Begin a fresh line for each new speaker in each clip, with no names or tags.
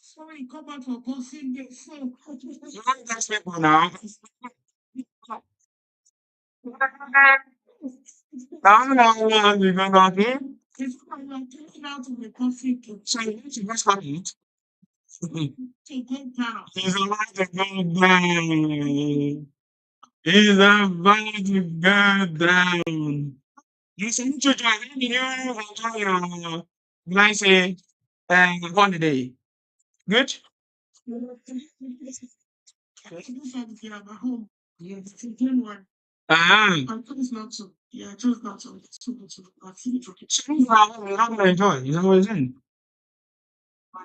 Sorry, come back for gossip. You don't get people now. Now, you go back in. It's like you're taking out of the gossip. So you need to just come it. To go down. He's about to go down. He's about to go down. You see, children, how did you enjoy your, nice holiday? Good? Yes, till January. Ah. I chose not to. Yeah, I chose not to. It's too good to. I feel it okay. So you're not gonna enjoy. You know what I'm saying?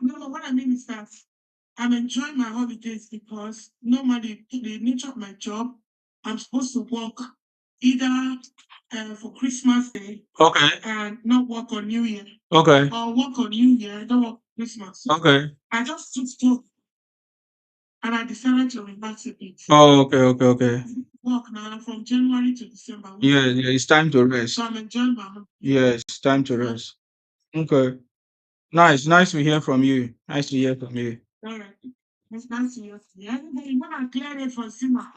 No, what I mean is that I'm enjoying my holidays because normally the nature of my job, I'm supposed to work either for Christmas Day. Okay. And not work on New Year. Okay. Or work on New Year, don't work Christmas. Okay. I just took stock and I decided to relax a bit. Oh, okay. Work now from January to December. Yeah, it's time to rest. So I'm enjoying my holiday. Yeah, it's time to rest. Okay. Nice to hear from you. Nice to hear from you. All right. It's nice to hear from you. Everybody, when I clear it for Sima, I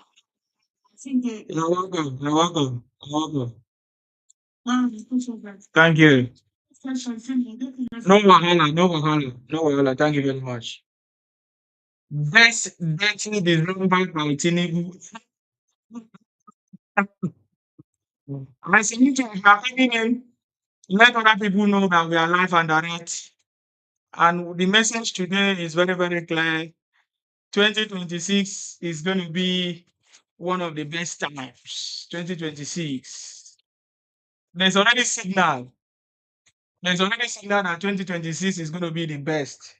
think you're welcome. You're welcome. You're welcome. Thank you. No wahala, no wahala, no wahala. Thank you very much. Best Detty December by Tinubu. I say you to have in. Let other people know that we are live and direct. And the message today is very, very clear. 2026 is going to be one of the best times. 2026. There's already signal. There's already signal that 2026 is going to be the best.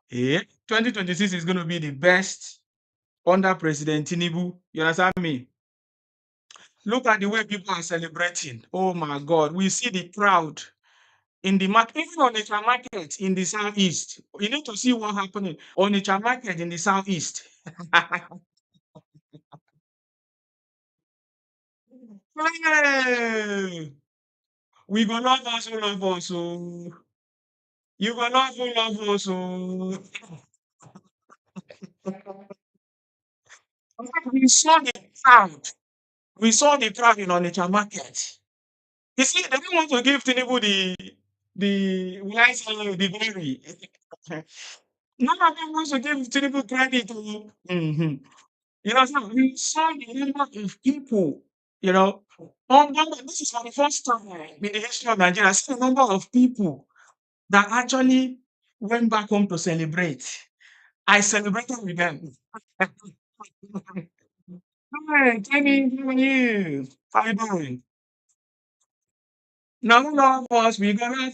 Yeah. 2026 is going to be the best under President Tinubu. You understand me? Look at the way people are celebrating. Oh my God. We see the crowd in the market, even on the market in the southeast. You need to see what happening on the market in the southeast. Hey! We go love us, who love us. Oh. You go love who love us. Oh. We saw the crowd. We saw the crowd in Onitsha market. You see, they don't want to give Tinubu the will I say the glory. None of them wants to give Tinubu credit. Oh. Mhm. You know, so we saw the number of people, you know, this is for the first time in the history of Nigeria. I see the number of people that actually went back home to celebrate. I celebrated with them. Hi, Kenny, how are you? How you doing? Now love us, we go rush.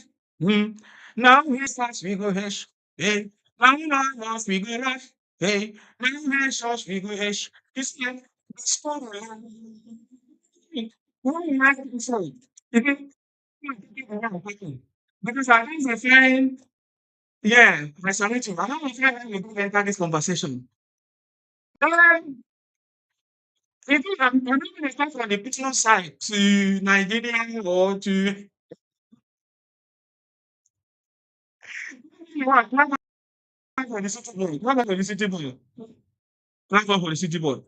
Now here's us, we go hush. Hey, now love us, we go rush. Hey, now here's us, we go hush. It's like the story. What do you like to say? Because I think the friend, yeah, I submit you. I don't know if I will enter this conversation. Um, I'm not going to start from the business side to Nigeria or to what? Not for the city boy. Not for the city boy. Not for the city boy.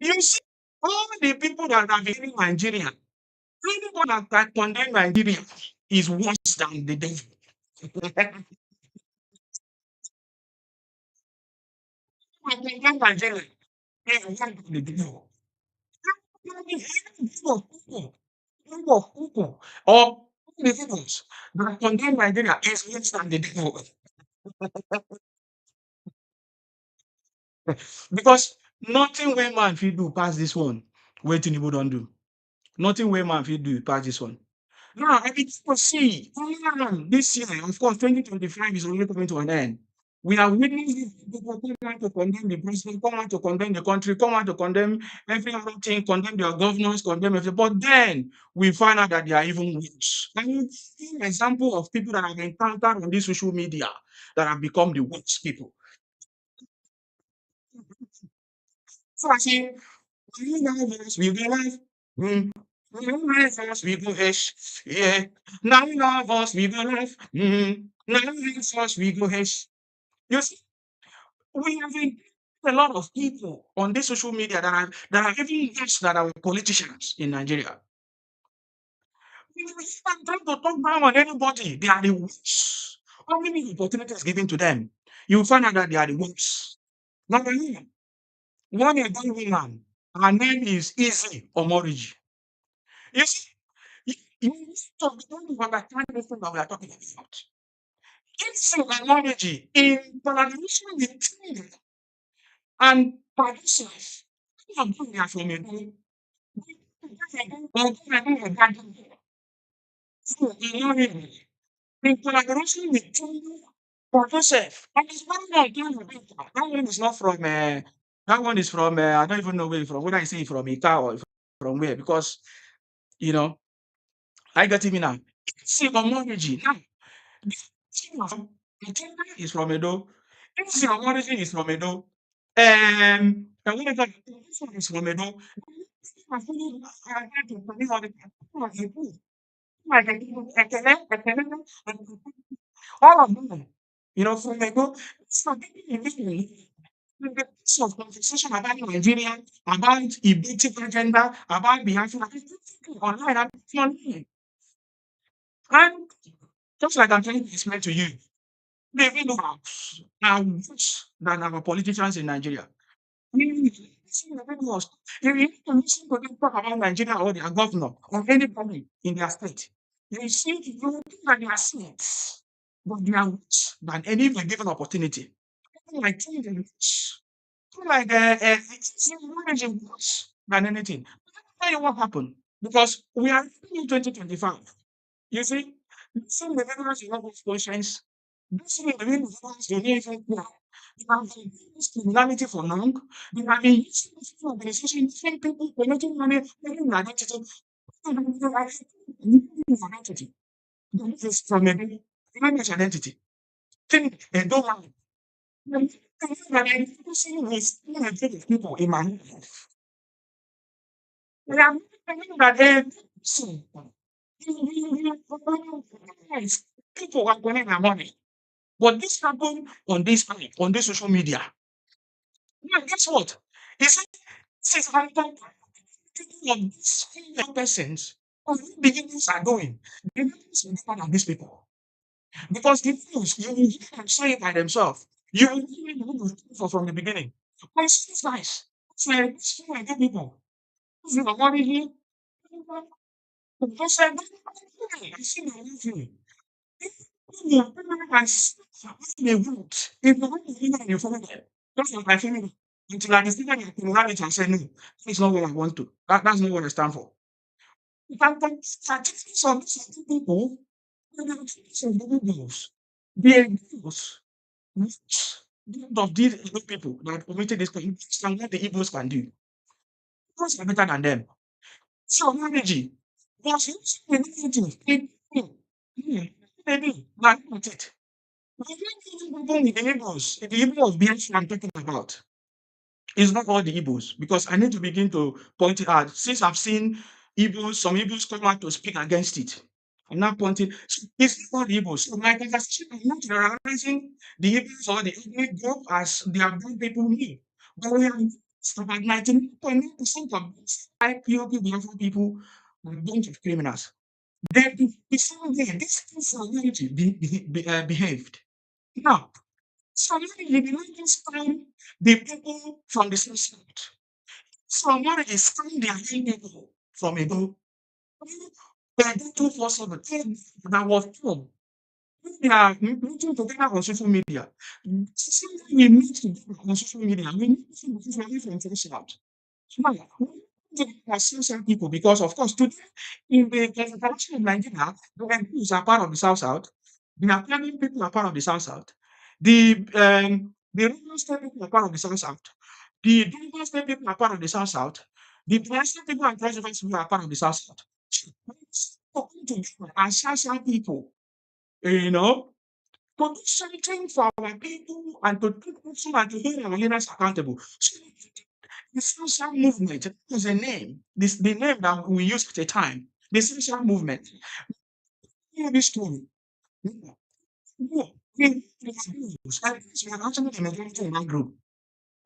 You see, all the people that are in Nigeria, anyone that condemn Nigeria is worse than the devil. Condemn Nigeria is worse than the devil. People or individuals that condemn Nigeria is worse than the devil. Because nothing wey man fit do pass this one, wey Tinubu don do. Nothing wey man fit do pass this one. Now, I mean, people see, this year, of course, 2025 is already coming to an end. We are witnessing people come out to condemn the president, come out to condemn the country, come out to condemn every other thing, condemn their governors, condemn everything. But then we find out that they are even worse. I mean, an example of people that I've encountered on this social media that have become the worst people. So I say, we love us, we go live. We love us, we go ish. Yeah. Now we love us, we go live. Now first we go ahead. You see, we have a lot of people on this social media that are even worse than our politicians in Nigeria. If you even try to talk down on anybody, they are the worst. How many opportunities given to them? You will find out that they are the worst. Number one a young woman, her name is Easy Omoriji. You see, you need to begin to understand this thing that we are talking about. Easy Omoriji in collaboration with Tinubu and producers. Some of them they are from Edo. So Omoriji in collaboration with Tinubu producers. And it's very well done with it. That one is not from that one is from I don't even know where it's from. Whether I say it from Ika or from where, because you know I got him now. See Omoriji. Now this thing of Ika is from Edo. This Omoriji is from Edo. And whatever this one is from Edo. I really I had to believe all the all of them, from Edo. So people of conversation about Nigeria, about Ibiti agenda, about Biafra, online and online. And just like I'm trying to explain to you, they even know are worse than our politicians in Nigeria. You see the videos. You need to listen to them talk about Nigeria or their governor or anybody in their state. You see, you think that they are saints, but they are worse than any if given opportunity. People like Tinubu, people like it's managing worse than anything. But let me tell you what happened because we are in 2025. You see, some individuals do not have conscience. Some individuals do not even care. They have been using criminality for long. They have been using this organization, different people, collecting money, making an identity. They have his identity. That is from a language identity. Think a don't mind. People see me still a group of people in my life. And I'm thinking that see, people are getting their money. But this happened on this app, on this social media. Now, guess what? He said, since I'm talking of these female persons, of what beginnings are doing, the beginnings are better than these people. Because the things you will hear them say it by themselves. You will hear them from the beginning. But it's nice. It's like these few people. If you are worried here, just like I see my nephew. I see they would. If you want to hear and you follow them, just like my family. Until I discovered the criminality and said, no, that's not what I want to. That's not what I stand for. But statistics of these people, the statistics of the individuals, the individuals, of these Igbo people that committed this crime, and what the Igbos can do. Igbos are better than them. So, energy was using the negative maybe not with it. But when the Igbos, the Igbo of Biafra I'm talking about, it's not all the Igbos because I need to begin to point it out. Since I've seen Igbos, some Igbos come out to speak against it. I'm not pointing. So it's not all the Igbos. So my conversation, I'm not generalizing the Igbos or the ethnic group as they are black people me. But we are about 99.9% of these IPOP Biafra people are a bunch of criminals. Then the same way, this community behaved. Now, somebody did not just find the people from the same state. Somebody is find their young people from Edo. They do 247. That was true. They are meeting together on social media. Something we meet together on social media. We need to away from face out. Now, we need to associate people because, of course, today in the constitution of Nigeria, the Jews are part of the South South. The African people are part of the South South. The River State people are part of the South South. The Delta State people are part of the South South. The Plateau people and Cross River people are part of the South South. Let's come together as South people, you know, to do something for our people and to take action and to hold our leaders accountable. So the social movement is a name. This the name that we use at a time. The social movement. Hear this story. No, we are actually the majority in that group.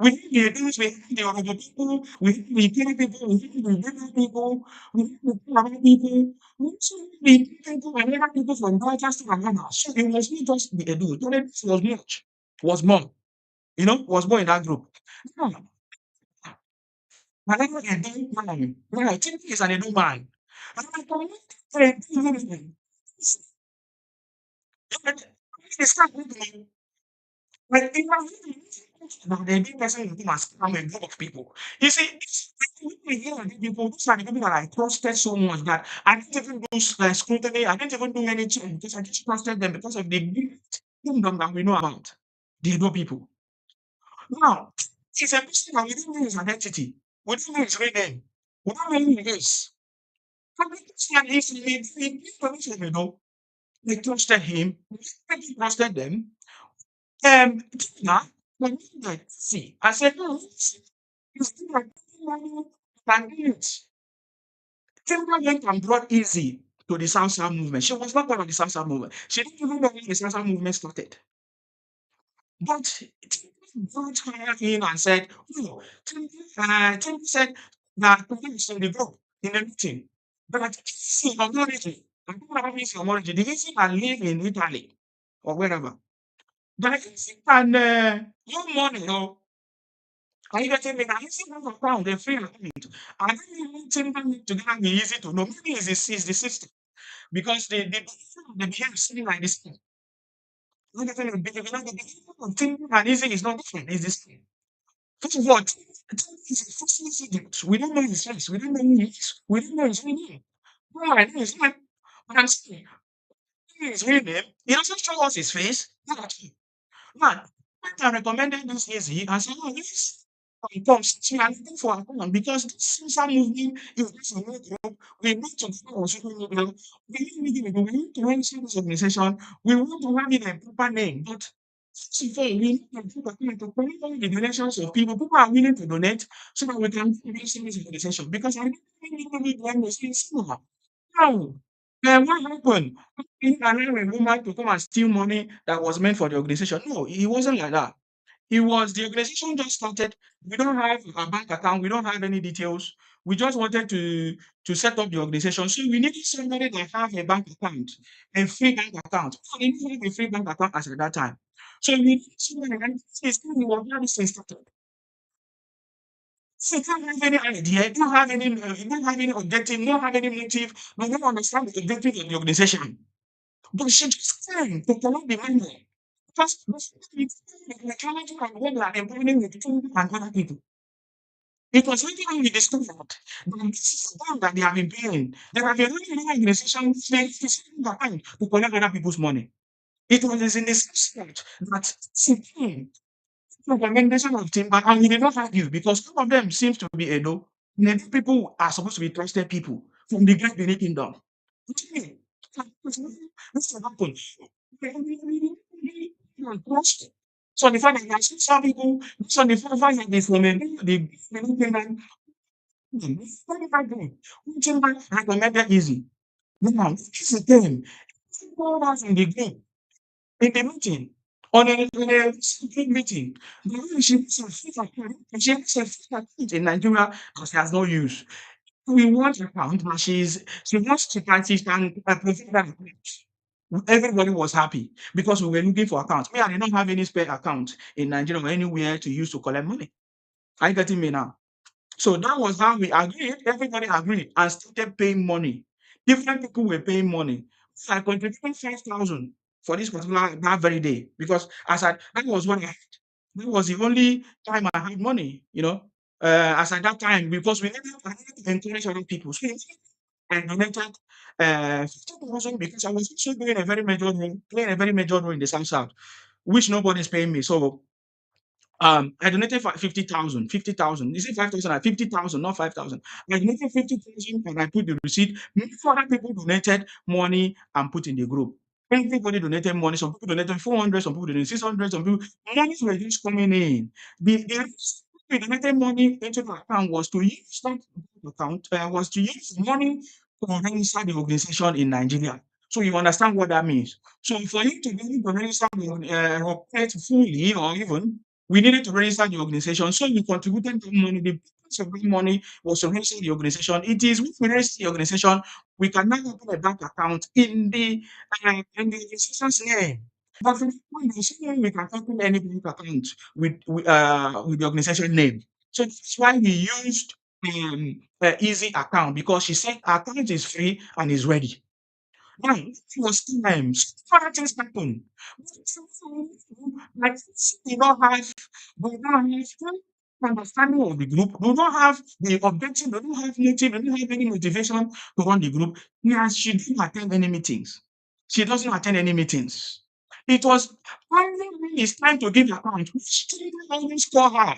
We have the adults, we have the older people, we have the young people, we have the younger people, we have the poor people, we also have the people and other people from Delta State and Ghana. So it was not just the adult, the adults was much, was more, was more in that group. Now, whenever a adult man, now I think he's an adult man. And I can it's not happening. Like, if I really now the big person will come and scam a group of people. You see, people, these are the people that I trusted so much that I didn't even do scrutiny, I didn't even do anything because I just trusted them because of the big kingdom that we know about. The Edo people. Now, it's a person that we don't know his identity. We don't know his real name. We don't know who he is. But because he permission, they trusted him. We trusted them. Tina, when you get see, I said, no, it's still like money can do it. Tina went and brought easy to the South movement. She was not part of the South movement. She didn't even know when the South movement started. But Tina brought her in and said, oh, Tina said that Tina is in the group, in the meeting. But see, of origin, I don't know if it's your origin. The easy can live in Italy or wherever. But easy can, no money, no. Are you getting me? Now, easy has a account, a free account. I don't even think that together be easy to know. Maybe it's the system because the behavior is something like this. You get me? The behavior of thinking and easy is not different. It's the same. First of all, Thinking is a first incident. We don't know his face. We don't know who he is. We don't know his real name. No, I know his name. But I'm saying, his real name. He doesn't show us his face. Not at all. Man, I recommended this easy and said, oh, this comes to are looking for account because this social movement is just a new group. We need to go on social media. We need to register this organization. We want to have it a proper name. But first of all, we need to do account to collect all the donations of people. People are willing to donate so that we can register this organization. Because I don't think we need them to say similar. Now, then what happened? He allowed a woman to come and steal money that was meant for the organization. No, it wasn't like that. It was the organization just started. We don't have a bank account. We don't have any details. We just wanted to set up the organization. So we needed somebody that have a bank account, a free bank account. We didn't have a free bank account as at that time. So we needed somebody that says, "Tell me what how this thing started." So you don't have any idea, you don't have any, you don't have any objective, you don't have any motive, you don't understand the objective of the organization. But she just came to collect the money. Because the technology and what they are employing with people and other people. It was later on we discovered that this is the time that they have been paying. There have been many organizations spending their time to collect other people's money. It was in this spirit that she came recommendation of timber and we did not argue because some of them seems to be Edo. And Edo people are supposed to be trusted people from the great Benin Kingdom. Okay, this can happen. Trust. So the fact that there are some people, so the fact that they from the Benin Kingdom, what did I do? Timber recommended easy. Now, this is them. People was in the group in the meeting, on a secret meeting, the way she makes a fake account, and she makes a fake account in Nigeria because she has no use. We want account, but she wants she can provide that account. Everybody was happy because we were looking for accounts. Me, I did not have any spare account in Nigeria or anywhere to use to collect money. Are you getting me now? So that was how we agreed. Everybody agreed and started paying money. Different people were paying money. So I contributed 5,000 for this particular that very day because as I that was what I had. That was the only time I had money, as at that time because I needed to encourage other people. So I donated 50,000 because I was also doing a very major role, playing a very major role in the South, which nobody is paying me. So I donated 50,000, 50,000. Is it 5,000 or 50,000, not 5,000? I donated 50,000 and I put the receipt. Many other people donated money and put in the group. Everybody donated money. Some people donated 400, some people donated 600, some people, money were just coming in. The reason we donated money into the account was to use that account, was to use money to register the organization in Nigeria. So you understand what that means. So for you to be able to register the operate fully, or even we needed to register the organization. So we contributed the money. The purpose of the money was to register the organization. It is if we register the organization, we can now open a bank account in the organization's name. But for the same we can open any bank account with the organization name. So that's why we used easy account, because she said account is free and is ready. Now, it was times other things happen. Like they don't have full understanding of the group, do not have the objective, they don't have motive, they don't have any motivation to run the group. Yeah, she didn't attend any meetings. She doesn't attend any meetings. It was only when it's time to give account. She didn't always call her.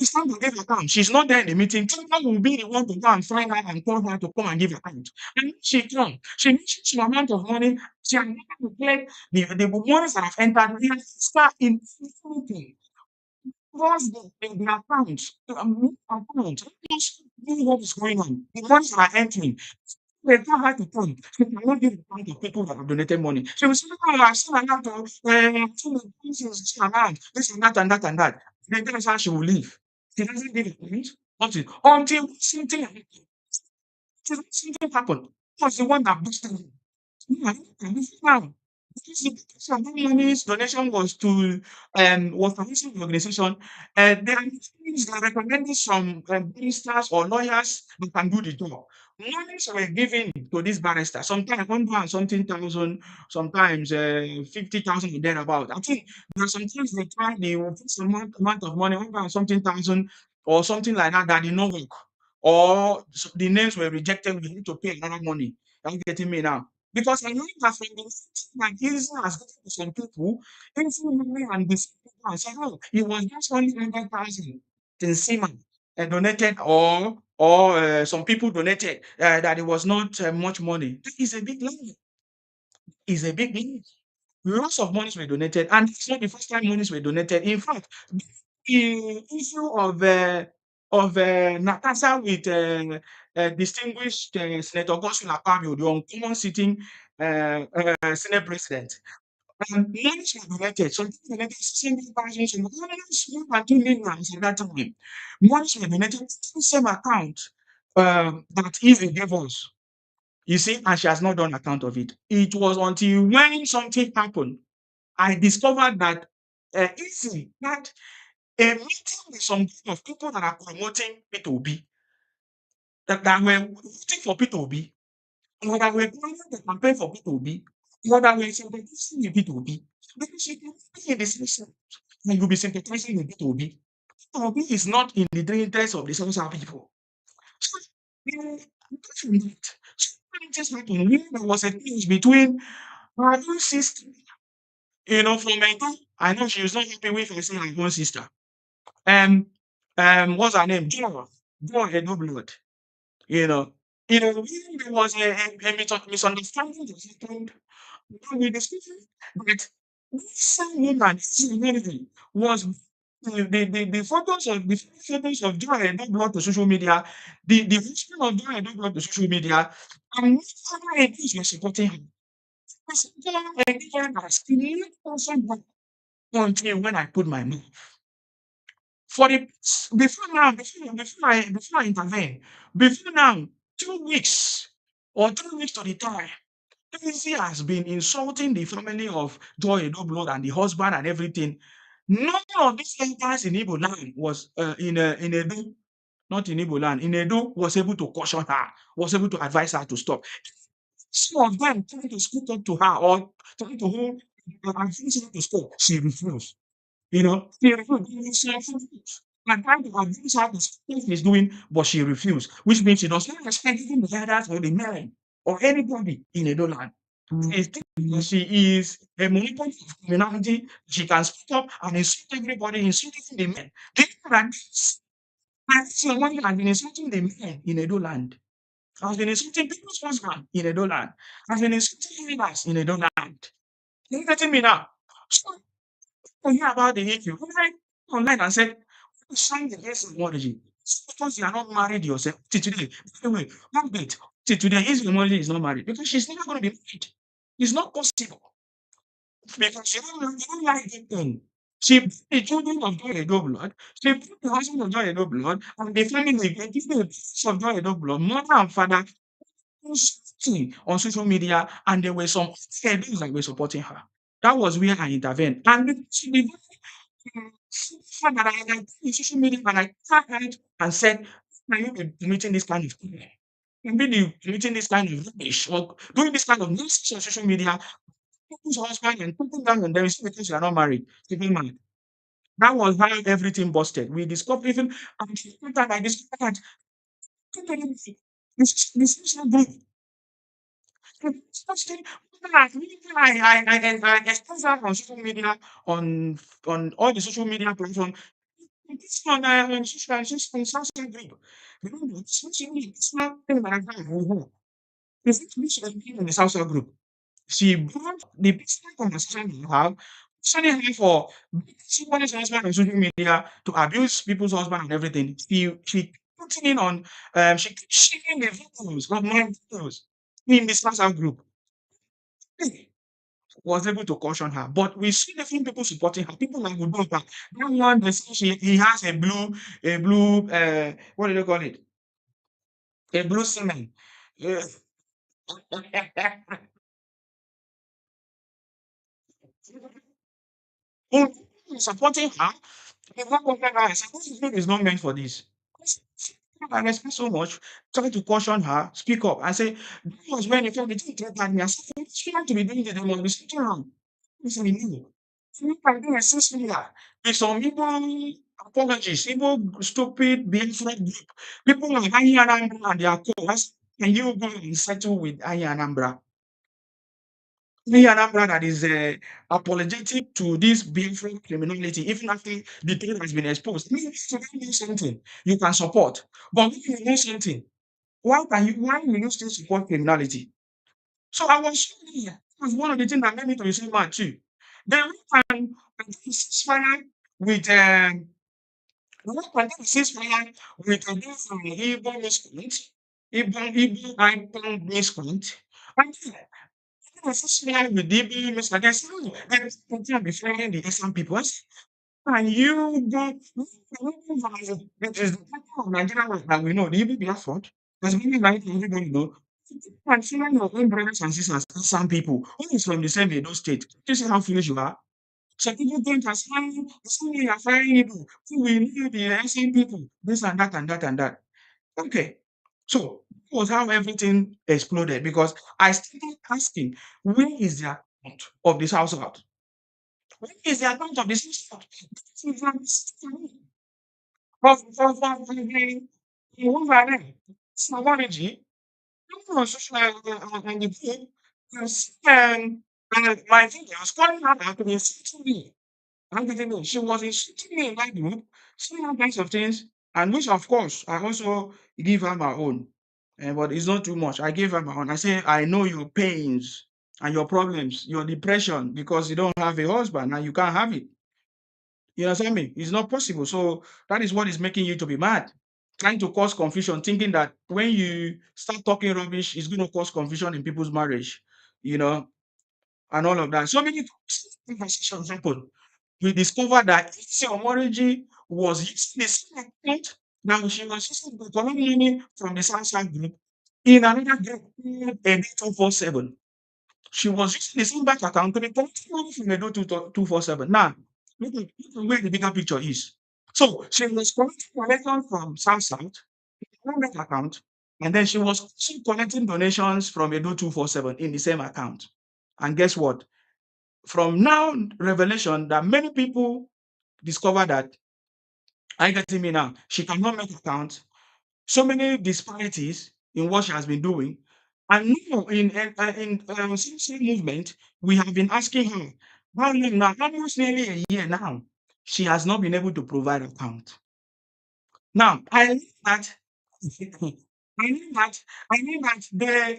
It's time to give account. She's not there in the meeting. Someone will be the one to go and find her and call her to come and give account. And when she come, she mentioned some amount of money. She had never declared the monies that have entered. They start in everything. What's the account? Account. Just know what is going on. The monies that are entering. They don't have to come. She cannot give account to people that have donated money. She will say, "Oh, I've seen a lot of this amount, this and that and that and that." Then that's how she will leave. She doesn't give account until something happens. Till something happened. Was the one that boosted her. Yeah, and this now, because the purpose of that money's donation was to research the organization, there are things that recommended some barristers or lawyers that can do the job. Monies were given to this barrister, sometimes 100 and something thousand, sometimes 50,000 and thereabout. I think there are sometimes they try the first amount of money, 100 and something thousand or something like that, that did not work. Or the names were rejected, we need to pay another money. Are you getting me now? Because I know that from the like easy has gotten to some people, instantly and the people and say, oh, it was just only 100,000 in Seaman donated, or some people donated that it was not much money. That is a big lie. Is a big lie. Lots of monies were donated, and it's not the first time monies were donated. In fact, the issue of Natasha with distinguished Senator Godswill Akpabio, the uncommon sitting Senate president, and monies were donated. Some people donated 600,000, some almost more than 2 million at that time. Monies were donated to the same account that Eve gave us. You see, and she has not done account of it. It was until when something happened I discovered that Easy had a meeting with some group of people that are promoting P2B, that were voting for P2B, or that were planning the campaign for P2B, or that were sympathizing with P2B. Because you can be in the same sense and you'll be sympathizing with P2B. P2B is not in the interest of the Southern people. So, apart from that, so many things happened. There was a clash between our own sister, from Edo. I know she was not happy with her saying her own sister. Um, what's her name? Joy Edo blood. You know, when there was a misunderstanding that happened, we discovered that this same woman, this humanity, was the photos of Joy Edo blood to social media, the husband of Joy Edo blood to social media, and many other APs were supporting her. Because Joy Edo has not also back until when I put my mouth. For the before I intervene, before now, 2 weeks or 3 weeks to the time, Daisy has been insulting the family of Joy Blood and the husband and everything. None of these elders in Igbo land was in Edo, not in Igbo land, in Edo was able to caution her, was able to advise her to stop. Some of them trying to speak up to her or trying to hold advise her to stop. She refused. She refused. She refused. And trying to convince her to stop what she's doing, but she refused, which means she does not respect even the elders or the men or anybody in Edo land. She thinks that she is a monopoly of criminality. She can speak up and insult everybody, insult even the men. Do you know that this woman has been insulting the men in Edo land? Has been insulting people's husband in Edo land? Has been insulting leaders in Edo land? Are you getting me now? So to hear about the issue, when I went online and said, sign against technology. Because you are not married yourself till today. By the way, one bit till today, Israel Monaji is not married because she's never going to be married. It's not possible because you don't like it then. She brought the children of Joy Edo blood, she brought the husband of Joy Edo blood, and the family, the people of Joy Edo blood, mother and father, posting on social media, and there were some those that were supporting her. That was where I intervened. And the fact that I like in social media and I tried and said, can you be permitting this kind of thing? Can you be permitting this kind of rubbish or doing this kind of nonsense on social media? People's husband and putting down on them is because you are not married. Keeping married. That was how everything busted. We discovered even and that I discovered that this social group. Especially I exposed that on social media on all the social media platforms. This one social group. Remember, social media is not thing that I have. It's actually in the social group. She brought the personal conversation we have, especially her for somebody's husband on social media to abuse people's husband and everything. She putting in on she keep sharing the videos of my videos in this WhatsApp group. Hey, was able to caution her. But we see different people supporting her. People like Udoka. That one they say he has a blue what do they call it? A blue cement. Yeah. In supporting her, the one person I said, this group is not meant for this. I respect so much, try to caution her, speak up, and say, that was when you felt the thing threatened me. I said, she have to be doing this, there must be something wrong. He said, no. So you can do a system here. With some people apologies, people stupid, behavioral group, people like Ayi Anambra and their co-hosts, and you go and settle with Ayi Anambra. Me and Anambra that is apologetic to this behavioral criminality, even after the thing has been exposed. If you know something, you can support. But if you know something, why will you still support criminality? So I was showing here. That's one of the things that made me to receive mad too. Then we can ceasefire with we can ceasefire with this Igbo miscreant, Igbo miscreant. And associated with DB, Mr. Guest, and continue befriending the Asian people. And you go, it is the people of Nigeria that we know, the Igbo Biafra, as many like everybody know, and feeling your own brothers and sisters, some people, who is from the same Edo state. You see how foolish you are? So people don't assign, the same way you are firing Igbo, so we know the Asian people, this and that and that and that. Okay. So that was how everything exploded because I started asking, where is the account of this household? Where is the account of this household? This is the Somology, on social and the group, and my videos calling her out to be insulting me. I didn't know. She was insulting me in that group, saying all kinds of things, and which, of course, I also give her my own. But it's not too much. I gave her my own. I say, I know your pains and your problems, your depression, because you don't have a husband and you can't have it. You understand me? It's not possible. So that is what is making you to be mad. Trying to cause confusion, thinking that when you start talking rubbish, it's going to cause confusion in people's marriage, you know, and all of that. So many conversations happen. We discovered that Isiomoriji was using the same account that she was using to collect money from the Samsung group in another group called Edo 247. She was using the same bank account to be collecting money from Edo 247. Now, look at where the bigger picture is. So she was collecting donations from South South, one bank account, and then she was also collecting donations from Edo 247 in the same account. And guess what? From now, revelation that many people discover that I getting me now. She cannot make account. So many disparities in what she has been doing. And now in social movement, we have been asking her how long now, almost nearly a year now. She has not been able to provide account. Now I know that the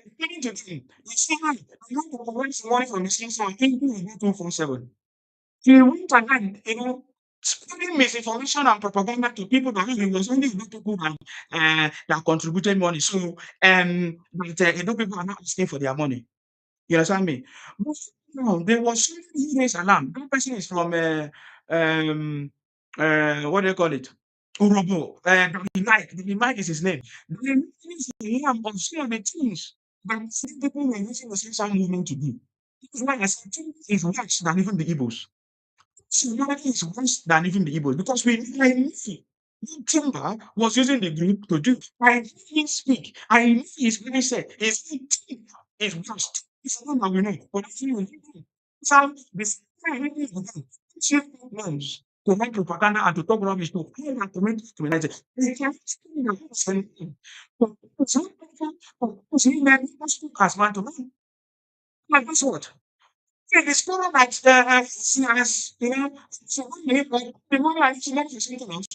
according to them, the someone you to provide some money from the same into the 247. He went ahead, spreading misinformation and propaganda to people that it was only Edo people that contributed money. So that Edo people are not asking for their money. You understand me? But now there was somebody who raised alarm. That person is from um what do you call it? Urobo. The Mike is his name. The Mike is alarm of some of the things that some people were using the social movement to do. That's why I said Tinubu is worse than even the Igbos. Similarity is worse than even the Igbos because I knew what Timber was using the group to do. I knew him speak. I knew his mindset. His team is worst. It's not that we know, but that's what we know. So this knows to make propaganda and to talk rubbish to all and to make it criminalize it. They can see the whole same thing. But some people, see men who speak as man to man. And guess what? They discover that as you know, so like the more like she knows something else,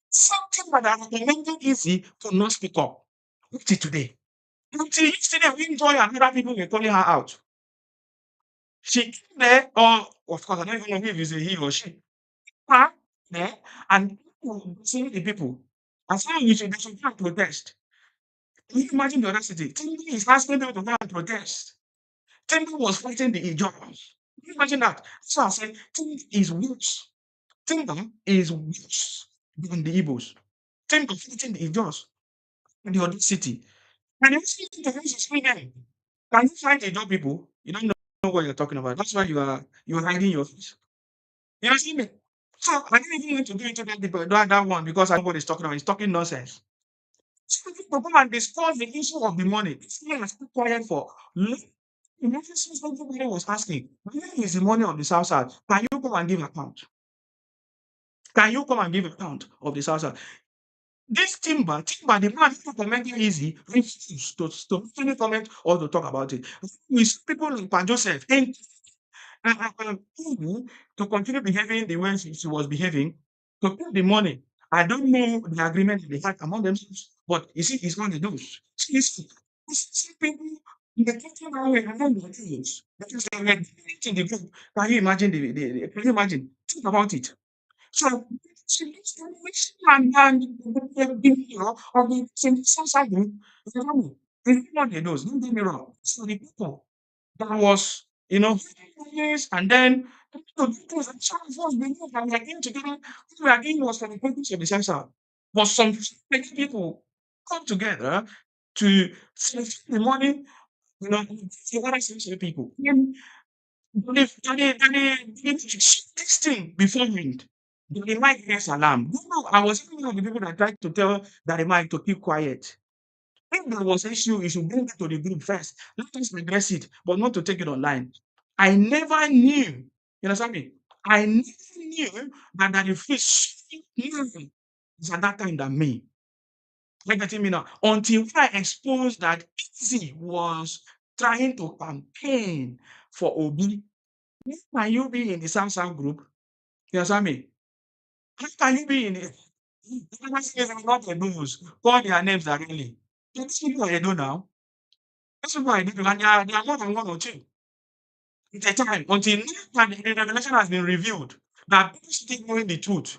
something that has been making easy to not speak up. Up to today. Until yesterday, when Joy and other people were calling her out. She came there, or of course, I don't even know if it's a he or she. Her there and seeing the people. As long as they should go and protest. Can you imagine the audacity? Tinubu is asking them to go and protest. Tinubu was fighting the Ijaw. Can you imagine that? So I said, Tinubu is worse. Timber is worse than the Igbos. Timber fighting the Ijaws in the audacity. And you see the race is freedom. Can you find Ijaw people? You don't know what you're talking about. That's why you're hiding your face. You understand me? So I didn't even want to go into that one because I know what he's talking about. He's talking nonsense. So people come and discuss the issue of the money. This man has kept quiet for long. Imagine since everybody was asking, where is the money of the South South? Can you come and give account? Can you come and give account of the South South? This Timber, the man who commented easy, refused to any comment or to talk about it. We see people like Pan Joseph and Tinubu to continue behaving the way she was behaving, to put the money. I don't know the agreement they had among themselves, but you see, it's what they do. See people in the talking that way among the things because they were in the group. Can you imagine can you imagine? Think about it. So she lives in which and of the social group, you know, they what they do. Don't get me wrong. So the people that was, years and then things that some of us believe that we are in together, what we are doing was for the purpose of the censor. But some many people come together to save the money, for other sensitive people. They this thing beforehand. The mic raise alarm. No, I was even one of the people that tried to tell that mic to keep quiet. If there was issue, you should bring it to the group first. Let us address it, but not to take it online. I never knew, you understand me? I never knew that the fish knew it's at that time than me. Like getting me now. Until I exposed that Easy was trying to campaign for Obi. How can you be in the Samsung group? You understand me? How can you be in it? Not the news. Call their names directly. These people I know now. These people I know, and they are more than one or two. It's a time until now that the revelation has been revealed that people still knowing the truth,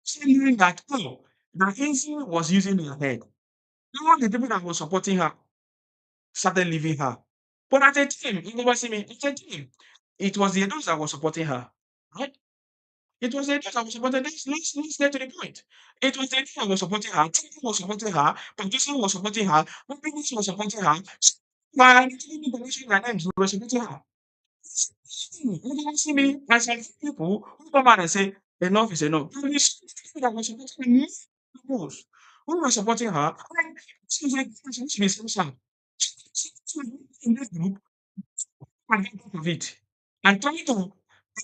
still knowing that that Easy was using her head. All the people that were supporting her started leaving her. But at a time, you never see me. At a time, it was the adults that were supporting her. Right? It was the idea that was supporting. Let's get to the point. It was the idea that was supporting her. Tinubu was supporting her. Producer was supporting her. People was supporting her. My people mentioning their names were supporting her. You don't see me and some people who come out and say enough is enough. There is people that were supporting her. Most who were supporting her. And she was like, she should be some in this group and get out of it. And trying to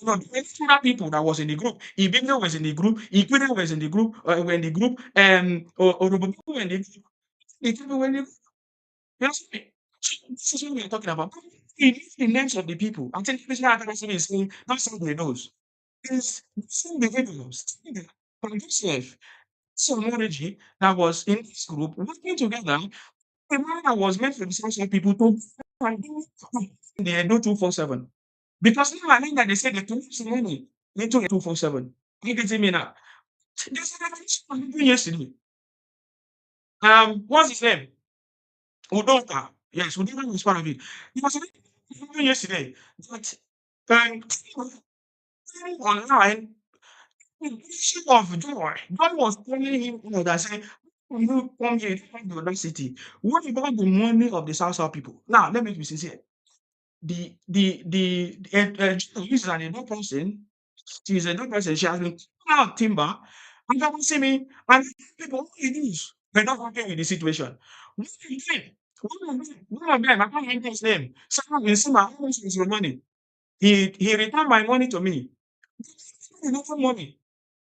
the other people that was in the group, Ibino was in the group, Ikwina was in the group, were in the group, Orobo people were in the group, the people were in the group. You know, so this is what we are talking about. He needs the names of the people. I think Krishna Akarasimi is saying, don't say they knows. It's the individuals, from yourself, some energy that was in this group working together. The man that was meant for the social people to and do they do 247. Because now I mean that they say they can use the money into a 247. You getting me now? There's a revelation happened yesterday. What's his name? Udoka. Yes, Udoka was part of it. He was Even yesterday, that online issue of joy. God was telling him that say, you come here, you don't have the audacity. What about the money of the South people? Now, let me be sincere. This is an adult person. She's a good person. She has been cutting out timber. And people see me, and people, what do you do? They're not happy with the situation. What are you doing? One of them, I can't remember his name. Someone in Sima, how much is your money? He returned my money to me. Enough money.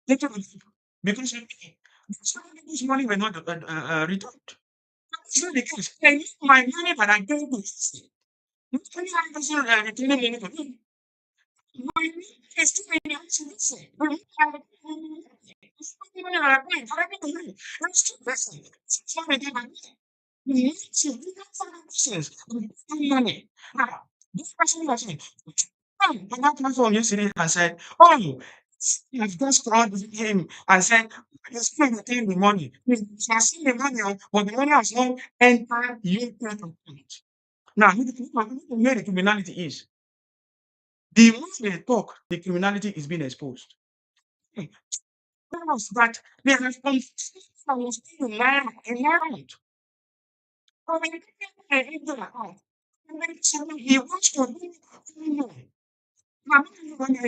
Take it because some people's money were not returned. It's not the case. I need my money, but I gave it. Not anyone doesn't return money to me. My money is too many answers. I need my money. It's not the money that I pay. For everything to you. It's too busy. It's not the money. You need to do that for the persons. Money. Now, this person was saying, on that platform yesterday and said, oh, I've just called him and said, he's still retaining the money. He has seen the money, but the money has not entered your account. Now, where the criminality is. The more they talk, the criminality is being exposed. Hmm. Tell us that they have confessed that was in Naira, in Naira. I mean, in the account. And then suddenly he wants to do. Now, if you're running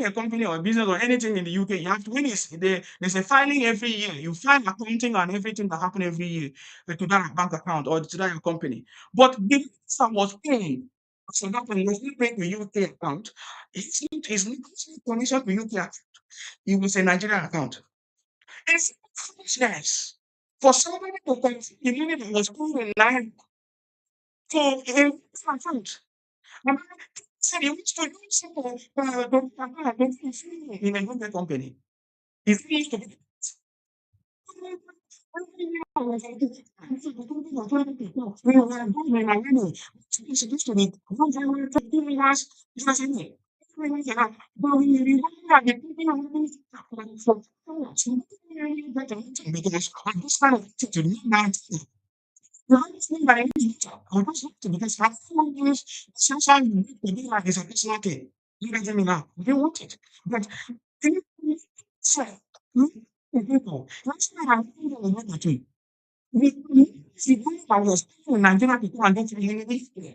a company or a business or anything in the UK, you have to, there's a filing every year. You file accounting and everything that happen every year to that bank account or to that your company. But the minister was paying. So that one was not paid to UK account. It's not connection to UK account. It was a Nigerian account. It's foolishness for somebody to consume the money that was paid in line to a account. And then said he wants to do something in a good company. He's used to be supposed to be because I'm just kind of to now Honestly, but I just have to because I don't use social media to be like it's a personal thing. You get me now? You want it. But can you say, people, that's not how people are going to see one that was in Nigeria people and don't really live there.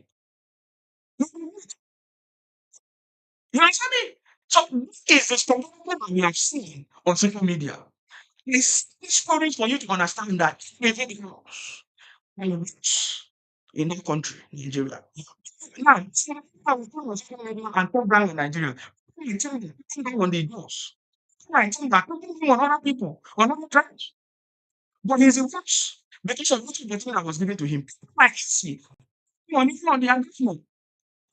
You understand me? So, this is the story that we have seen on social media. It's stories for you to understand that everything else rich in that country, Nigeria. Now, see, I was telling you and talk down in Nigeria. I tell you, putting down on the doors. I tell that putting on other people, on other tribes. But he's a worse because of what the thing that was given to him. I see. Money from the engagement.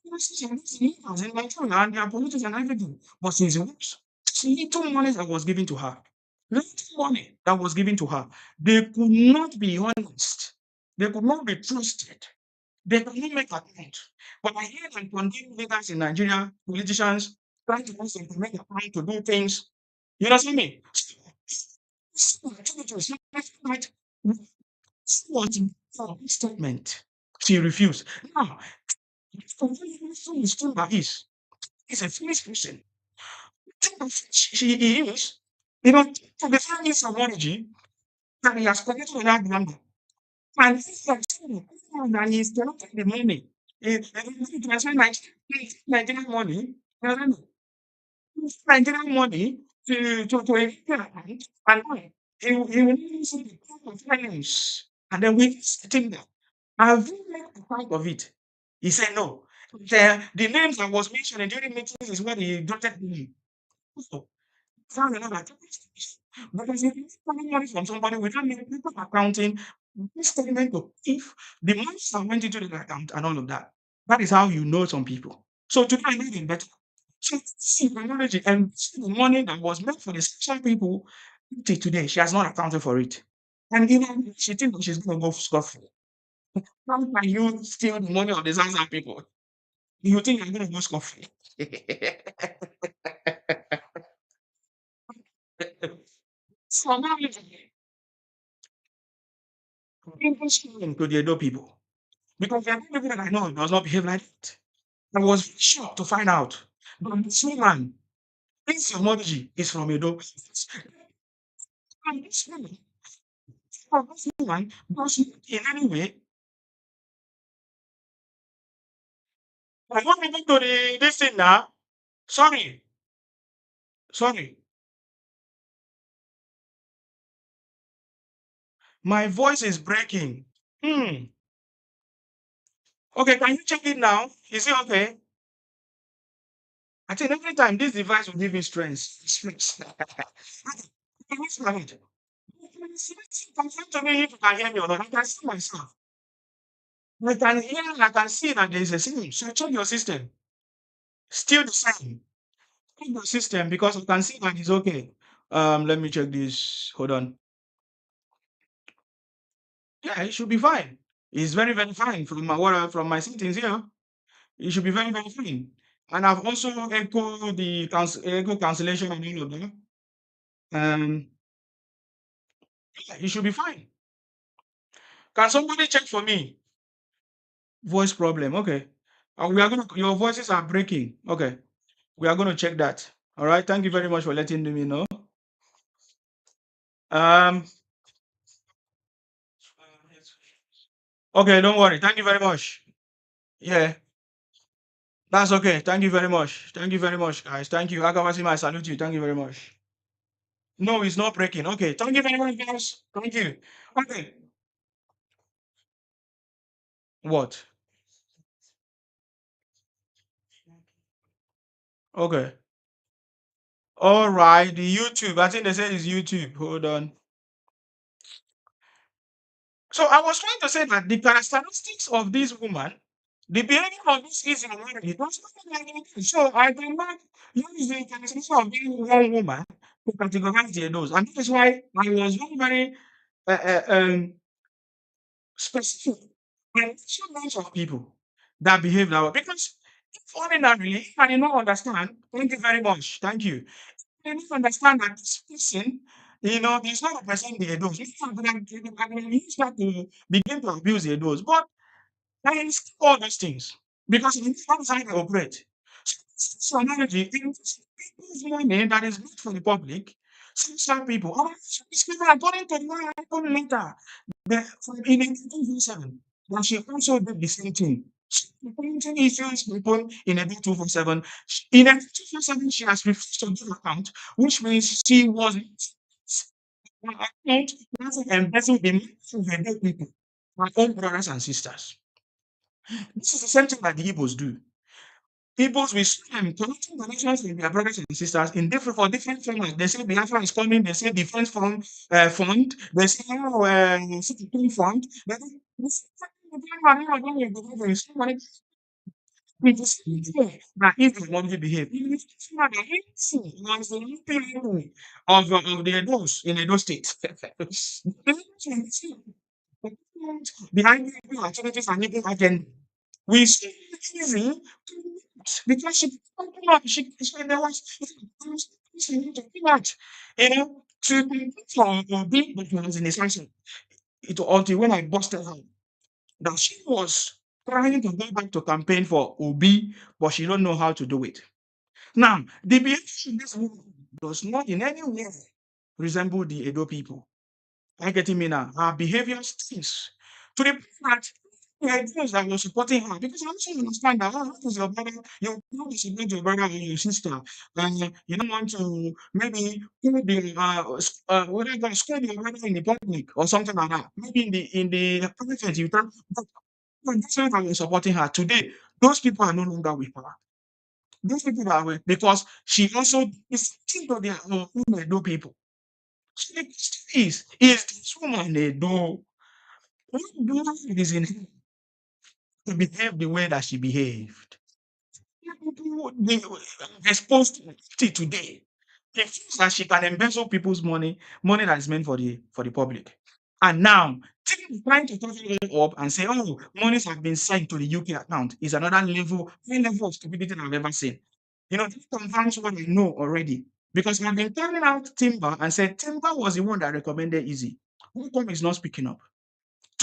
This is leaders in Nigeria and their politics and everything. But he's a worse. Little money that was given to her. Little money that was given to her. They could not be honest. They could not be trusted. They cannot make account. But I hear and condemn leaders in Nigeria, politicians, trying to use them to make account to do things. You understand me? Right? Was for statement. She refused. Now, is he's a foolish person. She is, to the family of origin that he has committed to that number. And this and he's collecting the money. He transfer Nigerian money, Nigerian money to a Indian account, and then he will use it to finance. And then we sitting there. Have you made a part of it? He said no. The names that was mentioned during meetings is what he dotted in. So, found another because if you find money from somebody without making people accounting, this statement to if the money that went into the account and all of that. That is how you know some people. So today I need it better. So see technology and see the money that was meant for the special people till today, she has not accounted for it. And she thinks she's gonna go scot free. How can you steal the money of the Zanzibar people? You think you're gonna go scot free? So now bring this to the Edo people. Because there are people that I know does not behave like that. I was shocked to find out that this woman, this emoji is from Edo. And this woman does not in any way. I want to go to this thing now. Sorry, sorry. My voice is breaking. Hmm. Okay, can you check it now? Is it okay? I think every time this device will give me strength. Strength. Okay, what's my head? Confirm to me if you can hear me or not. I can see myself. I can see that there is a signal. So check your system. Still the same. Check your system because I can see that it's okay. Let me check this. Hold on. Yeah, it should be fine. It's very, very fine from my from my settings here. It should be very, very fine. And I've also echoed the echo cancellation and all of that. Um, yeah, it should be fine. Can somebody check for me? Voice problem. Okay. We are gonna your voices are breaking. Okay. We are gonna check that. All right. Thank you very much for letting me know. Um okay, don't worry. Thank you very much. Yeah, that's okay. Thank you very much. Thank you very much, guys. Thank you. Agawasi, I salute you. Thank you very much. No, it's not breaking. Okay. Thank you very much, guys. Thank you. Okay. What? Okay. All right. The YouTube. I think they say it's YouTube. Hold on. So I was trying to say that the characteristics of this woman, the behavior of this Israel woman, it was not like anything. So I cannot use the characteristics of this one woman to categorize their nose. And that is why I was very, very specific. And so lots of people that behave that way. Because if ordinarily, I did not understand, thank you very much. Thank you. I didn't understand that this person, is not representing the dose. I'm going to use that to begin to abuse the dose. But I skip all those things because it's not how they operate. So analogy, people's money that is good for the public, some people, it's given according to the one I told later, from in 1847, that she also did the same thing. Painting issues people in a 247. In a 247, she has refused to give account, which means she was account doesn't embezzle the money of her dead people, my own brothers and sisters. This is the same thing that the Igbos do. Igbos will scam collecting donations with their brothers and sisters in different for different formats. They say Biafra is coming, they say defense fund, they say city fund. They say this we just say that if they want to behave, even if it's not a hate was the people of the Edos in Edo State. Behind the activities and even agenda. We see it easy because she there she need to do that, to compete for being that was in the session. It until when I busted her that she was trying to go back to campaign for Obi, but she don't know how to do it. Now, the behavior of this woman does not in any way resemble the Edo people. Are you getting me now? Her behavior stinks to the point that the ideas that you're supporting her, because I also understand that, what is your brother? You don't support your brother or your sister, and you don't want to maybe put the whatever scold your brother in the public or something like that. Maybe in the private you can, but that's why you're supporting her today. Those people are no longer with her. Those people are with because she also is to their own Edo people. So the question is this woman Edo? What blood is in her to behave the way that she behaved? People exposed to it today. She feels that she can embezzle people's money that is meant for the public. And now, trying to cover it up and say, oh, monies have been sent to the UK account is another high level of stupidity I've ever seen. This confirms what I know already. Because I've been telling out Timber and said Timber was the one that recommended Easy. How come is not speaking up?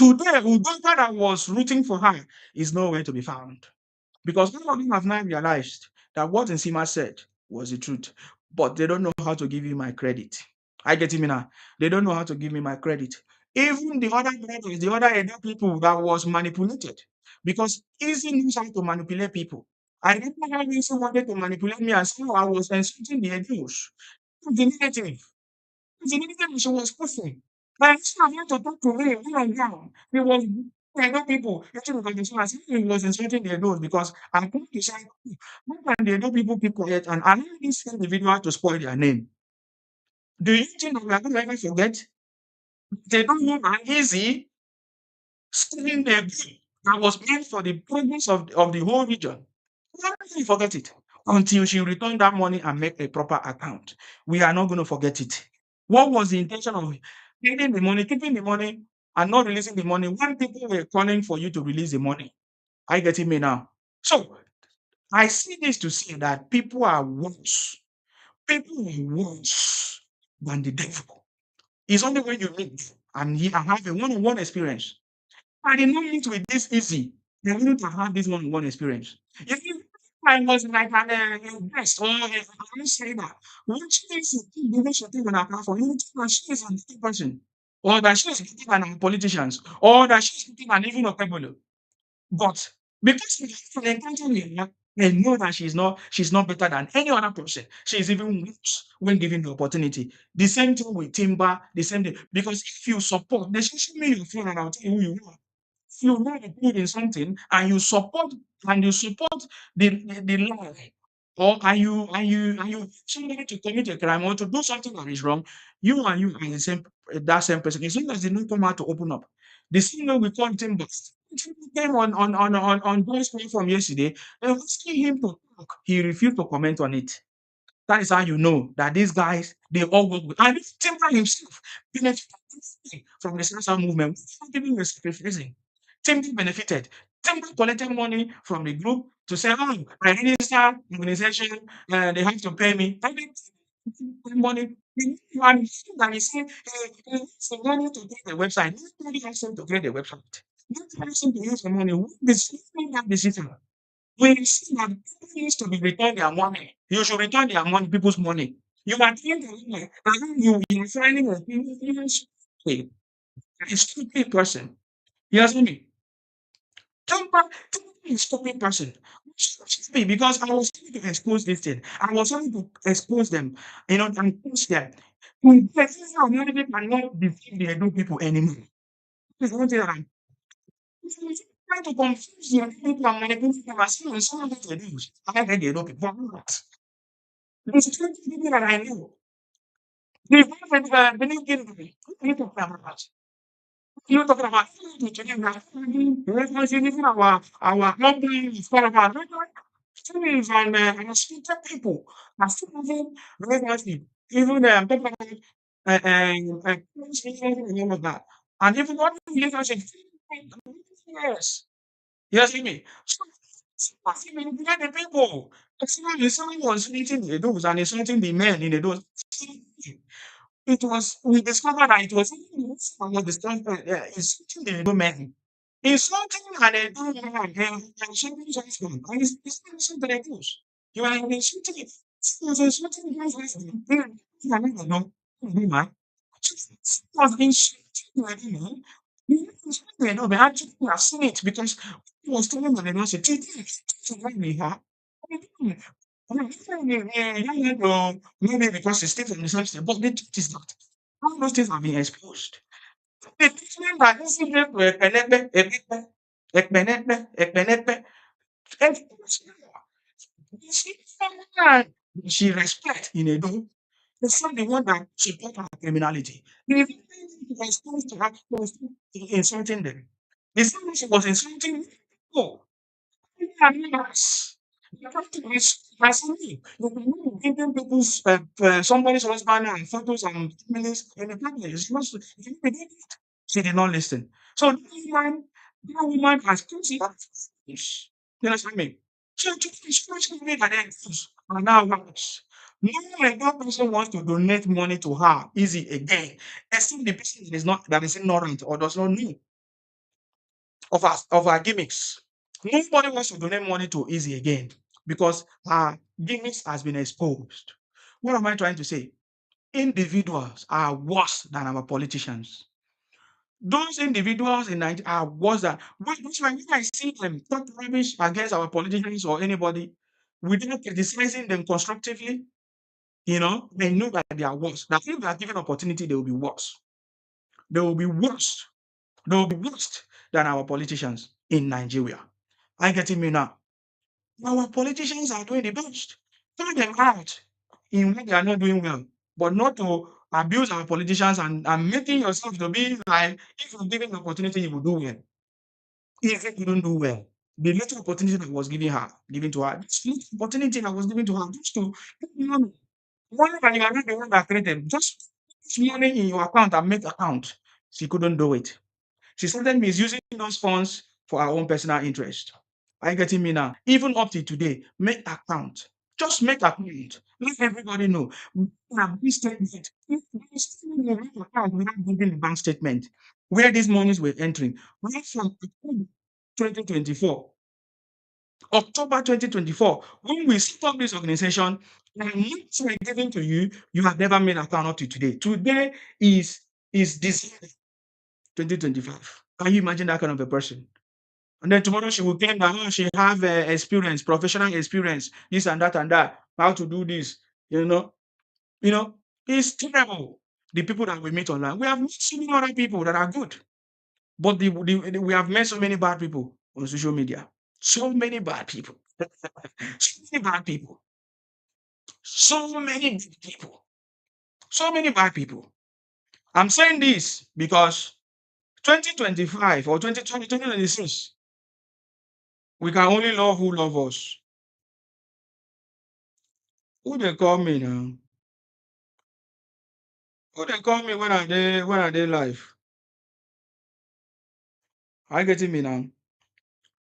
Today, Udoma that was rooting for her is nowhere to be found. Because all of them have now realized that what Nsima said was the truth, but they don't know how to give you my credit. I get him now. They don't know how to give me my credit. Even the other brothers, the other Edo people that was manipulated, because Easy knows how to manipulate people. I remember how Easy wanted to manipulate me as how I was insulting the Edos. The negative. The negative she was pushing. But instead of him to talk to me, one on one, he was I know people actually because this was he was insulting the Edos because I'm going to say, how can the Edo people keep quiet and allow this individual to spoil their name? Do you think that we are going to ever forget? They don't know how easy stealing a bill that was meant for the progress of the whole region. Why don't we forget it? Until she return that money and make a proper account. We are not going to forget it. What was the intention of taking the money, keeping the money, and not releasing the money when people were calling for you to release the money? Are you getting me now? So I see this to say that people are worse. People are worse than the devil. It's only when you meet and have a one-on-one experience. I did not meet with this easy. I didn't have this one-on-one experience. You see, I was like a guest or an outsider. When she is the way she think on our platform, you think that she is a different person, or that she is better than our politicians, or that she is better than even Okebolo. But because we have an encounter with her, I know that she's not better than any other person. She's even worse when given the opportunity. The same thing with Timber, the same thing. Because if you support, they should show me your friend and I'll tell you who you are. If you know the good in something and you support the lie, or and you somebody to commit a crime or to do something that is wrong, you and you are the same that same person. As long as they don't come out to open up. The same way we call Timber. Timber came on Boy's platform yesterday and asking him to talk. He refused to comment on it. That is how you know that these guys they all work with. And this Timber himself benefited from the social movement. Some people were sacrificing. Timber benefited. Timber collected money from the group to say, "Oh, I register organization, they have to pay me." And they money. And that he said, he needs the money to get the website. Nobody has him to get the website. Nobody has him to use the money. What is that decision? We see that people needs to be return their money. You should return their money, people's money. You are doing the money, and then you are finding a stupid person. You understand me? Don't be a stupid person. Stupid because I was trying to expose this thing. I was trying to expose them, and push them. This community cannot defeat the Edo people anymore. This is one thing that I'm trying to confuse the Edo people and manipulate them as soon as someone gets the news. I heard the Edo people. But not. There's 20 people that I know. They both believe in me. What are you talking about? You're talking about today we are finding reconciliation our upbringing is part of our feelings and respected people are still having relationship. Even talking about close relationship and all of that. And even what relationship yes. You see me? So I feel manipulate the people. Someone was meeting the those and insulting the men in the those. It was we discovered that it was someone discovered insulting the women. Insulting and a woman and somebody's husband. And it's not insulting the news. You are insulting it. It was insulting the husband. You are not know. Woman. It was insulting the woman. You know, insulting the woman. Actually, I've seen it because he was telling the nurse, to write me her. Maybe because it's still from the same state, but the truth is that all those things have been exposed. The treatment that this is she respect in a door. It's not the one that support her criminality. The exposed to her was insulting them. The same way she was insulting people. Yes. That's me. You can be giving people's somebody's husband and photos and families in the family. It's supposed to, you can be doing it. She did not listen. So that woman has two things. You understand me? So she's me that ends. And now works. No, like that person wants to donate money to her easy again. Except the person that is ignorant or does not know. of our gimmicks. Nobody wants to donate money to Easy again because our gimmicks has been exposed. What am I trying to say? Individuals are worse than our politicians. Those individuals in Nigeria are worse than that's why when I see them talk rubbish against our politicians or anybody without criticizing them constructively, they know that they are worse. That if they are given opportunity, they will be worse. They will be worse. They will be worse than our politicians in Nigeria. Are you getting me now? Our politicians are doing the best. Call them out in what they are not doing well, but not to abuse our politicians and making yourself to be like if you're given the opportunity, you will do well. If you don't do well, the little opportunity that was given to her, this little opportunity that was given to her, just to get money. Money that you are not the one that created, just put money in your account and make account. She couldn't do it. She started misusing those funds for her own personal interest. Are you getting me now? Even up to today, make account. Just make account. Let everybody know. Bank statement. If you still make account without giving the bank statement, where these monies were entering, right from October 2024, October 2024, when we set up this organization, and much were given to you, you have never made account up to today. Today is December 2025. Can you imagine that kind of a person? And then tomorrow she will claim that she have experience, professional experience, this and that, how to do this. You know, you know, it's terrible. The people that we meet online, we have met so many other people that are good, but we have met so many bad people on social media. So many bad people. So many bad people. So many bad people. So many bad people. I'm saying this because 2025 or 2020, 2026, we can only love who love us. Who they call me now? Who they call me when I dey live? Are you getting me now?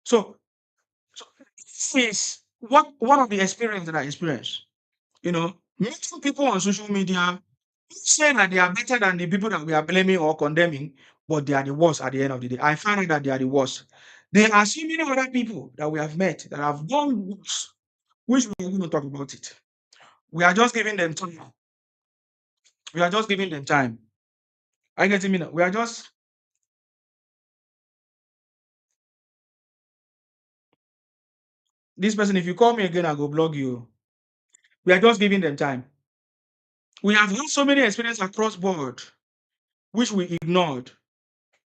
So, so this is what one of the experience that I experienced. Meeting people on social media say that they are better than the people that we are blaming or condemning, but they are the worst at the end of the day. I find out that they are the worst. There are so many other people that we have met that have done worse, which we are going to talk about it. We are just giving them time. We are just giving them time. Are you getting me now? We are just this person. If you call me again, I go blog you. We are just giving them time. We have had so many experiences across board, which we ignored.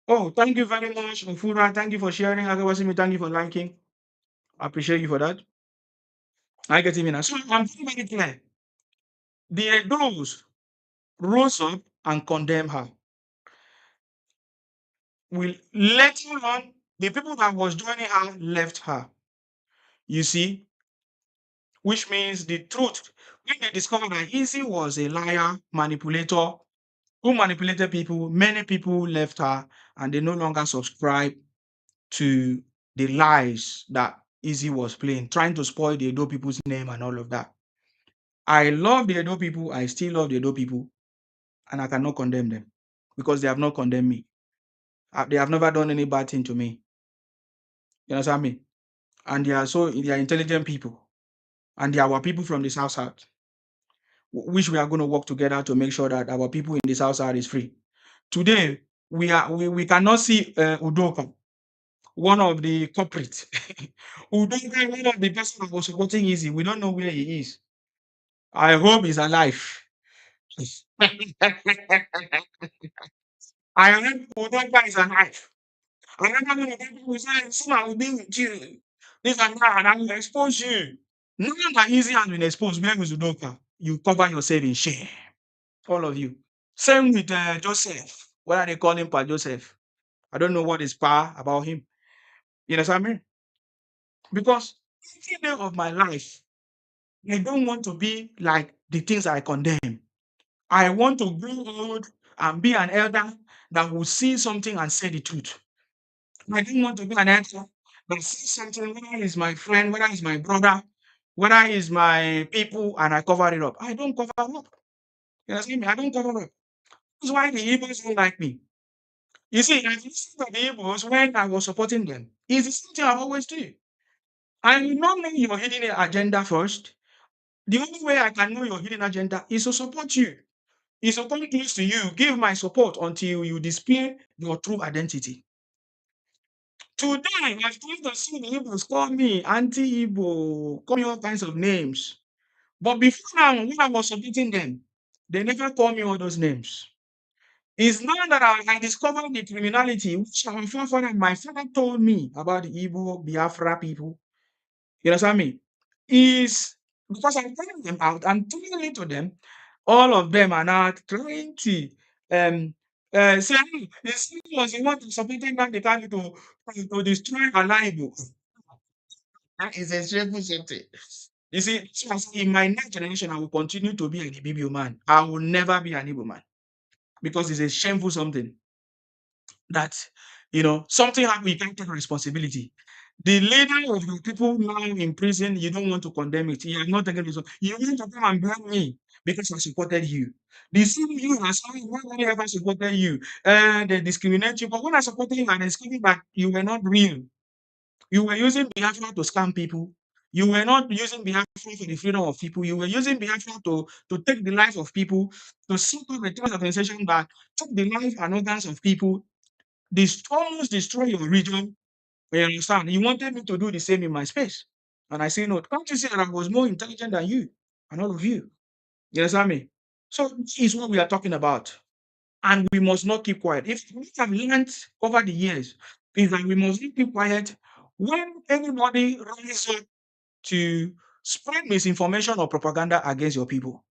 Oh, thank you very much, Ufura. Thank you for sharing. Agawasimi, thank you for liking. I appreciate you for that. I get it now. So I'm very clear. The those rose up and condemn her. Will later on, the people that was joining her left her. You see, which means the truth. When they discovered that Easy was a liar, manipulator, who manipulated people, many people left her and they no longer subscribe to the lies that Easy was playing, trying to spoil the Edo people's name and all of that. I love the Edo people. I still love the Edo people, and I cannot condemn them because they have not condemned me. They have never done any bad thing to me. You understand me? And they are intelligent people, and they are our people from the South, which we are going to work together to make sure that our people in the South is free. Today, we cannot see Udoka, one of the culprits. Udoka, one of the person that was supporting Easy. We don't know where he is. I hope he's alive. I hope Udoka is alive. I remember when people will say, soon I will be with you. This and that, and I will expose you. Now that Easy has been exposed, where is Udoka? You cover yourself in shame. All of you. Same with Joseph. Why are they calling Pa Joseph? I don't know what is Pa about him. You know what I mean? Because every day of my life, I don't want to be like the things I condemn. I want to grow old and be an elder that will see something and say the truth. I don't want to be an elder that sees something, whether it's my friend, whether it's my brother, whether it's my people, and I cover it up. I don't cover up. You understand me? I don't cover up. That's why the Igbos don't like me. You see, I listened to the Igbos when I was supporting them. It's the same thing I always do. I will not know your hidden agenda first. The only way I can know your hidden agenda is to support you. Is to come close to you, give my support until you display your true identity. Today, I've tried to see the Igbos call me anti-Igbo, call me all kinds of names. But before now, when I was supporting them, they never call me all those names. It's now that I discovered the criminality which our forefather, my father told me about the Igbo Biafra people. You understand me? Is because I'm telling them out, I'm telling it to them, all of them are now trying to say, "Hey, the city was the one to supporting them, they can't to destroy Alaibu." That is a shameful something. You see, so I say, in my next generation, I will continue to be an Ibibio man. I will never be an Igbo man because it's a shameful something that something happened, you can't take responsibility. The leader of the people now in prison, you don't want to condemn it. You are not taking responsibility. You want to come and blame me because I supported you. The same you as I nobody ever supported you. They discriminate you. But when I supported you, I discovered that you were not real. You were using Biafra to scam people. You were not using Biafra for the freedom of people. You were using Biafra to take the life of people, to set up a terrorist organization that took the life and organs of people, almost destroy your region. You understand? You wanted me to do the same in my space. And I say, no, can't you see that I was more intelligent than you and all of you? You understand me? So this is what we are talking about. And we must not keep quiet. If we have learned over the years, is that we must not keep quiet when anybody rises up to spread misinformation or propaganda against your people.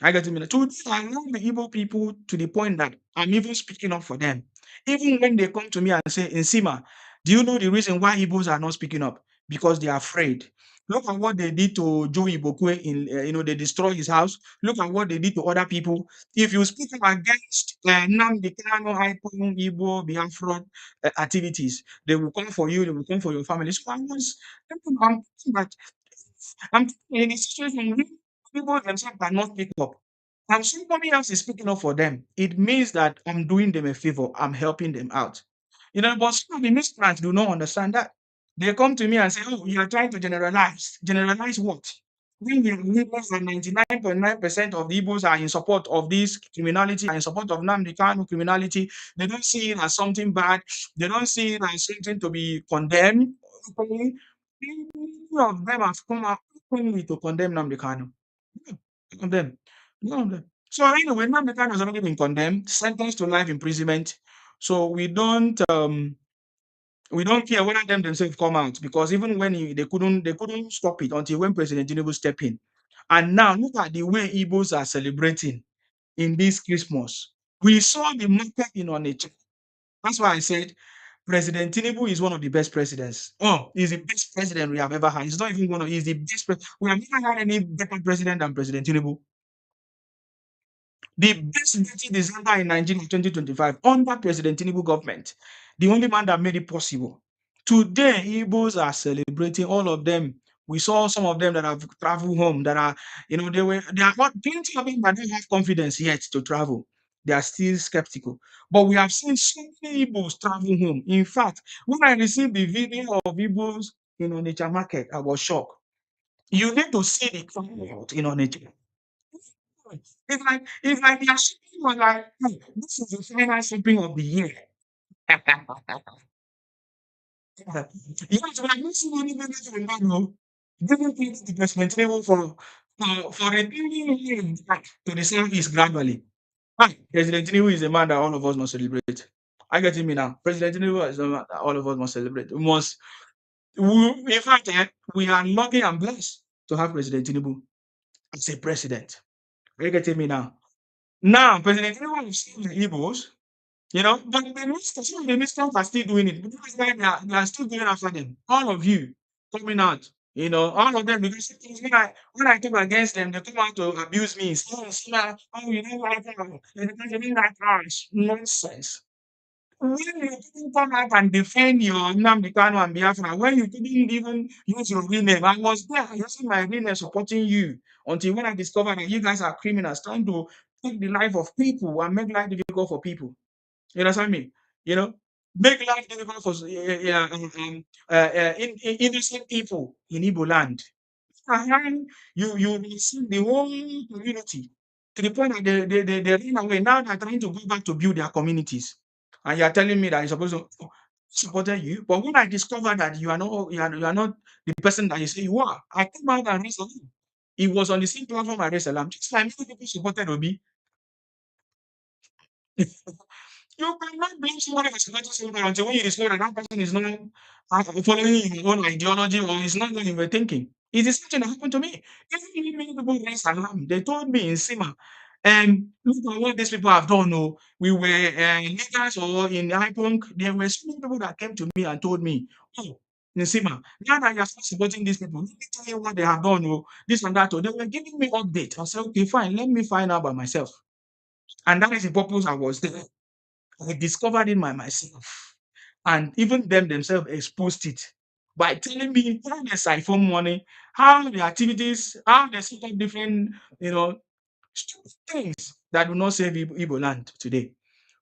I get to mean today I know the Igbo people to the point that I'm even speaking up for them. Even when they come to me and say, Nsima, do you know the reason why Igbos are not speaking up? Because they are afraid. Look at what they did to Joe Ibokwe in, they destroyed his house. Look at what they did to other people. If you speak up against Nnamdi Kanu, Icon, Igbo, Biafra activities, they will come for you, they will come for your family. So I'm thinking that I'm in a situation where people themselves cannot speak up. And somebody else is speaking up for them. It means that I'm doing them a favor. I'm helping them out. But some of the miscreants do not understand that. They come to me and say, "Oh, you are trying to generalize." Generalize what? When we realize that 99.9% of the Igbos are in support of this criminality, are in support of Nnamdi Kanu criminality, they don't see it as something bad. They don't see it as something to be condemned. Many of them have come out openly to condemn Nnamdi Kanu. None of them. None of them. So anyway, Nnamdi Kanu has already been condemned, sentenced to life imprisonment. So we don't care whether them themselves come out because even when they couldn't stop it until when President Tinubu stepped in. And now look at the way Igbos are celebrating in this Christmas. We saw the market in Onitsha. That's why I said President Tinubu is one of the best presidents. Oh, he's the best president we have ever had. He's not even one of he's the best we have never had any better president than President Tinubu. The best Detty December in Nigeria in 2025 under President Tinubu government. The only man that made it possible. Today, Igbos are celebrating all of them. We saw some of them that have traveled home that are, they are not plenty of them that don't have confidence yet to travel. They are still skeptical. But we have seen so many Igbos traveling home. In fact, when I received the video of Igbos in Onitsha market, I was shocked. You need to see the crowd in Onitsha. It's like they are shipping was like, "Hey, this is the final shipping of the year." Yes, we have not seen any videos from that, no. Giving things to President Tinubu for returning him back to the southeast gradually. President Tinubu is a man that all of us must celebrate. I get me now. President Tinubu is a man that all of us must celebrate. In fact, we are lucky and blessed to have President Tinubu as a president. Are you getting me now? Now, President Tinubu is still the Igbos, but some of the ministers are still doing it. But that's why they are still going after them. All of you coming out, all of them, because sometimes when I talk against them, they come out to abuse me. Say, "Oh, see, you don't like that. You don't like us." Nonsense. When you couldn't come out and defend your Nnamdi Kanu and Biafra, when you couldn't even use your real name, I was there using my real name supporting you until when I discovered that you guys are criminals trying to take the life of people and make life difficult for people. You understand me? you know, make life difficult for innocent people in Igbo land. And you see the whole community to the point that they ran away. Now they're trying to go back to build their communities. And you're telling me that you're supposed to supported you. But when I discovered that you are not the person that you say you are, I came out and raised alarm. It was on the same platform I raised alarm. Just like many people supported Obi. You cannot blame somebody for supporting somebody until when you discover that that person is not following your own ideology or is not what you were thinking. It's the same thing that happened to me. Even many people raised alarm. They told me in Sima, look at what these people have done. Oh, we were leaders or in iPunk. There were so many people that came to me and told me, oh, Nsima, now that you are still supporting these people, let me tell you what they have done, oh, this and that. Oh, they were giving me update. I said, okay, fine, let me find out by myself. And that is the purpose I was there. I discovered it by myself. And even them themselves exposed it by telling me how they siphon money, how the activities, how they set up different, stupid things that do not save Igbo land today.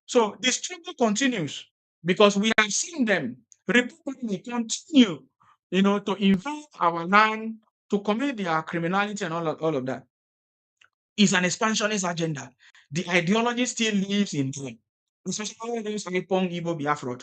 So the struggle continues because we have seen them repeatedly continue, to invade our land, to commit their criminality and all of that. It's an expansionist agenda. The ideology still lives in them, especially those Ipong Igbo Biafra.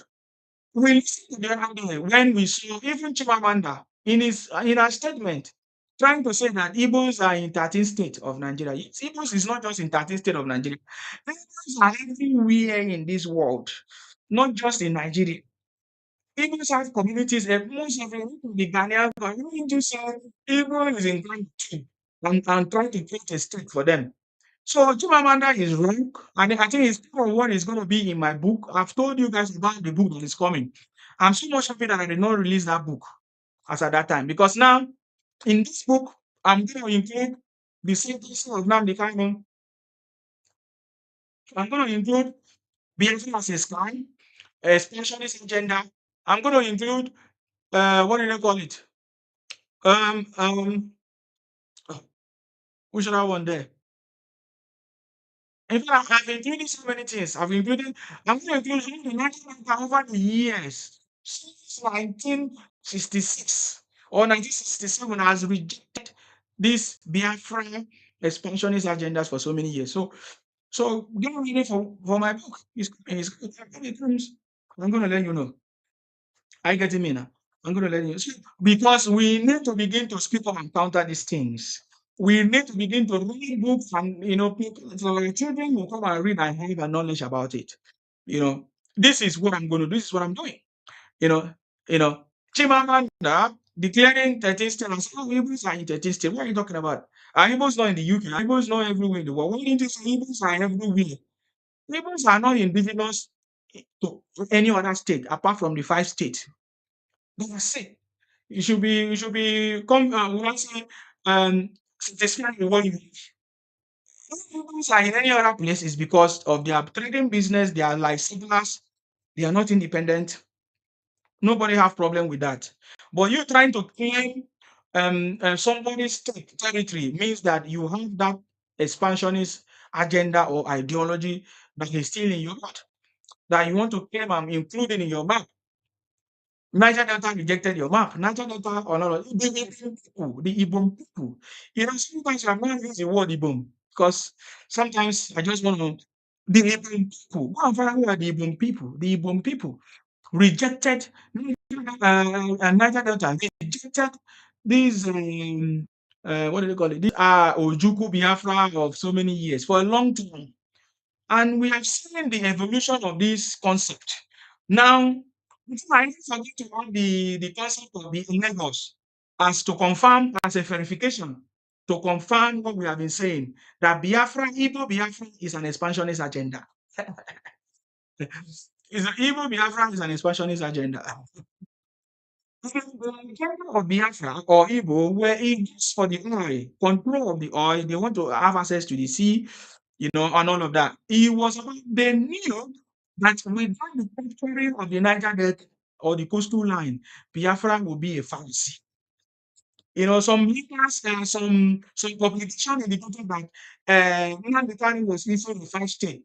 We listened to the other day when we saw even Chimamanda in her statement trying to say that Igbos are in 13 states of Nigeria. Yes, Igbos is not just in 13 states of Nigeria. Igbos are everywhere in this world, not just in Nigeria. Igbos have communities, most of the Ghanaian community just say Igbo is in Ghana too, and trying to create a state for them. So Chimamanda is wrong, and I think it's part of what is going to be in my book. I've told you guys about the book that is coming. I'm so much happy that I did not release that book as at that time because now in this book I'm going to include the sentencing of Nnamdi Kanu. I'm going to include Biafra as a scam, a specialist agenda. I'm going to include what do they call it? Um um which other one there? In fact, I've included so many things. I'm going to include how the national bank over the years, since 1966 or 1967, has rejected this Biafra expansionist agendas for so many years. So get ready for my book. When it comes, I'm going to let you know. I get me now. I'm going to let you see, because we need to begin to speak up and counter these things. We need to begin to read books and people so our children will come and read and have a knowledge about it. You know, this is what I'm going to do. This is what I'm doing. You know, you know, Chimamanda declaring 13 states. And say, oh, Igbos are in 13 states. What are you talking about? Are Igbos not in the UK? Are Igbos not everywhere in the world? Why didn't you say Igbos are everywhere? Igbos are not indigenous to any other state apart from the 5 states. That's it. You should be when I say satisfied with what you if Igbos are in any other place is because of their trading business, they are like settlers, they are not independent. Nobody have problem with that. But you trying to claim somebody's territory means that you have that expansionist agenda or ideology that is still in your heart, that you want to claim and include it in your map. Niger Delta rejected your map. Niger Delta or not, the Ibom people, the Ibom people. Sometimes I'm not using the word Ibom because sometimes I just want to the Ibom people. Go and find out who are the Ibom people. The Ibom people rejected Niger Delta. They rejected these what do they call it? These are Ojuku Biafra of so many years for a long time. And we have seen the evolution of this concept. Now, I even forget to add the concept of the Lagos as to confirm, as a verification, to confirm what we have been saying, that Igbo Biafra is an expansionist agenda. Igbo Biafra is an expansionist agenda. The agenda of Biafra or Igbo, where it is for the oil, control of the oil, they want to have access to the sea, and all of that. It was about they knew that without the capturing of the Niger Delta or the coastal line, Biafra will be a fancy. Some leaders, some publication indicated that Nnamdi Kanu was issued the 5 state.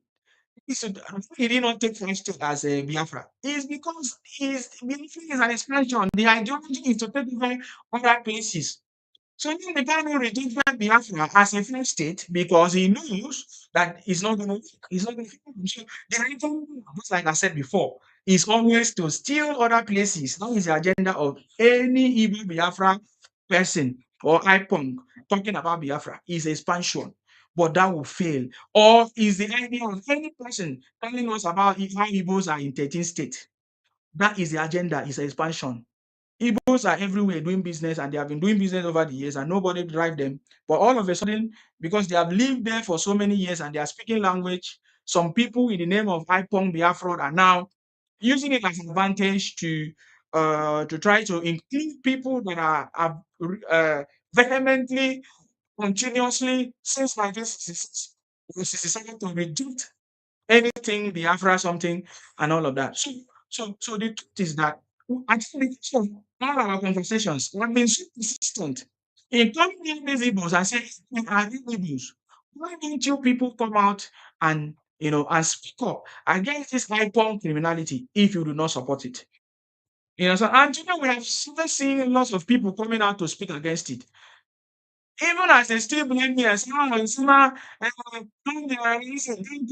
he did not take French state as a Biafra? Is because Biafra is an expansion. The ideology is to take over other places. So now the guy who rejected Biafra as a French state because he knows that it's not going to work. It's not going to happen. So the agenda, just like I said before, is always to steal other places. That is the agenda of any Igbo Biafra person or IPONG talking about Biafra is expansion. But that will fail. Or is the idea of any person telling us about how Igbos are in 13 states. That is the agenda, is expansion. Igbos are everywhere doing business and they have been doing business over the years and nobody drive them. But all of a sudden, because they have lived there for so many years and they are speaking language, some people in the name of IPONG Biafra are now using it as an advantage to try to include people that are vehemently, continuously, since 1966 or 67 to reject anything, Biafra, something, and all of that. So the truth is that I think so all our conversations have been so persistent in coming in these Igbos and saying, "We are these Igbos. Why don't you people come out and and speak up against this icon criminality if you do not support it?" So and we have started seeing lots of people coming out to speak against it. Even as they still blame me as, "Oh, it's not, don't generalize it, don't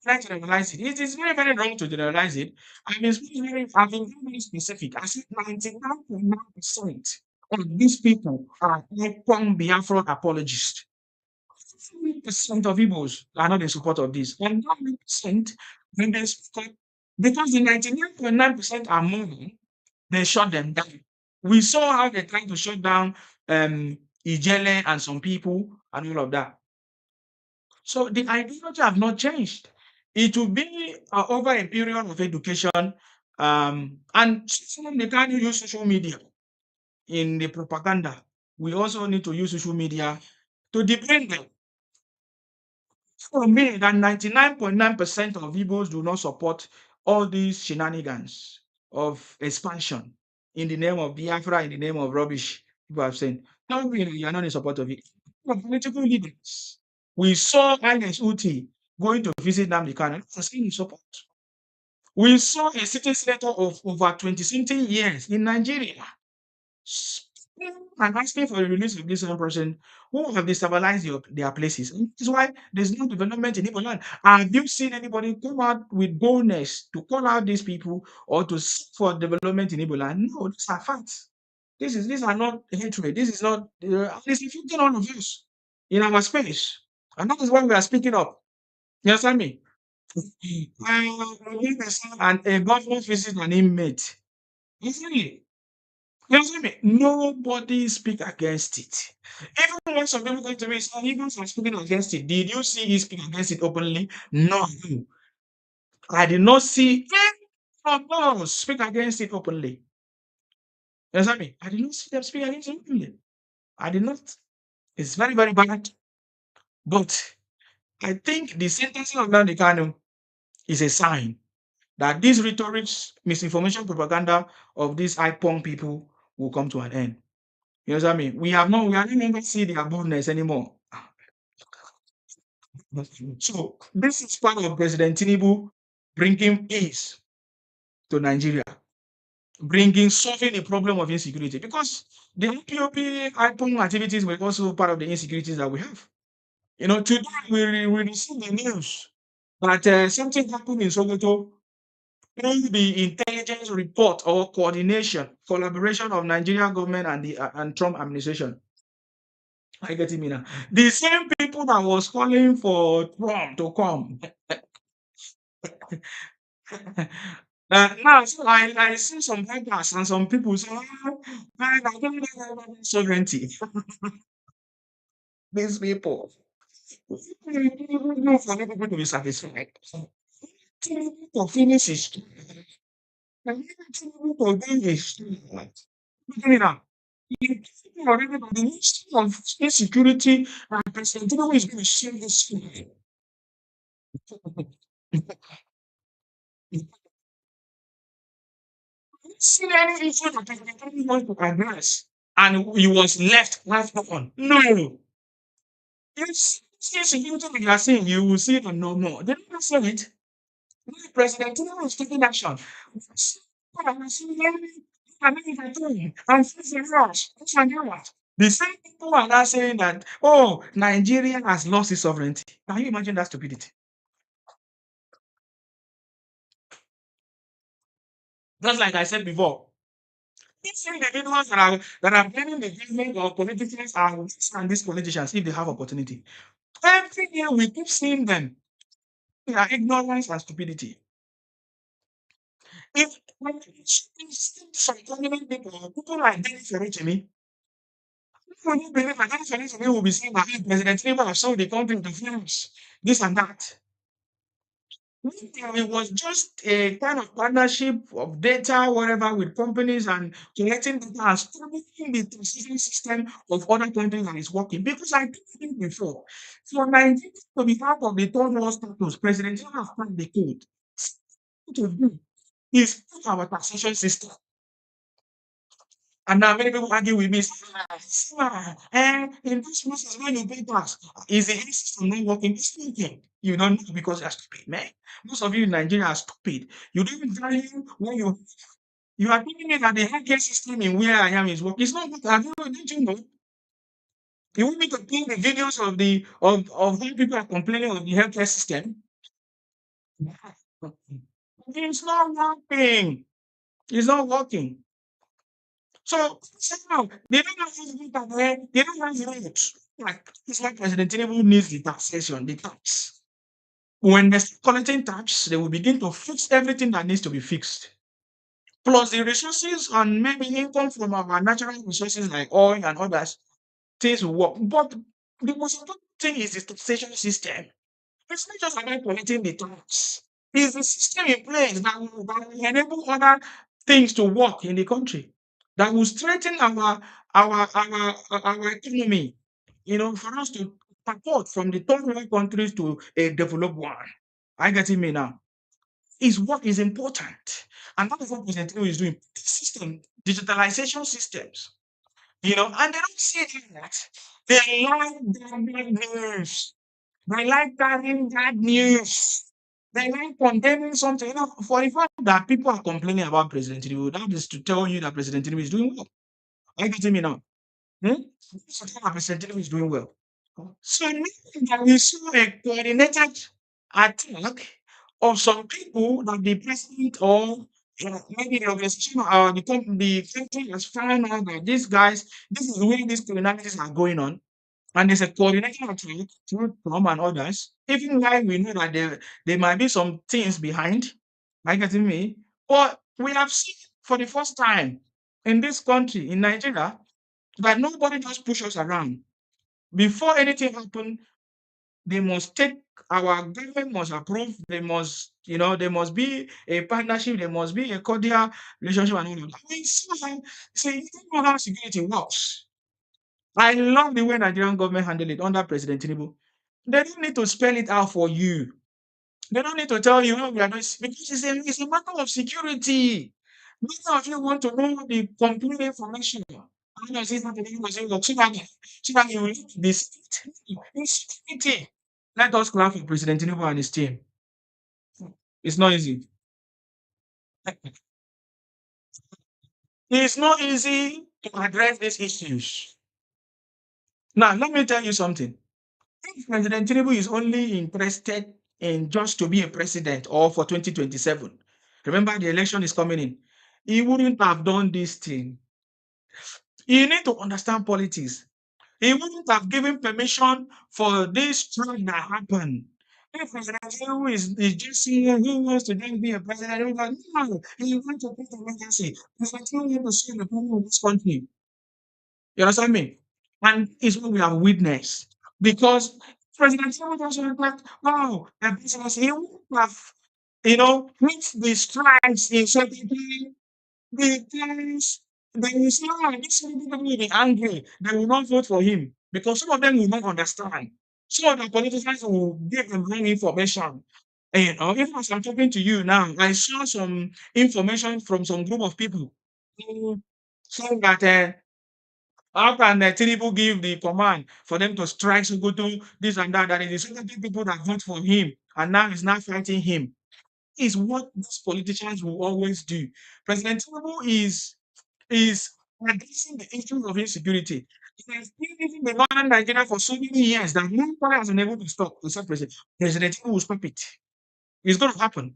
try to generalize it." It is very, very wrong to generalize it. I've been very specific. I said 99.9% of these people are icon Biafra apologists. 1% of Igbos are not in support of this. And that 1%, when they speak up, because the 99.9% are moving, they shut them down. We saw how they tried to shut down Ijele and some people and all of that. So the ideology have not changed. It will be over a period of education, and some they can't use social media in the propaganda. We also need to use social media to debrain them. For me, that 99.9% of Igbos do not support all these shenanigans of expansion in the name of Biafra, in the name of rubbish. People have said, no, really, you're not in support of it. The political leaders. We saw Alex Uti going to visit Namdi Kanu. That's in support. We saw a sitting senator of over 20 something years in Nigeria and asking for the release of this one person who have destabilized their places. And this is why there's no development in Igbo land. Have you seen anybody come out with boldness to call out these people or to seek for development in Igbo land? No, these are facts. These are not hatred. This is not. It's affecting all of us in our space, and that is why we are speaking up. You understand me? And a government visit an inmate. Easily. You understand me? Nobody speak against it. Even when some people come to me and say, "Even are speaking against it, did you see he speak against it openly?" No. I did not see any of us speak against it openly. You understand me? I did not see them speak against it openly. I did not. It's very, very bad. But I think the sentencing of Nnamdi Kanu is a sign that this rhetoric, misinformation, propaganda of these IPONG people will come to an end. You understand me? We are no longer see their boldness anymore. So this is part of President Tinubu bringing peace to Nigeria, solving the problem of insecurity, because the POP IPONG activities were also part of the insecurities that we have. Today we received the news that something happened in Sokoto through the intelligence report or collaboration of Nigerian government and the and Trump administration. Are you getting me now? The same people that was calling for Trump to come. Now, so I see some podcasts and some people say, man, I don't know sovereignty. These people. For people to be satisfied. To finish his and to do his now. You already know the issue of insecurity and President Tinubu is going to share this thing. See any issue that President Tinubu wants to address and he was left on. No. Yes, insecurity that you are saying, you will see it no more. They never said it. President Tinubu is taking action. America doing and this and that, this and that. The same people are now saying that, oh, Nigeria has lost its sovereignty. Can you imagine that stupidity? Just like I said before, these individuals that are blaming the government or politicians and these politicians if they have opportunity. Every year we keep seeing them. Their ignorance and stupidity. If some prominent people like Dennis Ferricini, who you believe that Dennis Ferricini will be saying that "Hey, President Tinubu has sold the country to France, this and that." Meanwhile, it was just a kind of partnership of data, whatever, with companies and collecting data and studying the taxation system of other countries that is working. Because I told you before, for Nigeria to be part of the third world status, President Tinubu has cracked the code. What to do is put our taxation system. And now many people argue with me, say, in this process when you pay tax, is the health system not working? It's working. You don't know because you're stupid, man. Most of you in Nigeria are stupid. You don't value when you are telling me that the healthcare system in where I am is working. It's not working. Don't you know? You want me to play the videos of how people are complaining of the healthcare system? It's not working. It's not working. So somehow they don't have to look at where they don't have roads. Like it's like President Tinubu needs the taxation, the tax. When they start collecting tax, they will begin to fix everything that needs to be fixed. Plus the resources and maybe income from our natural resources like oil and others, things will work. But the most important thing is the taxation system. It's not just about collecting the tax. It's the system in place that will enable other things to work in the country, that will strengthen our economy, for us to support from the third world countries to a developed one. I get me now. Is what is important. And that is what President Tinubu is doing. System, digitalization systems, and they don't see that. They like bad news. They like carrying bad news. They like condemning something. For the fact that people are complaining about President Tinubu, that is to tell you that President Tinubu is doing well. Are you getting me now? Hmm? That's to tell that President Tinubu is doing well. So now that we saw a coordinated attack of some people that the president or maybe the organization or the country has found out that these guys, this is where these criminalities are going on. And there's a coordinated attack through Trump and others, even while we know that there might be some things behind. Are you getting me? But we have seen for the first time in this country, in Nigeria, that nobody just push us around. Before anything happen, they must take our government must approve. There must be a partnership. There must be a cordial relationship and all of that. I mean, see, you don't know how security works. I love the way Nigerian government handled it under President Tinubu. They don't need to spell it out for you. They don't need to tell you, "Oh, we are not," because it's a matter of security. Many of you want to know the complete information. How does it happen? So that you will be security. Let us clap for President Tinubu and his team. It's not easy. It's not easy to address these issues. Now, let me tell you something. If President Tinubu is only interested in just to be a president or for 2027, remember the election is coming in, he wouldn't have done this thing. You need to understand politics. He wouldn't have given permission for this strike that happened. If President Tinubu is just saying who wants to then be a president, no, he wants to put emergency. President Tinubu wants to solve the problem of this country. You understand me? And it's what we have witnessed. Because President Trump also looked like, wow, the business, he would have, hit the strikes in certain time because they will say, oh, this people will be angry. They will not vote for him because some of them will not understand. Some of the politicians will give them wrong information. And, even as I'm talking to you now, I saw some information from some group of people who saying that how can Tinubu give the command for them to strike Sokoto, this and that? That it is certain people that vote for him, and now he's not fighting him. is what these politicians will always do. President Tinubu is addressing the issue of insecurity. It has been in the northern Nigeria for so many years that nobody has been able to stop. Except President Tinubu will stop it. It's going to happen.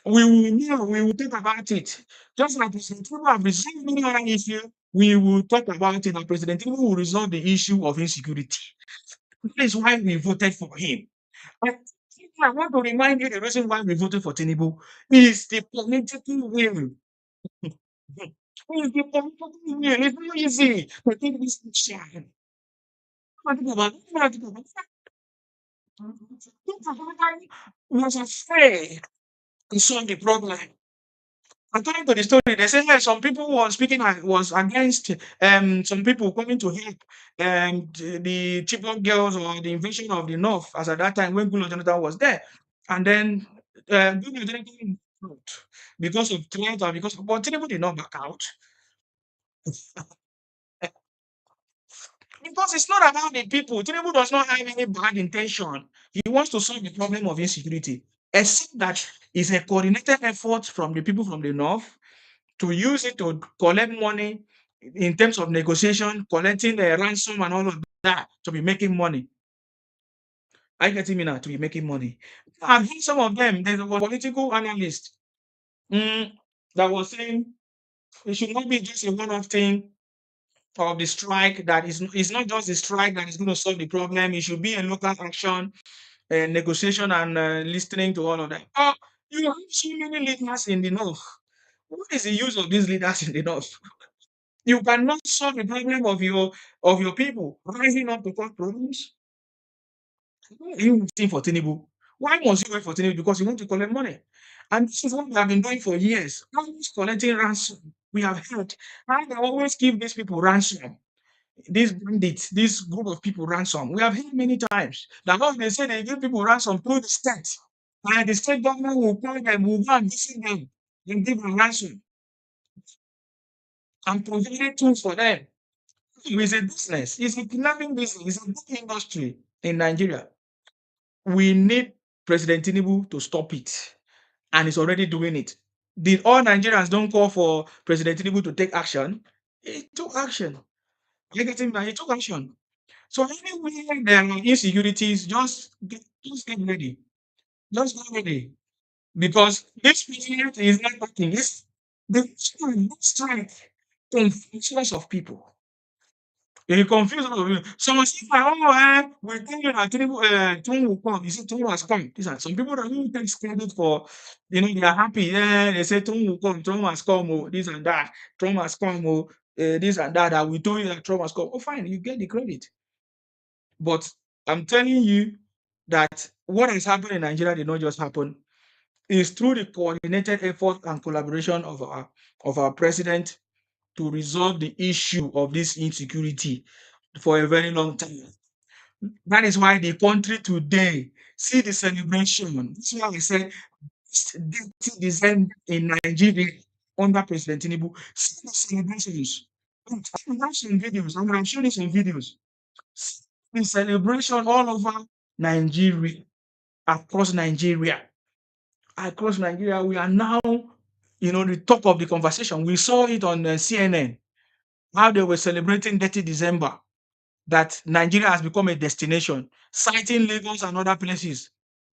We will know, we will talk about it. Just like President Tinubu have resolved many other issues, we will talk about it, and President Tinubu will resolve the issue of insecurity. That is why we voted for him. But I want to remind you the reason why we voted for Tinubu is the political will. It's the political will. It's not easy to take this action. Was afraid to solve the problem. According to the story, they say yes, some people were speaking was against some people coming to help the Chibok girls or the invasion of the North as at that time when Gulo Jonathan was there. And then Gulo Jonathan backed out because of threat or because but Tinubu did not back out. Because it's not about the people. Tinubu does not have any bad intention. He wants to solve the problem of insecurity, except that it's a coordinated effort from the people from the North to use it to collect money in terms of negotiation, collecting a ransom and all of that to be making money. I get me now to be making money. I've heard some of them. There's a political analyst that was saying it should not be just a one-off thing of the strike that is it's not just the strike that is going to solve the problem. It should be a local action, negotiation, and listening to all of that. Oh, you have so many leaders in the north. What is the use of these leaders in the north? You cannot solve the problem of your people rising up to cause problems. Why are you waiting for Tinubu? Why must you wait for Tinubu? Because you want to collect money. And this is what we have been doing for years. Always collecting ransom. We have heard how they always give these people ransom. These bandits, this group of people ransom. We have heard many times that what they say they give people ransom through the state. And the state government will call them, will go and visit them and give them ransom and provide tools for them. It's a business. It's a kidnapping business. It's a big industry in Nigeria. We need President Tinubu to stop it, and he's already doing it. Did all Nigerians don't call for President Tinubu to take action? He took action. You get him now? He took action. So anywhere there are insecurities, just get ready. Just get ready. Because this president is not working. It's the strike confusions of people. He confused all of you. Some say, oh, we tell you that Tinubu will come. You see, Tinubu has come. These are some people that don't take credit for, they are happy. Yeah, they say Tinubu will come, Trump has come, oh, this and that. Trump has come, oh, this and that. That we told you that Trump has come. Oh, fine, you get the credit. But I'm telling you that what has happened in Nigeria did not just happen. It's through the coordinated effort and collaboration of our president to resolve the issue of this insecurity for a very long time. That is why the country today see the celebration. That's why I said Detty December in Nigeria under President Tinubu. See the celebrations. I have some videos. I'm going to show you some videos. See the celebration all over Nigeria, across Nigeria. Across Nigeria, we are now, the top of the conversation. We saw it on CNN, how they were celebrating Detty December, that Nigeria has become a destination, citing Lagos and other places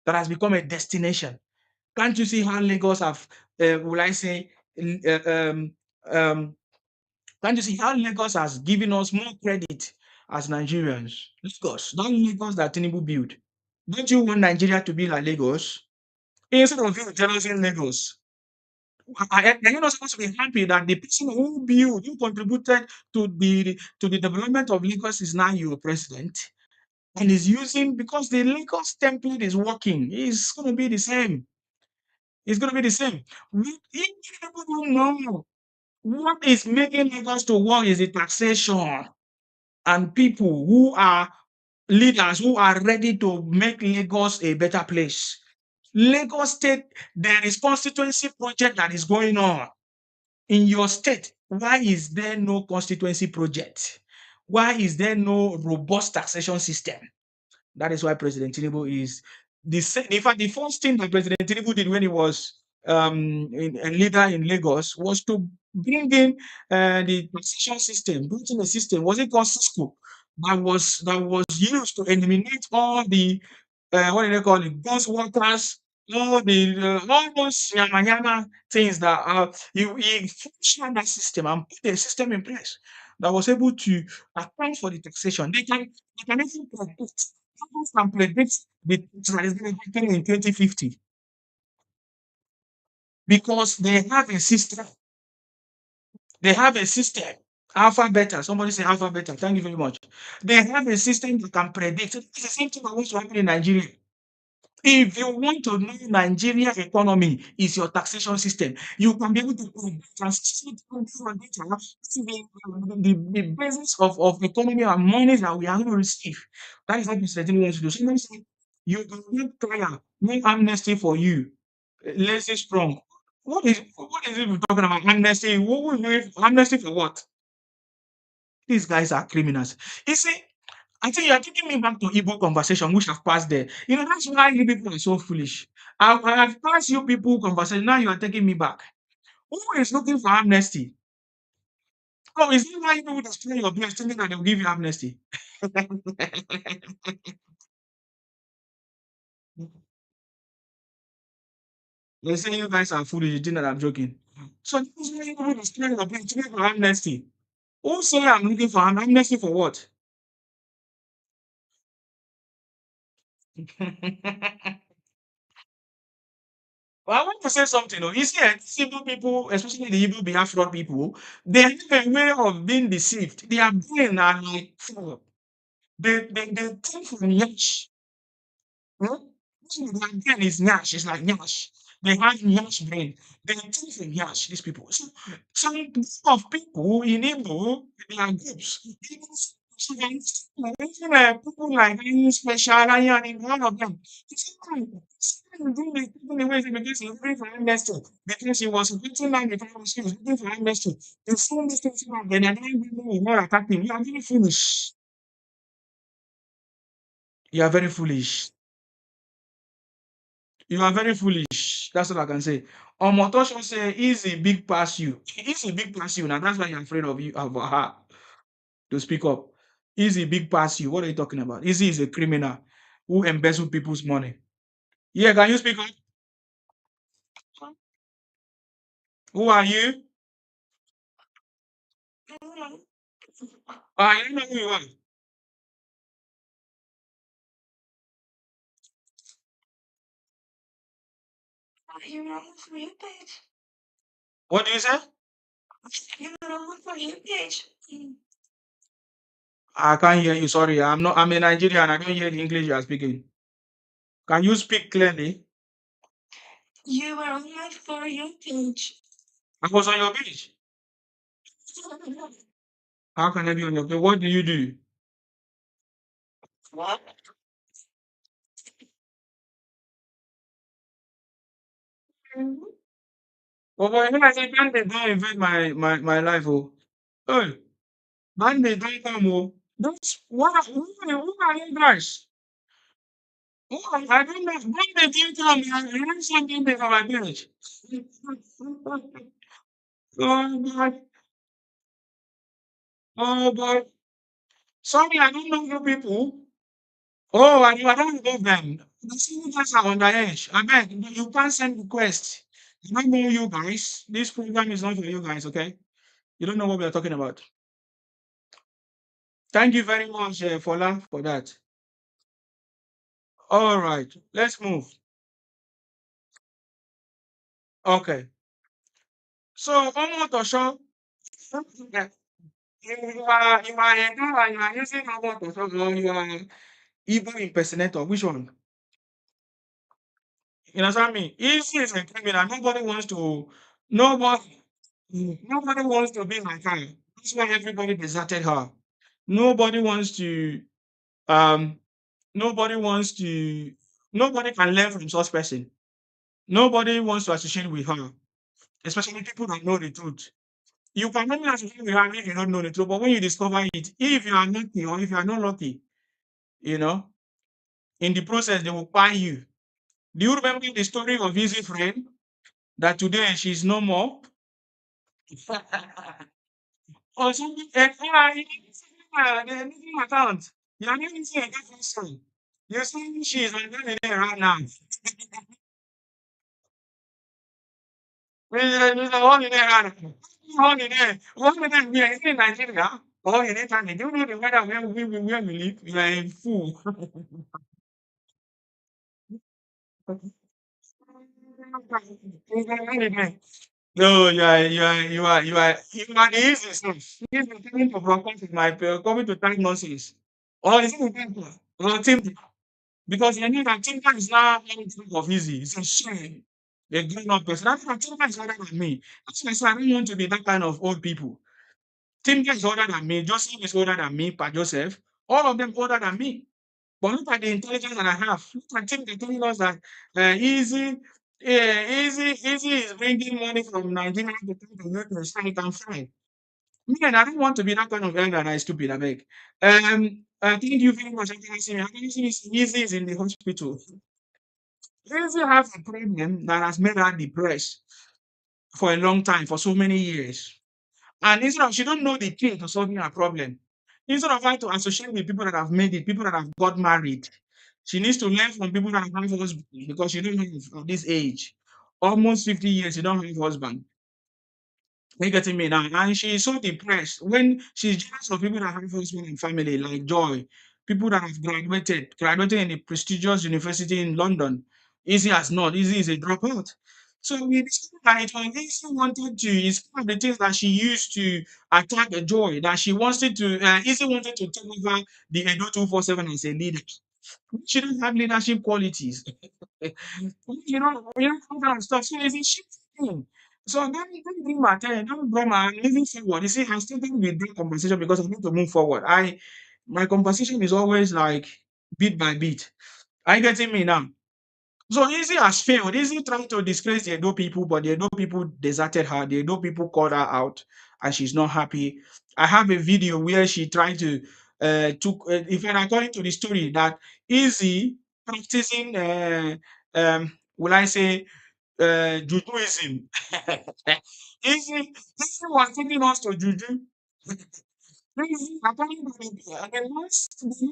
that has become a destination. Can't you see how Lagos have, will I say, uh, um, um, can't you see how Lagos has given us more credit as Nigerians? Lagos, not Lagos that Tinubu built. Don't you want Nigeria to be like Lagos? Instead of you jealous in Lagos, are you not supposed to be happy that the person who built, who contributed to the development of Lagos is now your president and is using because the Lagos template is working. It's going to be the same. It's going to be the same. If people don't know what is making Lagos to work is the taxation and people who are leaders who are ready to make Lagos a better place. Lagos State, there is constituency project that is going on in your state. Why is there no constituency project? Why is there no robust taxation system? That is why President Tinubu is in fact, the first thing that President Tinubu did when he was a leader in Lagos was to bring in the taxation system, bring in a system, was it called Cisco, that was used to eliminate all the what do they call it, ghost workers, all those yama yama things that he functioned that system and put a system in place that was able to account for the taxation. They can even predict. Governments can predict the tax that is going to happen in 2050 because they have a system. They have a system. Alpha beta. Somebody say alpha beta. Thank you very much. They have a system that can predict. It's the same thing that wants to happen in Nigeria. If you want to know Nigeria economy is your taxation system, you can be able to translate your data to the basis of economy and money that we are going to receive. That is what Mr. Tinubu wants to do. Somebody say you do not tire, make amnesty for you. Lazy strong. What is it we're talking about? Amnesty? Amnesty for what? These guys are criminals. You see, I think you are taking me back to Igbo conversation, which have passed there. That's why you people are so foolish. I have passed you people conversation. Now you are taking me back. Who is looking for amnesty? Oh, is that why you people destroy your place thinking that they'll give you amnesty? They say you guys are foolish. You think that I'm joking. So this is why you people destroy your place thinking for amnesty. Who say I'm looking for amnesty for what? Well, I want to say something. You see, these Igbo people, especially the Igbo Biafran people, they have a way of being deceived. Their brain are like full. They think from yash. Hmm? Their brain is yash. It's like yash. They have yash brain. They think from yash. These people. So some group of people in Igbo, they are groups. So even people like any special and one of them. Taking away because he's looking for amnesty, because he was beaten down because he was looking for amnesty. The same distance back then, and then people will not attack him. You are very foolish. You are very foolish. You are very foolish. That's all I can say. Omotosho say easy big pass you. Easy big pass you. Now that's why you're afraid of you of her to speak up. Easy big pass you. What are you talking about? Easy is a criminal who embezzle people's money. Yeah, can you speak up? Who are you? I don't know who you are. You know for your page. What do you say? You know for your page. I can't hear you. Sorry, I'm a Nigerian. I don't hear the English you are speaking. Can you speak clearly? You were on my for you page. I was on your page. How can I be on your page? What do you do? What? Oh boy, when I say bandit, don't invade my life. Oh, hey, bandit, don't come. Oh, that's who are you guys? I don't know. Bandit, don't come. I don't see bandit on my page. Oh boy, oh boy. Sorry, I don't know you people. Oh, I don't know them. The senior guys are underage. I beg, you can't send requests. I don't know you guys. This program is not for you guys, okay? You don't know what we are talking about. Thank you very much, Fola, for that. All right, let's move. Okay. So, Omo Tosho, you are using Omo Tosho, or you are Igbo impersonator. Which one? You understand me? Easy is a criminal. Nobody, nobody wants to be like her. That's why everybody deserted her. Nobody wants to, um, nobody wants to, nobody can learn from such person. Nobody wants to associate with her, especially people that know the truth. You can only associate with her if you don't know the truth, but when you discover it, if you are lucky or if you are not lucky, you know, in the process, they will buy you. Do you remember the story of Easy Friend? That today she's no more? Or something, the new account. You are not using a different story. You're saying she's on holiday right now. It's a holiday right now. Holiday. Holiday, we are in Nigeria. Or in Italy. Do you know the weather where we live? You are a fool. No, you are the easiest. He's been coming to broadcast with my coming to type nonsense. Or is it the temper? Or Tim? Because you know that Timber is now one type of easy. It's a shame. A grown up person. I think Timber is older than me. That's why I say I don't want to be that kind of old people. Timber is older than me. Joseph is older than me, Pa Joseph. All of them older than me. But look at the intelligence that I have. Look at Tim, they're telling us that easy is bringing money from Nigeria to come to UK so he can fly. Me, and I don't want to be that kind of elder that is stupid, I beg. Thank you very much. I can see me. I can see Easy is in the hospital. Easy has a problem that has made her depressed for a long time, for so many years. And instead of she don't know the key to solving her problem, instead of her to associate with people that have made it, people that have got married, she needs to learn from people that have husbands because she don't have at this age, almost 50 years, she don't have husband. You getting me now? And she's so depressed when she's jealous of people that have husband and family, like Joy, people that have graduated in a prestigious university in London. Easy as not, Easy is a dropout. So we discovered that it was Easy wanted to, it's one of the things that she used to attack a Joy, that she wanted to, Easy wanted to take over the Edo 247 as a leader. She don't have leadership qualities. All kind of stuff. So it's a shit thing. So don't bring my attention, don't bring my moving forward. You see, I'm starting with that conversation because I need to move forward. My conversation is always like bit by bit. Are you getting me now? So Easy has failed. Easy trying to disgrace the Edo people, but the Edo people deserted her. The Edo people called her out, and she's not happy. I have a video where she tried to if and according to the story that Easy practicing will I say jujuism. Easy was taking us to juju. Easy, according to the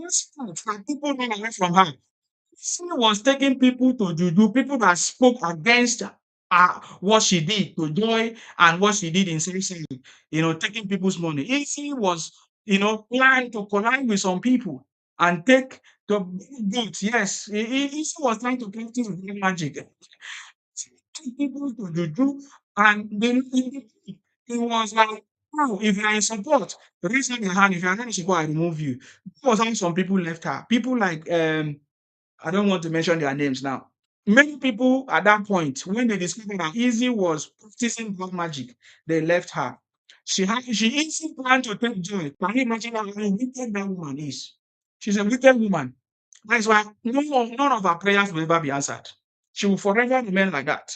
last part that people ran away from her. She was taking people to juju, people that spoke against what she did to Joy and what she did in Sing, taking people's money. Easy was, planned to collide with some people and take the goods. Yes, Easy was trying to practice black magic. Take people to juju, and then it was like, oh, if you are in support, raise your hand. If you are not in support, I remove you. That was how some people left her. People like I don't want to mention their names now. Many people at that point, when they discovered that Easy was practicing black magic, they left her. She easily planned to take Joy. Can you imagine how wicked that woman is? She's a wicked woman. That's why none of her prayers will ever be answered. She will forever remain like that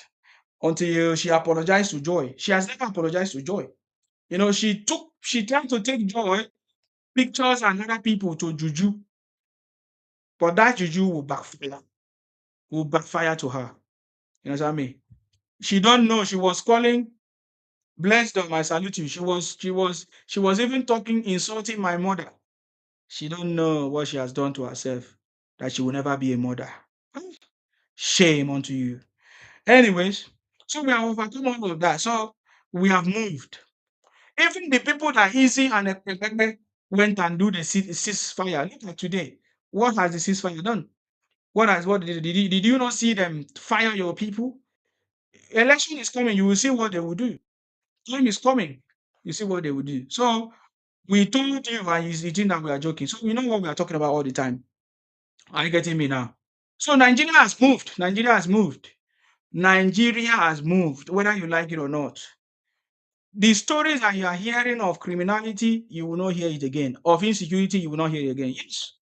until she apologized to Joy. She has never apologized to Joy. She tried to take Joy pictures and other people to Juju, but that Juju will backfire to her. You know what I mean? She don't know. She was calling, blessed them, I salute you. She was even talking, insulting my mother. She don't know what she has done to herself, that she will never be a mother. Shame unto you. Anyways, so we have overcome all of that. So we have moved. Even the people that Easy and Ekpekpe went and do the ceasefire. Look at today. What has the ceasefire done? Did you not see them fire your people? Election is coming. You will see what they will do. Time is coming. You see what they will do. So we told you, and you think that we are joking. So we know what we are talking about all the time. Are you getting me now? So Nigeria has moved. Nigeria has moved. Nigeria has moved, whether you like it or not. The stories that you are hearing of criminality, you will not hear it again. Of insecurity, you will not hear it again. Yes,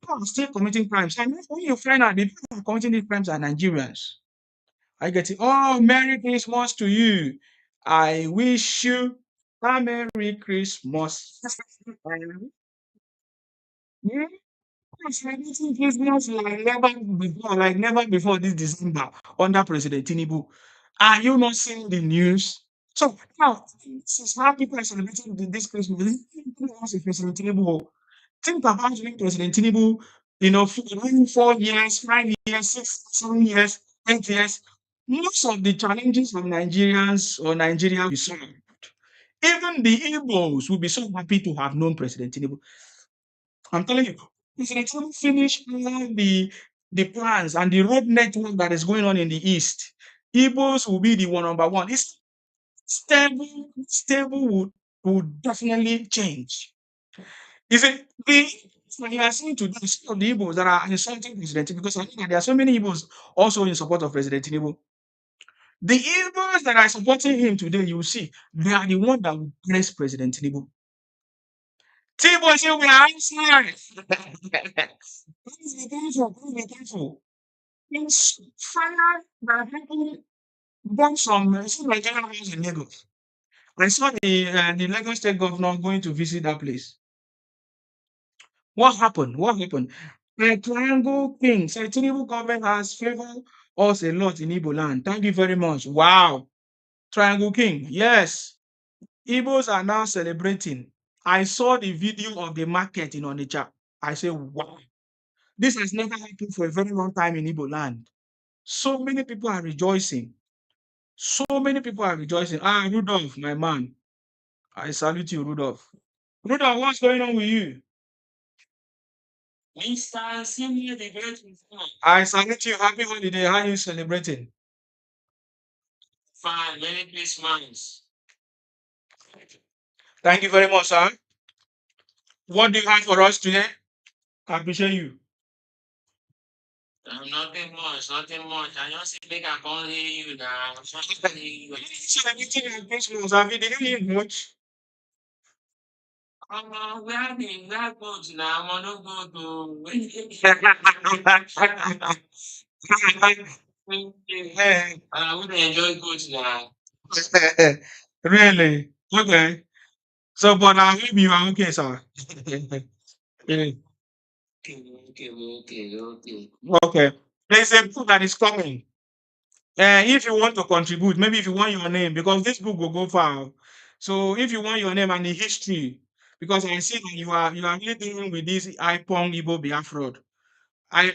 people are still committing crimes. And when you find out the people who are committing these crimes are Nigerians. I get it. Oh, Merry Christmas to you. I wish you a Merry Christmas. celebrating Christmas like never before this December under President Tinubu. Are you not seeing the news? So now, this is how people are celebrating this Christmas. This is President Tinubu. Think about when President Tinubu, running 4 years, 5 years, 6, 7 years, 8 years. Most of the challenges of Nigerians or Nigeria will be solved. Even the Igbos will be so happy to have known President Tinubu. I'm telling you, if they can finish all the plans and the road network that is going on in the east, Igbos will be the one number one. It's stable would definitely change. Is it the you are seeing today some of the Igbos that are insulting President Tinubu, because I know that there are so many Igbos also in support of President Tinubu. The Igbos that are supporting him today, you will see, they are the one that will praise President Tinubu. Tinubu say we are outside. Please be careful, please be careful. It's fire that happened bomb some Nigerian house in Lagos. I saw the Lagos State governor going to visit that place. What happened? What happened? The Triangle King said Tinubu government has favored us a lot in Igbo land. Thank you very much. Wow. Triangle King. Yes. Igbos are now celebrating. I saw the video of the market in Onitsha. I say, wow. This has never happened for a very long time in Igbo land. So many people are rejoicing. So many people are rejoicing. Ah, Rudolph, my man. I salute you, Rudolph. Rudolph, what's going on with you? Mr. Senior the Great. I salute you. Happy holiday. How are you celebrating? Fine. Merry Christmas. Thank you very much, sir. What do you have for us today? I appreciate you. Nothing much, nothing much. I just think I can't hear you now. Celebrating your Christmas. Have you did you hear much? We have boats now. I'm not going to. I would enjoy boats now. Really? Okay. So, but I hope you are okay, sir. Yeah. Okay. There's a book that is coming. If you want to contribute, maybe if you want your name, because this book will go far. So if you want your name and the history, because I see that you are really dealing with this IPONG Igbo Biafra. I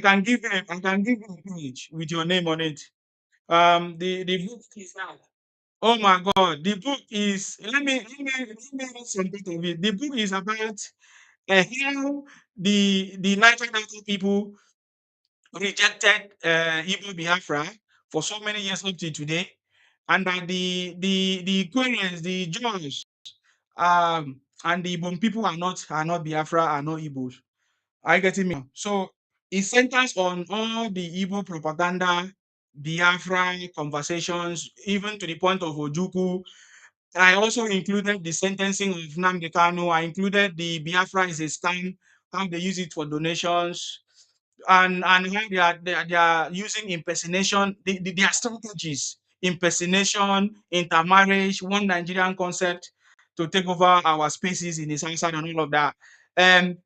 can give you a page with your name on it. The book is that. Oh my God, the book is let me read some bit of it. The book is about how the Niger Delta people rejected Igbo Biafra for so many years up to today, and that the Koreans, the Jews, and the Igbo people are not Biafra, are not Igbos. Are you getting me? So it centers on all the Igbo propaganda, Biafra conversations, even to the point of Ojuku. I also included the sentencing of Nnamdi Kanu. I included the Biafra is a scam, how they use it for donations, and how they are using impersonation, their strategies, impersonation, intermarriage, one Nigerian concept to take over our spaces in the south side and all of that.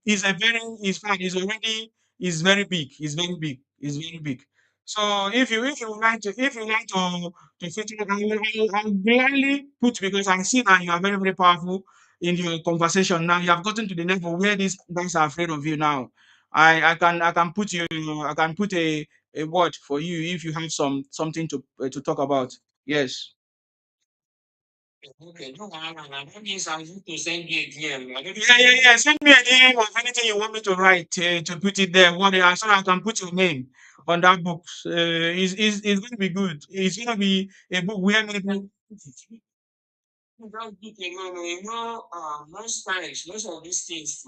It's a very, it's fine. It's already, it's very big. It's very big. It's very big. So if you would like to feature, I will gladly put, because I see that you are very very powerful in your conversation now. You have gotten to the level where these guys are afraid of you now. I can put a word for you if you have something to talk about. Yes. Okay, no, that means I need to send you a DM. Yeah. Send me a DM of anything you want me to write, to put it there. So I can put your name on that book. It's going to be good. It's going to be a book where maybe without detail, most times, most of these things,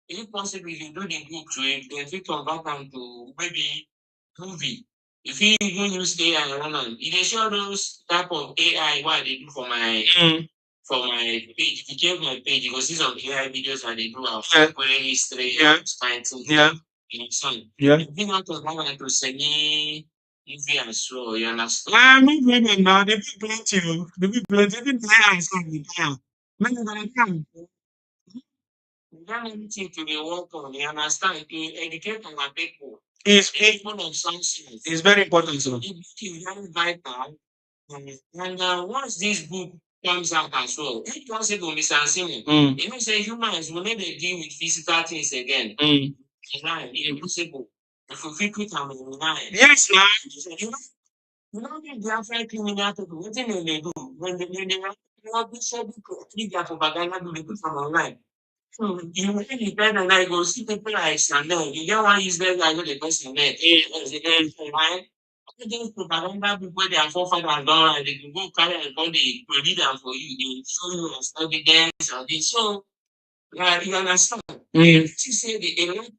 is it possible you do the book to it, then fit convert them to maybe movie? If you even use AI run am, e dey show those type of AI wey I dey do for my page. If you check my page, you go see some AI videos I dey do of Korean history, kind thing. Yeah. You understand? Yeah. You fit not talk about to semi movie as well, you understand? No problem now. They be plenty, oh. They be plenty. Even the AI sef dey buy am. Make you gonna come. done anything to the work on, you understand, to educate our people. It's one of something. It's very important. So it's very vital. And once this book comes out as well, if possible, Mr. Ansimi, you know, say humans will never deal with physical things again. Online, impossible. If we fit it on online. Yes, man. You know, the African criminal people, what they do when they want to show people, their propaganda to be put from online. So you really depend on that. You go see people like Chanel. You get one useless guy who the person there. Right? All those propaganda people, their forefathers don't write. They can go carry and come they produce them for you. They show you as evidence and this. So you understand? She said the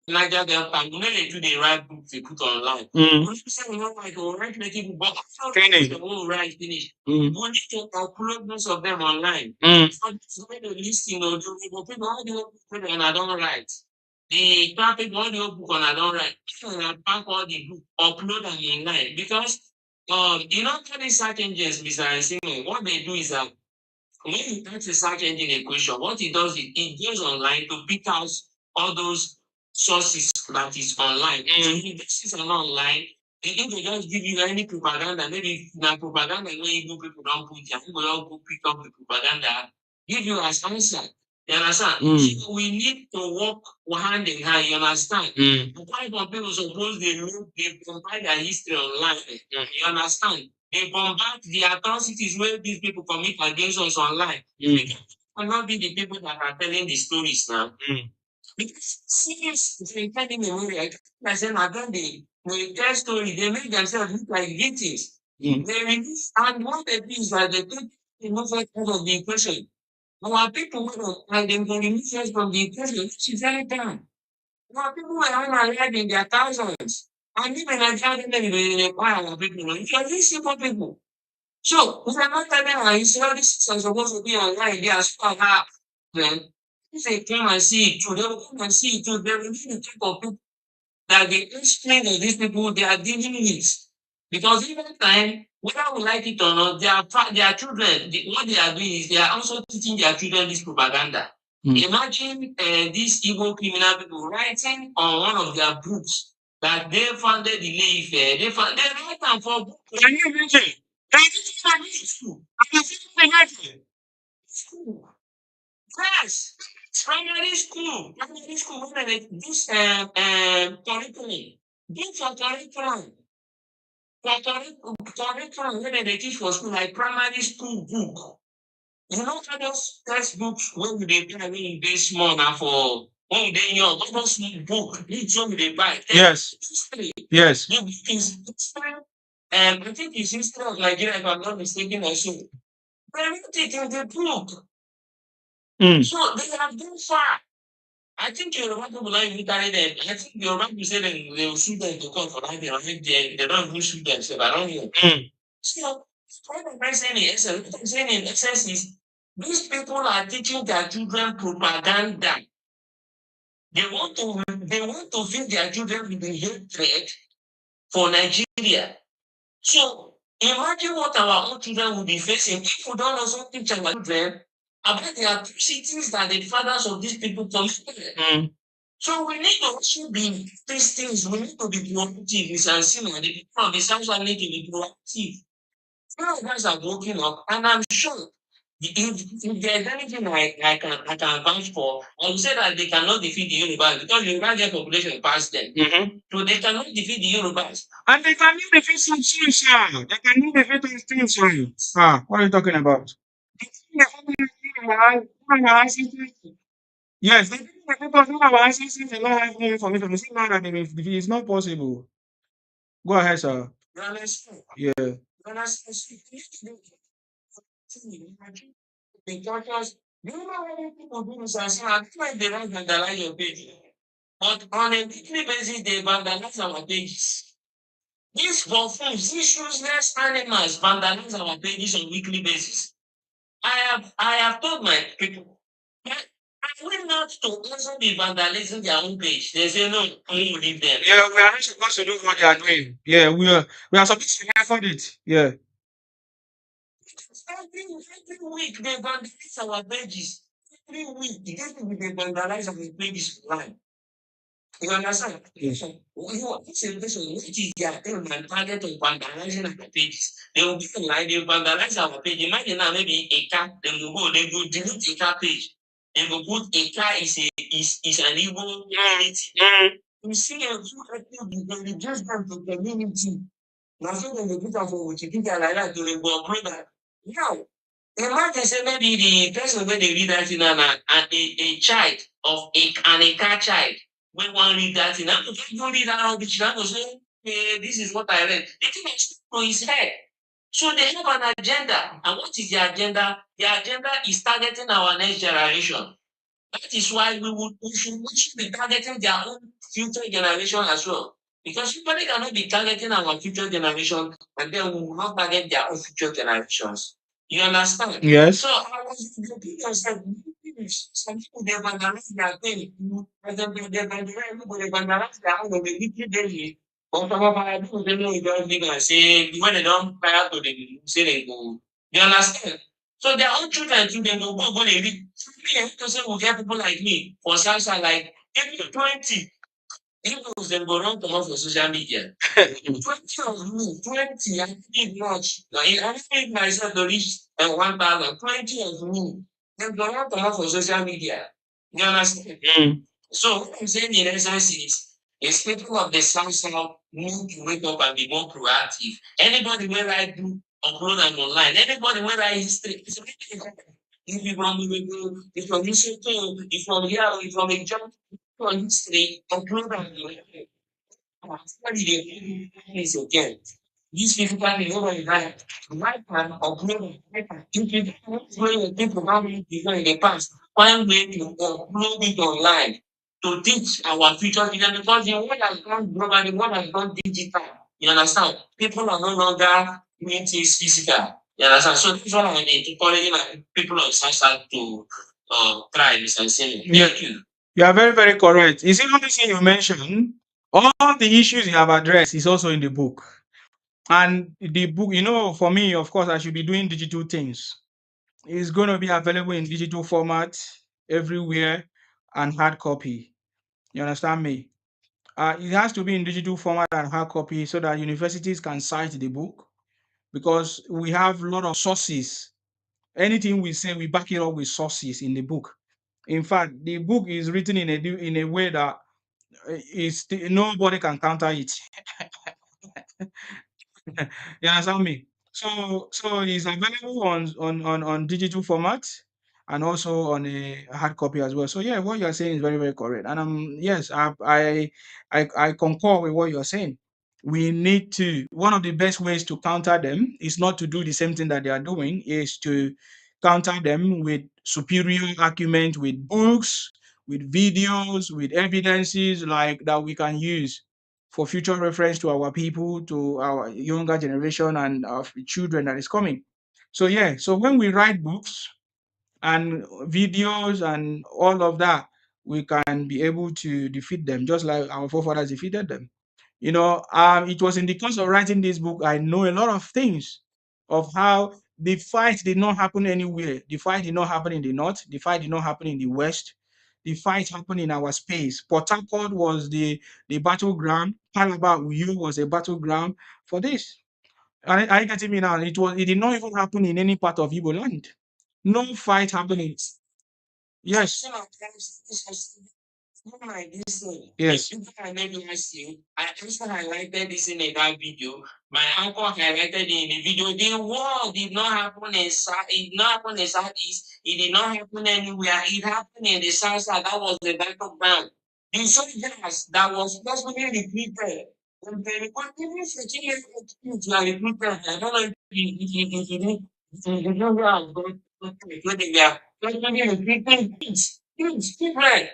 Niger Delta, you know they do the right book they put online. You say you know like the right making book, but finish the whole right finish. We need to upload most of them online. So it's not the listing or do people all the people and I don't write. The traffic all the book on I don't write. I pack all the book, upload them online because you know all these search engines, Mr. Simon, what they do is that when you ask a search engine a question, what it does is it goes online to pick out all those sources that is online. And if this is not online, if they just give you any propaganda, maybe the propaganda where Igbo people don't put it, people don't go pick up the propaganda, give you as answer. You understand? So we need to work hand in hand, you understand? Why some people suppose they compile their history online. You understand? They bombard the atrocities where these people commit against us online. It cannot be the people that are telling the stories now. Because serious, they tell them memory. I said, again, they tell story, they make themselves look like victims. They release, and what they do is that they take the movement out of the equation. Our people and they can remove us from the equation, which is very bad. Our people were alive in their thousands. And even I tell them they require our people. If you're these simple people. So, if I'm not telling her, you see all these things are supposed to be online, they are so hard. Then, if they come and see it too, they will come and see it too. They will need to think of people that the explain of these people they are dealing with. Because even time, whether we like it or not, their children, what they are doing is they are also teaching their children this propaganda. Imagine these evil criminal people writing on one of their books that they founded the Ife. They write them for book. Can you imagine? Can you imagine school? Can you imagine? School. Yes. Primary school, when they this curriculum. This for curriculum when they teach for school, like primary school book. You know, all those textbooks when they buy when you dey small now for when you dey young, all those book, each one they buy. Yes. History. Yes. The book is history. I think it's history of Nigeria, if I'm not mistaken, also. They wrote it in the book. So they have gone far. I think Yoruba people don't even carry them. I think Yoruba people say they will shoot them to come for that. I think they don't even shoot themselves. I don't know. So, what am I saying in essence? What I'm saying in essence is these people are teaching their children propaganda. They want to feed their children with the hatred for Nigeria. So imagine what our own children will be facing if we don't also teach our children about the atrocities that the fathers of these people committed. So we need to also be these things. We need to be proactive. Mr. Ansima, the people of the South need to be proactive. Some guys are waking up, and I'm sure if there's anything I can vouch for, I will say that they cannot defeat the Yorubas because the Yoruba get population past them. So they cannot defeat the Yorubas. And they cannot defeat some things, sir. They cannot defeat those things, sir. What are you talking about? Yes, the people who have ancestors do not have no information. They say now that it's not possible. Go ahead, sir. You understand? Yeah. You understand? So you need to imagine the tortures. Do you know how many people do this and say, I feel like they don't vandalize your page. But on a weekly basis, they vandalize our pages. These buffoons, these useless animals vandalize our pages on weekly basis. I have told my people, that are we not to also be vandalizing their own page? They say no, we will leave them. Yeah, we are not supposed to do what they are doing. Yeah, we are supposed to afford it. Yeah. Every week they vandalize our pages. every week, you get to be vandalized and pages online. You understand? Yes. This is what is their aim and target of vandalizing our pages. They will be like they vandalize our page. Imagine now maybe a car, they go delete a car page. They go put a car is an evil entity. You see a few active, they reduce them to community. Now so when they put out for Wikipedia like that, they will upgrade that. Now, imagine say maybe the person when they read that thing and a child of a car child when one read that thing, I'm going to read that rubbish. I'm going to say, hey, this is what I read. The thing is to his head. So they have an agenda. And what is the agenda? The agenda is targeting our next generation. That is why we should be targeting their own future generation as well. Because somebody cannot be targeting our future generation and then we will not target their own future generations. You understand? Yes. So I was the people said, some people they vandalize their thing. And then they vandalize their own, they literally daily. But some of our people they know it don't big and say when they don't fire to them, say they go. You understand? So their own children too, they will go they read. Me, I to say we get people like me for Samsung, like if you're 20, Igbos dem go run comot for social media. 20 of me, 20, I need much. Like, I need myself to reach 1,000. 20 of me, dem go run comot for social media. You understand? So what I'm saying in essence is people of the South South need to wake up and be more proactive. Anybody wey like do upload am online, anybody wey like history, it's okay. If you from Liverpool, if from Lesotho, if from here, if from a job on history, upload am online. Study the place again. These people can be over that. My plan upload it. If you don't think about it before in the past, find way to upload it online to teach our future children because the world has gone global, the world has gone digital. You understand? People are no longer doing things physical. You understand? So this is what I'm encouraging people on social to try this and say, thank you. You are very, very correct. You see, all this thing you mentioned, all the issues you have addressed is also in the book. And the book, for me, of course, I should be doing digital things. It's going to be available in digital format everywhere and hard copy. You understand me? It has to be in digital format and hard copy so that universities can cite the book because we have a lot of sources. Anything we say, we back it up with sources in the book. In fact, the book is written in a way that nobody can counter it. You understand me? So it's available on digital format and also on a hard copy as well. So yeah, what you're saying is very, very correct. And yes, I concur with what you're saying. We need to one of the best ways to counter them is not to do the same thing that they are doing, is to counter them with superior argument, with books, with videos, with evidences like that we can use for future reference to our people, to our younger generation and our children that is coming. So yeah, so when we write books and videos and all of that, we can be able to defeat them just like our forefathers defeated them. It was in the course of writing this book, I know a lot of things of how the fight did not happen anywhere. The fight did not happen in the north. The fight did not happen in the west. The fight happened in our space. Port Harcourt was the battleground. Calabar Uyo was a battleground for this. Are you getting me now? It did not even happen in any part of Igbo land. No fight happening. Yes. Like this thing. Yes. I made last year. I also highlighted this in that video. My uncle highlighted it in the video. The war did not happen in South. It did not happen in Southeast. It did not happen anywhere. It happened in the South side. That was the battleground. The soldiers that was possibly recruited. And they recruited even 14 years old kids were recruited. I don't know if you know where I'm going. Where they were possibly recruiting kids, children.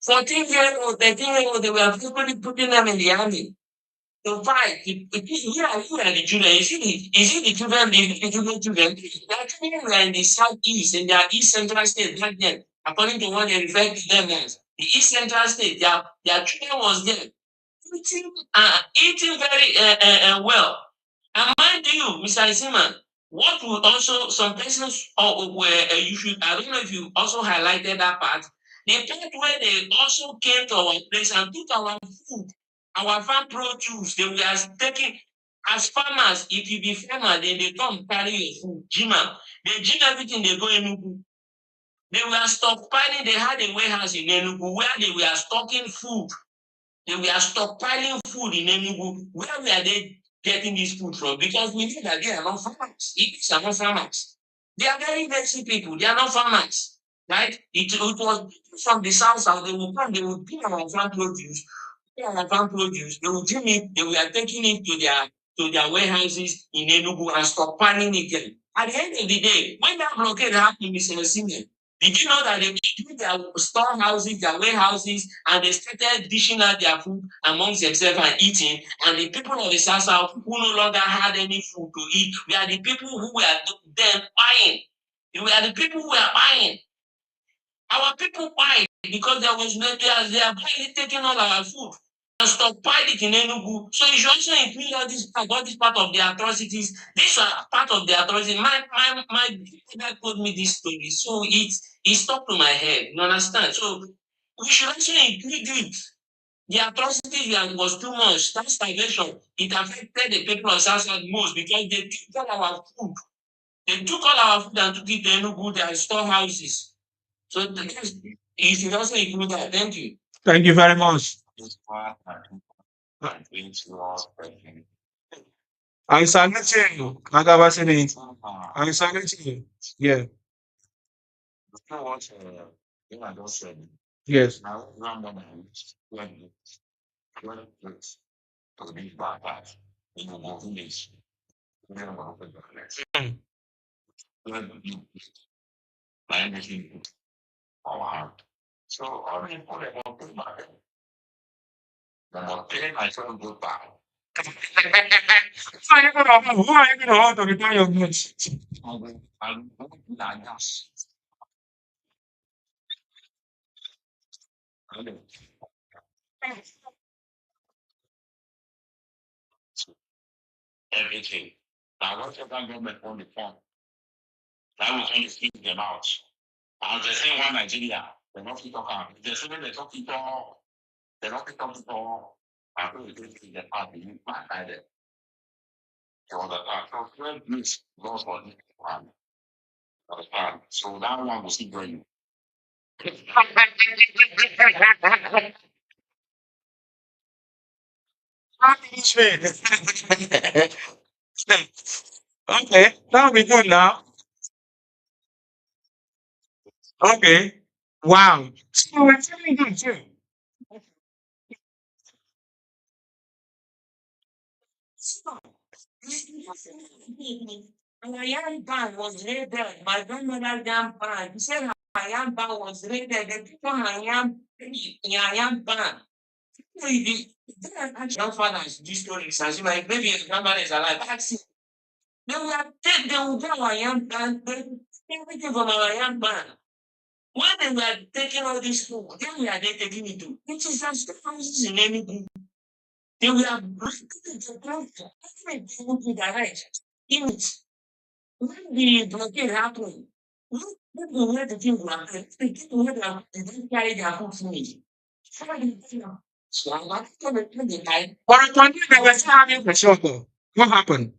14-year-old, 13-year-old, they were frequently putting them in the army to fight. You are the children. You see the children, the children. The children were in the southeast, in their east central state back then, according to what they refer to them as. The east central state, their children was there, eating very well. And mind you, Mr. Isiman, What would also some persons were you should I don't know if you also highlighted that part. The part where they also came to our place and took our food, our farm produce, they were taking as farmers, if you be farmer, then they come carry your food, gym am. They gym everything, they go Enugu. They were stockpiling, they had a warehouse in Enugu where they were stocking food. They were stockpiling food in Enugu. Where were they getting this food from? Because we know that they are not farmers. These are not farmers. They are very basic people. They are not farmers. Right? It was from the south. They will come, they will bring our farm produce, farm produce, they will bring it, they were taking it to their warehouses in Enugu and stockpiling it there. At the end of the day, when that blockade happened, Mr. Simeon, did you know that they built their storehouses, their warehouses, and they started dishing out their food amongst themselves and eating? And the people of the South who no longer had any food to eat, we are the people who were then buying. We are the people who were buying. Our people buying because there was no, they are buying, taking all our food and stockpile it in Enugu. So you should also include all this part of the atrocities. These are part of the atrocities. My dad told me this story, so it stuck to my head. You understand? So we should also include it. The atrocities was too much. That starvation, it affected the people of South most because they took all our food. They took all our food and took it to Enugu, their storehouses. So you should also include that. Thank you. Thank you very much. I salute you, Magabasini. I salute you. Yeah. Yes. Mm. Who are you going to return your goods? Okay, that'll be good now. Okay. Wow. So it's really good too. So, our young band was raided. My grandmother young band. He said her young band was raided. The people her young band. Grandfathers do stories as if like maybe your grandmother is alive. Ask him. They will get our young band, everything from our young band. When they were taking all this food, then we are they taking it to. It is as houses in any. They were breaking the culture. Everything would be direct. In it. When the blockade happened, look people where the thing were, the people where they didn't carry their food finish. So I was going to the night. But I told you they were still having the struggle. What happened?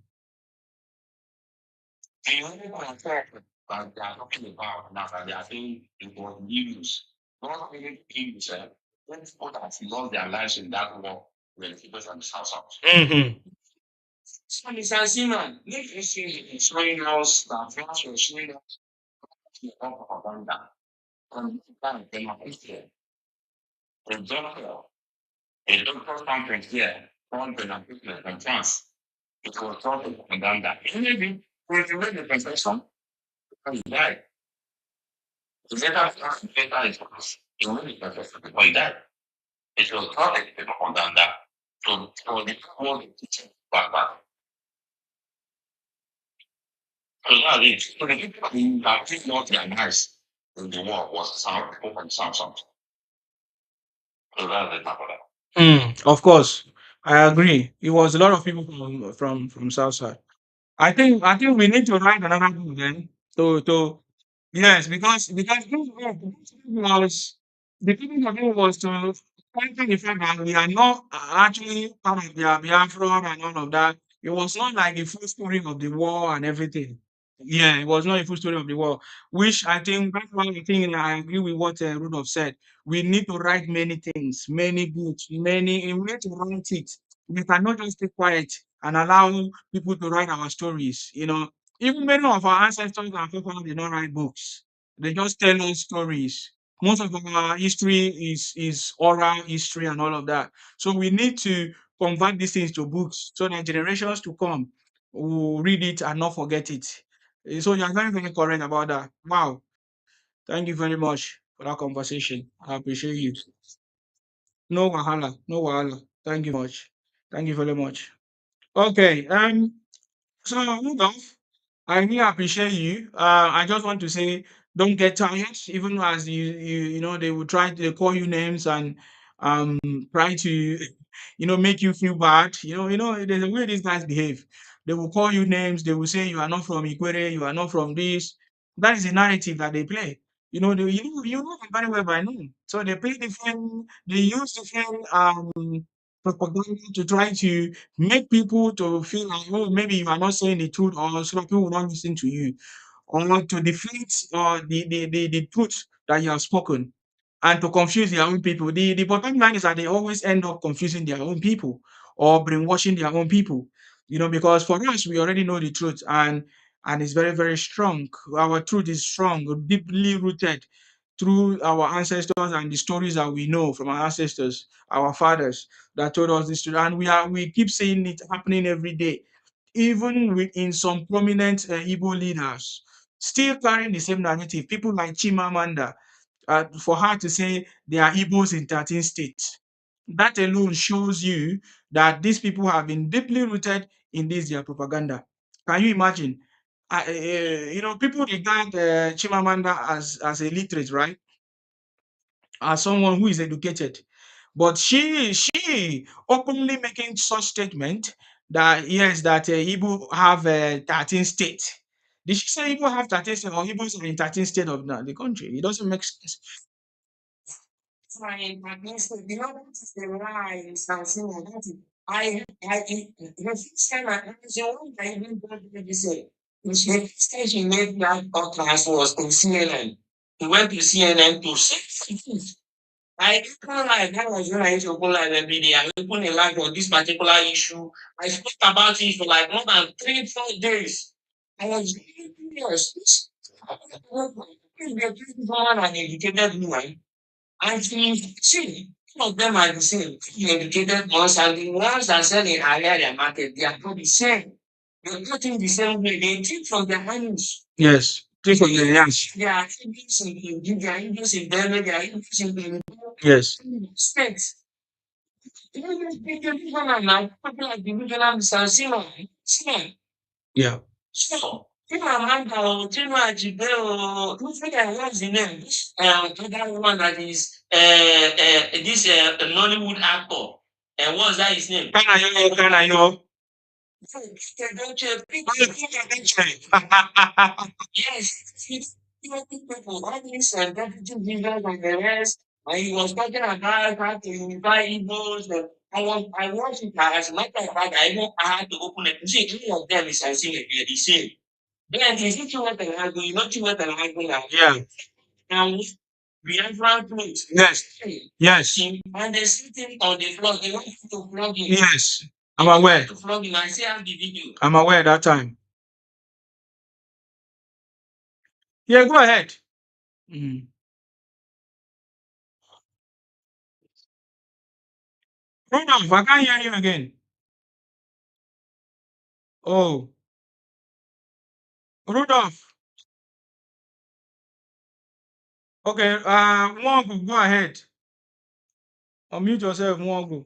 The only contract that they are talking about now that they are saying it was news. Not really news. When people that lost their lives in that war were people from the south. Mm-hmm. So, Mr. Seaman, if you see showing us that France was showing us the propaganda, and that they are here, a doctor conference here, on the National and France, it was thought propaganda. Maybe, if you read the confession, he died. Later it was, he really confessed before he died. It was thought propaganda. So the whole teaching back. So that's it. So the people that did not realize in the war was South people from South. So that's the top of that. Of course, I agree. It was a lot of people from South Side. I think we need to write another book then to yes, because this was the purpose of it was to strengthen the fact that we are not actually part of the Biafra and all of that. It was not like the full story of the war and everything. Yeah, it was not a full story of the war, which I think that's why I think I agree with what Rudolph said. We need to write many things, many books, many. We need to write it. We cannot just stay quiet and allow people to write our stories. Even many of our ancestors and people did not write books. They just tell us stories. Most of our history is oral history and all of that. So we need to convert these things to books so that generations to come will read it and not forget it. So you're very, very correct about that. Wow. Thank you very much for that conversation. I appreciate you. No wahala. No wahala. Thank you much. Thank you very much. Okay. So Rudolph, I really appreciate you. I just want to say, don't get tired, even as they will try to call you names and try to, make you feel bad. There's a way these guys behave. They will call you names. They will say you are not from Ikwere, you are not from this. That is the narrative that they play. You know them very well by now. So they play different. They use different propaganda to try to make people to feel like, oh, maybe you are not saying the truth, or so that people will not listen to you, or to defeat the truth that you have spoken, and to confuse their own people. The bottom line is that they always end up confusing their own people or brainwashing their own people. Because for us, we already know the truth, and it's very, very strong. Our truth is strong, deeply rooted through our ancestors and the stories that we know from our ancestors, our fathers that told us this truth. And we keep seeing it happening every day, even within some prominent Igbo leaders, still carrying the same narrative. People like Chimamanda, for her to say they are Igbos in 13 states. That alone shows you that these people have been deeply rooted in this their propaganda. Can you imagine? People regard Chimamanda as illiterate, right? As someone who is educated. But she openly making such statement that yes, that Igbo have 13 states. Did she say Igbo have 13 states or Igbos are in 13 states of the country? It doesn't make sense. Fine, but listen, that is the lie in Sansino. That is, the first time I even got this, the first time he made that podcast was in CNN. He went to CNN to say something. I open live, that was when I used to open live every day. I open a live on this particular issue. I spoke about it for like more than 3, 4 days. I was very curious. This is someone an educated woman. And see, some of them are the same. The educated ones and the ones that sell in area market, they are not the same. They're not in the same way. They think from their hands. Yes. Think from their hands. They are English in India, they are English in Ghana, they are English in the yes. States. Even if people now, people like the regional Mr. Simon. Yeah. So, Chimamanda or Chinua Achebe or who forget what's the name? This other one that is this Nollywood actor. And what's that his name? Kanayo. Yes, people, all these deputy leaders and the rest, and he was talking about how to unify Igbos. I watched it as a matter of fact, I had to open it. You see, any of them is sincere, they're the same. Then is it what they are doing, not what they are doing now. Yeah. And Biafran clothes. Yes. Yes. And they sitting on the floor, they want you to plug in. Yes. I'm aware. To plug in, I see have the video. I'm aware that time. Yeah, go ahead. Mm. Rudolph, I can't hear you again. Oh, Rudolph. Okay, Mwangu, go ahead. Unmute yourself, Mwangu.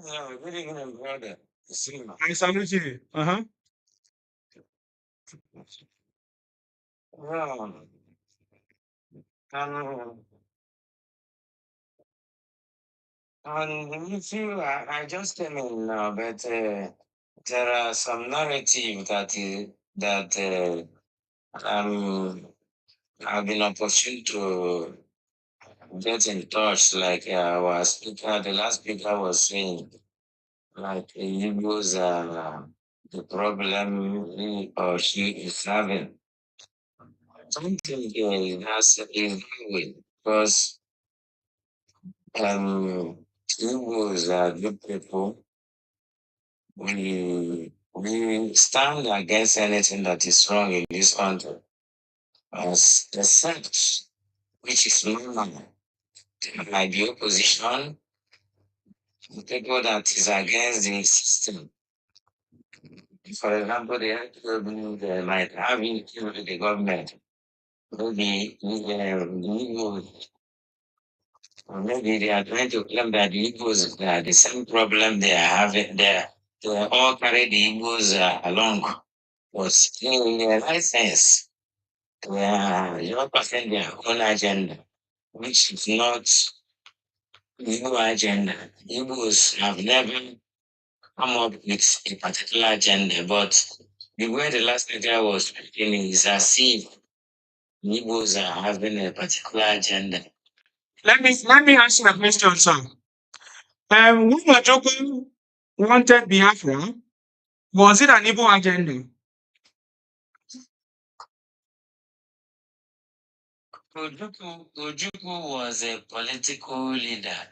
Yeah, really good, brother. I salute you. Uh-huh. Yeah. Um, and me too, I just came in now, but there are some narrative that I've been opportune to get in touch. Like our speaker, the last speaker was saying, like the Igbos are the problem he or she is having. Something is wrong because Igbos are good people. We stand against anything that is wrong in this country. As except which is normal. There might be opposition, people that is against the system. For example, they might have issue with the government. Maybe maybe they are trying to claim that the Igbos are the same problem they are having. They all carry the Igbos along. But in their license, they are not passing their own agenda, which is not Igbo agenda. Igbos have never come up with a particular agenda, but the way the last speaker was speaking is as if Igbos are having a particular agenda. Let me answer a question, sir. When Ojoko wanted Biafra, was it an Igbo agenda? Ojukwu was a political leader.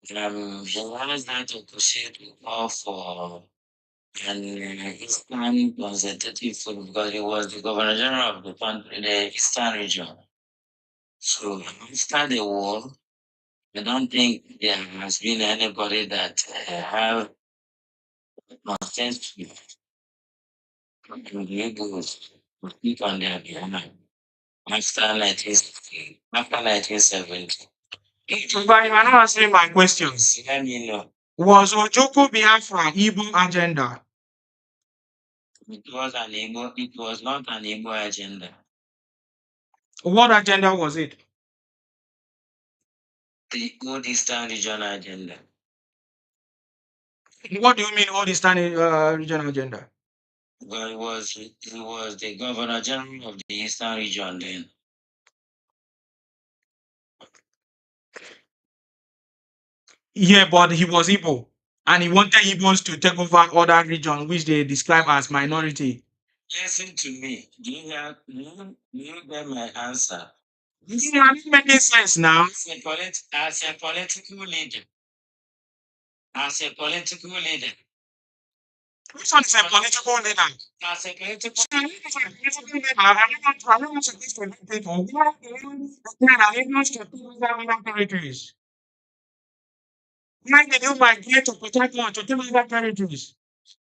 He has that opportunity to call for an Eastern consultative forum because he was the Governor General of the country, the Eastern region. So after the war, I don't think there has been anybody that have consensus to be able to speak on their behalf after 1960, after 1970. But you are not answering my questions. Let me know. Was Ojoko Biafra Igbo agenda? It was not an Igbo agenda. What agenda was it? The Old Eastern Region agenda. What do you mean Old Eastern Region agenda? Well, he was the Governor General of the Eastern Region then. Yeah, but he was Igbo. And he wanted Igbos to take over other regions which they describe as minority. Listen to me. Do you get my answer? This is not making sense now. As a political leader, which one is a political leader? As a political leader, I'm not supposed to lead people. Why do you declare allegiance to people over other territories? Why did you migrate to protect one to take over territories?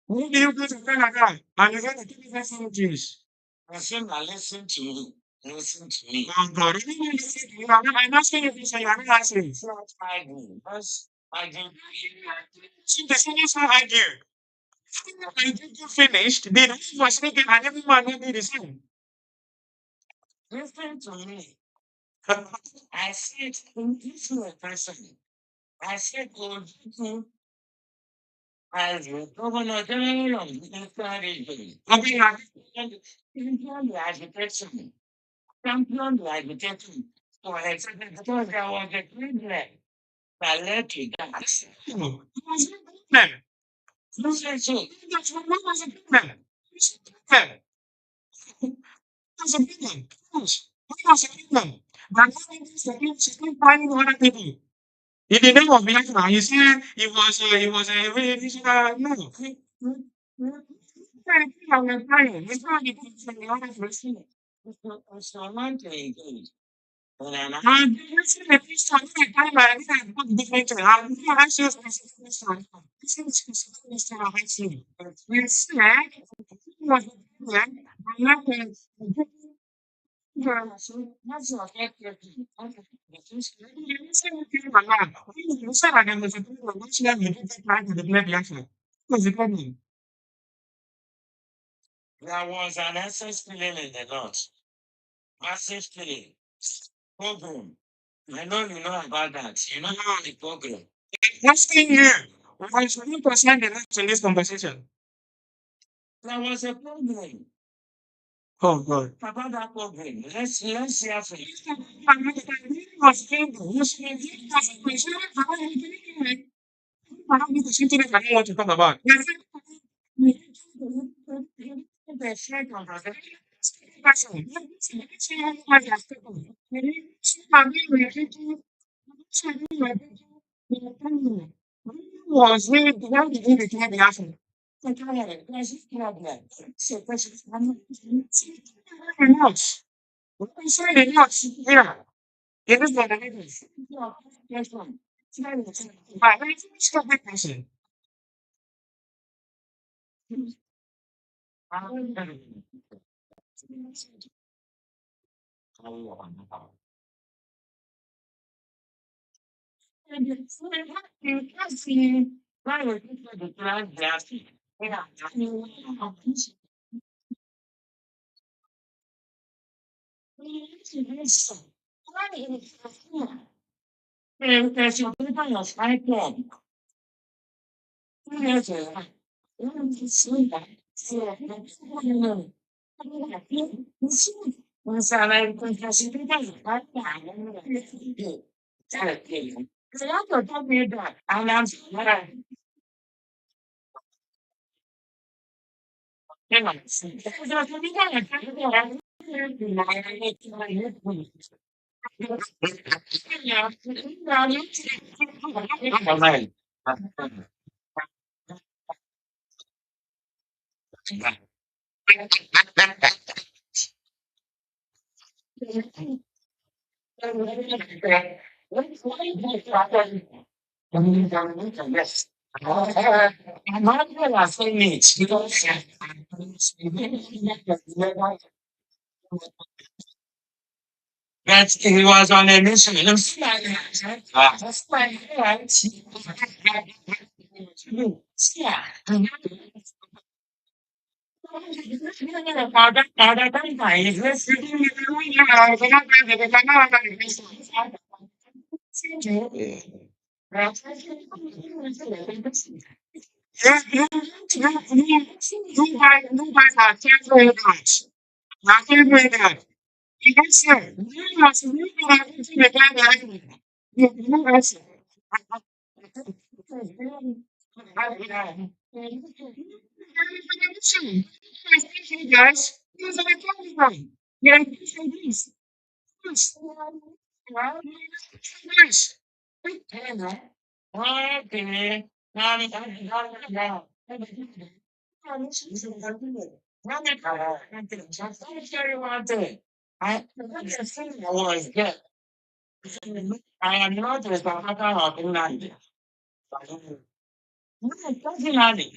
Who do you go to Canada and you go to take over territories? Listen to me. Listen to me. Oh God, I don't listen to you. I'm asking you this and you're not answering. It's not arguing. That's arguing. See, the thing is not argue. I think you finished. The rest was thinking, and everyone will be the same. Listen to me. I said, this is a person. I said, Ojuku as the Governor General of the Eastern Region. Okay, champion the agitation. Champion the agitation. For example, because there was a problem that led to that. Oh, it was a problem. You said so. That's what was a problem. It's a problem. That's a problem. Yes. What was a problem? But now she's still finding other people. In the name of Biafra, you see, it was a really no. It's not the people from the other person. It's not meant to engage. And you see the question, I put different thing. I'm going to ask you a specific question. This is a specific question I'm asking you. You said, it was a problem, but not a that's not accurate. You said that there was a problem. Which level you didn't try to declare the answer? What was the problem? There was an excess feeling in the north. Massive feeling. Program. I know you know about that. You know how the program. I'm asking you. Because 1% in this conversation. There was a problem. Oh God. About that problem. Let's hear from you. Was able. You should have given us a question. I don't need to see today. I don't want to talk about. Was really why did you declare the action? Enough. We said enough. Yeah. It is what it is. Yes, one. But let's stop that person. That he was on a mission. You guys are careful with that. Not careful with that. You guys say, you must really have to the guy. You guys say, guys, here's what I'm talking about. Yeah, this. Yes. Yes. Okay. I was good. I am not a supporter of England. No, personally.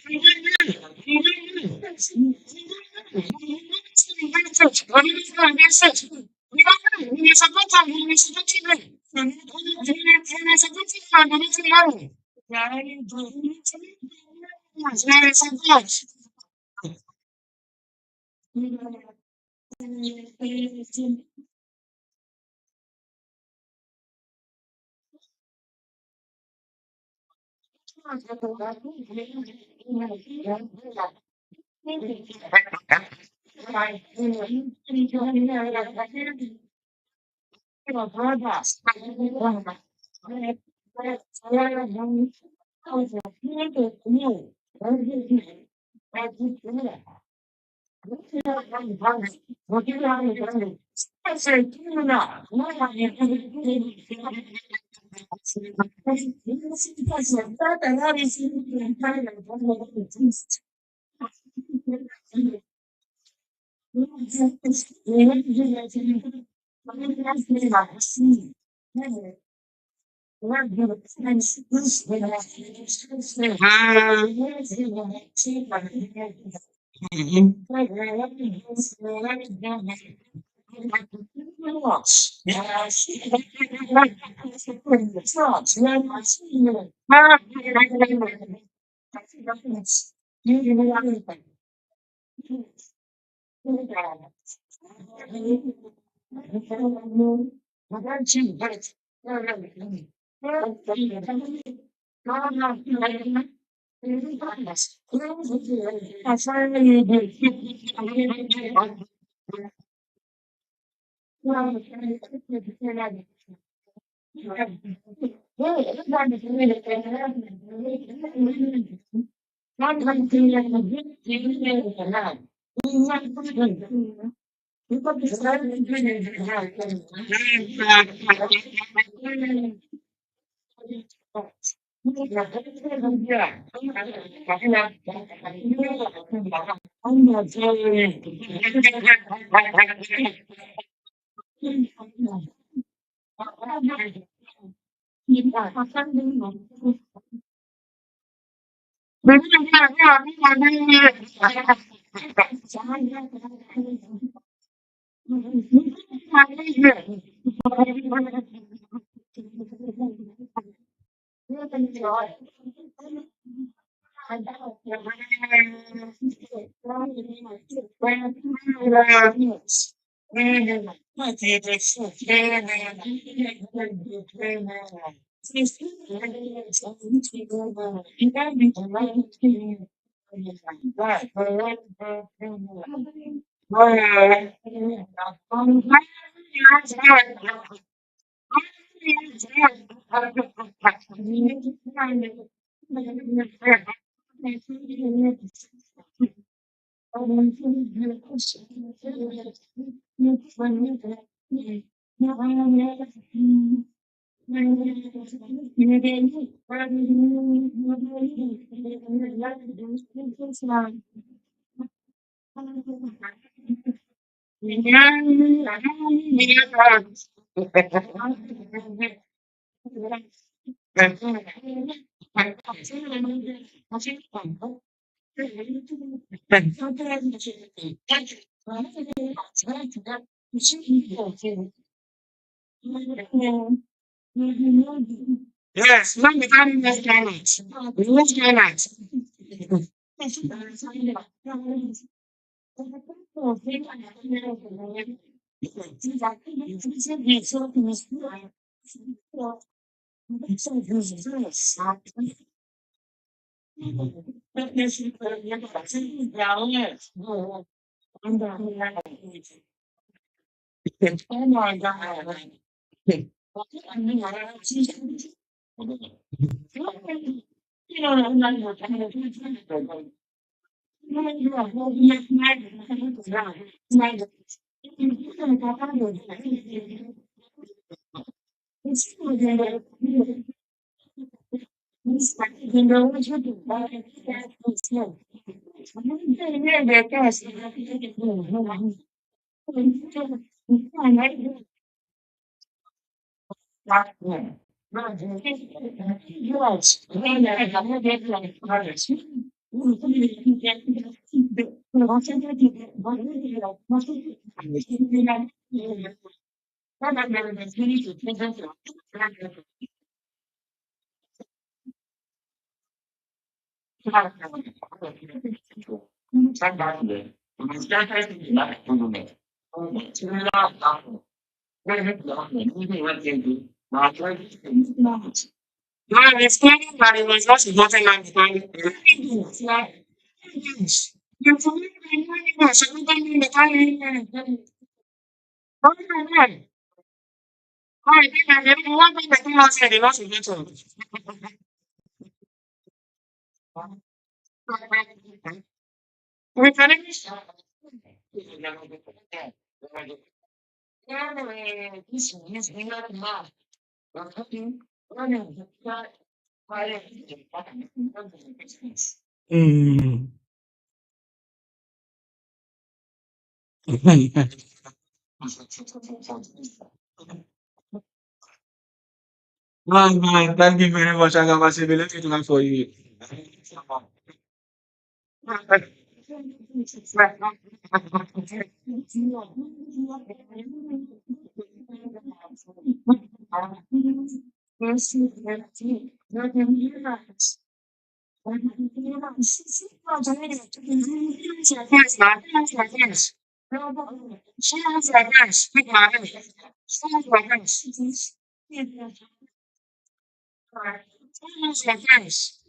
Yes, when the family was climate. We was climate. Oh my God. No, it's clearly that it was not important and defined. You believe in universe, everything in the time. I think I'm getting one thing that you said, it was important. We can Mm. Man, thank you very much. I got my civility to for you. Who's the face?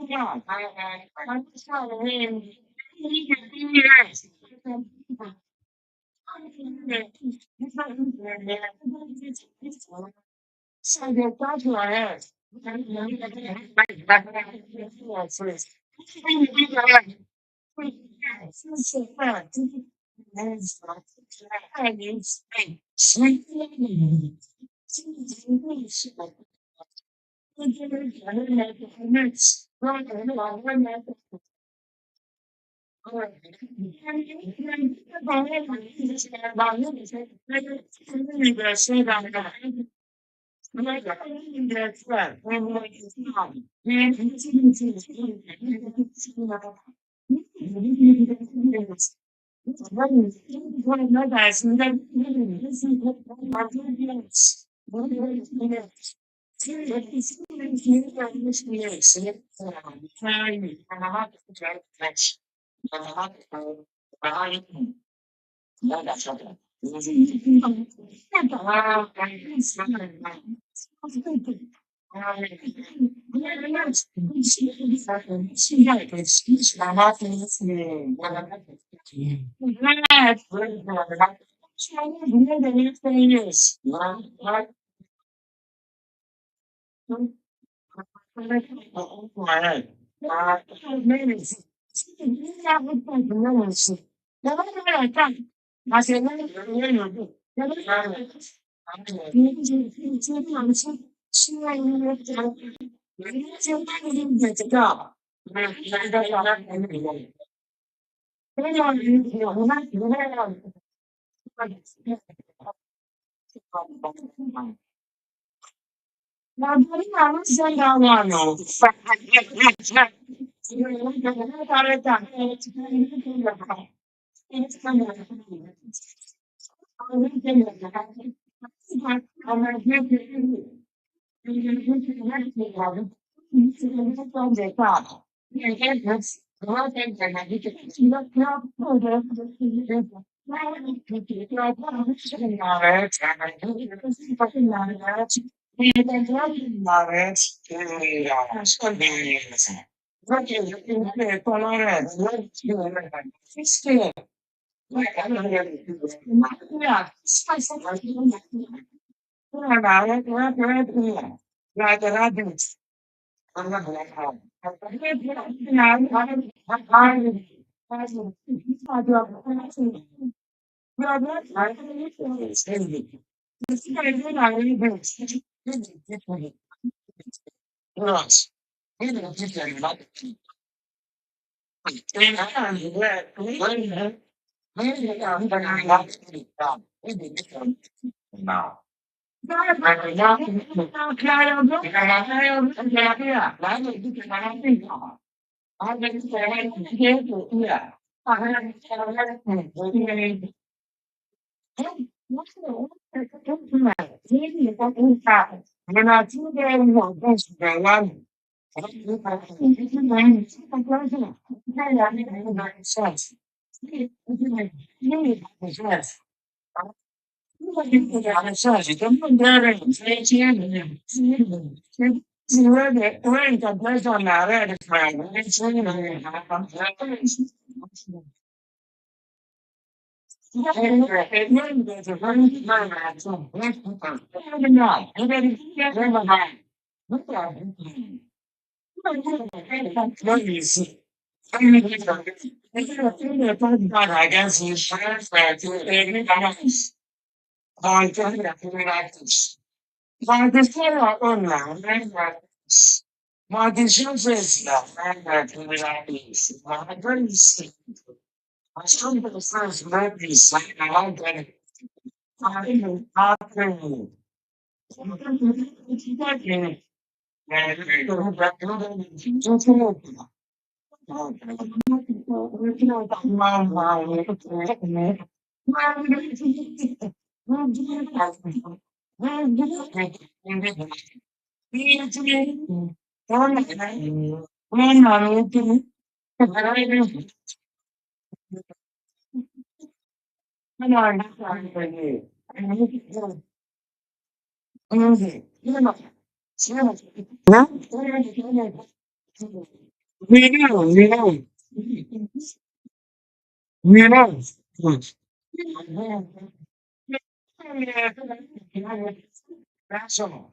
Yeah, I'm just trying to win. Yes. So they thought you are yes. Mhm. Huh? We know, we know, we know. That's all.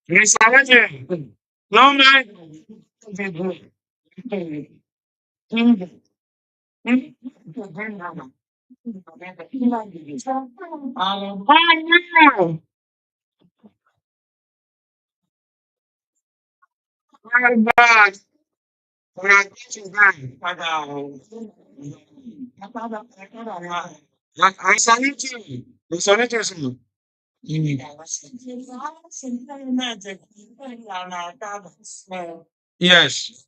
Yes, I do. No, no. My God. We are getting done. I salute you. I salute you, sir. Yes.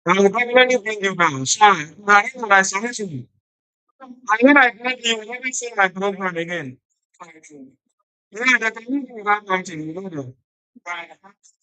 I'm going to bring you down. Sorry. I salute you. I when I met you, let me see my program again. Yeah, the community got something, you know that. Yes.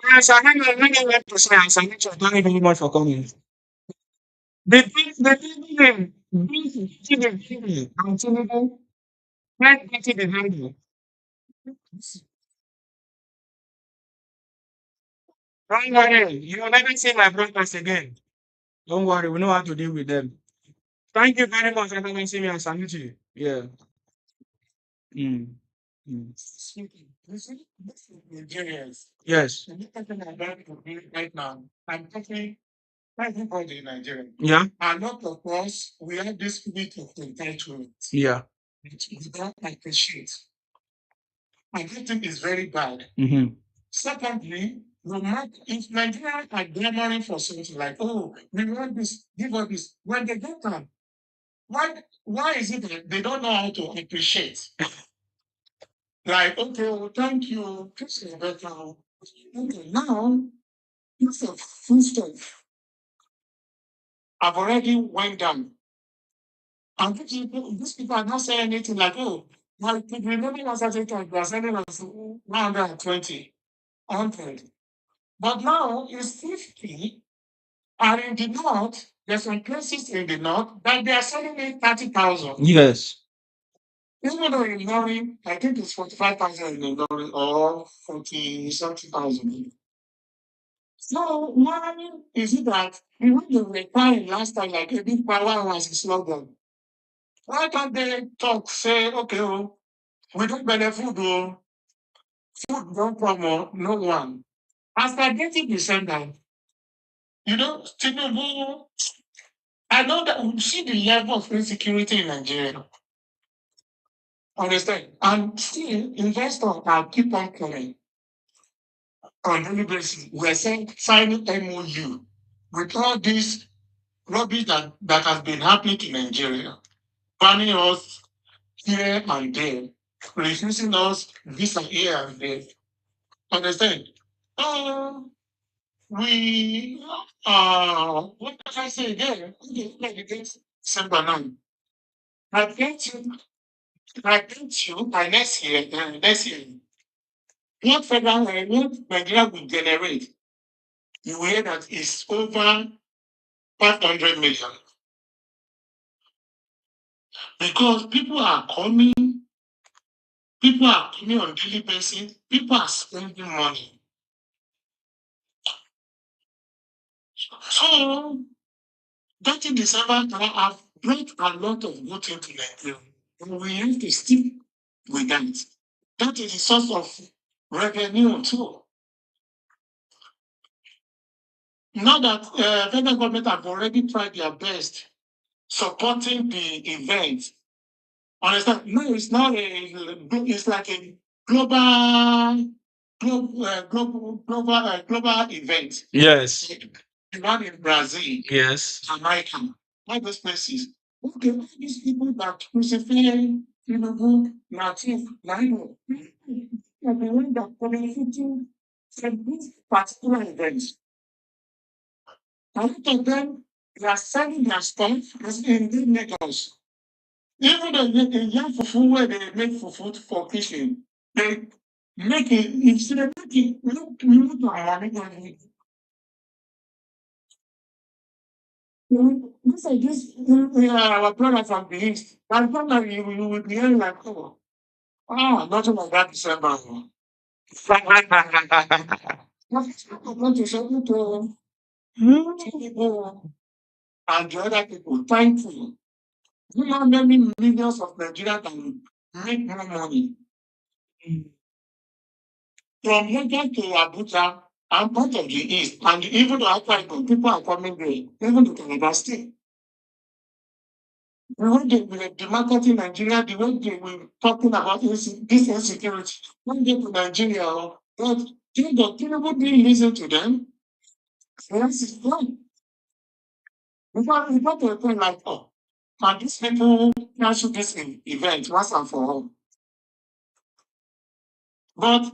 Yes, I have a really want to say, I thank you very much for coming. The I'm Tinubu, let Detty December. Don't worry, you will never see my brothers again. Don't worry, we know how to deal with them. Thank you very much for coming to see me and salute you. Yeah. Mm. Mm. Yes. Right now. I'm talking everybody in Nigeria. Yeah. A lot of us, we have this spirit of entitlement. Yeah. Which we don't appreciate. I do think it's very bad. Mm-hmm. Secondly, no matter if Nigerians are clamoring for something like, oh, we want this, give us this, when they get them, why is it that they don't know how to appreciate? Like, okay, well, thank you, this is better. Okay, now, this is food stuff. I've already went down. And these people are not saying anything like, oh, like, remember last time they are sending us 120, 100. But now it's 50. And in the north, there's some places in the north that they are selling it 30,000. Yes. Even though in Lorry, I think it's 45,000 in Lorry or 40 something thousand. So why is it that the way they were crying last time, like a big power was a slogan? Why can't they talk, say, okay, oh, we don't benefit, oh, food don't come, oh, no one. After getting December, Tinubu, I know that we see the level of insecurity in Nigeria. Understand? And still, investors are keep on coming on daily basis. We're saying signing MOU with all this rubbish that has been happening in Nigeria, banning us here and there, refusing us visa here and there. Understand? Uh, we, what did I say again? Okay, like against December 9. I bet you, by next year, what Nigeria will generate, you will hear that it's over 500 million because people are coming on daily basis, people are spending money. So, that in December can have brought a lot of good things to Nigeria. And we have to stick with that. That is the source of revenue too. Now that federal government have already tried their best supporting the event. Understand? No, it's not it's like a global event. Yes. One in Brazil. Yes. Jamaica. All those places. Okay, all these people that crucify Tinubu, Latif, Naino, are the ones that benefiting from this particular event. A lot of them, they are selling their stuff as in the Lagos. Even the young fufu where they make fufu for kitchen, they make it, instead of making, look at money. This is just our brother from the east. That brother, you will be hearing like, oh, nothing like that December. I'm going to show you to people and the other people, thankful. You know how many millions of Nigerians can make more money from Lagos to Abuja. I'm part of the East, and even though outside people are coming there, even to Canada State. The way they were demarketing Nigeria, the way they were talking about this insecurity, when they to Nigeria, but Tinubu didn't listen to them. Yes, it's fine. We got to a point like, oh, can these people cancel this event once and for all? But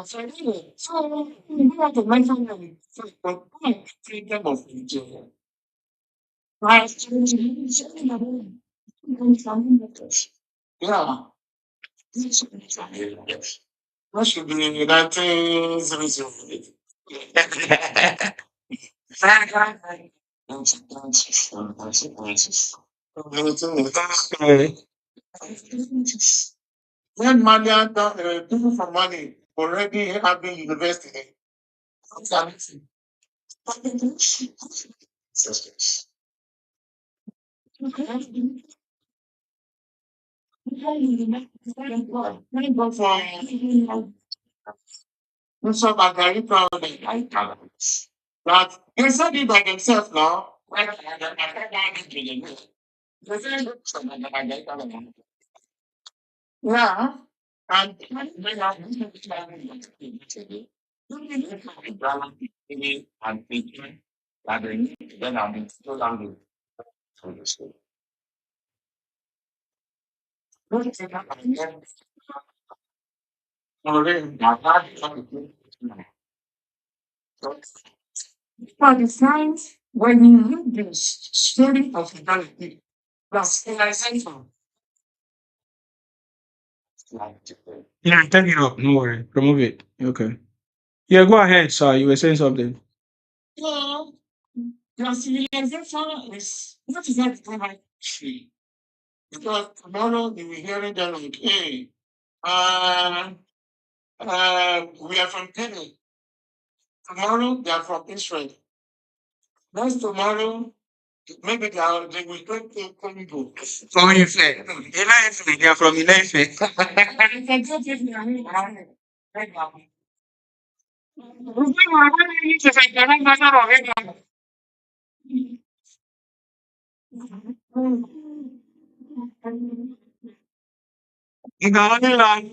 so anyway, so we want to mention them. So, but freedom of Nigeria. Right? Yeah. That should be 1900. When Malian people from Mali already having university. Thank God for Mr. Bagari Proud that they said it by themselves now. Yeah. And but the signs when you read the story of humanity, that's civilization. Yeah, turn it up. No worry. Remove it. Okay. Yeah, go ahead, sir. You were saying something. Yeah, the civilization is What is that become history? Because tomorrow you will hearing them like, hey, uh, we are from Kenya. Tomorrow they are from Israel. Next tomorrow, maybe they will go to Congo. From Ife. Ife, they are from Ife. You know, only like,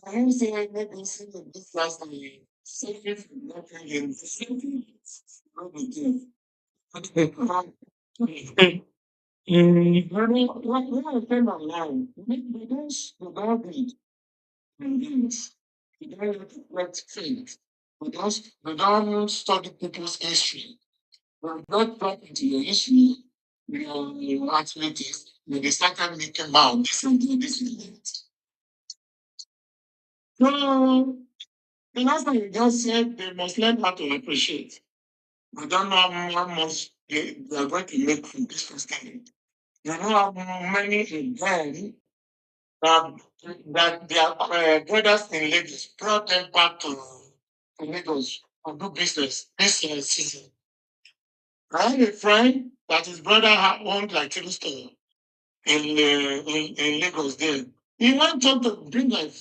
I used to like maybe see this last time. Saving from nothing in when I came online, we don't read. We don't let faith. We don't study people's history. We don't talk into your history, your activities. When they started making mouth, this and do this and that. So, the last time you just said they must learn how to appreciate. I don't know how much they are going to make from this first time. You know how many again that their brothers in Lagos brought them back to Lagos to do business this season. I have a friend that his brother owned like three store in Lagos there. He went up to bring like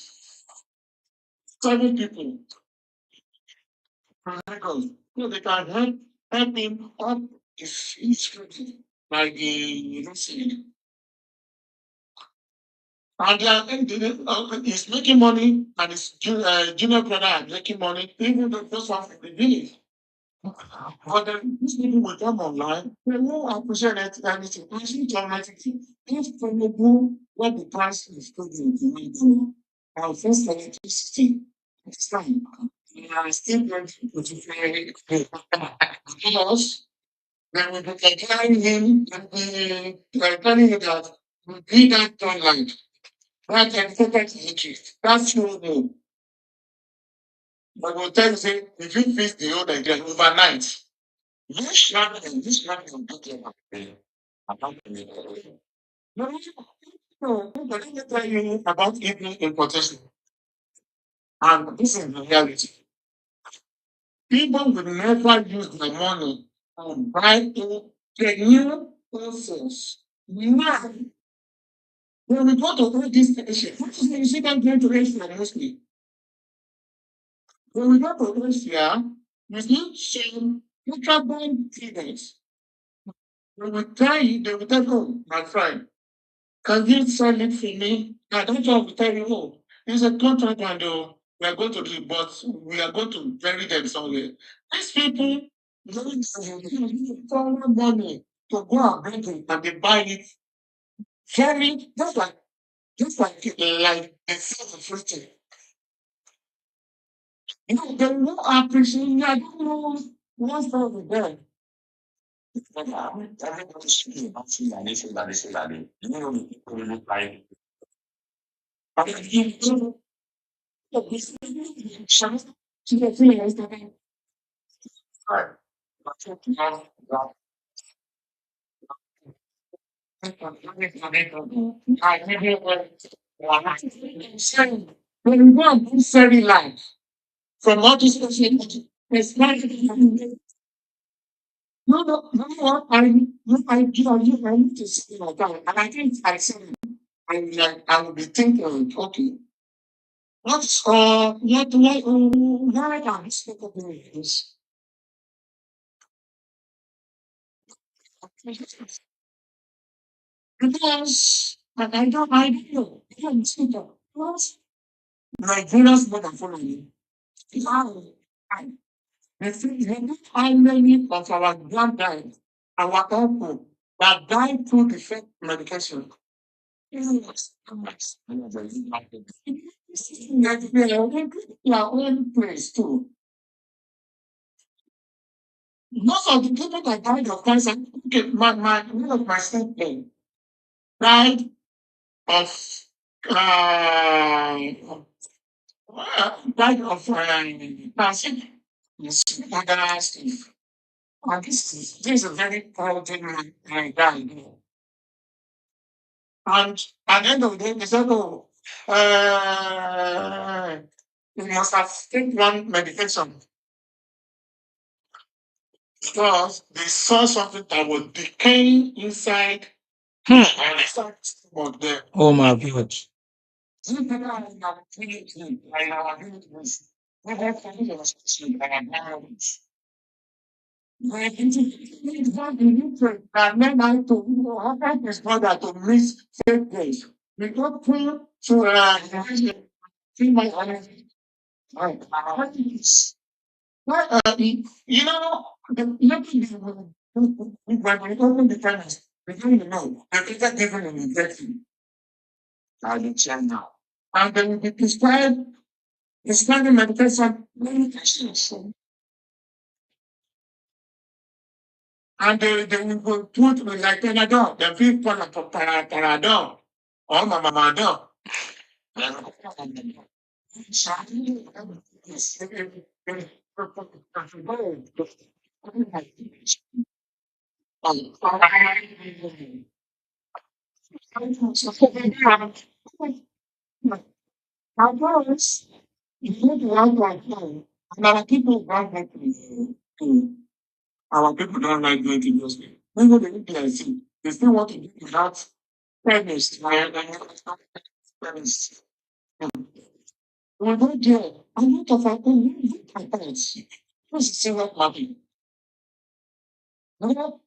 7 people from Lagos so they can help him up his credit by the university. And he's making money, and his junior brother are making money, even though those one from the village. But then these people will come online, they won't appreciate anything. I think automatically, if Tinubu, what the price is going to our first electricity, it's fine. We are still going to put it because they will be declaring him and be telling you that we did that online. That dedicated interest. That's true. No. But will tell you, say, if you fix the old idea overnight, this man will get about the no, but let me tell you about evening importation. And this is the reality. People will never use their money to buy into the new process. Now, when we go to all these stations, you see them going to Asia mostly. When we go to Asia, you see some contraband traders. They will tell you, oh, my friend, can you sell it for me? And that's what will tell you, oh, it's a contraband, oh, we are going to do it, but we are going to bury them somewhere. These people need foreign money to go and bring it and they buy it very, just like they sell the fruit. You know, they will appreciate it. I don't know what's wrong with them. But everybody should be about it, and this and that, this and that. You know, people will look like, but if you do, this chance to get realized that right. When you go and do very life from all this social it's not no what I need to see like that. And I think I see I will be thinking, okay, what's why are these people doing this? Because I don't know. I don't see that. Because Nigerians more than following. Wow. You know how many of our grandparents, our uncle, that died through the fake medication? Yes. Their own place too. Most of the people that died of cancer, okay, one of my siblings died of uh, cancer. Yes, other stuff. And this is a very powerful guy. And at the end of the day, they said, oh, uh, you must have taken one medication because they saw something that was decaying inside and they started about there. Oh my God. You people are in our community, in our villages. We have families in our marriage. We need to men out to help his brother to miss fake days. We go to see my Right. Well, you know, nothing when we open the channels, we don't know. The people given an injection, I will share now. And they will be prescribing medication, medications. And they will go put like Panadol, the big Panadol, or Mamadol. Of course, if you don't like home, and our people don't like to our people don't like going to those things. When they look like see, they still want to do without fairness. Fairness. We go there, a lot of our parents. This is serious matter.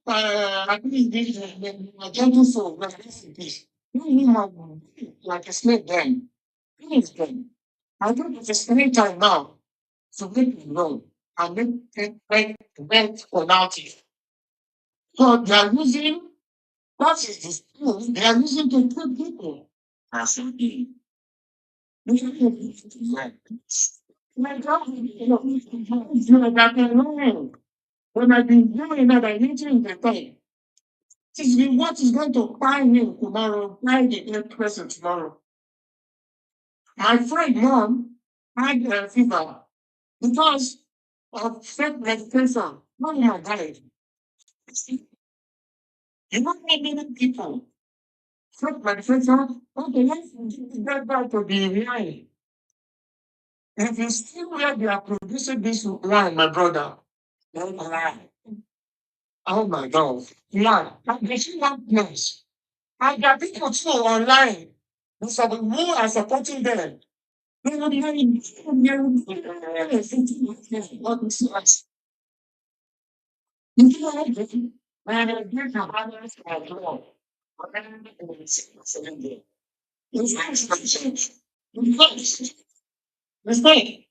I think this is a gentle soul, like this is this. You have like a slave then. Please then. I think it's a screen time now. So make it know and make it went penalty. So they are using what is this tool they are using to put people. That's it. My God, that alone. When I've been doing that, I need to entertain. This is what is going to buy me tomorrow, buy the next person tomorrow. My friend mom had a fever because of fake medication. Oh my God. You know how many people fake medication? Okay, let's get back to the line. If you see where they are producing this line, my brother, don't lie. Oh my God. Yeah, they see one place. And there are people too online who are supporting them. They would really, what is it? You know, and I give the others as well. It's mistake.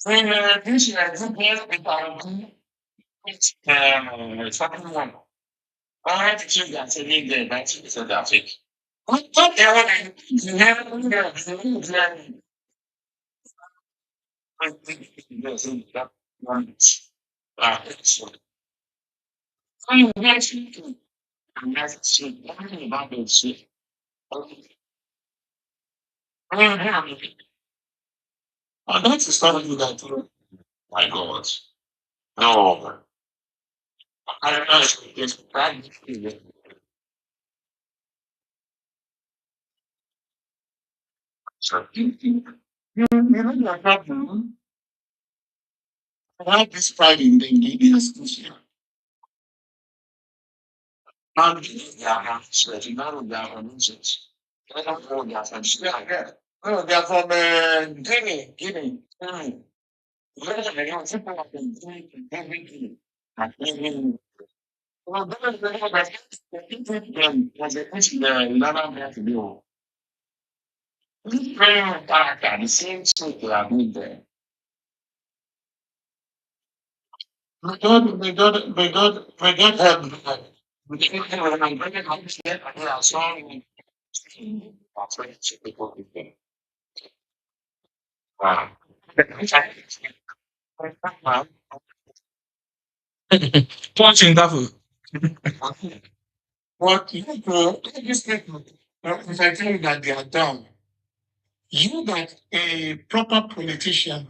When this is a good place about something one. I had to keep that in there, that's it, so that's it. What the hell? You have I think there's that one. So I'm actually, I'm actually about this shit. Oh, that's the start of that. My God. No, I don't know if it's practically. So, you know, your problem. I had this pride in the institution. And they are not sweating, none of them are losers. They don't know they are from Australia. No, they are from Guinea. Guinea. Mm. Yeah, they are people have been doing everything. And then, well, those that people them was a question never had to do. This prayer character, the same truth they are doing there. May God help me. We can't have an umbrella house yet, and they are sorry. That's what it's people do. Wow. Watching that. What people, this people, if I tell you that they are dumb, you that a proper politician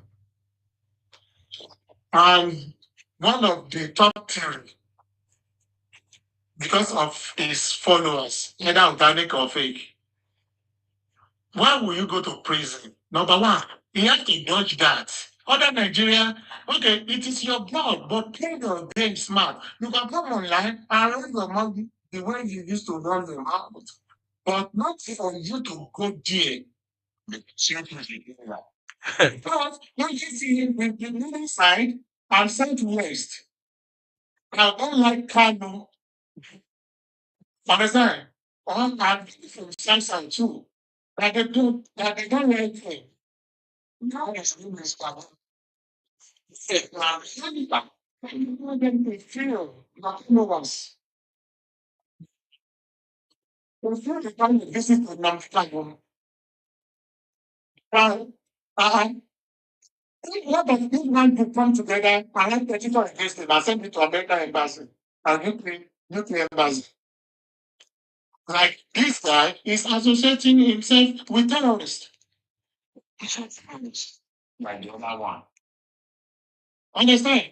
and one of the top theory because of his followers, either organic or fake. Why will you go to prison? Number one, you have to dodge that. Other Nigeria, okay, it is your blood, but play your game smart. You can come online and run your money the way you used to run them out. But not for you to go there. Seriously. But you just see the middle side and southwest. I don't like Kano. Understand? I'm from Samsung too. That they don't like him. Now it's in this power. Now, they feel like no one's. They feel the time to visit the non-flag. Well, uh, what does this man to come together and have petition against him and send it to American embassy and UK embassy? Like this guy is associating himself with terrorists. Like the other one. Understand?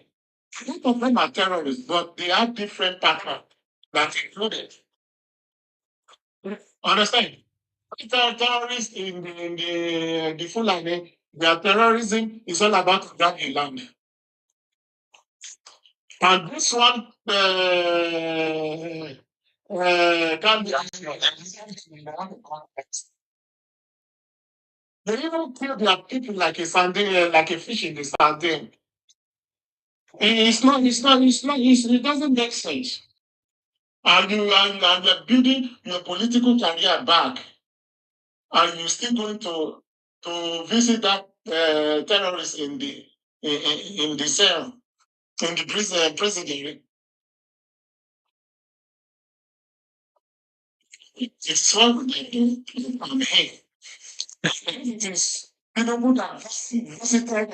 Both of them are terrorists, but they have different pattern that included. Understand? Terrorists in the Fulani, their terrorism is all about grabbing land. And this one can be they even kill their people like a sardine, like a fish in the sardine. It doesn't make sense. And you're building your political career back, and you're still going to visit that terrorist in the cell, in the prison. It's wrong with them. I mean, it is Tinubu that visited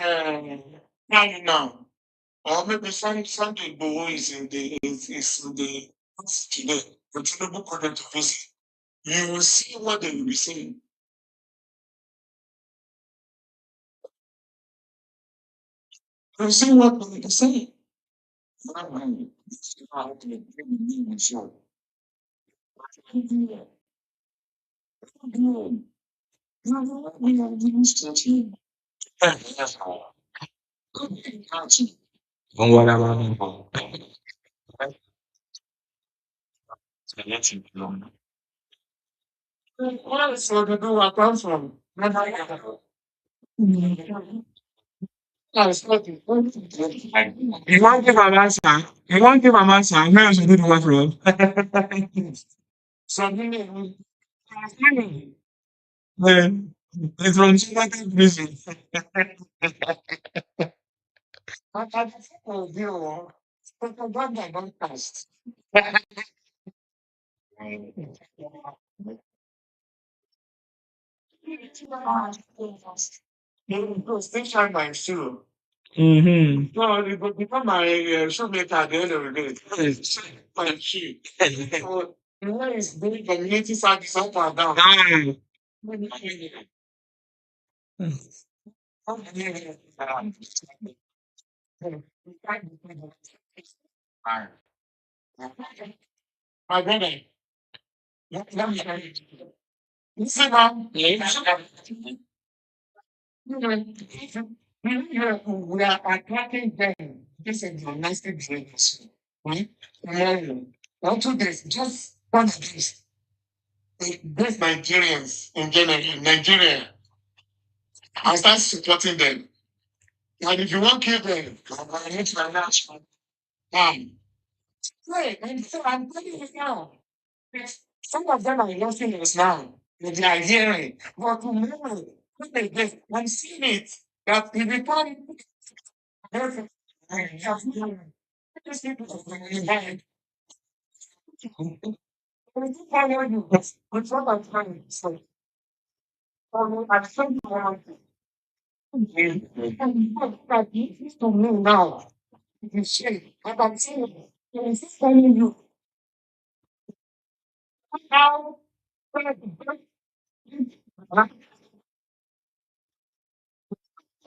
now. Or maybe Sunday Igboho is in the today. But Tinubu called them to visit. You will see what they will be saying. You will see what they will be saying. Don't worry about it. What is what to do? I come from. That's not important. You won't give an answer. You won't give an answer. Where else you do what from? So, then it's from Chicago prison. I think I'll do. Propaganda don't cast. Because they shine my shoe. Mm-hmm. No, it will become my shoemaker at the end of the day. Shine my shoe. So, the way is doing community service up and down. Ah. My brother, let me tell you. You see now, we are attacking them. This is the nasty behaviors. Right? Tomorrow, or 2 days, just one of these. These Nigerians in general, in Nigeria, I start supporting them. And if you want to kill them, I need to announce. Right, and so I'm telling you now, some of them are watching us now. They are hearing. But tomorrow, when they get, I'm seeing it. That they become perfect. These people are going to follow you. That's what I'm trying to say. I think you want to me now. You say, but I'm saying, is this telling you how?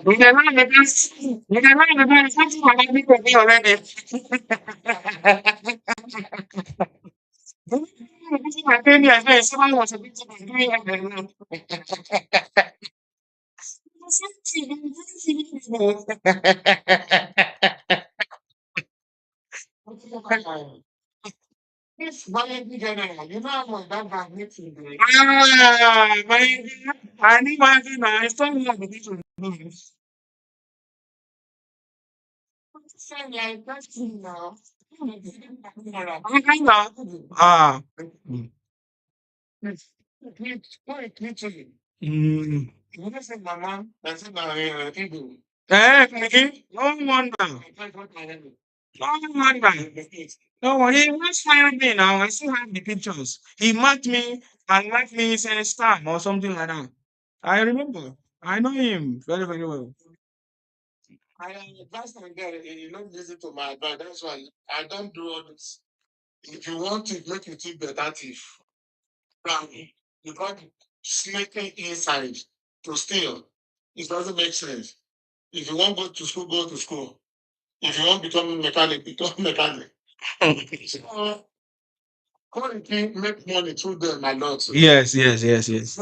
You can learn the best. You can learn the best. Something like that people be already. This is my 10 years. Now, someone was a bit of a doing This Valenti General, you know how much that guy makes in the my I need my dinner. I still need the people. Say like that's now. I know. Ah. Mm. What is it, Mama? That's it, Igbo. Eh, Mickey? No wonder. No wonder. No, he was firing me now. I still have the pictures. He marked me and marked me saying scam or something like that. I remember. I know him very, very well. I am advised and get you don't listen to my advice. That's why I don't do all this. If you want to make you think better thief, plan you got sneaking inside to steal. It doesn't make sense. If you want to go to school, go to school. If you want to become a mechanic, become a mechanic. So, quality make money through them a lot. Yes, yes, yes, yes.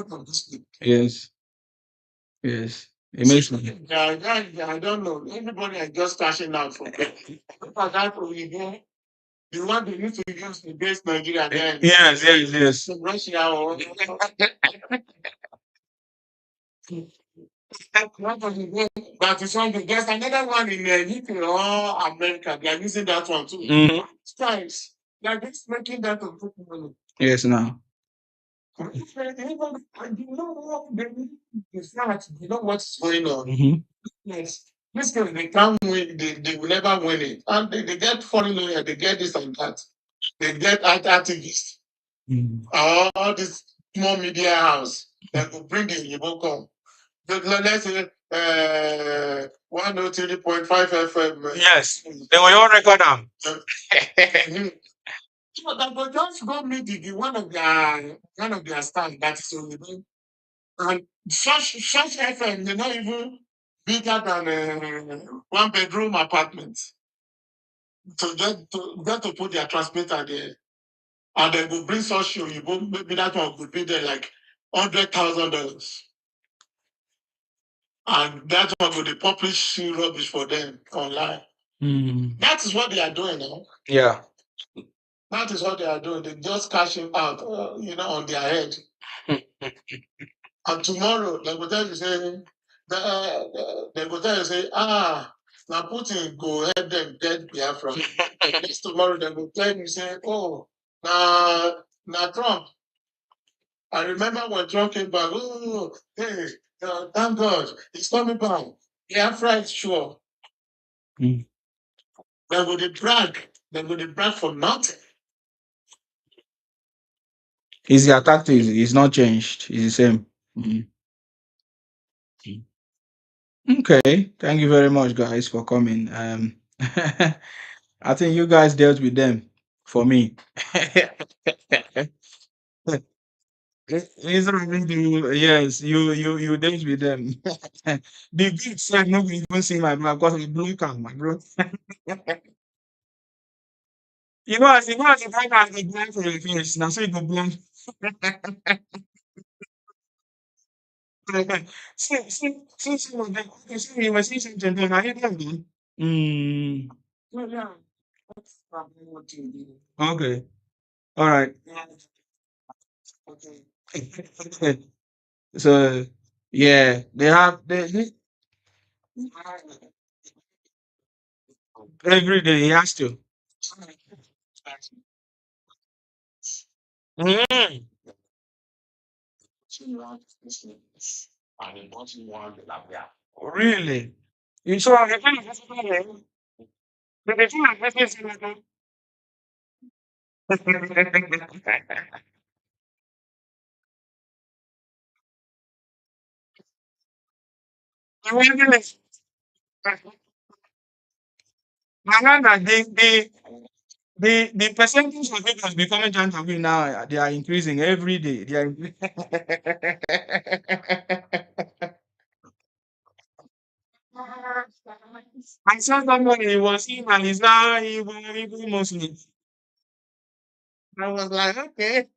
Yes, yes. It makes money. Yeah, I don't know. Everybody is just cashing out for them. Because that we do. The one they used to use to base Nigeria then. Yes, yes, yes. Russia or that is one. There's another one in UK or America. They are using that one too. Mm-hmm. Styles. They are just making that to put money. Yes, now. You know what they need is that you know what's going on. Mm-hmm. Yes. This thing they can't win, they will never win it. And they get foreign lawyer, they get this and that. They get activists. Mm. All this small media house that will bring in Yibo come. Let's say 103.5 FM. Yes, they will all record them. So that will just go meet one of their staff that is on the road. And such FM, they're not even bigger than a one bedroom apartment to put their transmitter there. And they will bring such show, maybe that one could be there like $100,000. And that one will publish rubbish for them online. Mm. That is what they are doing now. Yeah. That is what they are doing. They're just cashing out, on their head. And tomorrow, they will tell you, say, now Putin go help them get Biafra. Next tomorrow, they will tell you, say, oh, now Trump. I remember when Trump came back, oh, hey, thank God, he's coming back. Biafra is sure. Mm. They would brag. They would brag for nothing. His attack is not changed. It's the same. Mm. Okay. Thank you very much, guys, for coming. I think you guys dealt with them for me. It's not really yes, you dealt with them. The big said no go even see my blood because I block am, my bro. You know as the tiger dey blind for your face, na so you go blind. See some of them. Okay, see you were saying something, then I hear them then. Mm. So, yeah, that's probably what you do. Okay. All right. Yeah. Okay. So yeah, they every day he has to. Mm. Really? You saw the thing is the thing is you want to the percentage of people becoming giant now they are increasing every day. They are I saw somebody, he was him and he's now even Muslim. I was like, okay.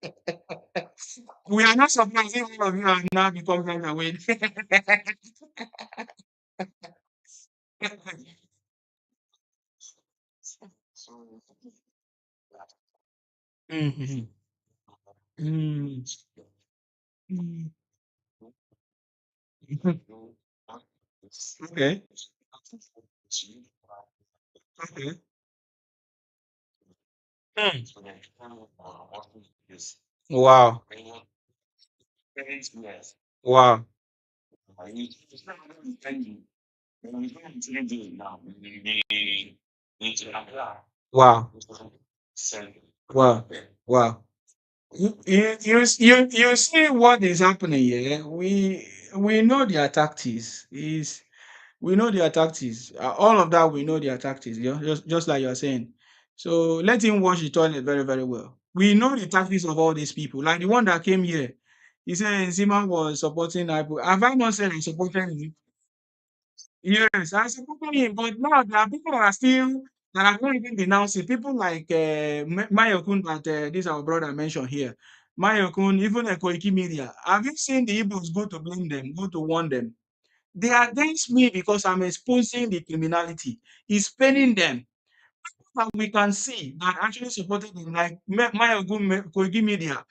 We are not surprised if all of you have now become runaway. Mhm. Mm. Mm. Okay. Okay. Mm. Wow. Wow. Wow. Wow. Wow. You see what is happening here. We know their tactics. Is we know their tactics. All of that we know their tactics. Just like you're saying. So let him wash the toilet very, very well. We know the tactics of all these people. Like the one that came here. He said Zima was supporting Ibu. Have I not said I supported him? Yes, I supported him, but now there are people that are still that are not even denouncing. People like Mayokun that this our brother mentioned here. Mayokun, even Koiki Media. Have you seen the Igbos go to blame them, go to warn them? They are against me because I'm exposing the criminality. It's paining them. And we can see that actually supported them, like Mayokun, Koiki Media.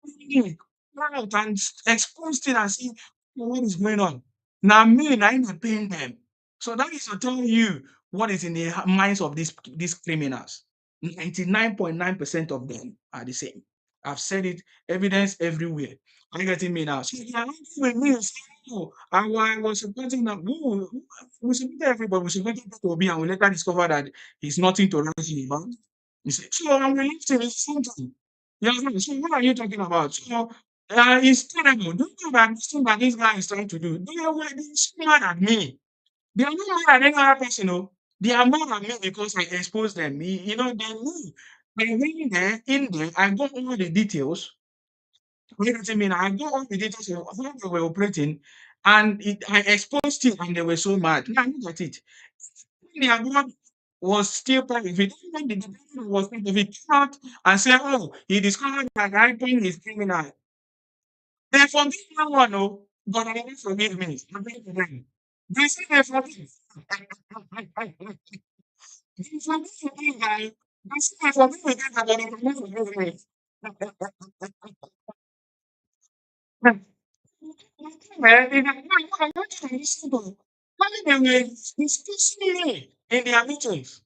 Really out and exposed it and see what is going on. Now me, now I'm paying them. So that is to tell you what is in the minds of these criminals. 99.9% of them are the same. I've said it, evidence everywhere. Are you getting me now? So they are arguing with me. Say, "Oh, I was supporting them. We supported everybody. We supported Peter Obi, and we later discovered that he's nothing to write about. You see, so I'm relating it's something. You understand? So what are you talking about? So it's terrible. Don't you understand that this guy is trying to do? They're so mad at me. They are not mad at any other person, oh. They are mad at me because I exposed them. They knew. I went there, in there, I got all the details. You know what I mean? I got all the details of how they were operating, and I exposed it, and they were so mad. Now look at it. Their God was still part of it. Even the devil was part of it. Came out and said, "Oh, he discovered that Ipan is criminal." They forgive no one, oh, but they didn't forgive me. Forgive them. They say they forgive. They forgive me, guy. They say they forgive me, guy, but they cannot forgive me. Man, I want to listen to why they were discussing me in their meetings.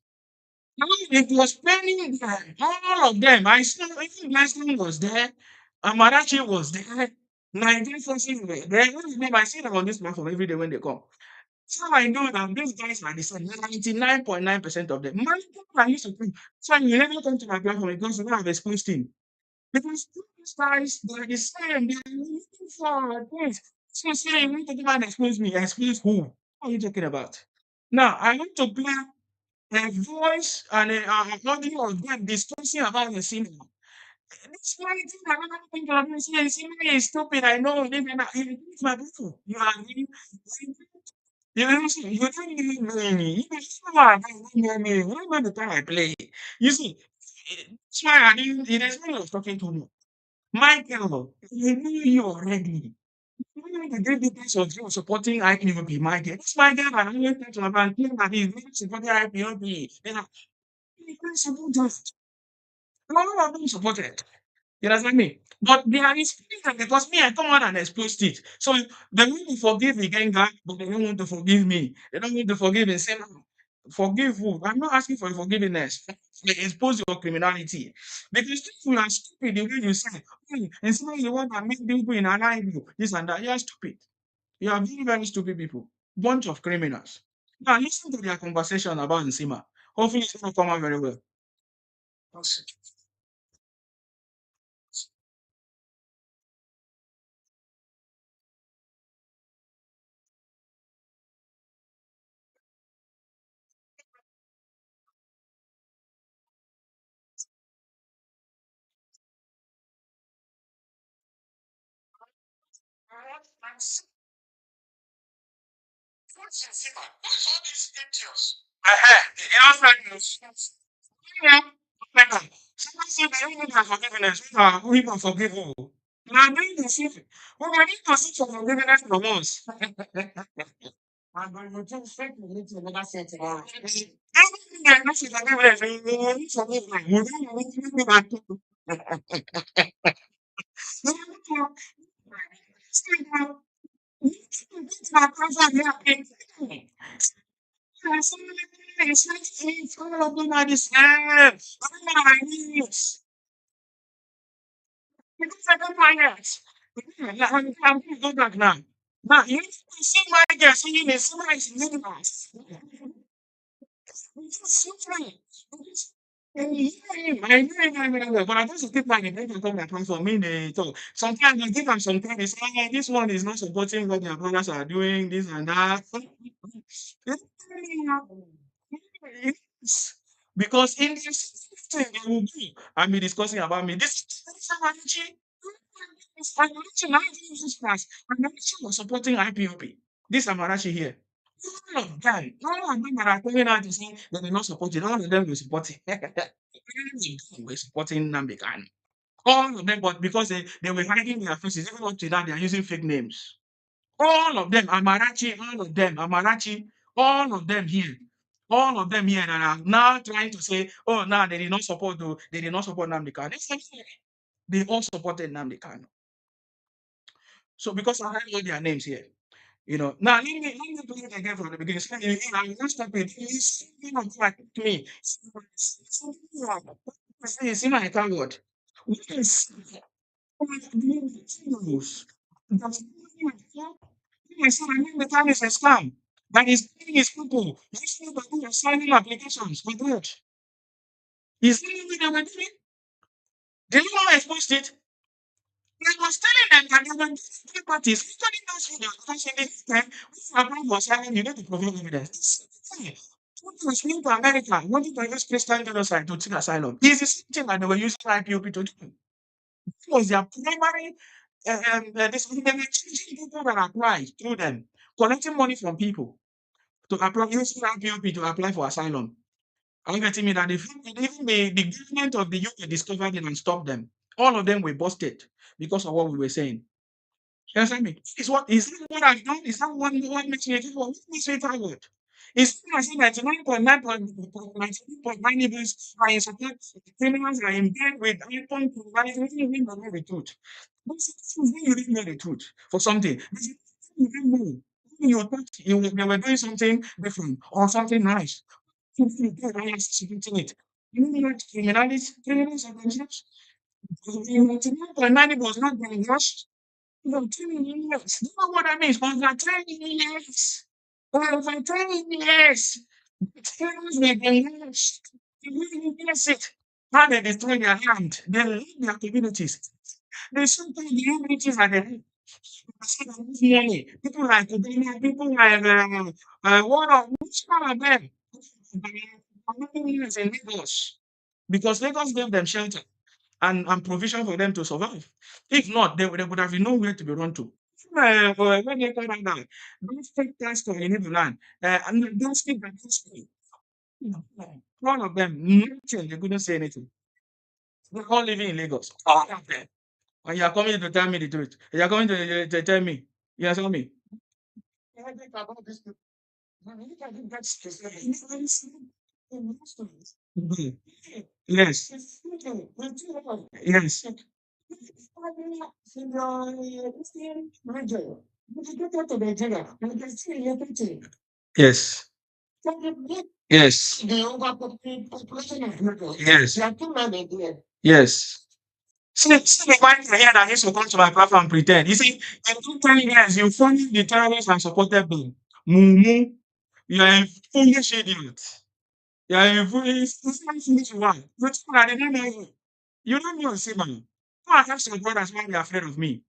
No, it was paining them, all of them. I saw even Leslie was there, Amarachi was there, Nigerian forces were there. All of them, I see them on this platform every day when they come. So I know that these guys are the same. 99.9% of them. My people I used to think. So you never come to my platform because you know I've exposed him. Because these guys, they're the same. They're looking for things. So say you want to come and expose me. Expose who? What are you talking about? Now, I want to play a voice and a audio of them discussing about the cinema. This one thing I don't think of this here. Cinema is stupid. I know. It's my people. You don't need me. You know I don't need me. You don't know the time I play. You see, that's why I didn't. It is when I was talking to me. Michael, I knew you already. You know the great difference of you supporting IPOB, Michael. This Michael, I only talk to my man, claim that he's not supporting IPOB. He can't support that. All of them supported. You understand me? But they are inspired because me, I come out and expose it. So they want to forgive the Genga, but they don't want to forgive me. They don't want to forgive and say, "No, forgive who? I'm not asking for your forgiveness. They expose your criminality. Because people are stupid the way you say, "Hey, and some of you want to make people in an you, this and that. You are stupid. You are very, very stupid people. Bunch of criminals. Now listen to their conversation about Nsima. Hopefully it's going to come out very well. That's all these idiots. Yeah. Somebody said they don't need your forgiveness. We can forgive you. Now, doing the shit. We are need to seek for forgiveness from us. And when you do fake, you need to never say tomorrow. Everything that not forgiveness, you need to forgive them. You don't need to be that people. You need to say that. You need to get to that person you have been. It's not it's all of them are the same. Everyone are needs. Because I don't mind it. I'm going to go back now. Now, you see my girl singing the song is meaningless. It's so funny. And you hear him, I hear him very well, but I just keep my name to come back for me. They talk. Sometimes I give them something, they say, "Hey, this one is not supporting what their brothers are doing, this and that." Yes. Because in this thing they will do and be discussing about me. This Amarachi, this Amarachi, now Jesus Christ, Amarachi was supporting IPOP. This Amarachi here. All of them are coming out to say they will not support it. All of them will support it. All of them were supporting Namdekan. All of them, but because they were hiding their faces, even up to now, they are using fake names. All of them, Amarachi, all of them here that are now trying to say, oh, now they did not support Nnamdi Kanu. They all supported Nnamdi Kanu. So because I have all their names here, now let me play it again from the beginning. So, I'm not stopping. He's like to me. See my coward. What is that's I said, I mean, the time is a scam. That is telling his people, these people who are signing applications for what? He's telling me they were doing. Did you know I exposed it? I was telling them that they were doing three parties. Actually, those videos, because in the time, when Abraham was signing, you need to provide evidence. This thing, people was going to America, wanting to use Christian genocide to take asylum. It's the same thing that they were using IPOP to do. It was their primary, they were choosing people that applied through them, collecting money from people to apply, using IPOP to apply for asylum. Are you getting me that even the government of the UK discovered it and stopped them? All of them were busted because of what we were saying. You understand me? Is that what I've done? Is that what makes me a coward? What makes me a coward? It's not as if 99.9% evils are in support, criminals are in bed with iPhone to manage even know the truth. But sometimes when you didn't know the truth for something, you didn't know. You thought they were doing something different or something nice. You do executing it. You know what criminals are themselves? 99.9 was not being rushed. 20 years. You know what I mean? Over 20 years. Over 20 years. Things were being rushed. You really miss it. How they destroy their land. They leave their communities. They sometimes the communities are the money. People like Obama, people like one of which one of them? Many years in Lagos. Because Lagos gave them shelter and provision for them to survive. If not, they would have been nowhere to be run to. When they call that down, don't take tax for any land. And don't speak and don't speak. All of them, nothing, they couldn't say anything. They're all living in Lagos. All of them. And you are coming to tell me the truth. You are coming to tell me. You understand me? I think about this. Mhm. Yes. Yes. Yes. Yes. Yes. Yes. See the one here that used to come to my platform and pretend. You see, in 2 years, you funded the terrorists and supported them. Mumu, you are a foolish idiot. You are a foolish one. You think I didn't know you. You don't know Simon. Go and ask your brothers why they're afraid of me.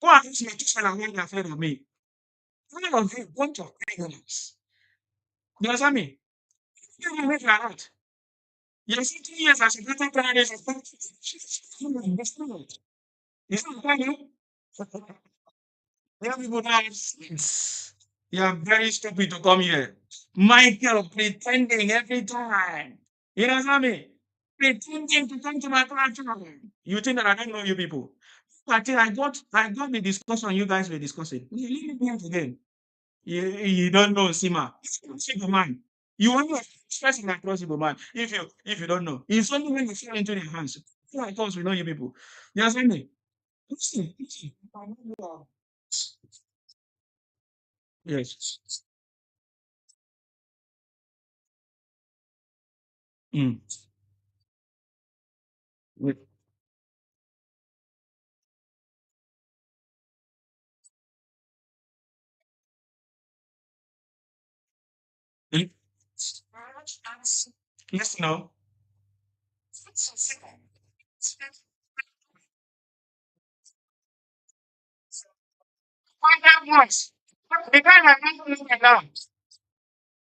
Go and ask my children why they're afraid of me. None of you bunch of criminals. You understand me? You don't know if you're not. You're 2 years as a better terrorist. Is that funny? You know, people don't have sense. You are very stupid to come here. Michael pretending every time. You know what I mean? Pretending to come to my platform. You think that I don't know you people? I think I got the discussion you guys were discussing. You leave me out again. You don't know Sima. Single man. You only stress in across single man. If you don't know. It's only when you fall into their hands. So I thought we know you people. You understand me? Listen. Yes. Mm. Wait. Mm. Listen now. Find out once. The guy that made commented now.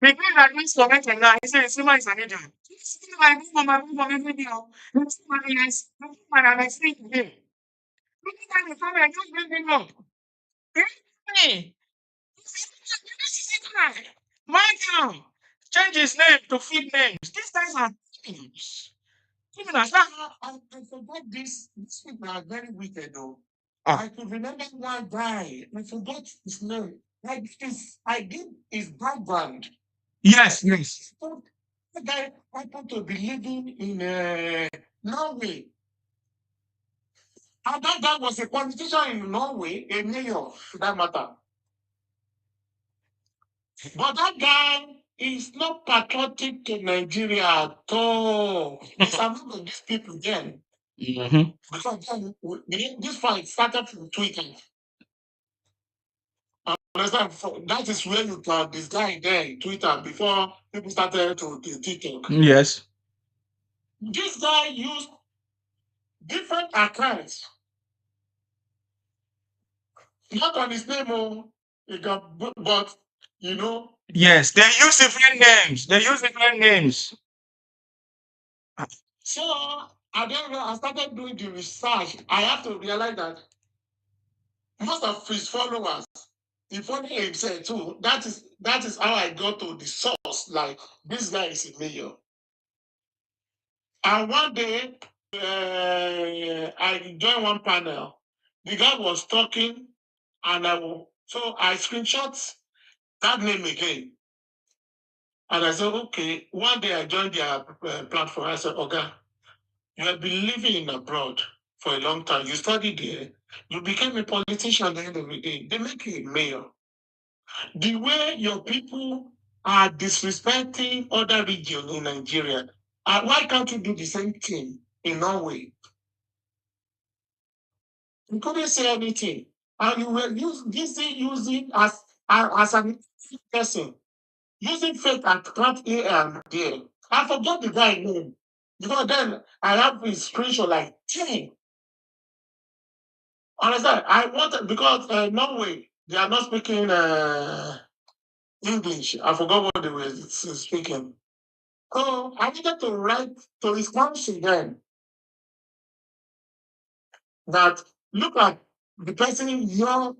The guy that made commented now. He said Sima is an idiot. This is my room on my room on every video. This is my nice. This is my nice thing today. Look at the comment. I just bring him up. Hey, this is it, guy. Michael. Change his name to fit names. These guys are thieves. Even as that, I forgot this. These people are very wicked, though. I could remember one guy. I forgot his name. I did his background. Yes. So the guy happened to be living in Norway. And that guy was a politician in Norway, a mayor, for that matter. But that guy is not patriotic to Nigeria at all. He's among these people then. Mm-hmm. Because then this fight started from Twitter. Understand? That is where you can this guy there in Twitter before people started to TikTok. Yes. This guy used different accounts, not on his name, but you know. Yes, they use different names. So I don't know. I started doing the research. I have to realize that most of his followers, he follow himself too. That is how I got to the source. Like this guy is a mayor. And one day, I joined one panel. The guy was talking, and so I screenshot that name again. And I said, okay. One day I joined their platform. I said, okay, you have been living in abroad for a long time. You studied there. You became a politician at the end of the day. They make you a mayor. The way your people are disrespecting other regions in Nigeria, why can't you do the same thing in Norway? You couldn't say anything. And you were using as an person, using fake account here and there. I forgot the guy name. Because then I have his screenshot like 10. Understand? I wanted because Norway, they are not speaking English. I forgot what they were speaking. So I needed to write to his country then that look at the person you're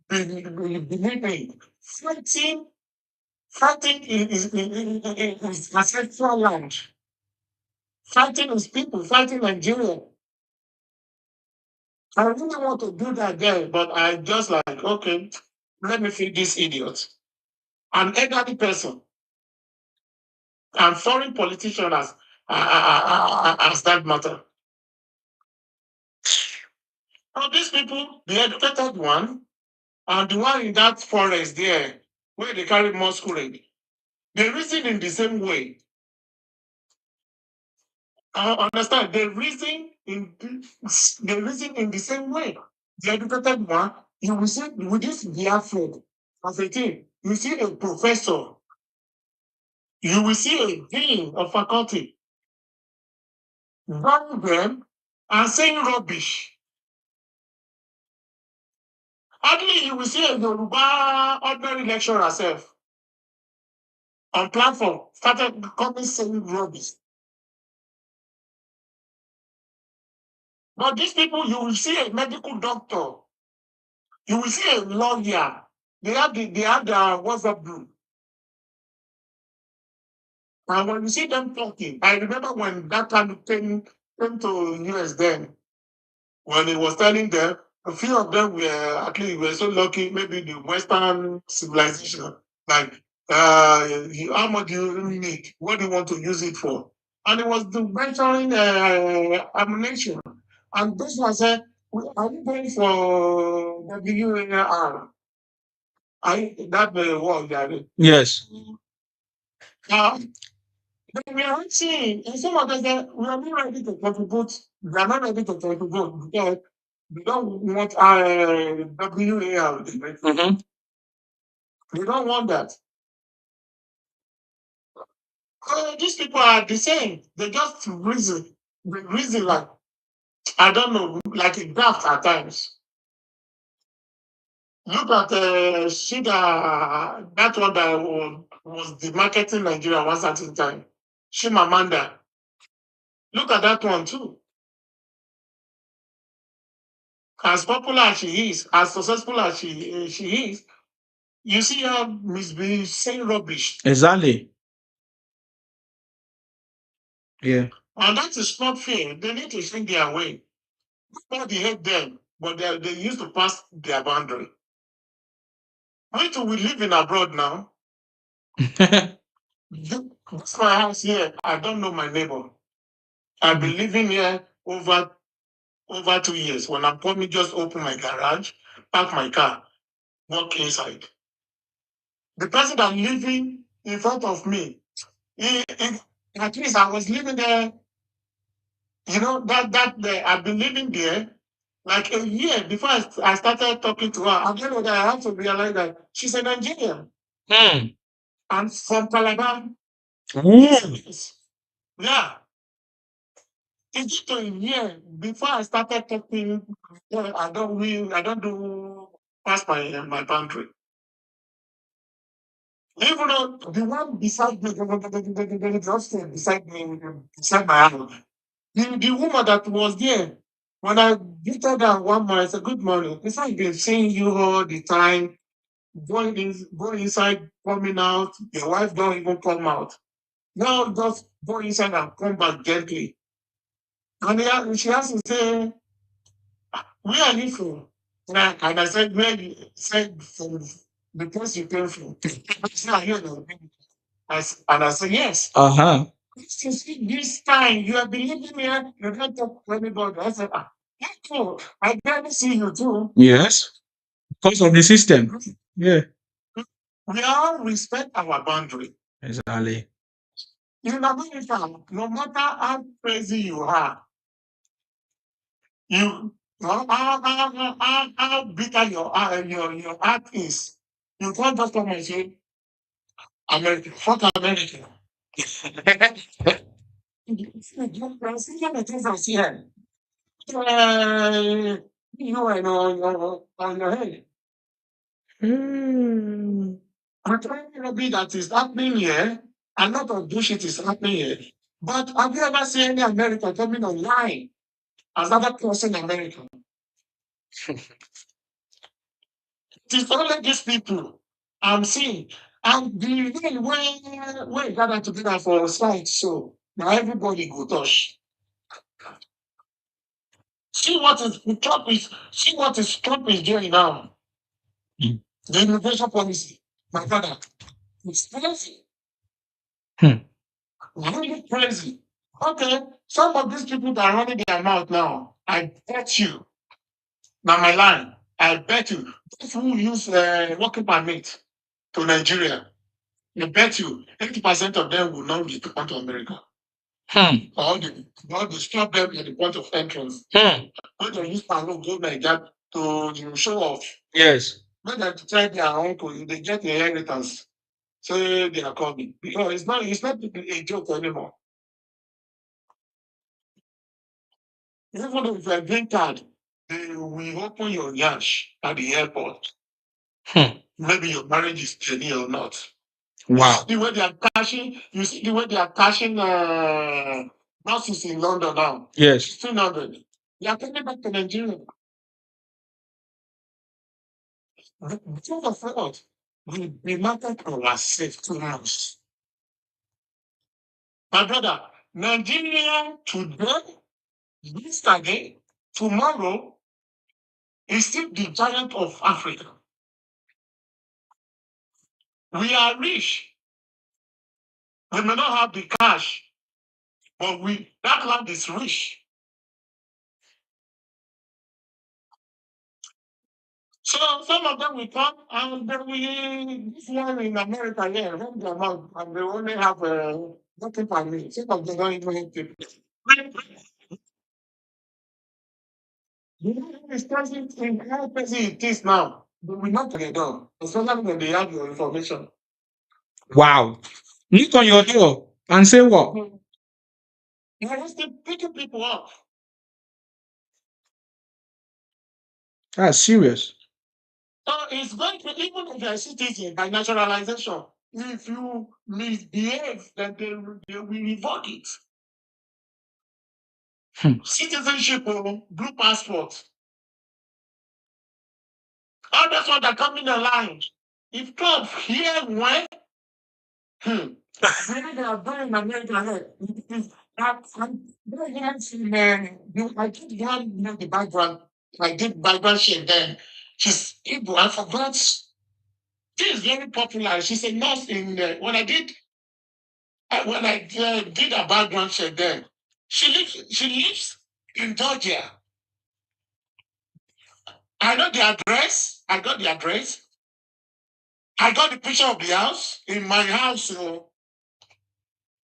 believing, fighting in his ancestral land, fighting his people, fighting Nigeria. I really want to do that there, but I just like, okay, let me feed this idiot. An elderly person and foreign politician as that matter. Now these people, the educated one, and the one in that forest there, where they carry masquerade, they reason in the same way. I understand. They reason in the same way. The educated one, you will see with this Biafran as a thing, you see a professor, you will see a dean of faculty running them and saying rubbish. Hardly you will see a Yoruba ordinary lecturer herself on platform started coming saying rubbish. But these people, you will see a medical doctor, you will see a lawyer, they had WhatsApp group. And when you see them talking, I remember when that time came to US then, when he was telling them, a few of them were actually were so lucky, maybe the Western civilization, like how much do you really need? What do you want to use it for? And it was the mentoring ammunition. And this one said, are you going for WAR? I that word that yes. Uh, we are not seeing, and some of us that we are not ready to contribute. We are not ready to contribute because we don't want WAR. Mm-hmm. We don't want that. These people are the same. They just reason. They reason like, I don't know, like a graft at times. Look at Shida, that one that was the marketing Nigeria one certain time. Shimamanda. Look at that one too. As popular as she is, as successful as she is, you see her misbe saying rubbish. Exactly. Yeah. And that is not fair. They need to think their way. Nobody hate them, but they used to pass their boundary. Why do we live in abroad now? This my house here. I don't know my neighbor. I've been living here over 2 years. When I'm coming, just open my garage, park my car, walk inside. The person that's living in front of me, at least I was living there. I've been living there like a year before I started talking to her. I don't know that I have to realize that she's a Nigerian. Hmm. And from Calabar. Yes. Yeah. It's just a year before I started talking. I don't do past my boundary. Even though the one beside me, just beside me, beside my house, the woman that was there, when I greeted her one morning, I said, "Good morning." It's like been seeing you all the time, going inside, coming out. Your wife don't even come out. Now just go inside and come back gently. And she has to say, "Where are you from?" And I said, "Where you said from the place you came from." She said, "Are you in Nigeria?" And I said, "Yes." Uh-huh. This time you have been living here, you can't talk to anybody. I said, that's cool. I barely see you too. Yes. Because of the system. Yeah. We all respect our boundary. Exactly. In America, no matter how crazy you are, you how bitter your heart is, you can't just come and say, America, fuck America. You're seeing the things I see here. You and on your head. Hmm. I'm trying to be that is happening here. A lot of bullshit is happening here. But have you ever seen any American coming online as another person in America? It is only these people I'm seeing. And the way we gather together for a slide show, now everybody go touch. See what is Trump is doing now. Mm. The immigration policy, my brother, it's crazy. Hmm. Really crazy. Okay, some of these people that are running their mouth now, I bet you, now my line, I bet you, those who use working permit to Nigeria, I bet you 80% of them will not return to America. Hmm. Or they stop them at the point of entrance. Hmm. When they use parole, go like that to show off. Yes. When they try their uncle, they get the inheritance. So they are coming. Because it's not a joke anymore. Even if you are green card, they will open your yash at the airport. Hmm. Maybe your marriage is steady or not. Wow. You see the way they are cashing nurses in London now. Yes. 1,500. They are coming back to Nigeria. Because of what? We market ourselves too much. My brother, Nigeria today, yesterday, tomorrow is still the giant of Africa. We are rich. We may not have the cash, but that land is rich. So some of them will come and then this one in America here, run their mouth and they only have nothing for me. Some of them don't even have people. You know it's present in how busy it is now. They will knock on your door, especially when they have your information. Wow. Knock on your door and say what? You're just picking people up. That's serious. So it's going to, even if you're a citizen by naturalization, if you misbehave, then they will revoke it. Citizenship or blue passport. All those ones that come in the line. If Trump here when they are doing in America here, it is that very handsome man. I did one know the background. I did background shit then. She's Igbo. I forgot. She is very popular. She's a nurse in when I did a background check then. She lives in Georgia. I know the address. I got the address. I got the picture of the house in my house.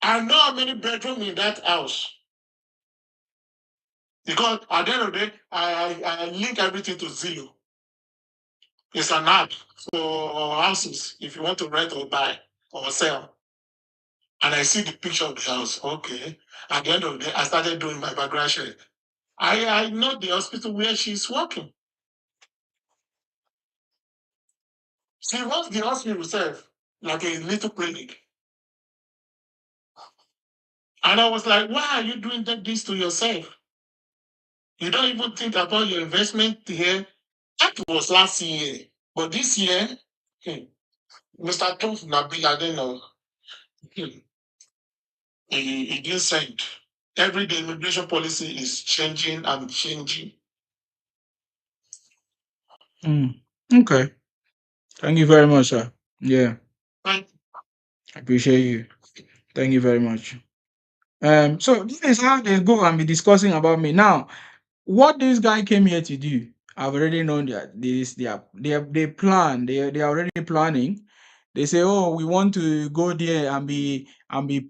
I know how many bedrooms in that house. Because at the end of the day, I link everything to Zillow. It's an app for houses if you want to rent or buy or sell. And I see the picture of the house. Okay. At the end of the day, I started doing my background check. I know the hospital where she's working. She runs the hospital herself, like a little clinic. And I was like, why are you doing this to yourself? You don't even think about your investment here. That was last year. But this year, Mr. Toof Nabi, I don't know. He didn't send. Every day immigration policy is changing and changing. Mm. Okay. Thank you very much, sir. Yeah, I appreciate you. Thank you very much. So this is how they go and be discussing about me. Now, what this guy came here to do, I've already known that they plan, they are already planning. They say, oh, we want to go there and be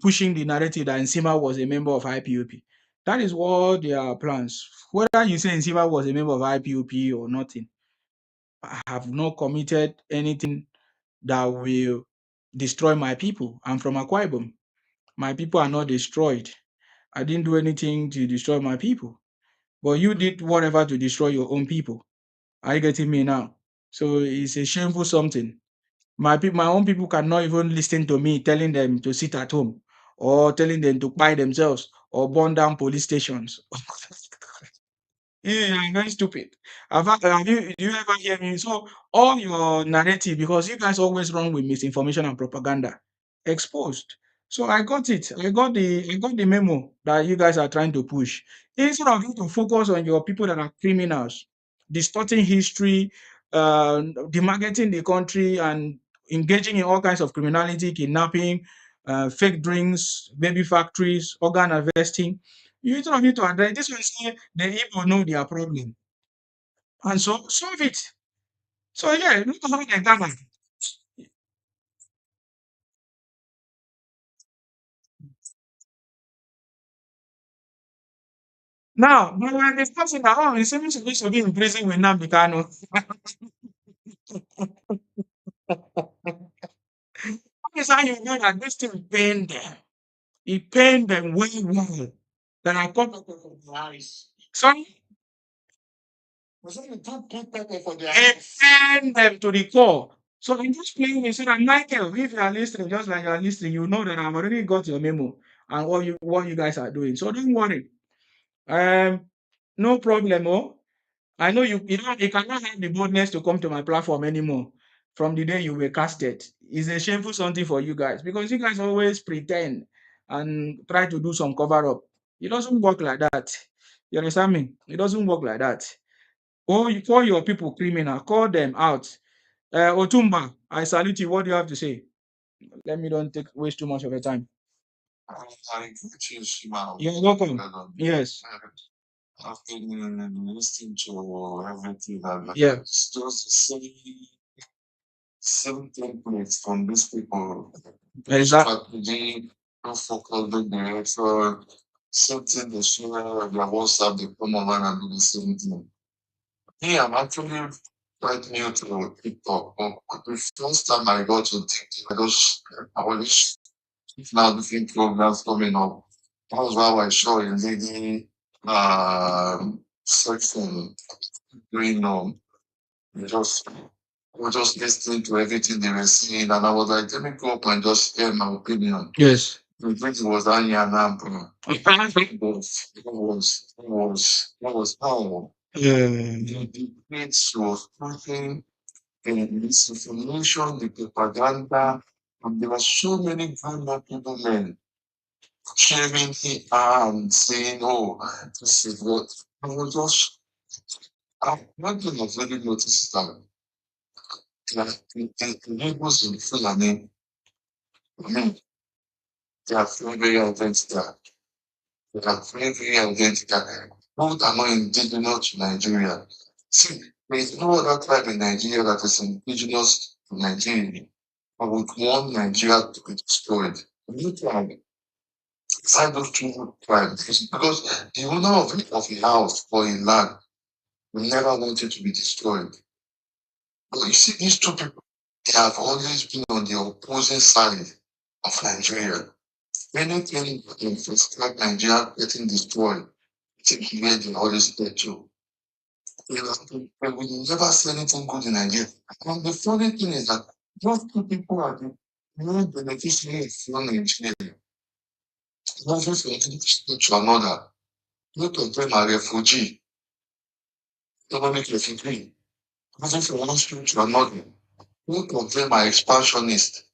pushing the narrative that Nsima was a member of IPOP. That is what their plans. Whether you say Nsima was a member of IPOP or nothing, I have not committed anything that will destroy my people. I'm from Akwa Ibom. My people are not destroyed. I didn't do anything to destroy my people. But you did whatever to destroy your own people. Are you getting me now? So it's a shameful something. My own people cannot even listen to me telling them to sit at home or telling them to buy themselves or burn down police stations. Yeah, I'm very stupid. Do you ever hear me? So all your narrative, because you guys always run with misinformation and propaganda, exposed. So I got it. I got the memo that you guys are trying to push. Instead of you to focus on your people that are criminals, distorting history, demarketing the country, and engaging in all kinds of criminality, kidnapping, fake drinks, baby factories, organ harvesting. You don't need to address this one. Say the Igbo know their problem, and so solve it. So yeah, look how they done. Now they were discussing that oh, it's supposed to be in prison with Nnamdi Kanu. That is how you know that this thing pained them. It pained them very well. Then I cut off from their eyes. So it pained them to the core. So I'm just playing it so that Michael, if you are listening, just like you are listening, you know that I've already got your memo and what you guys are doing. So don't worry. Um, no problem. Oh. I know you cannot have the boldness to come to my platform anymore from the day you were casted. It's a shameful something for you guys because you guys always pretend and try to do some cover up. It doesn't work like that. You understand me? It doesn't work like that. Or you call your people criminal, call them out. Otumba, I salute you. What do you have to say? Let me don't take waste too much of your time. You're welcome. Yes. I've been listening to everything that yeah. It's just the same templates from these people. Exactly. Strategy, no focus, the direction, same thing they share on their WhatsApp, they come online and do the same thing. Yeah, I'm actually quite new to TikTok. But the first time I got to TikTok, I was now different programs coming up. That was why I saw a lady section doing just we're just listening to everything they were saying, and I was like, let me go up and just share my opinion. Yes. The think it was Anya bro. It was how the debates was pushing the misinformation, the propaganda, and there were so many grown people men cheering it and saying, oh, this is what I was just one thing I've really noticed is that the labels in Fulani, I mean, they are very identical. They are very identical. Both are not indigenous to Nigeria. See, there is no other tribe in Nigeria that is indigenous to Nigeria. I would want Nigeria to be destroyed. No tribe. Beside those two tribes, because the owner of a house or a land will never want it to be destroyed. But you see, these two people, they have always been on the opposing side of Nigeria. Anything that can frustrate Nigeria getting destroyed, it's where they always get to. They will never say anything good in Nigeria. And the funny thing is that those two people are the main beneficiaries from Nigeria. Moving from one state to another. Both of them are refugee, economic refugee. Moving from one state to another. Both of them are expansionists,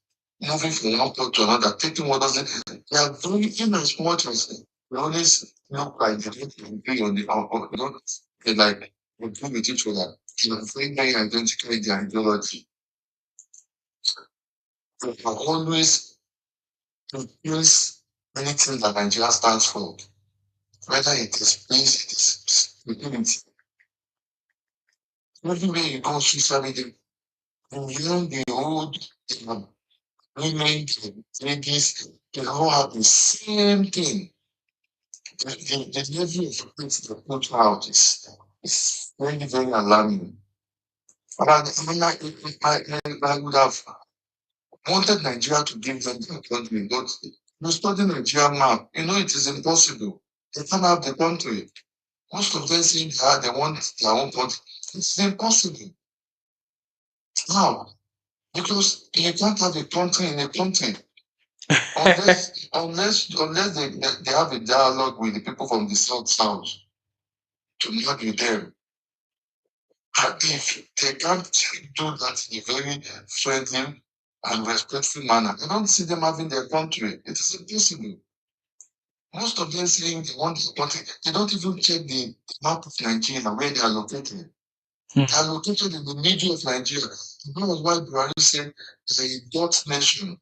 moving from one place to another, taking what doesn't. They are doing in as much as they always look like they don't agree on the you know, they like agree with each other. They are very identical in their ideology. They are always refuse anything that Nigeria stands for, whether it is peace, it is security. Everywhere you go, social media, the young, the old, the women, the ladies, they all have the same thing. The level of things they put out is very, very alarming. But I would have wanted Nigeria to give them their country, but you study Nigeria map, you know it is impossible. They can't have the country. Most of them say they want their own country. It's impossible. How? Because you can't have a country in a country. unless they have a dialogue with the people from the south to not with them. And if they can't do that in a very friendly and respectful manner, I don't see them having their country. It is impossible. Most of them saying they want their country, they don't even check the map of Nigeria where they are located. They are located in the middle of Nigeria. That was why Buhari said it's a dot nation.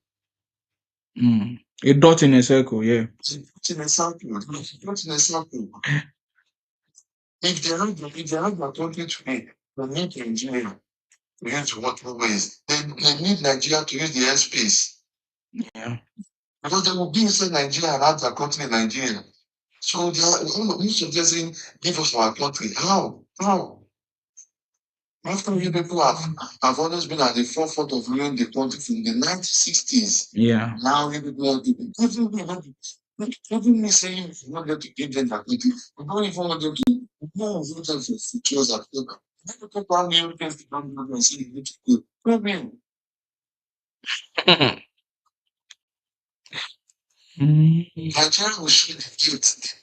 A dot in a circle, yeah. A dot in a circle. A dot in a circle. If they have their country today, they need Nigeria to use waterways. They need Nigeria to use the airspace. Yeah. Because they will be inside Nigeria and have their country in Nigeria. So they are most of them saying, give us our country. How? How? After you people have always been at the forefront of ruining the country from the 1960s. Yeah. Now you people want to be even me saying you not going to give them their country. You don't even want them to know vote them for futures at all. People come here against the government and say you need to go. Problem. Nigeria will show the gate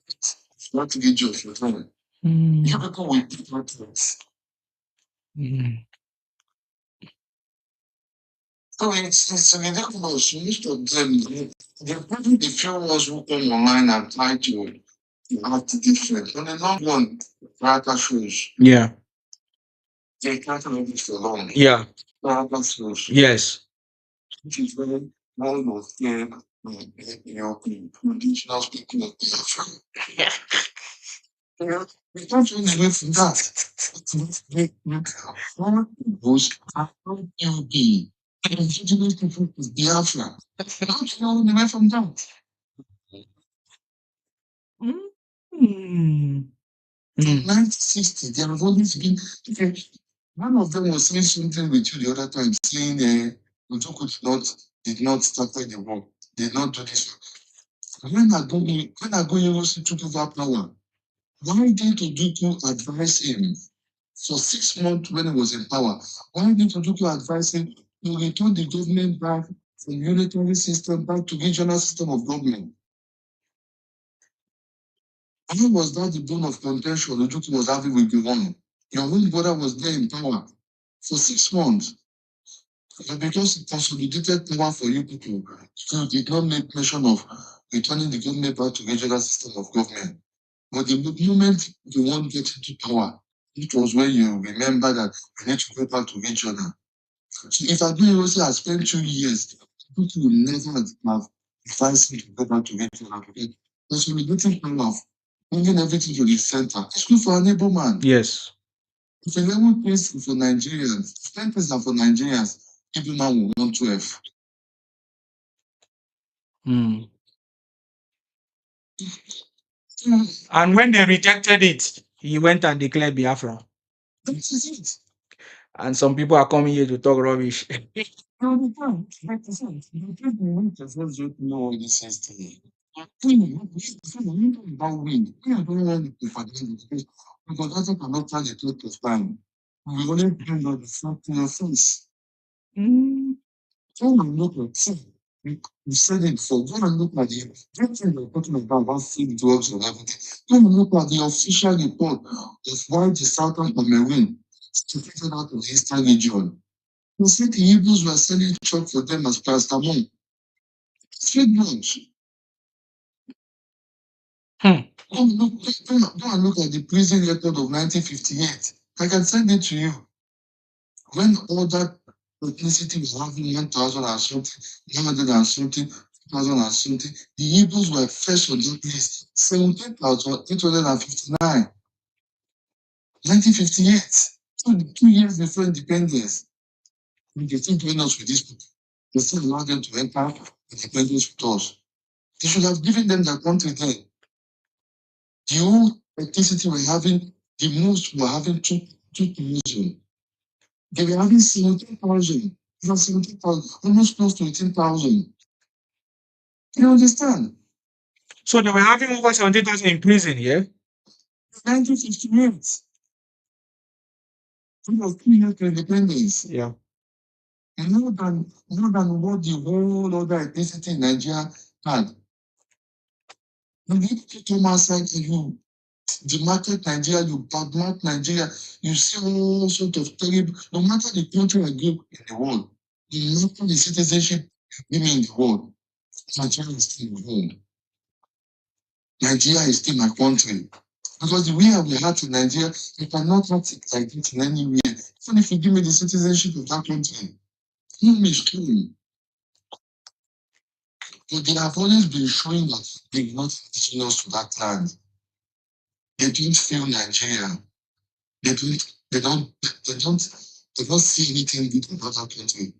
not to get you off your phone. You people will different things. So it's ridiculous. Most of them, the few ones who come online and try to act different. On the long run, character shows. Yeah. They can't make it for long. Yeah. Character shows. Yes. Which is very one of them, indigenous people of Biafra. You know, we can't run away from that. All those are ILB, indigenous people of Biafra. Can't run away from that. Mm. From 1960, there have always been. Okay, one of them was saying something with you the other time, saying Ojoko did not start the war, did not do this. When Agoye took over power, why didn't Ojoko advise him for 6 months when he was in power? Why didn't Ojoko advise him to return the government back from unitary system back to regional system of government? How was that the bone of contention Ojoko was having with Gowon? Your own brother was there in power for 6 months. But because it consolidated power for you people, you did not make mention of returning the government back to regional system of government. But the moment you want to get into power, it was when you remember that we need to go back to regional. So if Aguiyi has spent 2 years, people will never have advised him to go back to regional. Because consolidating power, bringing everything to the center, it's good for a neighbor man. Yes. If 11 things for Nigerians, 10 things are for Nigerians, people now will want 12. Mm. And when they rejected it, he went and declared Biafra. This is it. And some people are coming here to talk rubbish. No, they can't. That is it. The people want to first know all this history. We don't about win. We don't want to forget it because that's cannot tell the truth of time. We only bring out the fact to your face. Go and look at see. You said it before. Go and look at the everything you're talking about fake drugs and everything. Go and look at the official report of why the Southern Cameroon separated out of the Eastern region. They said the Hebrews were selling chalk for them as paracetamol. Fake drugs. Go and look at the prison record of 1958. I can send it to you. When all that ethnicity was having 1,000 and something, 100 and something, 2,000 and something, the Hebrews were first on that list, 17,859, 1958, 2 years before independence. They still join us with these people. They still allow them to enter independence with us. They should have given them their country then. The whole ethnicity were having, the most were having 2,000. They were having 17,000. It was 17,000, almost close to 18,000. You understand? So they were having over 17,000 in prison, yeah? 1958. It was 2 years to independence. Yeah. More than what the whole other ethnicity in Nigeria had. You need to come outside and you demarket Nigeria, you badmark Nigeria, you see all sorts of terrible, no matter the country I go in the world, no matter the citizenship you give me in the world, Nigeria is still home. Nigeria is still my country. Because the way we had in Nigeria, you cannot act like it in anywhere. Even if you give me the citizenship of that country, home is home. But they have always been showing that they're not indigenous to that land. They don't feel Nigeria. They don't see anything good about that country.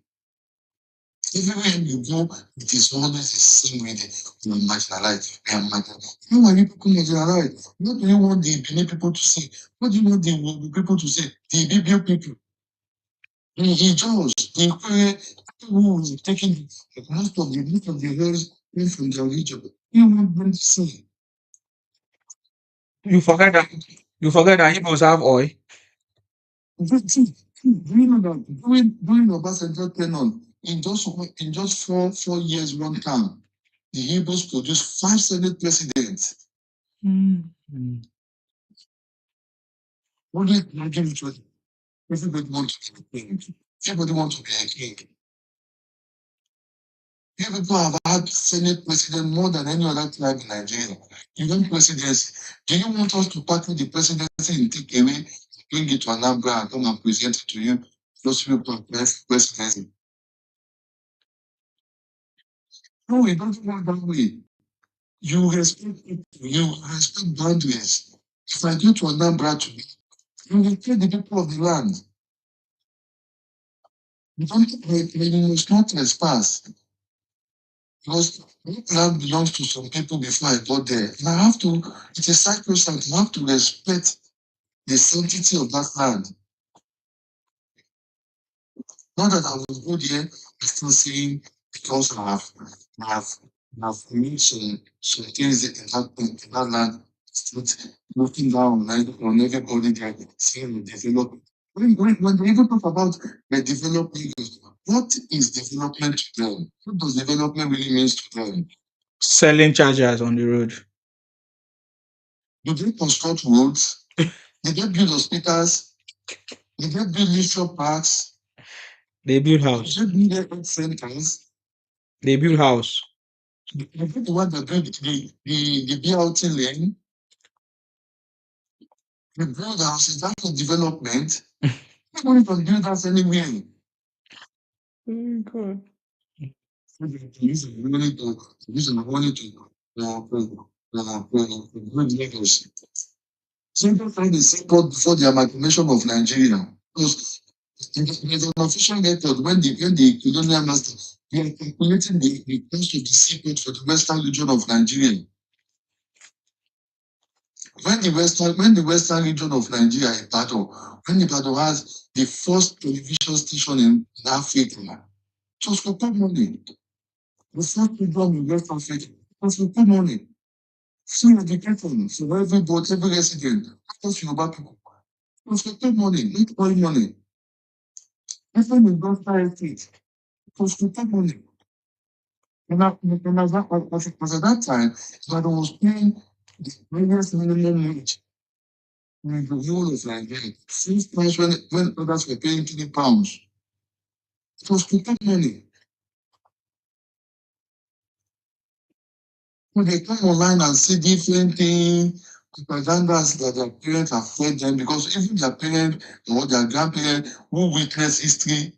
Everywhere you go, it is always the same way they are marginalized. They are marginalized. You know why people marginalized? What do you want the Benin people to say? What do you want the people to say? The Ibibio people. He just the people who is taking most of the roads in from their region. You want them to say? You forget that Igbos have oil. Do you know that during Obasanjo tenure, in just 4 years, one term, the Igbos produced 5 Senate presidents. What do you imagine it was? Everybody wants to be a king. Everybody wants to be a king. You people have had Senate president more than any other tribe in Nigeria. You want presidency. Do you want us to package the presidency and take away, bring it to Anambra and come and present it to you? Those people are presidency. No, it doesn't work that way. You respect people, you respect boundaries. If I go to Anambra today, you will tell the people of the land. You don't you must not trespass. Because that land belongs to some people before I got there. And I have to, it's a sacrosanct, I have to respect the sanctity of that land. Not that I will go there and still saying because I have made some things in that land, start looking down on everybody there, saying the development. When they even talk about the development, what is development to them? What does development really means to them? Selling chargers on the road. Did they construct roads? Did they build hospitals? Did they build leisure parks? They build house. Did they build health centers? They build house. Did they the one that built the BLT lane? They build houses. That is development. Nobody can build that anywhere. God. Use the money to build Lagos. Simple find a seaport before the amalgamation of Nigeria. Because there's an official record when the colonial masters they are calculating the cost of the seaport for the western region of Nigeria. When the western region of Nigeria, when Ibadan has the first television station in Africa, it was for good money. The first program in West Africa, it was for good money. Free education for everybody, every resident, not just Yoruba people. It was for good money, not oil money. Even in industrial estate, it was for good money. And at that time, Ibadan was paying the highest minimum wage in the whole of Nigeria. Since times when others were paying £3. It was for good money. When they come online and see different things, propagandas that their parents have fed them, because even their parents or their grandparents who witness history,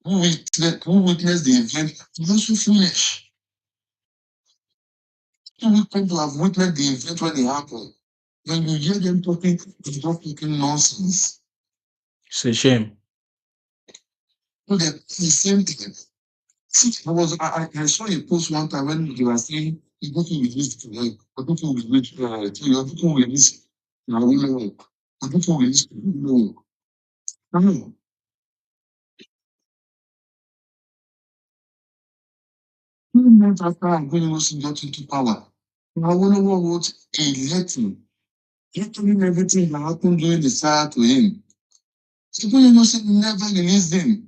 who witness the event, are also foolish. People tend to have witnessed the event when it happened. When you hear them talking, they're just talking nonsense. It's a shame. So they're the same thing. See, I saw a post one time when they were saying people will release today, people will release people will release people will release no. 2 months after Agbenusi got into power, Awolowo wrote a letter detailing everything that happened during the trial to him. Agbenusi never released him.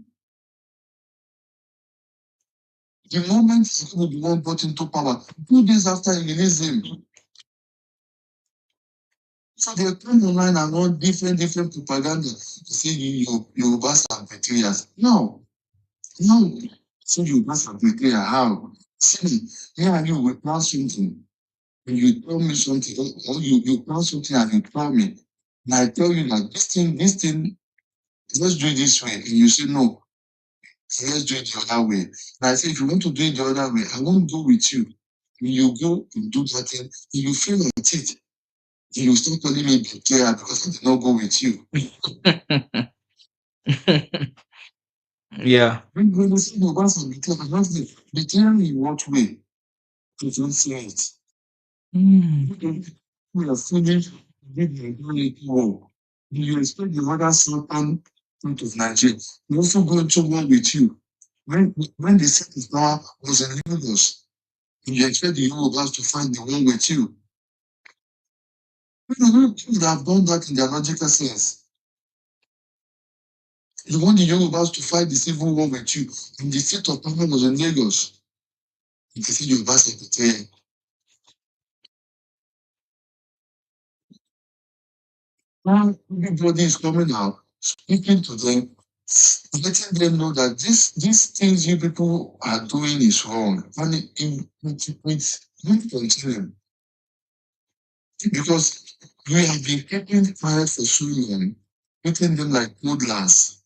The moment Tinubu got into power, 2 days after he released him. So they come online and run different propaganda to say Yorubas are betrayers. No. So Yorubas are betrayers. How? See, here and you will plan something. And you tell me something, or you plan something and you tell me. And I tell you that this thing, let's do it this way. And you say no, let's do it the other way. And I say, if you want to do it the other way, I won't go with you. And you go and do that thing, and you fail at it. You start calling me betrayer because I did not go with you. Yeah. When you say no, that's a betrayer. That's the betrayer in what way? You don't say it. We are finished. Did the economic war. You expect the other certain part of Nigeria. We also go into war with you. When the set of power was in Lagos, you expect the Yorubas to fight the war with you. People have done that in their logical sense. You want the Yorubas to fight the civil war with you, and the seat of power was in Lagos. You can see Yorubas are betraying.
Now everybody is coming out, speaking to them, letting them know that these things you people are doing is wrong. And it will continue. Because we have been keeping quiet for so long, treating them like toddlers.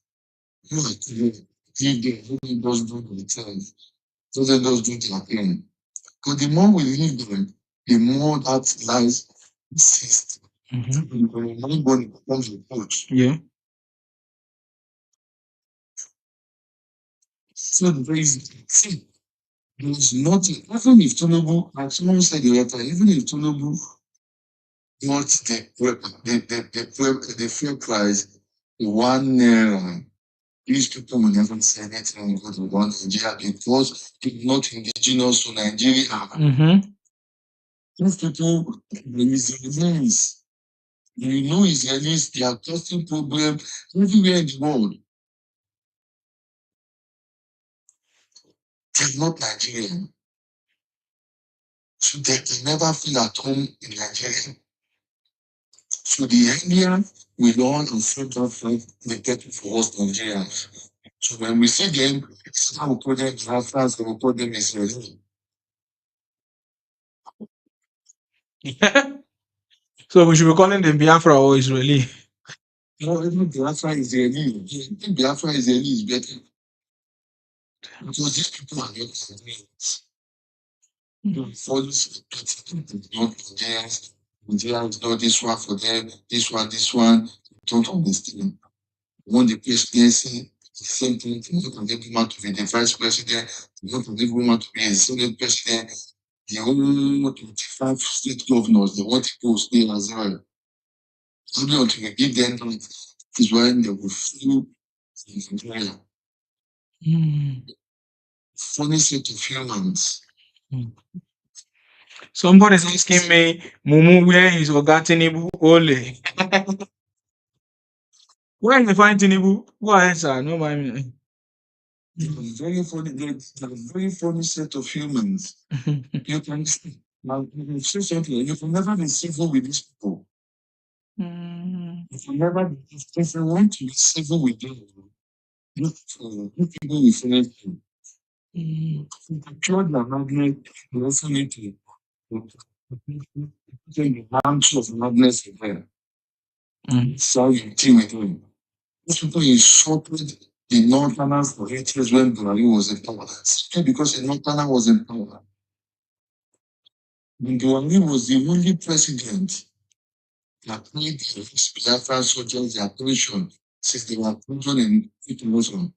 You are today, give them, let them just do their thing, let them just do their thing. But the more we leave them, the more that lies persist. When anybody becomes a coach.
Yeah.
So there's nothing, even if Tinubu, like someone said the other time, even if Tinubu got the fair price, the 1 naira, these people will never say anything good about Nigeria because they're not indigenous to Nigeria. These people, the Israelis, you know Israelis, they are causing problems everywhere in the world. They're not Nigerian. So they can never feel at home in Nigeria. So the earlier we don't accept that fact, they get it for us Nigerians. So when we see them, some will call them Biafrans, some will call them Israeli.
So we should be calling them Biafra or Israeli.
No, even Biafra Israeli. I think Biafra Israeli is better. Because these people are not Nigerians. For this not Nigerians. Nigerians know this one for them, this one, don't understand. Won the presidency, the same thing, they want every man to be the vice president, they want every woman to be a senate president, the whole 25 state governors, they want people to stay as well. Only until we give them that is when they will feel Nigeria. Funny set of humans.
Somebody's asking me, Mumu, where is Oga Tinubu? Ole. Where you find Tinubu? Go ahead, sir. No mind me.
Very funny, they're very funny set of humans. You can say something, you can never be civil with these people. If you never, if you want to be civil with them, look for people with finish you. To cure their madness, you also need to take the arms of madness in them. So you deal with them. These people insulted the Northerners for 8 years when Buhari was in power, simply because the Northerner was in power. When Buhari was the only president that paid the Biafran soldiers their pension since they were pensioned in 2000.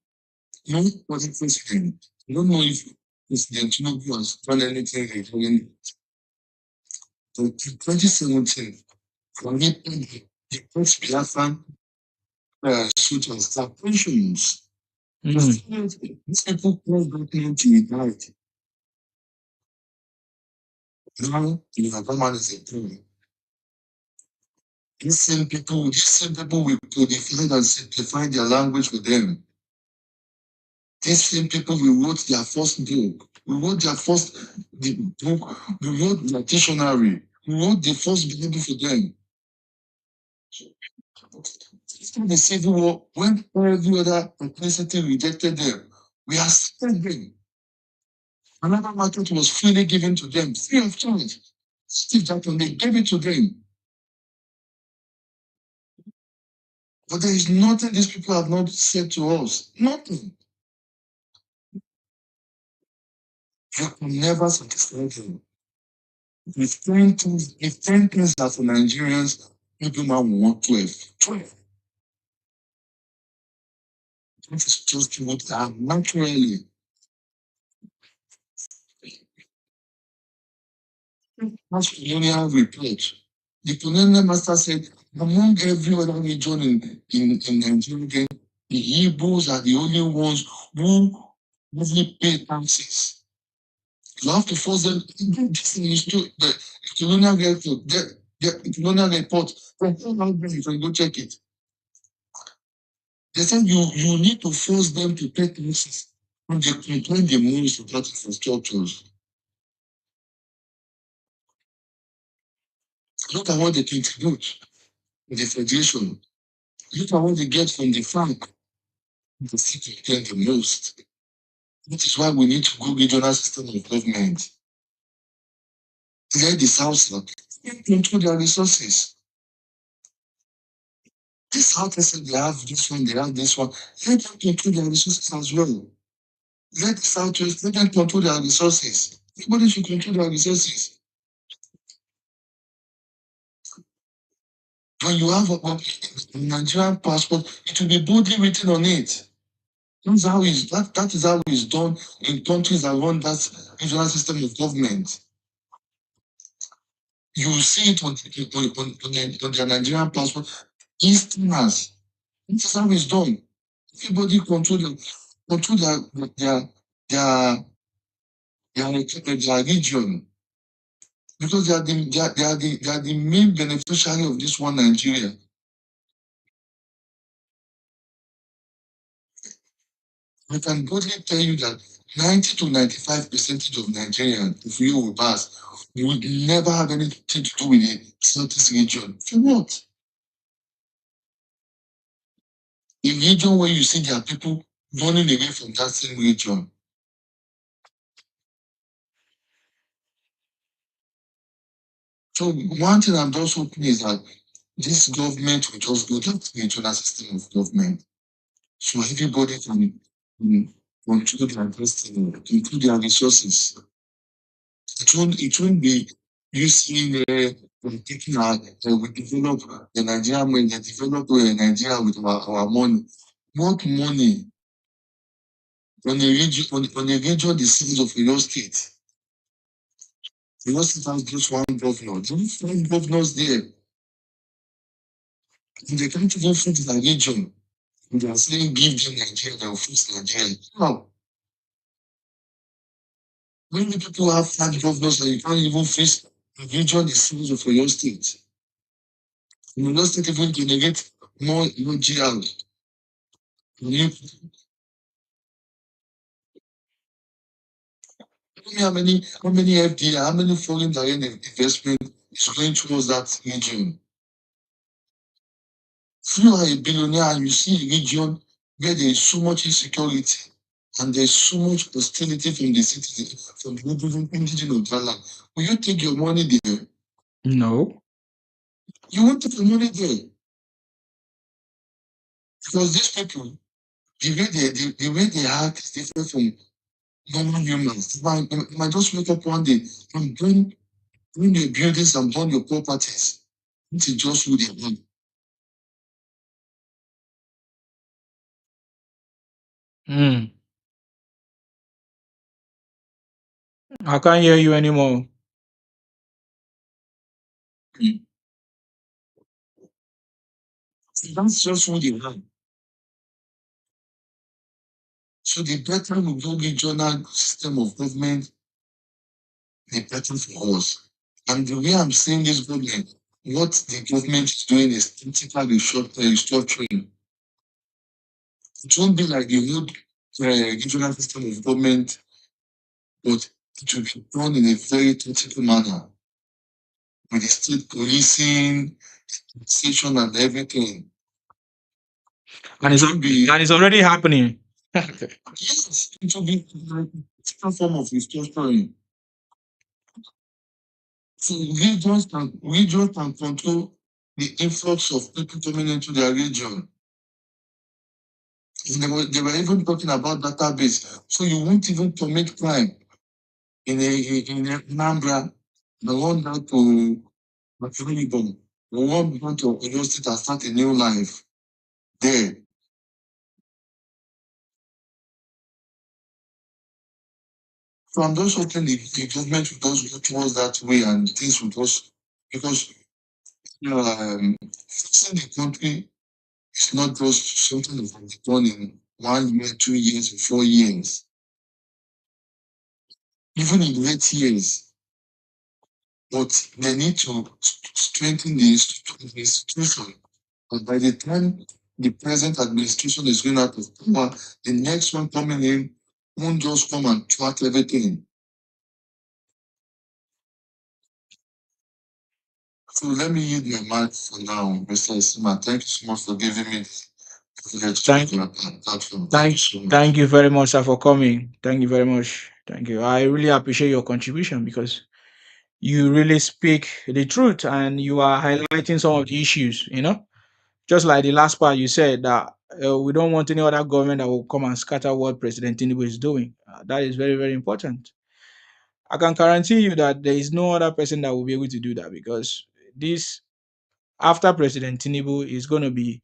No other president. I don't know if President Tinubu has done anything regarding the 2017. Buhari paid the first Biafran soldiers their pensions. These people called back until he died. Now, the government is a problem. These same people will codify and simplify their language for them. These same people we wrote their first book. We wrote their first book. We wrote their dictionary. We wrote the first Bible for them. After the Civil War, when every other ethnicity rejected them, we accepted them. Another market was freely given to them, free of charge. Steve Jackson, they gave it to them. But there is nothing these people have not said to us. Nothing. You can never satisfy them. If 10 things are for Nigerians, people now want 12. 12. That is just what they are naturally. That's colonial report. The colonial master said, among every other region in Nigeria, the Igbos are the only ones who really pay taxes. You have to force them. This is the colonial report. The colonial report. You can go check it. They said you need to force them to pay taxes. And they complain the most about infrastructures. Look at what they contribute. the federation. Look at what they get from the FANC. The city get the most. That is why we need to go regional system of government. Let the South control their resources. The South said they have this one, they have this one. Let them control their resources as well. Let the Southwest, let them control their resources. Everybody should control their resources. When you have a Nigerian passport, it will be boldly written on it. That is how it's done in countries that run that regional system of government. You will see it on their Nigerian passport. Easterners. This is how it's done. Everybody control their region. Because they are the main beneficiary of this one Nigeria. I can boldly tell you that 90 to 95% of Nigerians, if you will pass, you will never have anything to do with the Southeast region. For what? A region where you see there are people running away from that same region. So one thing I'm just hoping is that this government will just go to the regional system of government. So everybody can control their destiny, control their resources. It won't be you seeing taking we develop the Nigerian money, they develop Nigeria with our money. What money on a region the size of your state? Your state has just one governor. There are 5 governors there. And they can't even fit the region. And they are saying give them Nigeria, they'll fix Nigeria. How? Many people have 5 governors and you can't even fix the region the size of your state. You will not even generate more GR. You tell me how many FDI, how many foreign direct investment is going towards that region? If you are a billionaire and you see a region where there is so much insecurity and there's so much hostility from the citizens, from the indigenous of that land, will you take your money there?
No.
You won't take your money there. Because these people, the way they act is different from normal humans. You might just wake up one day and burn your buildings and burn your properties. This is just who they are.
Mm. I can't hear you anymore.
So that's just who they are. So the better we go regional system of government, the better for us. And the way I'm seeing this government, what the government is doing is tactical restructuring. It won't be like the old regional system of government, but it will be done in a very tactical manner with the state policing, station and everything.
And it's already happening.
Yes, it will be like a different form of restructuring. So regions can control the influx of people coming into their region. And they were even talking about database. So you won't even commit crime in Anambra. The one that to Makuribom. The one going to Oyo State and start a new life there. So I'm just hoping the government will just go towards that way and things will just because fixing the country is not just something that can be done in 1 year, 2 years, or 4 years. Even in late years, but they need to strengthen the institution. But by the time the present administration is going out of power, the next one coming in won't just come and track everything. So let me yield my mic for now, Mr. Isima. Thank you so much for giving me the privilege to
Thank
be on your platform.
thank you very much, sir, for coming. Thank you very much. Thank you. I really appreciate your contribution because you really speak the truth and you are highlighting some of the issues, just like the last part you said that we don't want any other government that will come and scatter what President Tinubu is doing. That is very, very important. I can guarantee you that there is no other person that will be able to do that because this, after President Tinubu, is going to be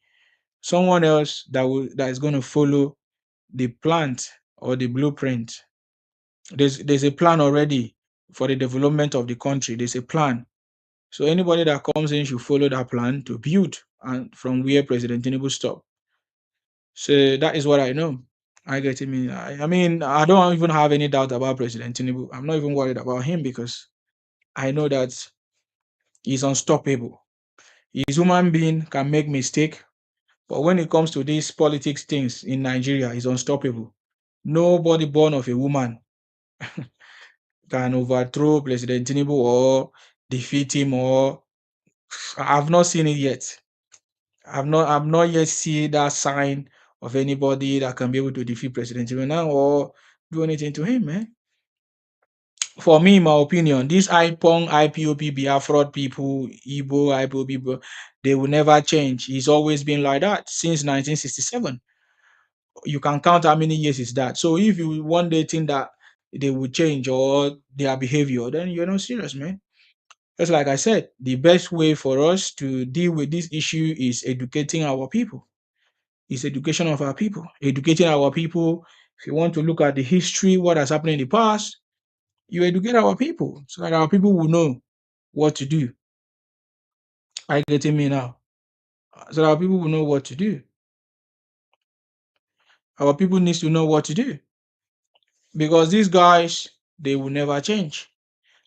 someone else that is going to follow the plant or the blueprint. There's a plan already for the development of the country. There's a plan. So anybody that comes in should follow that plan to build and from where President Tinubu stopped. So that is what I know. I get it. I mean, I don't even have any doubt about President Tinubu. I'm not even worried about him because I know that he's unstoppable. He's human being, can make mistake, but when it comes to these politics things in Nigeria, he's unstoppable. Nobody born of a woman can overthrow President Tinubu or defeat him, or I've not seen it yet. I've not yet seen that sign of anybody that can be able to defeat President Tinubu now or do anything to him, man. For me, in my opinion, these IPONG, IPOP, Biafra people, Igbo, IPOP people, they will never change. It's always been like that since 1967. You can count how many years is that. So if you one day think that they will change or their behavior, then you're not serious, man. Just like I said, the best way for us to deal with this issue is educating our people. It's education of our people. Educating our people. If you want to look at the history, what has happened in the past, you educate our people so that our people will know what to do. Are you getting me now? So that our people will know what to do. Our people needs to know what to do because these guys, they will never change.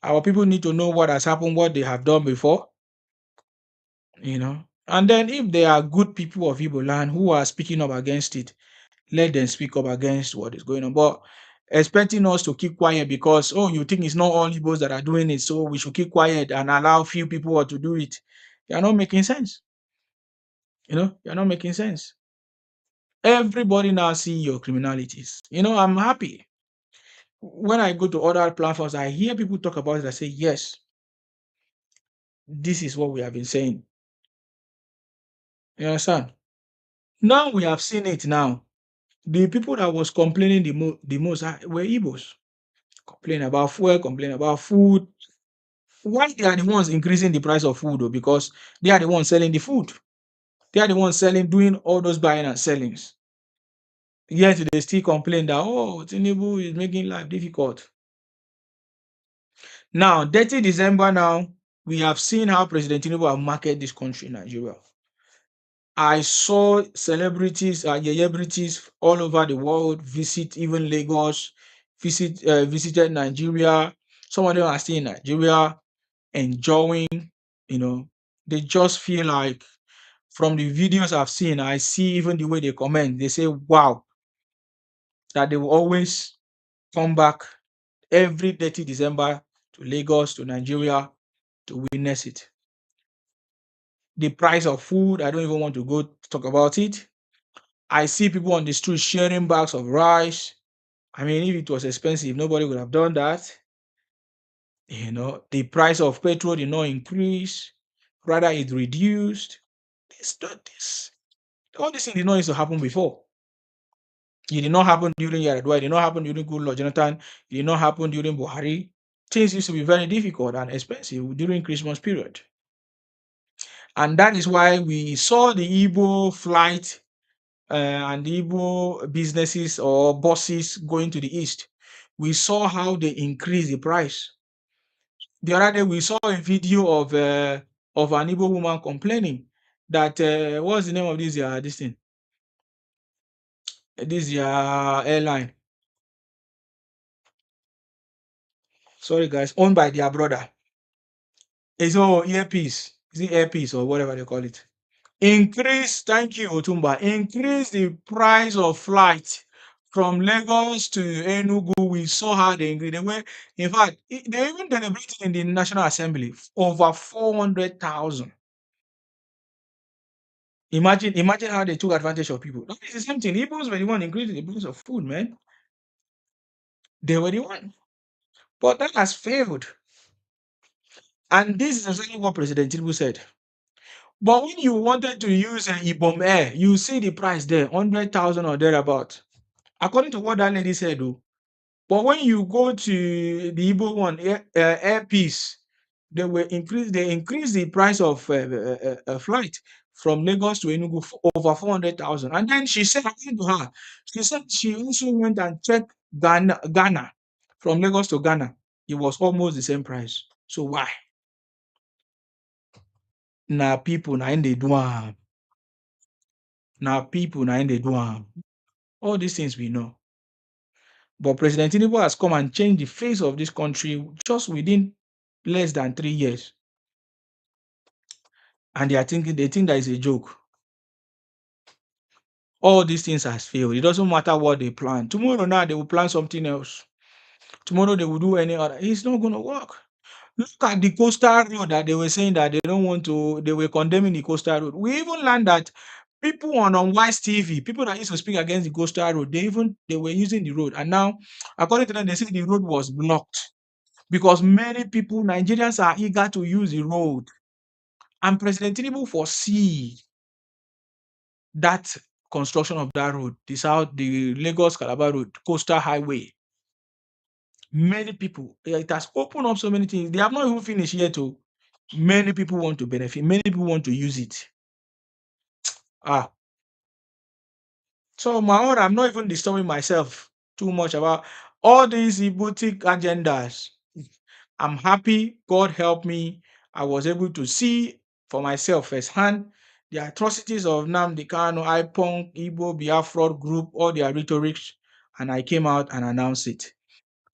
Our people need to know what has happened, what they have done before, you know. And then if they are good people of Igbo land who are speaking up against it, let them speak up against what is going on. But expecting us to keep quiet because, oh, you think it's not all Igbos that are doing it, so we should keep quiet and allow few people to do it. You're not making sense. You're not making sense. Everybody now see your criminalities. I'm happy. When I go to other platforms, I hear people talk about it. I say, yes, this is what we have been saying. You understand? Now we have seen it now. The people that was complaining the most were Igbos. Complain about fuel, complain about food. Why they are the ones increasing the price of food? Though? Because they are the ones selling the food. They are the ones doing all those buying and sellings. Yet they still complain that, oh, Tinubu is making life difficult. Now, Detty December now, we have seen how President Tinubu have marketed this country, Nigeria. I saw celebrities, celebrities all over the world visit even Lagos, visited Nigeria. Some of them are still in Nigeria, enjoying, you know, they just feel like from the videos I've seen, I see even the way they comment, they say, wow, that they will always come back every 30 December to Lagos, to Nigeria to witness it. The price of food, I don't even want to go talk about it. I see people on the street sharing bags of rice. I mean, if it was expensive, nobody would have done that. The price of petrol did not increase, rather it reduced. This, all these things did not used to happen before. It did not happen during Yaradua, it did not happen during Goodluck Jonathan, it did not happen during Buhari. Things used to be very difficult and expensive during Christmas period. And that is why we saw the Igbo flight and the Igbo businesses or buses going to the east. We saw how they increased the price. The other day we saw a video of an Igbo woman complaining that what's the name of this thing? This airline. Sorry guys, owned by their brother. It's all earpiece. Is it earpiece or whatever they call it? Increase, thank you, Otumba. Increase the price of flight from Lagos to Enugu, we saw how they increased. They were, in fact, they even deliberated in the National Assembly over 400,000. Imagine how they took advantage of people. That is the same thing. Igbos were the one increasing the price of food, man. They were the one. But that has failed. And this is exactly what President Tinubu said. But when you wanted to use an Ibom Air, you see the price there, 100,000 or thereabout. According to what that lady said, though. But when you go to the Igbo one, Airpiece, they increase the price of a flight from Lagos to Enugu for over 400,000. And then she said, according to her, she said she also went and checked Ghana from Lagos to Ghana. It was almost the same price. So why? Now people now in the do am. Now people now in the do am. All these things we know. But President Tinubu has come and changed the face of this country just within less than 3 years. And they think that is a joke. All these things has failed. It doesn't matter what they plan. Tomorrow now they will plan something else. Tomorrow they will do any other. It's not going to work. Look at the coastal road that they were saying that they don't want to, they were condemning the coastal road. We even learned that people on Wise TV, people that used to speak against the coastal road, they were using the road. And now, according to them, they say the road was blocked because many people, Nigerians, are eager to use the road. And President Tinubu foresee that construction of that road, the Lagos Calabar Road, Coastal Highway. Many people, it has opened up so many things. They have not even finished yet. Too. Many people want to benefit. Many people want to use it. So my own, I'm not even disturbing myself too much about all these boutique agendas. I'm happy. God help me. I was able to see for myself firsthand the atrocities of Nnamdi Kanu, IPONG, Igbo, Biafra group, all their rhetorics, and I came out and announced it.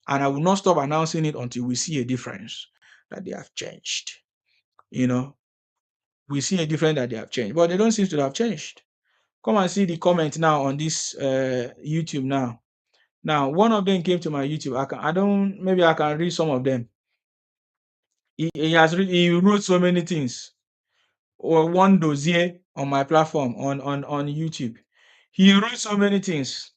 And I will not stop announcing it until we see a difference that they have changed. You know, we see a difference that they have changed, but they don't seem to have changed. Come and see the comment now on this YouTube now. Now, one of them came to my YouTube. Maybe I can read some of them. He wrote so many things. Or one dossier on my platform on YouTube. He wrote so many things.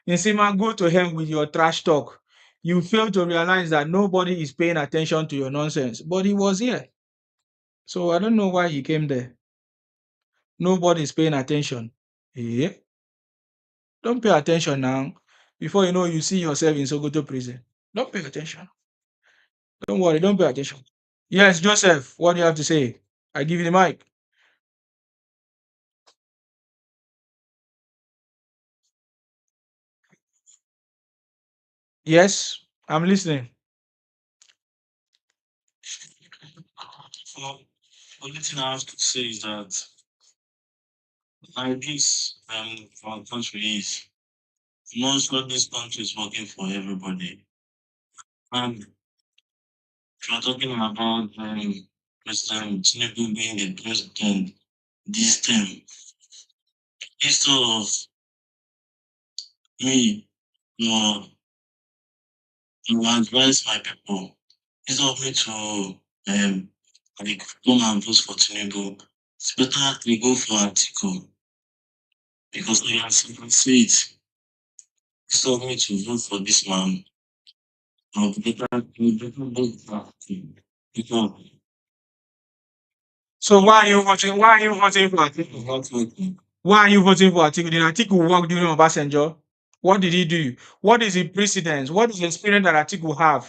Nsima, go to hell with your trash talk. You fail to realize that nobody is paying attention to your nonsense. But he was here. So I don't know why he came there. Nobody is paying attention. Yeah. Don't pay attention now. Before you know, you see yourself in Sokoto prison. Don't pay attention. Don't worry, don't pay attention. Yes, Joseph, what do you have to say? I give you the mic. Yes, I'm listening.
Well, only thing I have to say is that like this, our country is most of this country is working for everybody. And if you're talking about President Tinubu being the president this time, instead of me, you know, to advise my people, instead of me to like come and vote for Tinubu, it's better we go for Atiku because I can see it. Instead of me to vote for this man, I'll better vote for Atiku. Because
So why are you voting? Why are you voting for Atiku? Why are you voting for Atiku? Did Atiku work during Obasanjo? What did he do? What is the precedence? What is the experience that Atiku have?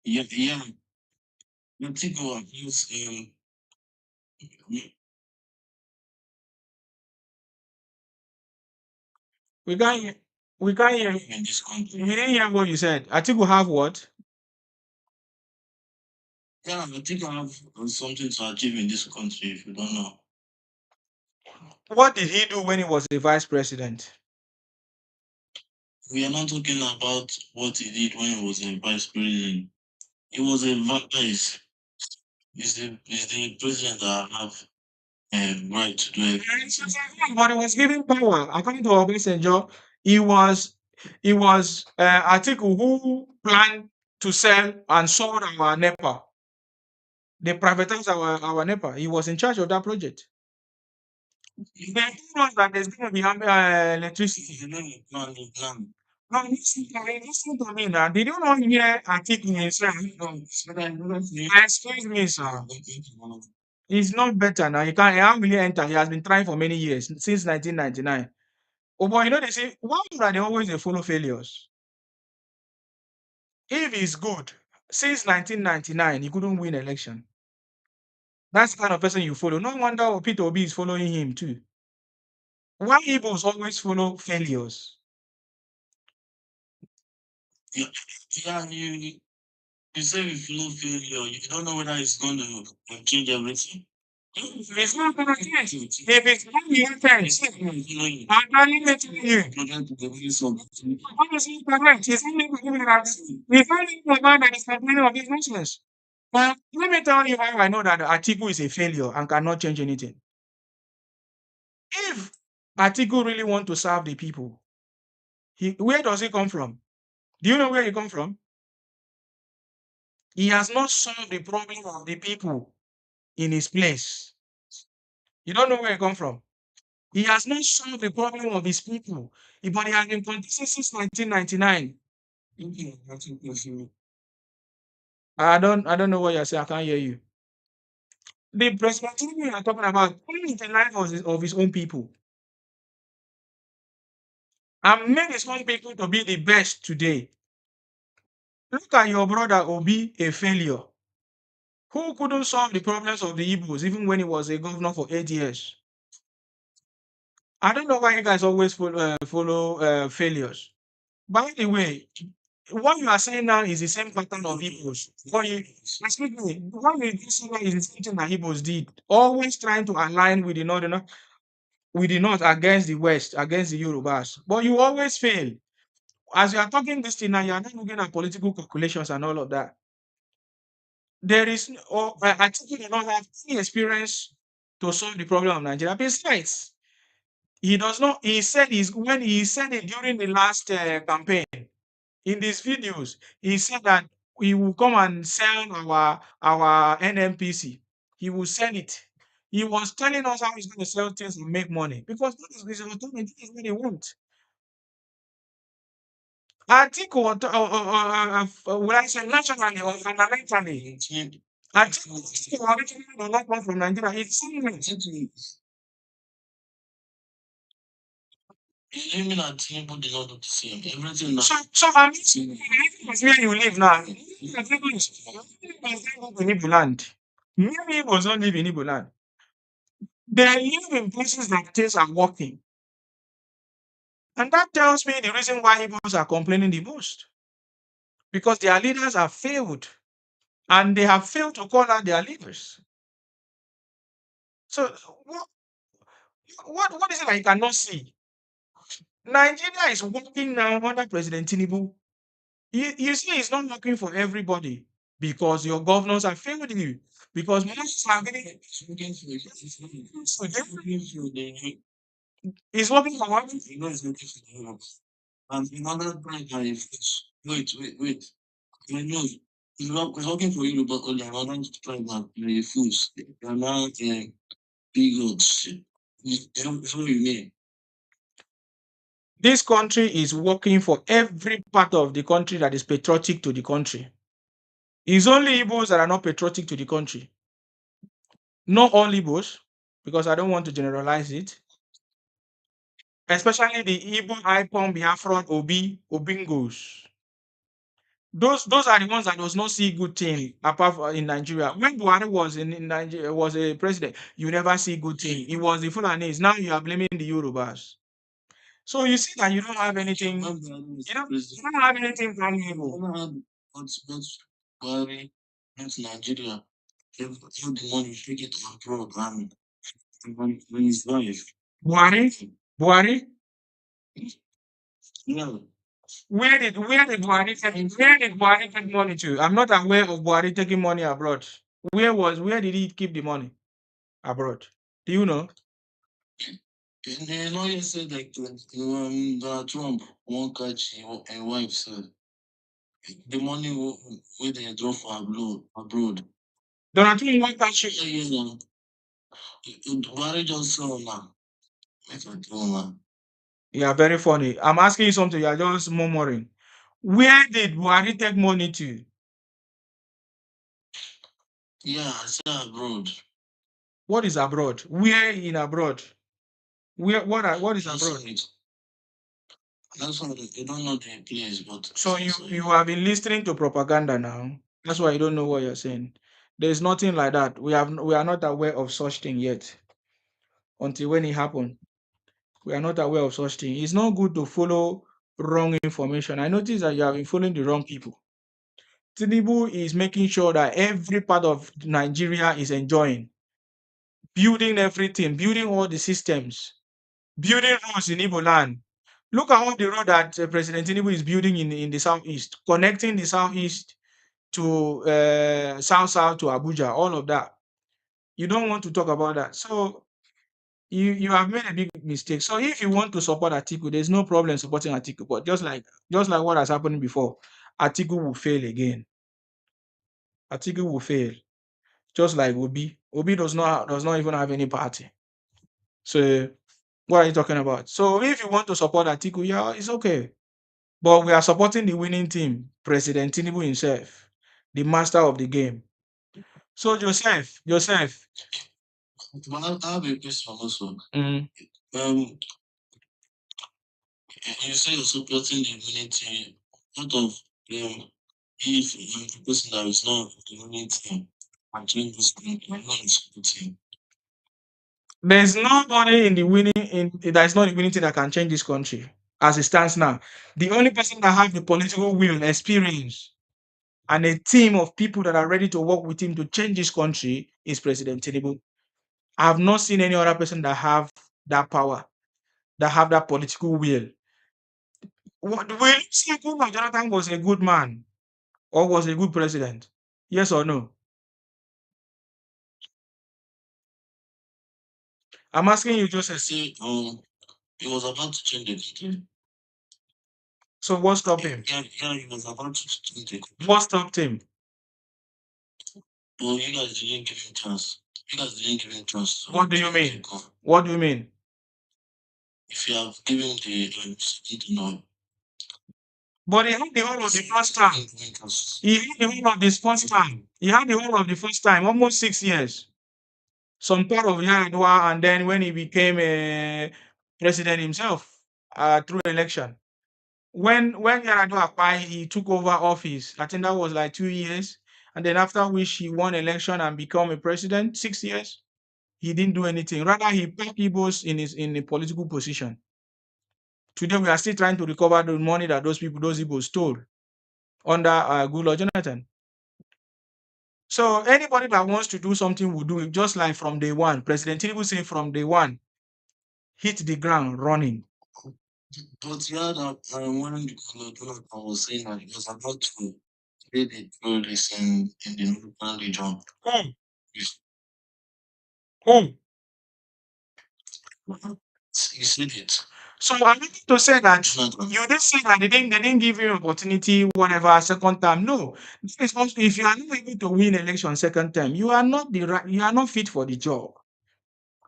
yeah, Atiku is
We can't hear. We can't hear.
in this country.
We didn't hear what you said. Atiku have what?
Yeah, Atiku have something to achieve in this country if you don't know.
What did he do when he was the vice president?
We are not talking about what he did when he was a vice president. He was a vice. He's the president that have right to do it.
But he was given power according to Obasanjo. It was Atiku who planned to sell and sold our NEPA. They privatized our NEPA. He was in charge of that project. They told us that there's going to be electricity. No, listen to me now. Did you not hear Atiku himself? Excuse me, sir. It's not better now. He can't really enter. He has been trying for many years, since 1999. Oh, boy, you know, they say, why are they always they follow failures? If he's good, since 1999, he couldn't win election. That's the kind of person you follow. No wonder Peter Obi is following him too. Why Igbos always follow failures?
Yeah, you say we follow failure. You don't know whether it's going to change everything.
It's not going to change. If it's not your change, I'm not even telling you. What is incorrect? It's only the man that is complaining of his nonsense. But let me tell you how I know that Atiku is a failure and cannot change anything. If Atiku really want to serve the people, where does he come from? Do you know where he come from? He has not solved the problem of the people in his place. You don't know where he come from. He has not solved the problem of his people, but he has been contesting since 1999. I don't know what you're saying. I can't hear you. The perspective we are talking about is the life of his own people and make his own people to be the best today. Look at your brother Obi, a failure, who couldn't solve the problems of the Igbos even when he was a governor for 8 years. I don't know why you guys always follow failures. By the way, what you are saying now is the same pattern of Igbos. Excuse me, what you do say now is the same thing that Igbos did, always trying to align with the northern, with the north against the west, against the Yorubas. But you always fail. As you are talking this thing now, you are not looking at political calculations and all of that. There is, I think you do not have any experience to solve the problem of Nigeria. Besides, he does not. He said when he said it during the last campaign in these videos. He said that he will come and sell our NMPC. He will sell it. He was telling us how he's going to sell things and make money because that is his autonomy. That is what he wants. I think what will I say nationally or fundamentally? I think originally does not come from Nigeria. It's somewhere.
Even at Tinubu did not do the same. Everything now.
So I'm where you live now. Tinubu in Igbo land. Many Igbos don't live in Igbo land. They live in places that things are working. And that tells me the reason why Igbos are complaining the most. Because their leaders have failed. And they have failed to call out their leaders. So what is it that you cannot see? Nigeria is working now under President Tinubu. You see, it's not working for everybody because your governors have failed you. Because most are getting it's working for one.
You know it's working for the Europe. And another point that is wait. I know it's working for you, but only another point that you refuse. You're not bigots. It's what you mean.
This country is working for every part of the country that is patriotic to the country. It's only Igbos that are not patriotic to the country. Not all Igbos, because I don't want to generalize it. Especially the Igbo icon Biafran Obingos. Those are the ones that does not see good thing apart from in Nigeria. When Buhari was in Nigeria, was a president, you never see good thing. It was the Fulanis. Now you are blaming the Yorubas. So you see that you don't have anything. You don't have anything valuable.
But Buhari went to Nigeria. All the money, take it abroad, and when his wife.
Buhari.
No.
Where did Buhari take money to? I'm not aware of Buhari taking money abroad. Where did he keep the money abroad? Do you know?
You know, you said like Donald Trump won't catch a wife, so the money where they draw for abroad.
Donald Trump won't catch you.
Yeah, Buhari just saw now. Make a deal now.
You are very funny. I'm asking you something. You are just murmuring. Where did Buhari take money to?
Yeah, I said abroad.
What is abroad? Where in abroad? What is
That's
abroad?
it. That's why you don't know the place, but
So you have been listening to propaganda now. That's why you don't know what you're saying. There's nothing like that. We are not aware of such thing yet. Until when it happened, we are not aware of such thing. It's not good to follow wrong information. I notice that you have been following the wrong people. Tinubu is making sure that every part of Nigeria is enjoying, building everything, building all the systems, building roads in Igbo land. Look at all the road that President Tinubu is building in the southeast, connecting the southeast to south to Abuja, all of that. You don't want to talk about that. So you have made a big mistake. So if you want to support Atiku, there's no problem supporting Atiku. But just like what has happened before, Atiku will fail again. Atiku will fail. Just like Obi. Obi does not even have any party. So what are you talking about? So if you want to support Atiku, yeah, it's okay. But we are supporting the winning team, President Tinubu himself, the master of the game. So Joseph.
But I have a question also.
Mm.
Um, you say you're supporting the winning team. What of if the person that is not the winning team and change this thing, you're not supporting?
There's nobody in the winning that is not the winning team that can change this country as it stands now. The only person that have the political will and experience and a team of people that are ready to work with him to change this country is President Tinubu. I have not seen any other person that have that power, that have that political will. Will you say Goodluck Jonathan was a good man or was a good president? Yes or no? I'm asking you, Joseph.
Say he was about to change the country.
So what stopped him?
Yeah, he was about to change the country.
What stopped him?
But you guys didn't give him chance. You guys didn't give him chance.
What do you mean? What do you mean?
If you have given the second no.
But he had the whole of the first time. He had the whole of this first time. He had the whole of the first time, almost 6 years. Some part of Yaradua, and then when he became a president himself through election. When Yaradua acquired, he took over office. I think that was like 2 years. And then after which he won election and become a president, 6 years. He didn't do anything. Rather, he packed Igbos in a political position. Today, we are still trying to recover the money that those Igbos stole under Goodluck Jonathan. So anybody that wants to do something will do it, just like from day one. President Tinubu said from day one, hit the ground running.
But yeah, that when the Jonathan was saying that he was about to create the terrorists in the Northern region.
Who?
He
Who?
he said it.
So I need to say that
Jonathan.
you didn't say that they didn't give you opportunity, whatever, second time. No. This is also, if you are not able to win election second time, you are not you are not fit for the job.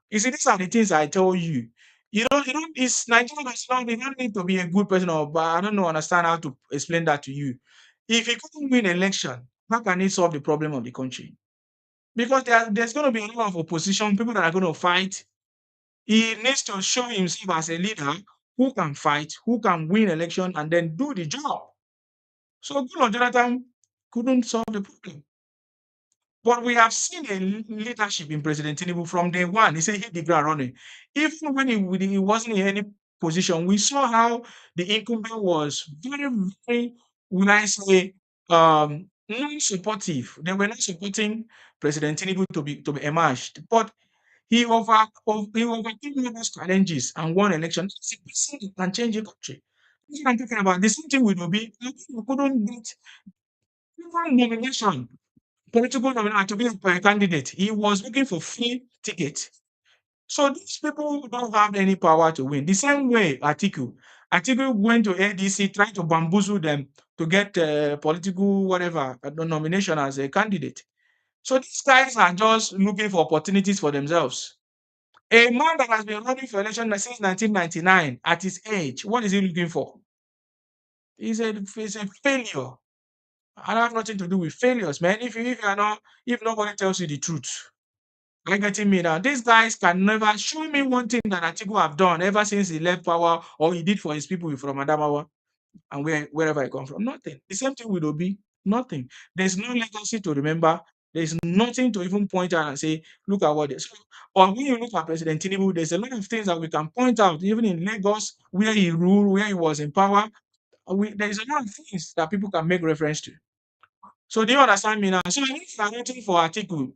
You see, these are the things I tell you. It's Nigeria does not, you don't need to be a good person but I don't know, understand how to explain that to you. If you can't win election, how can it solve the problem of the country? Because there's going to be a lot of opposition, people that are going to fight. He needs to show himself as a leader who can fight, who can win election, and then do the job. So Goodluck Jonathan couldn't solve the problem. But we have seen a leadership in President Tinubu from day one. He said hit the ground running. Even when he wasn't in any position, we saw how the incumbent was very, very, when I say, non-supportive. They were not supporting President Tinubu to be emerged. But he overcame all those challenges and won election. It's a person that can change the country. That's what I'm talking about. The same thing with Obi. We couldn't get even nomination, political nomination to be a candidate. He was looking for free ticket. So these people don't have any power to win. The same way Atiku went to ADC trying to bamboozle them to get political whatever nomination as a candidate. So these guys are just looking for opportunities for themselves. A man that has been running for election since 1999 at his age, what is he looking for? He's a failure. I have nothing to do with failures, man. If you are not, if nobody tells you the truth, are you getting me now? These guys can never show me one thing that Atiku have done ever since he left power or he did for his people from Adamawa and wherever I come from. Nothing. The same thing with Obi. Nothing. There's no legacy to remember. There's nothing to even point out and say, look at what they so, or when you look at President Tinubu, there's a lot of things that we can point out, even in Lagos, where he ruled, where he was in power. There's a lot of things that people can make reference to. So do you understand me now? So if you are waiting for Atiku,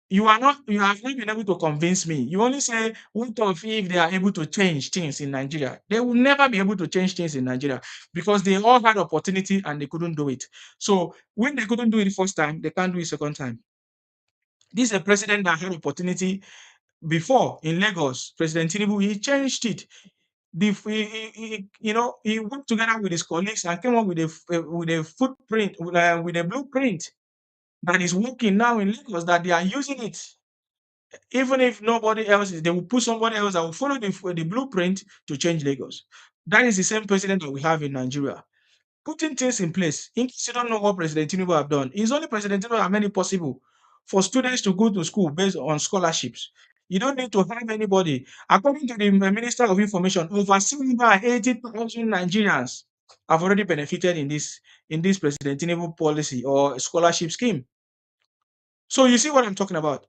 you have not been able to convince me. You only say, what of if they are able to change things in Nigeria? They will never be able to change things in Nigeria because they all had opportunity and they couldn't do it. So when they couldn't do it the first time, they can't do it second time. This is a president that had opportunity before in Lagos. President Tinubu, he changed it. He worked together with his colleagues and came up with a footprint, with a blueprint that is working now in Lagos, that they are using it. Even if nobody else is, they will put somebody else that will follow the blueprint to change Lagos. That is the same president that we have in Nigeria. Putting things in place. In case you don't know what President Tinubu have done, it's only President Tinubu have made it possible for students to go to school based on scholarships. You don't need to have anybody. According to the Minister of Information, over 780,000 Nigerians have already benefited in this President Tinubu policy or scholarship scheme. So you see what I'm talking about.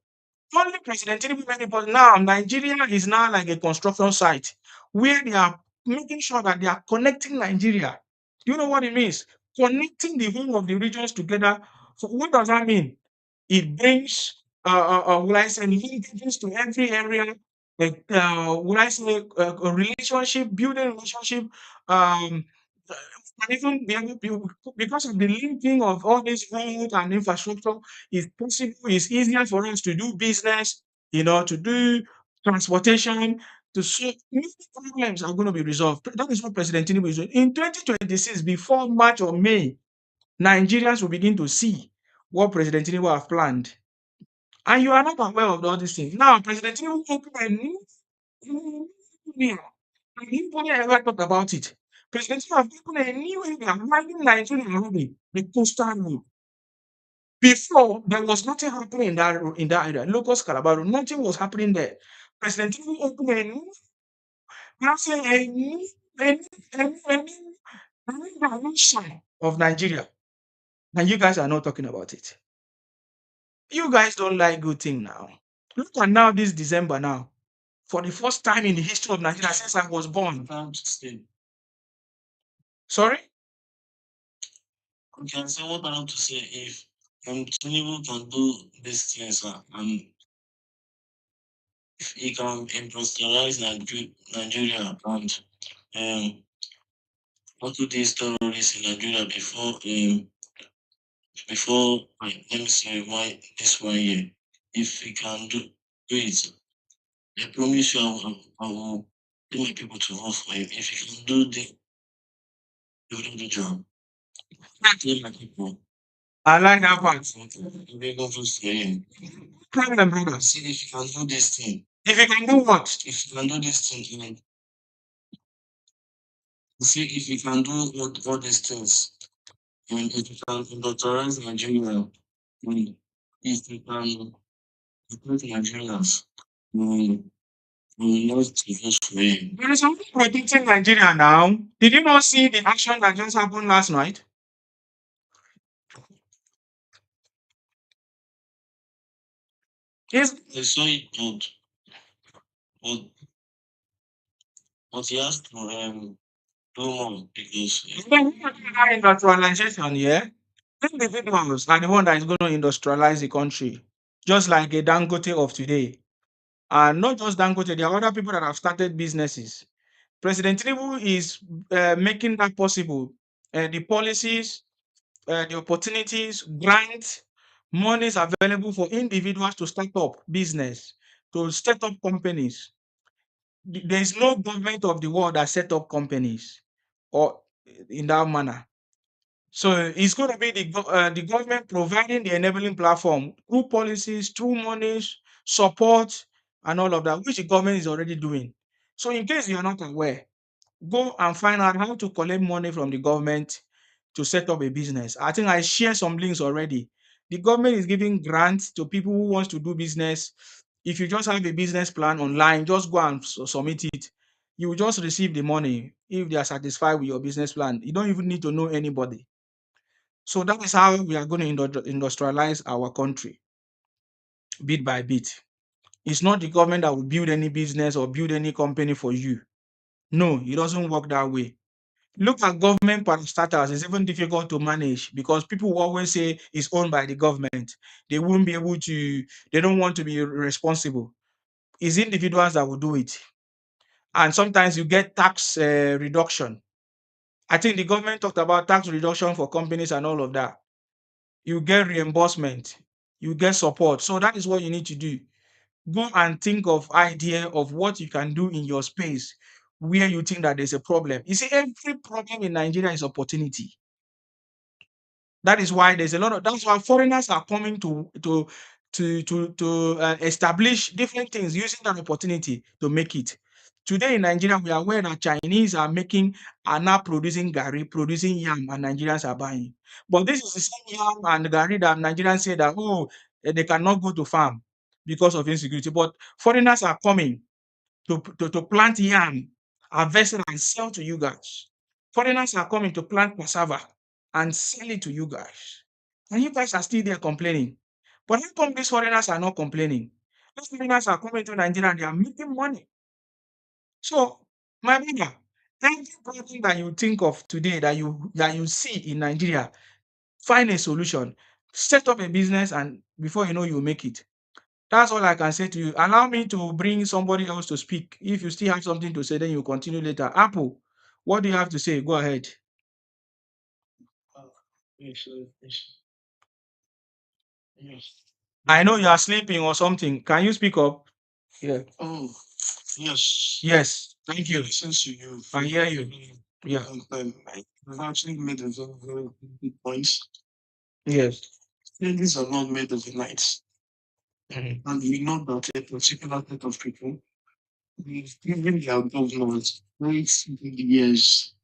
Only President Tinubu made it, but now Nigeria is now like a construction site where they are making sure that they are connecting Nigeria. Do you know what it means? Connecting the whole of the regions together. So what does that mean? It brings, will I say, linkages to every area. Like, will I say, a relationship, building relationship, um, and even because of the linking of all these roads and infrastructure, it's possible, it's easier for us to do business, to do transportation, to solve many problems are going to be resolved. That is what President Tinubu is doing. In 2026, before March or May, Nigerians will begin to see what President Tinubu have planned. And you are not aware of all these things. Now, President Tinubu opened a new area. And nobody ever talked about it. President Tinubu have opened a new area, mining Nigeria already, the coastal road. Before, there was nothing happening in that area. Locust Calabar, nothing was happening there. President Tinubu opened a new, now say a new dimension of Nigeria. And you guys are not talking about it. You guys don't like good thing now. Look at now this December now. For the first time in the history of Nigeria since I was born. Sorry?
You can say what I have to say if Tinubu can do these things and if he can industrialize Nigeria and tackle these terrorists in Nigeria before let me say this 1 year. If he can do it, I promise you I will do my people to vote for him. If he can do he will do the job. Tell my people.
I like that part.
We're going to vote for him.
Problem, brother.
See if he can do this thing.
If you can do what?
If you can do this thing, like, see if you can do all these things, and if you can industrialize Nigeria, and if you can protect Nigerians, we will not vote for him.
There is something protecting Nigeria now. Did you not see the action that just happened last night? Yes.
I saw it, but he has to do more because
Industrialization, yeah. Individuals are the one that is going to industrialize the country, just like a Dangote of today. And not just Dangote, there are other people that have started businesses. President Tinubu is making that possible. The policies, the opportunities, grants, monies available for individuals to start up business. to set up companies. There is no government of the world that set up companies or in that manner. So it's going to be the government providing the enabling platform through policies, through monies, support, and all of that, which the government is already doing. So in case you are not aware, go and find out how to collect money from the government to set up a business. I think I share some links already. The government is giving grants to people who wants to do business. If you just have a business plan online, just go and submit it. You will just receive the money if they are satisfied with your business plan. You don't even need to know anybody. So that is how we are going to industrialize our country bit by bit. It's not the government that will build any business or build any company for you. No, it doesn't work that way. Look at government parastatals. It's even difficult to manage because people will always say it's owned by the government. They won't be able to, they don't want to be responsible. It's individuals that will do it. And sometimes you get tax reduction. I think the government talked about tax reduction for companies and all of that. You get reimbursement, you get support. So that is what you need to do. Go and think of idea of what you can do in your space where you think that there's a problem. You see, every problem in Nigeria is opportunity. That is why there's a lot of that's why foreigners are coming to establish different things using that opportunity to make it. Today in Nigeria, we are aware that Chinese are now producing gari, producing yam, and Nigerians are buying. But this is the same yam and gari that Nigerians say that they cannot go to farm because of insecurity. But foreigners are coming to plant yam, harvest it, and sell to you guys. Foreigners are coming to plant cassava and sell it to you guys. And you guys are still there complaining. But how come these foreigners are not complaining? These foreigners are coming to Nigeria and they are making money. So, my brother, every problem that you think of today that you see in Nigeria, find a solution, set up a business, and before you know, you make it. That's all I can say to you. Allow me to bring somebody else to speak. If you still have something to say, then you continue later. Apple, what do you have to say? Go ahead.
Yes, yes, yes.
I know you are sleeping or something. Can you speak up? Yeah.
Oh, yes.
Yes. Thank you.
Listen to you.
I hear you. Yeah.
I've actually made a very, very good point.
Yes.
Things are not made overnight.
Mhm.
And we know that a particular set of people, we've given their government great big years,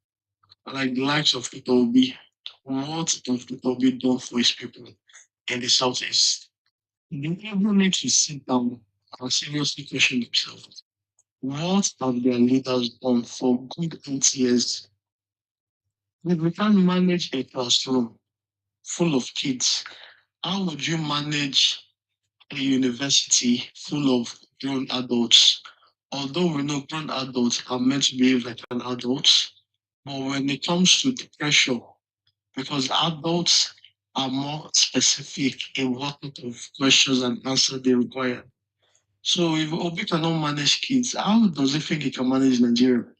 like the likes of Peter Obi. What does Peter Obi done for his people in the southeast? They even need to sit down and seriously question themselves. What have their leaders done for good 8 years? If we can't manage a classroom full of kids, how would you manage a university full of grown adults? Although we know grown adults are meant to behave like an adult, but when it comes to the pressure, because adults are more specific in what type of questions and answers they require. So if Obi cannot manage kids, how does he think he can manage Nigeria?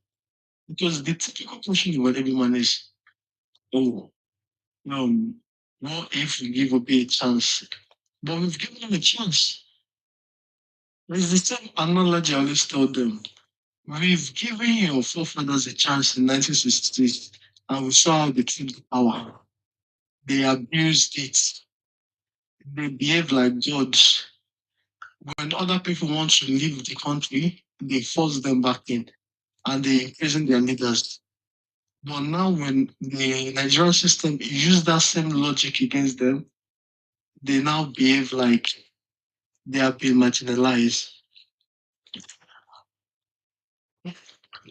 Because the typical question he will ever manage, oh, um, what if we give Obi a chance? But we've given him a chance. It's the same analogy I always tell them. We've given your forefathers a chance in 1966, and we saw how they took the power. They abused it. They behave like gods. When other people want to leave the country, they force them back in and they imprison their leaders. But now, when the Nigerian system use that same logic against them, they now behave like they have been marginalized.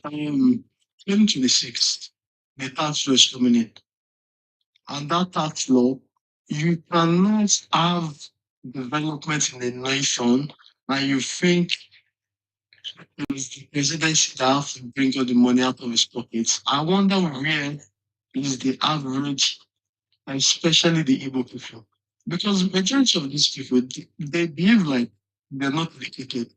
2026, the tax law is coming in. And that tax law, you cannot have development in a nation and you think it's the presidency that have to bring all the money out of his pockets. I wonder where is the average, especially the Igbo people. Because majority of these people, they behave like they're not educated.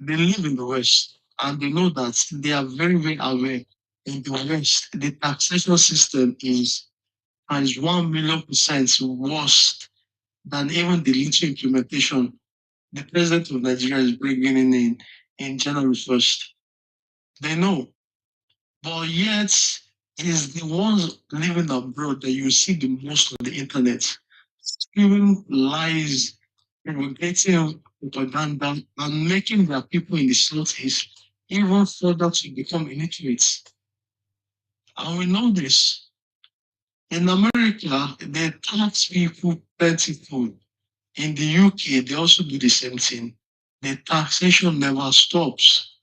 They live in the West and they know that they are very, very aware. In the West, the taxation system is 1,000,000% worse than even the little implementation
the president of Nigeria is bringing in January 1st. They know. But yet, it's the ones living abroad that you see the most on the internet, spewing lies, propagating propaganda, and making their people in the southeast even further to become illiterate. And we know this. In America, they tax people plentiful. In the UK, they also do the same thing. The taxation never stops.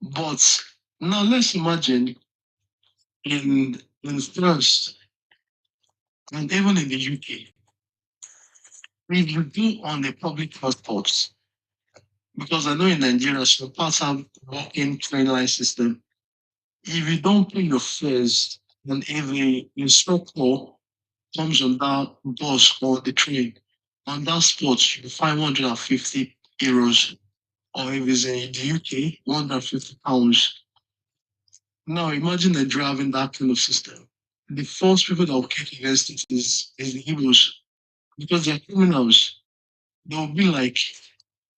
But now let's imagine in France and even in the UK, if you go on the public transports, because I know in Nigeria some parts have walking train line system. If you don't pay your fares, and if the instructor comes on that bus or the train, on that spot you find 150 euros, or if it's in the UK, 150 pounds. Now imagine a driving that kind of system. The first people that will kick against it is the Igbos, because they're criminals. They'll be like,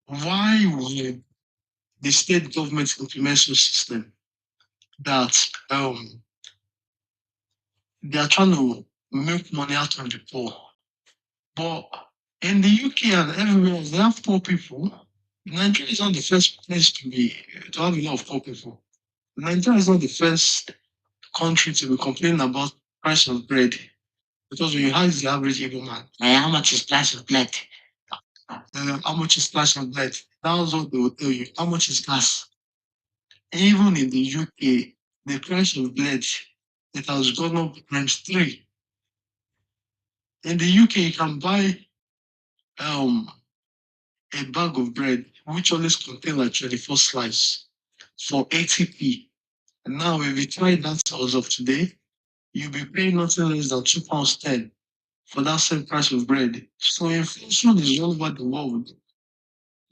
why would the state government implement such system that they are trying to make money out of the poor? But in the UK and everywhere else, they have poor people. Nigeria is not the first place to have a lot of poor people. Nigeria is not the first country to be complaining about price of bread. Because when you ask the average Igbo man, how much is price of bread? How much is price of bread? That's what they will tell you. How much is gas? Even in the UK, the price of bread, it has gone up times three. In the UK, you can buy um, a bag of bread which always contains like 24 slices for 80p. And now, if you try that as of today, you'll be paying nothing less than £2.10 for that same price of bread. So inflation is all over the world.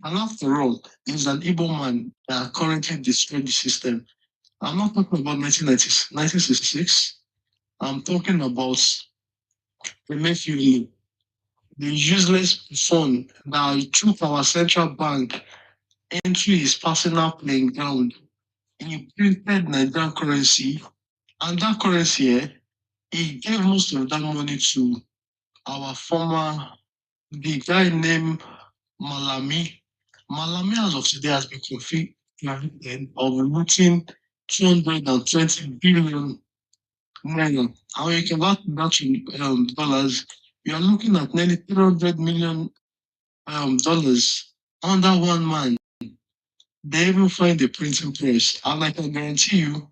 And after all, it's an Igbo man that currently destroyed the system. I'm not talking about 1966. I'm talking about the Emefiele, the useless son that took our central bank into his personal playing ground. He printed Nigerian currency, and that currency, he gave most of that money to our former, the guy named Malami. Malami, as of today, has been convicted of looting 220 billion naira. And when you convert that to dollars, you are looking at nearly $300 million dollars under one man. They even find the printing press. And I can guarantee you,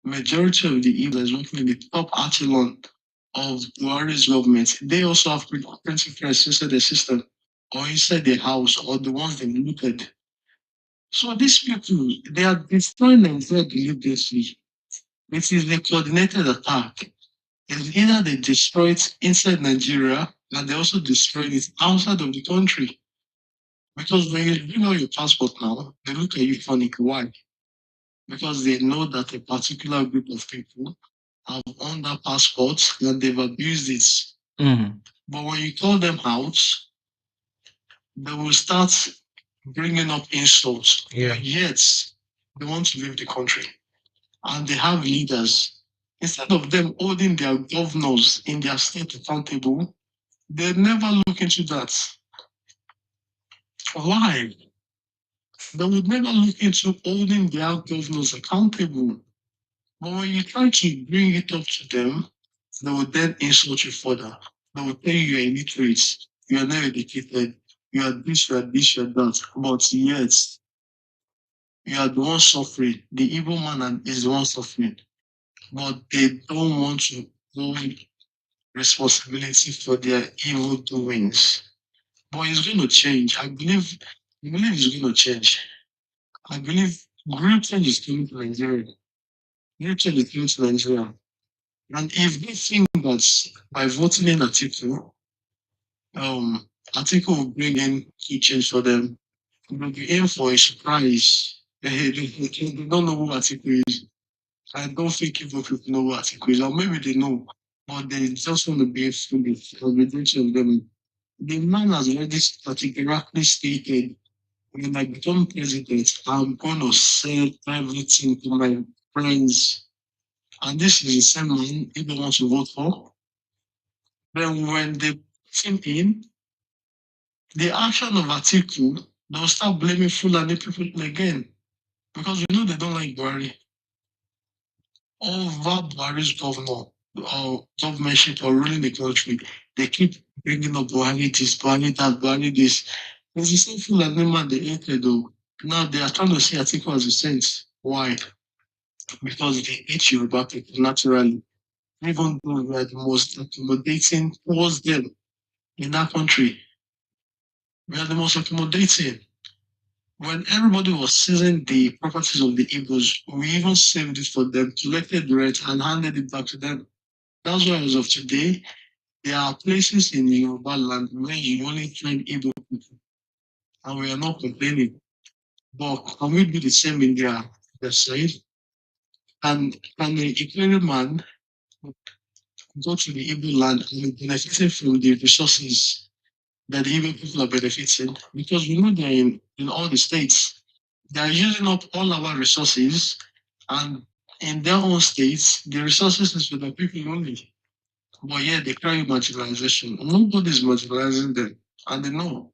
majority of the evils working in the top echelon of Buhari's government, they also have printing press inside the system or inside the house or the ones they looted. So these people, they are destroying Nigeria deliberately. It is a coordinated attack. It's either they destroy it inside Nigeria and they also destroy it outside of the country. Because when you bring out your passport now, they look at you funny. Why? Because they know that a particular group of people have owned that passport and they've abused it. But when you call them out, they will start bringing up insults. Yet, they want to leave the country. And they have leaders. Instead of them holding their governors in their state accountable, they never look into that. Why? They would never look into holding their governors accountable. But when you try to bring it up to them, they will then insult you further. They will tell you you're illiterate, you are not educated, you are this, you are this, you are that. But yet, you are the one suffering. The evil man is the one suffering. But they don't want to hold responsibility for their evil doings. But it's going to change. I believe it's going to change. I believe great change is coming to Nigeria. Great change is coming to Nigeria. And if they think that by voting in Atiku will bring in key change for them, they'll be in for a surprise. They don't know who Atiku is. I don't think people know who Atiku is, or maybe they know, but they just want to be foolish. The majority of them
The man has already categorically stated, when I become president, I'm going to sell everything to my friends. And this is the same man people want to vote for. Then when they put him in, the action of Atiku, they'll start blaming Fulani people again. Because they don't like Buhari. Over Buhari's governor or governmentship or ruling the country, they keep bringing up Buhari this, Buhari that, Buhari this. It's the same Fulani man they hated though. Now they are trying to see Atiku as a saint. Why? Because they hate Yoruba people naturally. Even though we are the most accommodating towards them in that country. We are the most accommodating. When everybody was seizing the properties of the Igbos, we even saved it for them, collected the rent, and handed it back to them. That's why, as of today, there are places in Yoruba land where you only find Igbo people, and we are not complaining. But can we do the same in their side? And can the Ikere man go to the Igbo land and be benefiting from the resources that the Igbo people are benefiting? Because we know they're in all the states. They are using up all our resources, and in their own states, the resources is for the people only. But yeah, they carry marginalization. Nobody's marginalizing them, and they know.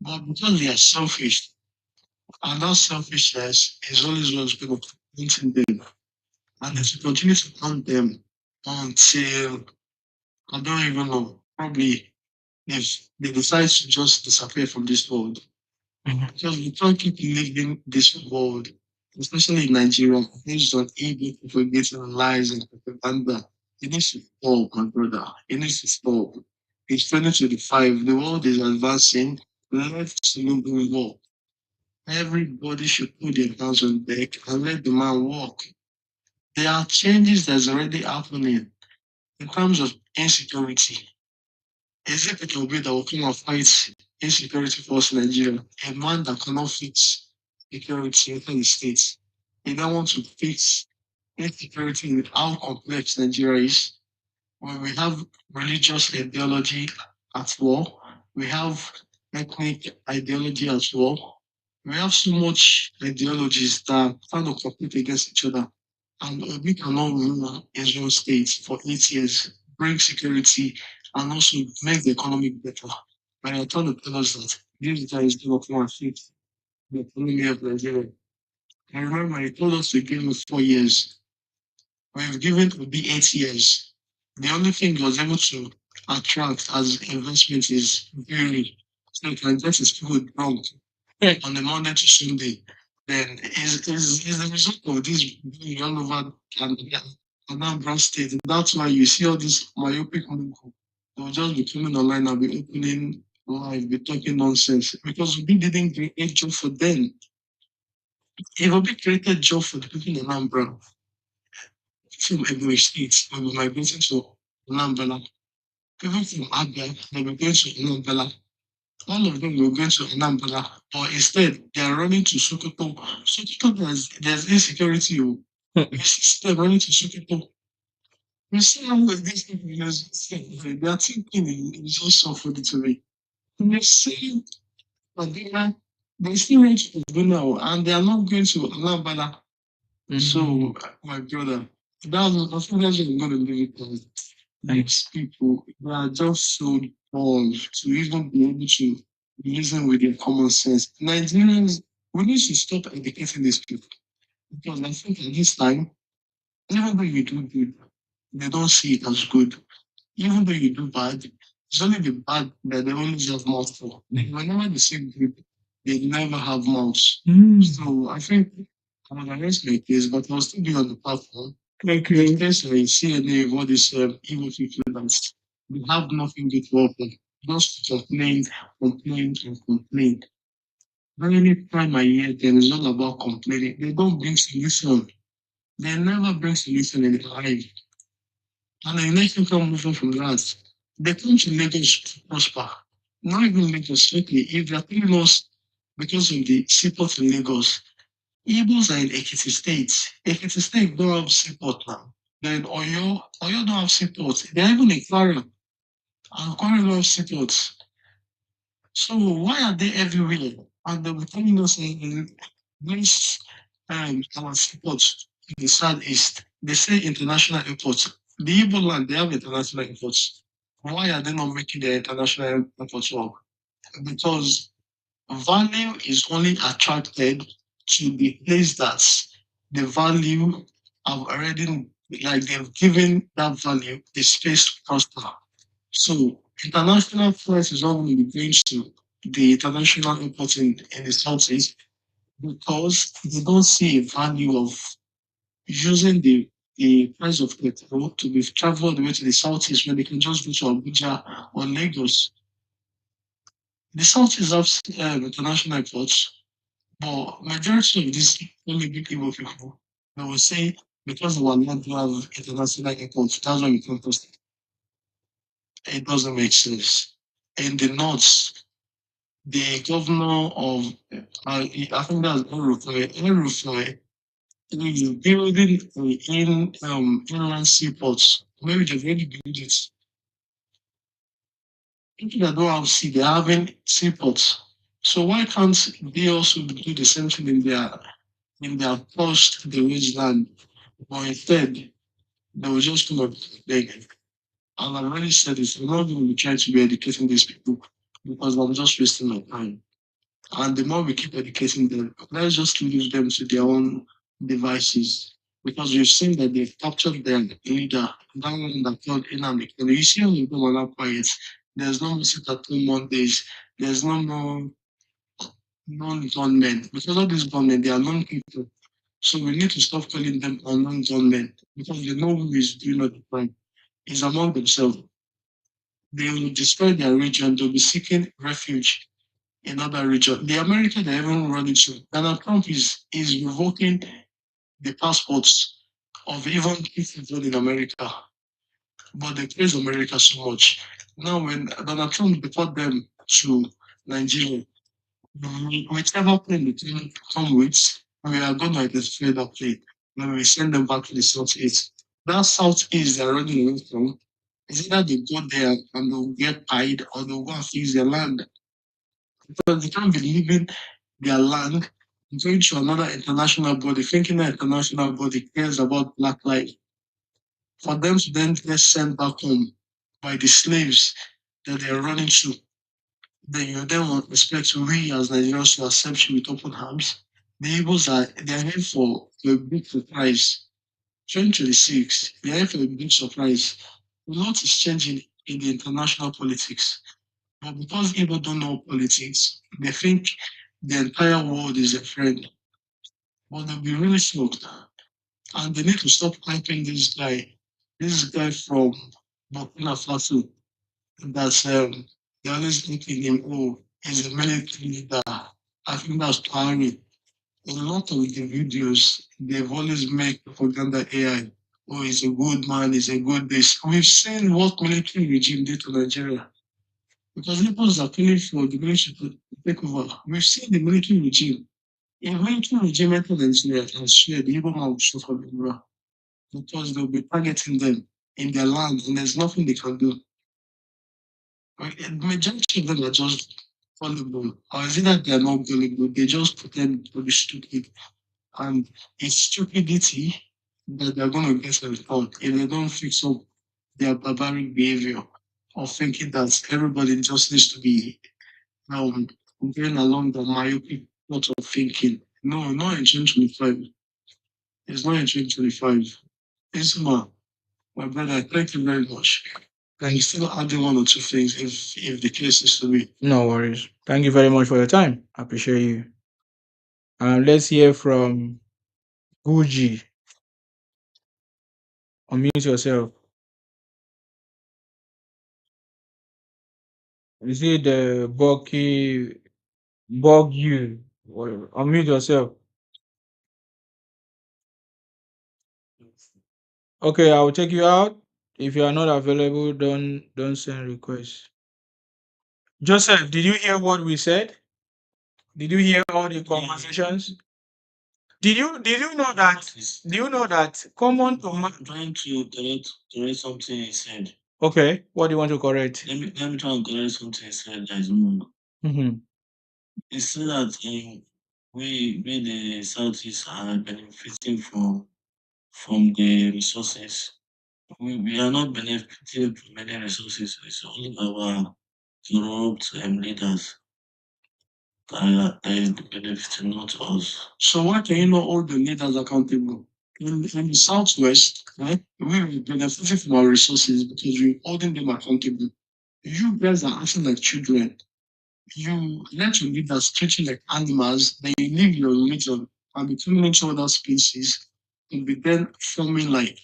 But because they are selfish, and that selfishness is always what's going to prevent them. And if you continue to hunt them until, I don't even know, probably if they decide to just disappear from this world. Because we can't keep living this world, especially in Nigeria, based on able propagating lies and propaganda. It needs to stop, my brother. It needs to stop. It's 2025. The world is advancing. Let's Tinubu walk. Everybody should put their hands on deck and let the man walk. There are changes that's already happening in terms of insecurity. Is it Peter Obi that will come and fight insecurity for us in Nigeria? A man that cannot fix security in the states. He don't want to fix insecurity in how complex Nigeria is. When we have religious ideology at war, we have ethnic ideology as well. We have so much ideologies that trying to compete against each other. And we cannot rule his own state for 8 years, bring security, and also make the economy better. And I trying to tell us that this guy is going to come and fix the economy of Nigeria. I remember he told us to give him 4 years. We've given to be 8 years. The only thing he was able to attract as investment is beauty. So you can get his people drunk on the Monday to Sunday. Then is the result of this being all over Anambra State. That's why you see all these myopic people. They'll just be coming online and be opening live, be talking nonsense. Because we didn't create a job for them. It will be created job for the people in Anambra from every state. We will migrate to Anambra. People from Abia, they will go to Anambra. All of them will go to Anambra, but instead they are running to Sokoto. Sokoto, there's insecurity. You see them running to Sokoto. You see how these people they are thinking is just so funny to me. You see, but they still want to go now, and they are not going to Anambra. So, my brother, I think that's what I'm going to leave it as. These people, they are just so dumb to even be able to reason with their common sense. Nigerians, we need to stop educating these people because I think at this time, even though you do good, they don't see it as good. Even though you do bad, it's only the bad that they only have mouth for. Whenever they say good, they never have mouths. So I think I'm gonna rest my case, but I'll still be on the platform. In case I see any of all these evil people that they have nothing good to offer, just complain, complain, and complain. Any time I hear them, it's all about complaining. They don't bring solution. They never bring solution in their life. And the nation can move on from that. They come to Lagos to prosper. Not even Lagos strictly. If they're telling us because of the seaport in Lagos, Igbos are in Ekiti State. Ekiti State don't have seaport now. Then Oyo don't have seaport. They're even in Kwara. And Kwara don't have seaport.
So why are they everywhere? And they were telling us this our seaports in the southeast. They say international airports. The Igbo land, they have international airports. Why are they not making their international airports work? Because value is only attracted to the place that the value have already, like they've given that value the space to prosper. So international flights is not going to be going to the international airport in the southeast because they don't see a value of using the price of petrol to be traveled all the way to the southeast when they can just go to Abuja or Lagos. The southeast have international airports, but majority of these only big Igbo people, they will say because our land do have international airports, that's why we can't trust it. It doesn't make sense. In the north, the governor of I think that's Erufai is building inland seaports. Maybe they've already built it. People that don't have sea, they're having seaports. So why can't they also do the same thing in their post the rich land? But instead, they will just come up begging. And I've already said this, I'm not going to be trying to be educating these people because I'm just wasting my time. And the more we keep educating them, let's just leave them to their own devices. Because we've seen that they've captured their leader, that one that called Inami. And you see how they go on that quiet. There's no music at 2 Mondays. There's no more non-gunmen. Because all these gunmen, they are non people. So we need to stop calling them unknown gunmen because they know who is doing all the crime. It's among themselves. They will destroy their region. They'll be seeking refuge in other region. The America they're even running to. Donald Trump is revoking the passports of even people in America. But they praise America so much. Now when Donald Trump deport them to Nigeria, whichever plane they come with, we are going to identify that plane. When we send them back to the southeast. That southeast they're running away from, is either they go there and they'll get paid or they'll go and fix their land. Because they can't be leaving their land, going to another international body, thinking that international body cares about black life. For them to then get sent back home by the slaves that they're running to, then you then want expect we as Nigerians to accept you with open arms. The Igbos they're here for a big surprise. 2026, they're here for a big surprise. A lot is changing in the international politics. But because people don't know politics, they think the entire world is a friend. But they'll be really shocked. And they need to stop hyping this guy. This guy from Burkina Faso. That's they always thinking him, oh, he's a military leader. I think that's Paris. In a lot of the videos, they've always make propaganda AI. Oh, he's a good man, he's a good this. We've seen what military regime did to Nigeria. Because people are calling for the military to take over. We've seen the military regime. If military regime entered Nigeria, I swear the Igbo man will suffer because they'll be targeting them in their land and there's nothing they can do. Right? The majority of them are just gullible. Or is it that they're not gullible? They just pretend to be stupid. And it's stupidity that they're going to get a result if they don't fix up their barbaric behavior of thinking that everybody just needs to be um, going along the myopic sort of thinking. No, not in 2025. It's not in 2025. It's my brother, thank you very much. Can you still add in one or two things if the case is to be? No worries. Thank you very much for your time. I appreciate you. Let's hear from Guji. Unmute yourself. Is it the Bucky bug you? Or unmute yourself. Okay, I will take you out. If you are not available, don't send requests. Joseph, did you hear what we said? Did you hear all the conversations? Did you know that? Do you know that common to trying to correct something he said. Okay, what do you want to correct? Let me try and correct something he said that is wrong.
It's still that we the Southeast are benefiting from the resources. We are not benefiting from any resources. It's only our corrupt leaders that is benefiting, not us.
So why can you not hold the leaders accountable? In the Southwest, right, we are benefiting from our resources because we're holding them accountable. You guys are acting like children. You let your leaders treat you like animals, then you leave your religion and be coming into other spaces and be then forming like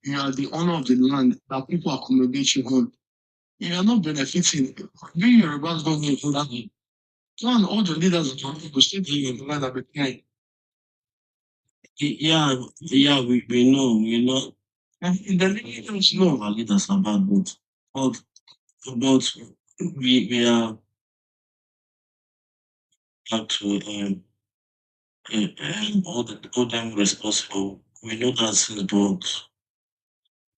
you are the owner of the land that people accommodate you on. You are not benefiting. Being Yorubas don't need that. Go and all the leaders accountable, stay there in the land and be kind.
Yeah, we know.
And in the leaders know.
Our leaders are bad, but we are have to hold them responsible. We know that since, but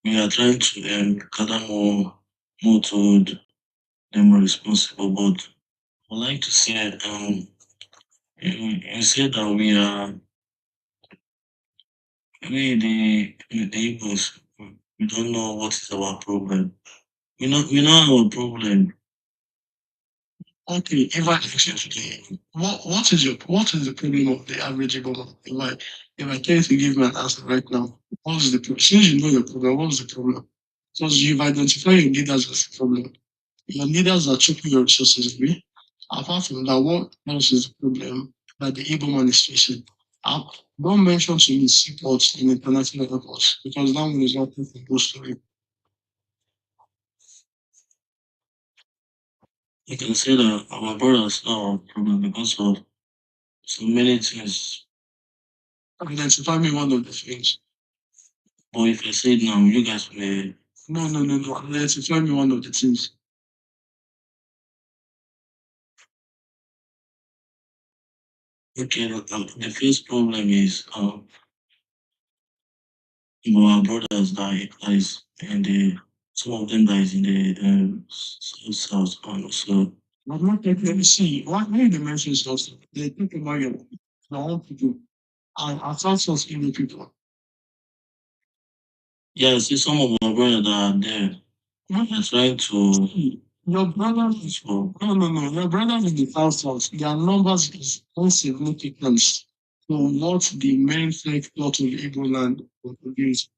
we are trying to gather more to hold them responsible. But I would like to say you said that we the Igbos, we don't know what is our problem. We know our problem.
Okay, if I ask you today, what is the problem of the average Igbo? If I care to give me an answer right now, what's the problem? Since you know your problem, what's the problem? Because you've identified your leaders as the problem. Your leaders are choking your resources away. Apart from that, what else is the problem that the Igbo man is facing? Uh, don't mention to me seaports in international airports because that one is not close to you.
You can say that our brothers are our problem because of so many things.
Identify me one of the things.
But if I say it now, you guys may.
No. Identify me one of the things.
Okay, the first problem is our brothers that is in the some of them that is in the south and also
I'm not taking see what made the mention also. They think about your own people and also Igbo people.
yeah, I see some of our brothers that are there. They're trying to
Your brothers, no. Your brothers in the south, their numbers is insignificant to what the main fake plot of Igbo land will produce.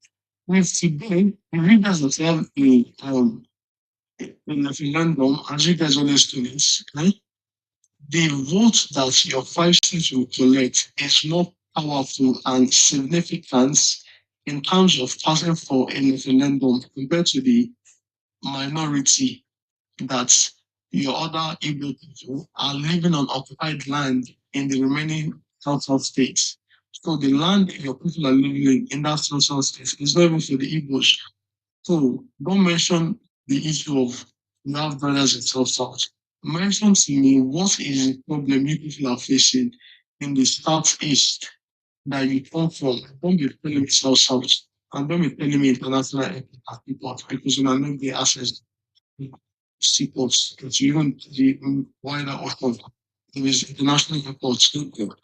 If today, if you guys would have a referendum, as you guys always do this, right? The vote that your five states will collect is not powerful and significant in terms of passing for a referendum compared to the minority that your other Igbo people are living on occupied land in the remaining south states. So the land your people are living in that south states is not even for the Igbos. So don't mention the issue of you have brothers in south. Mention to me what is the problem you people are facing in the southeast that you come from. Don't be telling me south. And don't be telling me international airport because you are not the access seaports. It's even the wider ocean. It is international airports.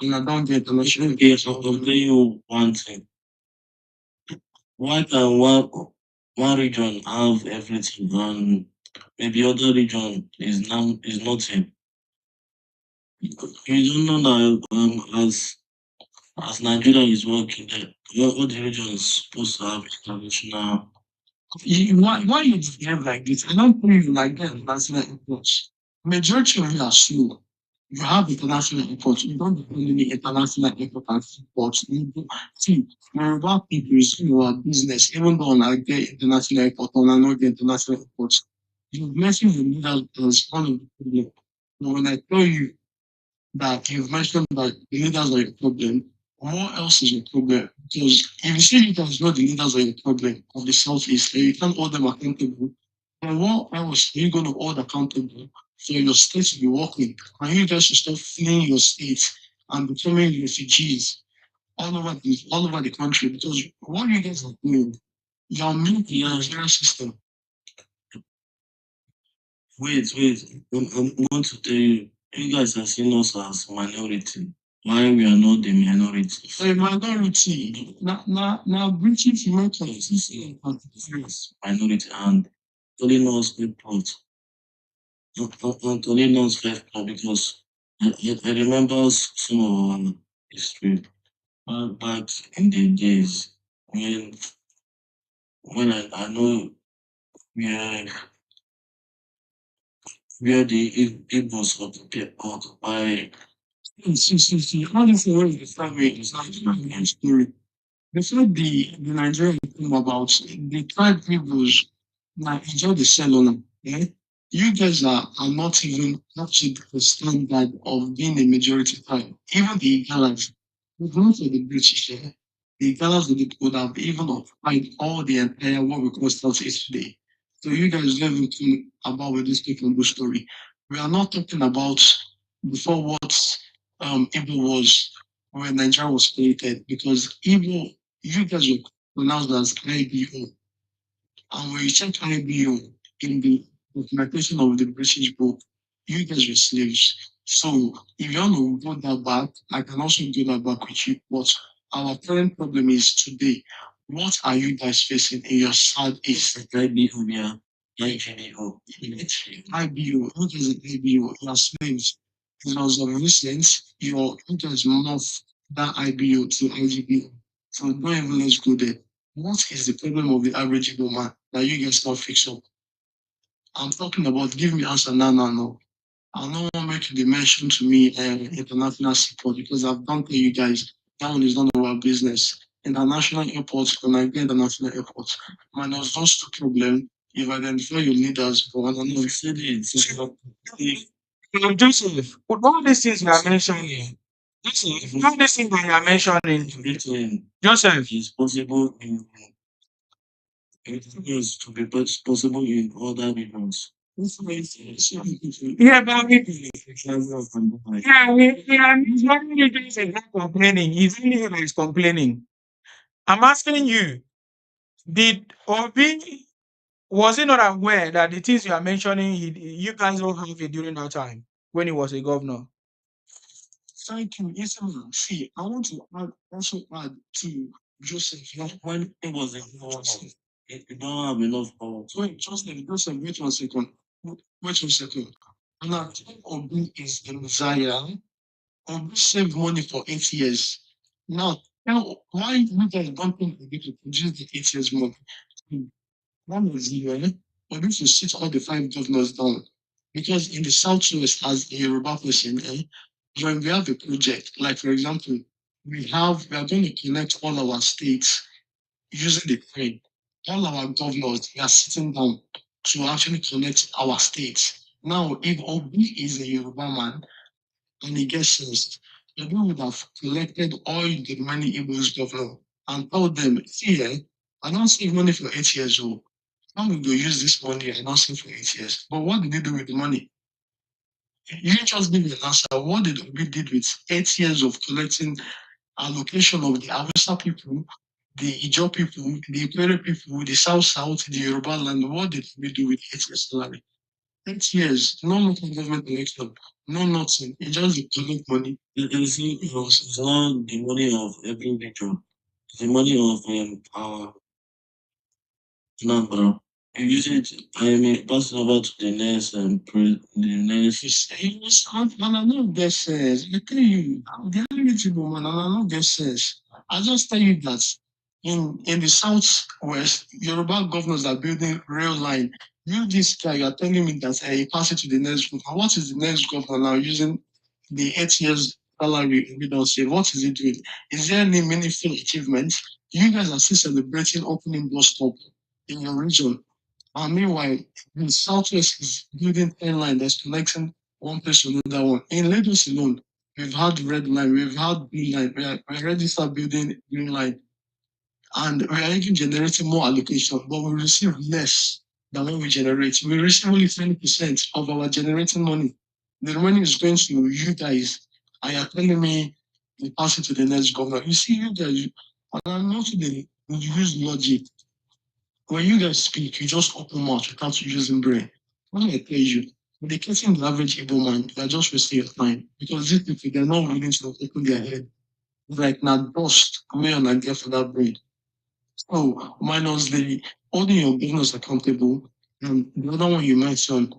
And I don't get international
okay, so I'll tell you one thing. Why can one region have everything and maybe other region is nothing? You don't know that as Nigeria is working there, all the region is supposed to have international.
Why you behave like this? I don't think you like that international imports. Majority of you are slow. You have international imports. You don't depend on any international import and imports. You do, see, Yoruba people is your business, even though I get international import and I not get international imports. You mentioned the middle as one of the problem. But when I tell you that you've mentioned that the leaders are a problem. What else is a problem? Because if you see leaders not the leaders are a problem of the Southeast, and you can't hold them accountable, then what else are you going to hold accountable for your state to be working? And you guys should stop fleeing your state and becoming refugees all over the country because what you guys are doing, you're making the Nigerian system.
Wait, I want to tell you. You guys are seeing us as minority. Why we are not the minority? A minority. Now British Americans is minority and only knows report. And only knows left because I remember some of our history back in the days when I know where where the Igbos occupy. See, all this way is not very exciting story. Before the Nigerian came about, the tribe peoples now enjoy the sell on them. Yeah? You guys are not even up to the standard of being a majority tribe. Even the Igalas, if not for the British, yeah, the Igalas would have even occupied all the entire what we call Southeast today. So you guys don't even think about with this Tinubu story. We are not talking about before what Igbo was when Nigeria was created because Igbo, you guys were pronounced as IBO. And when you check IBO in the documentation of the British book, you guys were slaves. So if you want to go that back, I can also go that back with you. But our current problem is today. What are you guys facing in your sad age? IBO, yeah. IBO. IBO. What is an IBO? You are slaves. Because of recent, you guys morph that IBO to IGBO. So don't even let's go there. What is the problem of the average Igbo man that you guys can't fix up? I'm talking about give me answer now, now, no. I don't want make you mention to me international support because I've done tell you guys that one is none of our business. International airports, when I get international airports, minus those two problems, you've identified your leaders, but I don't know if you said
Joseph, with all these things you are mentioning, Joseph, all these things that you are mentioning, Joseph,
it's possible in it is to be possible in other regions.
yeah, but we are not only Joseph not complaining, it's only him that is complaining. I'm asking you, did Obi, was he not aware that the things you are mentioning, you guys don't have it during that time when he was a governor?
Thank you. Islam. See, I want to also add to Joseph. When it was a governor, you don't have enough power. Wait, Joseph, wait 1 second. Wait 1 second. And I think Obi is the Messiah. Obi saved money for 8 years. Now, why you guys don't think Obi to produce the 8 years money? One was here. Obi should sit all the five governors down. Because in the Southwest, as a Yoruba person, when we have a project, like for example, we are going to connect all our states using the train. All our governors, we are sitting down to actually connect our states. Now, if Obi is a Yoruba man and he gets sense, Obi would have collected all the money Igbo's governor and told them, see, I don't save money for 8 years old. How will you use this money and not save for 8 years? But what did they do with the money? You just give me an answer. What did we did with 8 years of collecting allocation of the Hausa people, the Ijaw people, the Ikwere people, the South, the Yoruba land? What did we do with 8 years salary? 8 years, no local government election, no nothing. It just collect money. It's not the money of every individual. It's the money of our number. You use it, I mean, pass it over to the next and the next. It's and I know get sense. I tell you, I'm the only people, man, and I know get sense. I just tell you that in the southwest, Yoruba governors are building rail line. You this guy, you're telling me that you pass it to the next group. And what is the next governor now using the 8 years salary we don't say? What is he doing? Is there any meaningful achievement? You guys are still celebrating opening bus stop in your region. And meanwhile, the Southwest is building 10 line that's connecting one place to another one. In Lagos alone, we've had red line, we've had blue line, we already start building green line, and we are even generating more allocation, but we receive less than what we generate. We receive only 20% of our generating money. The remaining is going to you guys, and you're telling me you pass it to the next governor. You see, you guys, and I'm not the use logic when you guys speak, you just open mouth without using brain. What did I tell you?
Dedicating the average Igbo man, you are just wasting your time because these people they're not willing to open their head. Like now dust, we on get for that bread. So minus the holding your business accountable, and the other one you mentioned,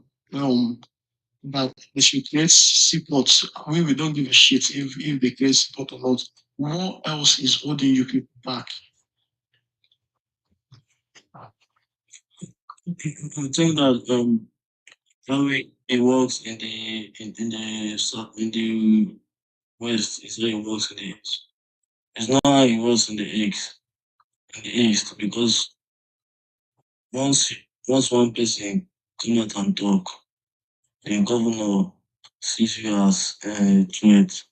that they should create seaports. We don't give a shit if they create seaport or not. What else is holding you people back?
I think that how it works in the west is how it works in the east. It's not how it works in the east because once once one person come out and talk, the governor sees you as a threat.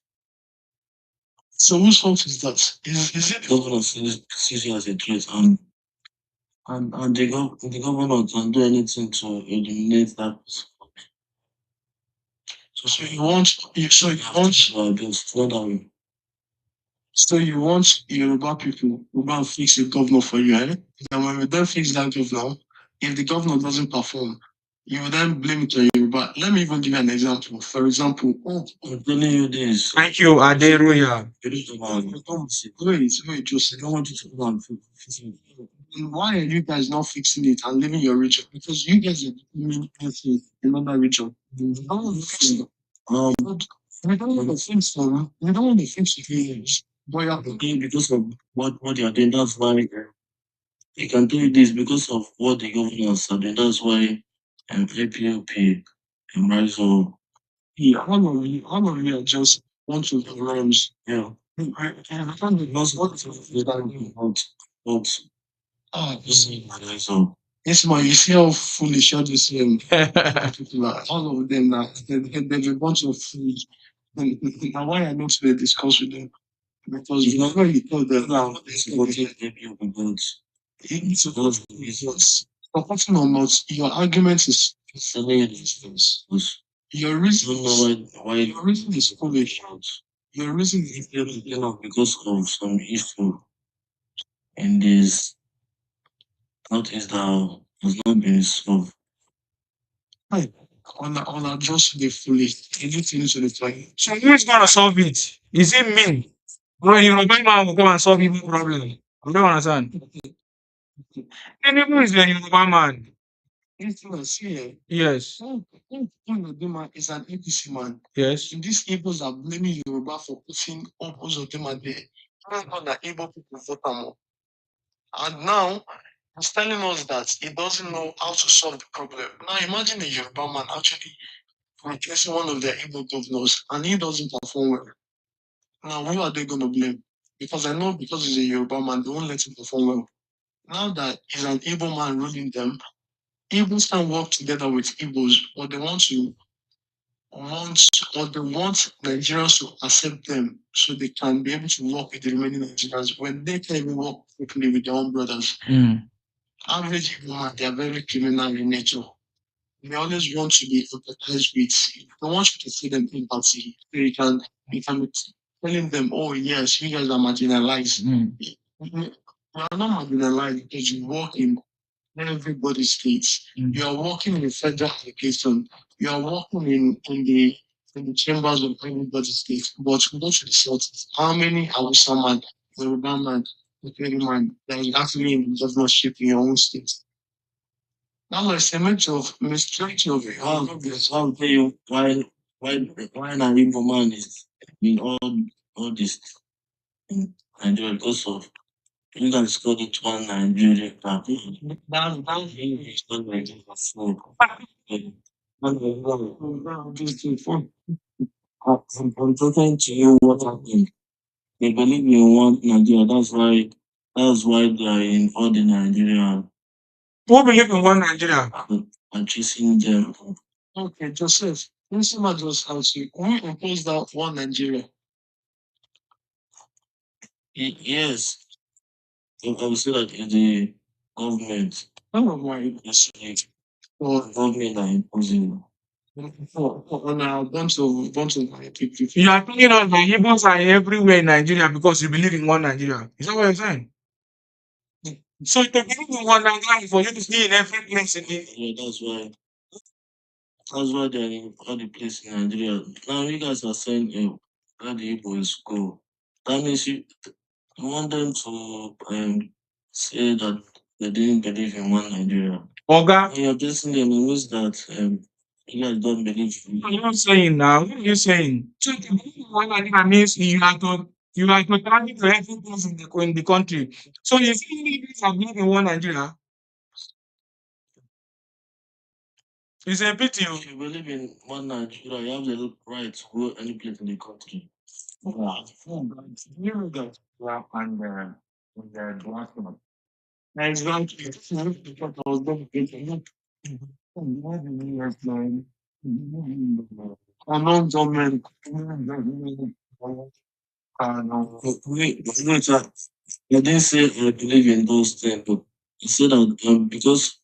So whose fault is that? Is it
The governor sees you as a threat, and the governor can do anything to eliminate that person.
so you want
Against not that way.
so you want Yoruba people to go and fix the governor for you, eh? Then when we then fix that governor, if the governor doesn't perform, you will then blame it on Yoruba. Let me even give you an example. For example,
I'm telling you this.
thank you, Aderoya. Wait, Joseph.
I don't want you to go and fix it.
Why are you guys not fixing it and leaving your region? Because you guys are becoming another region. You don't want to fix it. We don't want to fix them. We don't want to fix the village. But you have to
Okay, because of what they are doing, that's why they can do this because of what the governors are doing. That's why APOP and rise up.
yeah, all of you are just want to be rhymes.
Yeah. Because what is that about this rise up.
Yes, man, you see how foolish all these people are. All of them now. There's a bunch of fools. Now why I not to discuss with them? Because you know you told them now
Supporting APOP votes.
it's supporting or not, your argument is
Telling you this
your reason
don't know why
your reason is foolish. Your reason is
because of some issue in this notice that has not been solved.
right. On just the foolish. Anything to the point. So who is gonna solve it? Is it me? Or you know, man will come and solve the problem. I don't understand. Tinubu is the Yoruba man. Yes. Uduma is an APC man. Yes. And these Igbos are blaming Yoruba for putting up Uzodima there. Thank God that Igbo people vote am. And now he's telling us that he doesn't know how to solve the problem. Now imagine a Yoruba man actually replacing one of their Igbo governors and he doesn't perform well. Now who are they gonna blame? Because I know because he's a Yoruba man, they won't let him perform well. Now that he's an Igbo man ruling them, Igbos can work together with Igbos, but they want Nigerians to accept them so they can be able to work with the remaining Nigerians when they can even work quickly with their own brothers. Average Igbo, they are very criminal in nature. They always want to be empathized with. They want you to feel them empathy. So you can be telling them, oh yes, you guys are marginalized. You are not marginalized because you work in everybody's states. You are working in federal application. You are working in the chambers of everybody's state. But go to the south. How many Hausa man, Yoruba man, Ikeri man that is actually in the governorship in your own state? Now it's a matter of misjudging of it.
I'll tell you why an Igbo man is in all this in Nigeria because of you can score it one Nigeria. That's English, not Nigeria. So, I'm talking to you what happened. They believe in one Nigeria. That's why they are in all the Nigeria
Who believe in one Nigeria?
and chasing them.
Okay, Joseph. Insima just asked you, who imposed that one Nigeria?
Yes, I would say that it's the government.
Oh my.
Yes, or government that imposing.
On a bunch of people. You are talking about the Igbos are everywhere in Nigeria because you believe in one Nigeria. Is that what you're saying? So to believe in one Nigeria is for you to be in every place in the
Yeah, that's why. That's why they're in all the place in Nigeria. Now you guys are saying let the Igbos go. That means you want them to say that they didn't believe in one Nigeria.
Oga,
When you're testing them, it means that you guys don't believe in
what are you saying now? What are you saying? So the belief in one Nigeria means you are totally to every place in the country. So you see many people that believe in one Nigeria. It's a pity.
If you believe in one Nigeria, you have the right to go any place in the country.
Wow. You know that rap and the black one. Exactly. Because I was going to get among government.
Wait, I didn't say I believe in those things, but I said that because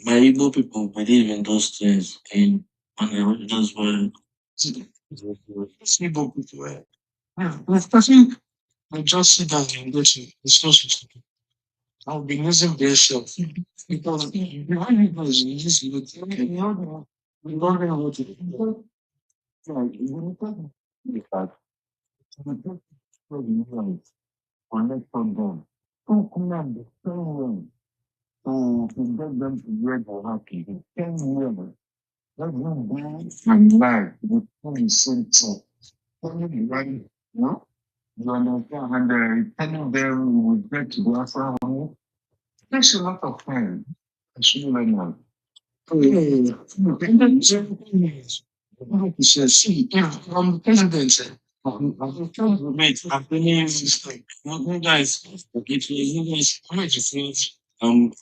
my Igbo people believe in those things, and that's why.
Igbo people, especially I just sit down and go to discuss with you. I'll be using their self because behind it was just look okay. We don't know what to do. Like, you know, because we don't really know connect from them. Who come and the same way to get them to where they're happy. The same way. Let them be and live with the same thing. Only right, no? You understand? And telling them we will get to go after home. Takes a lot of time. I should let them. Yeah, and then like you said, see, I'm the president.
Wait, I'm telling you this thing. You guys, you guys, how much you think? I'm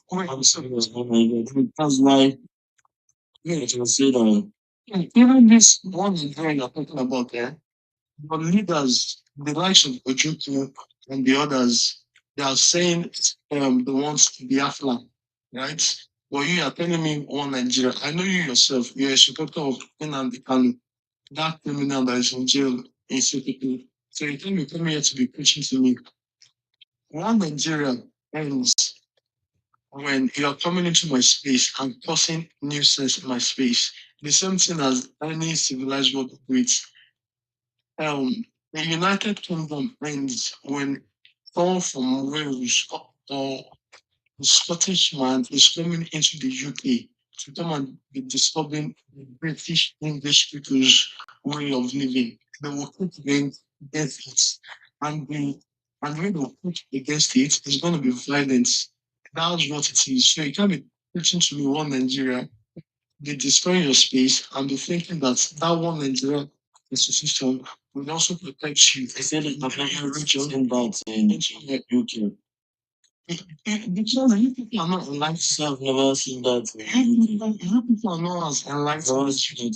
sorry, oh my God. That's why you can say that.
even this one in here you're talking about, your leaders, the likes of Ojukwu and the others, they are saying they want Biafra, right? Well, you are telling me one Nigeria. I know you yourself, you're a supporter of Nnamdi Kanu, that criminal that is in jail in Sokoto. So you tell me, come here to be preaching to me. One Nigeria ends when you're coming into my space and causing nuisance in my space. The same thing as any civilized world operates. The United Kingdom ends when someone from Wales or a Scottish man is coming into the UK to come and be disturbing the British English people's way of living. They will put against it. And when they put against it, it's going to be violence. That's what it is. So you can't be preaching to me one Nigeria, be destroying your space, and be thinking that that one Nigeria institution will also protect you.
They said that the region in that in UK.
Because you people are not enlightened.
I've never seen that.
You people are not as enlightened as you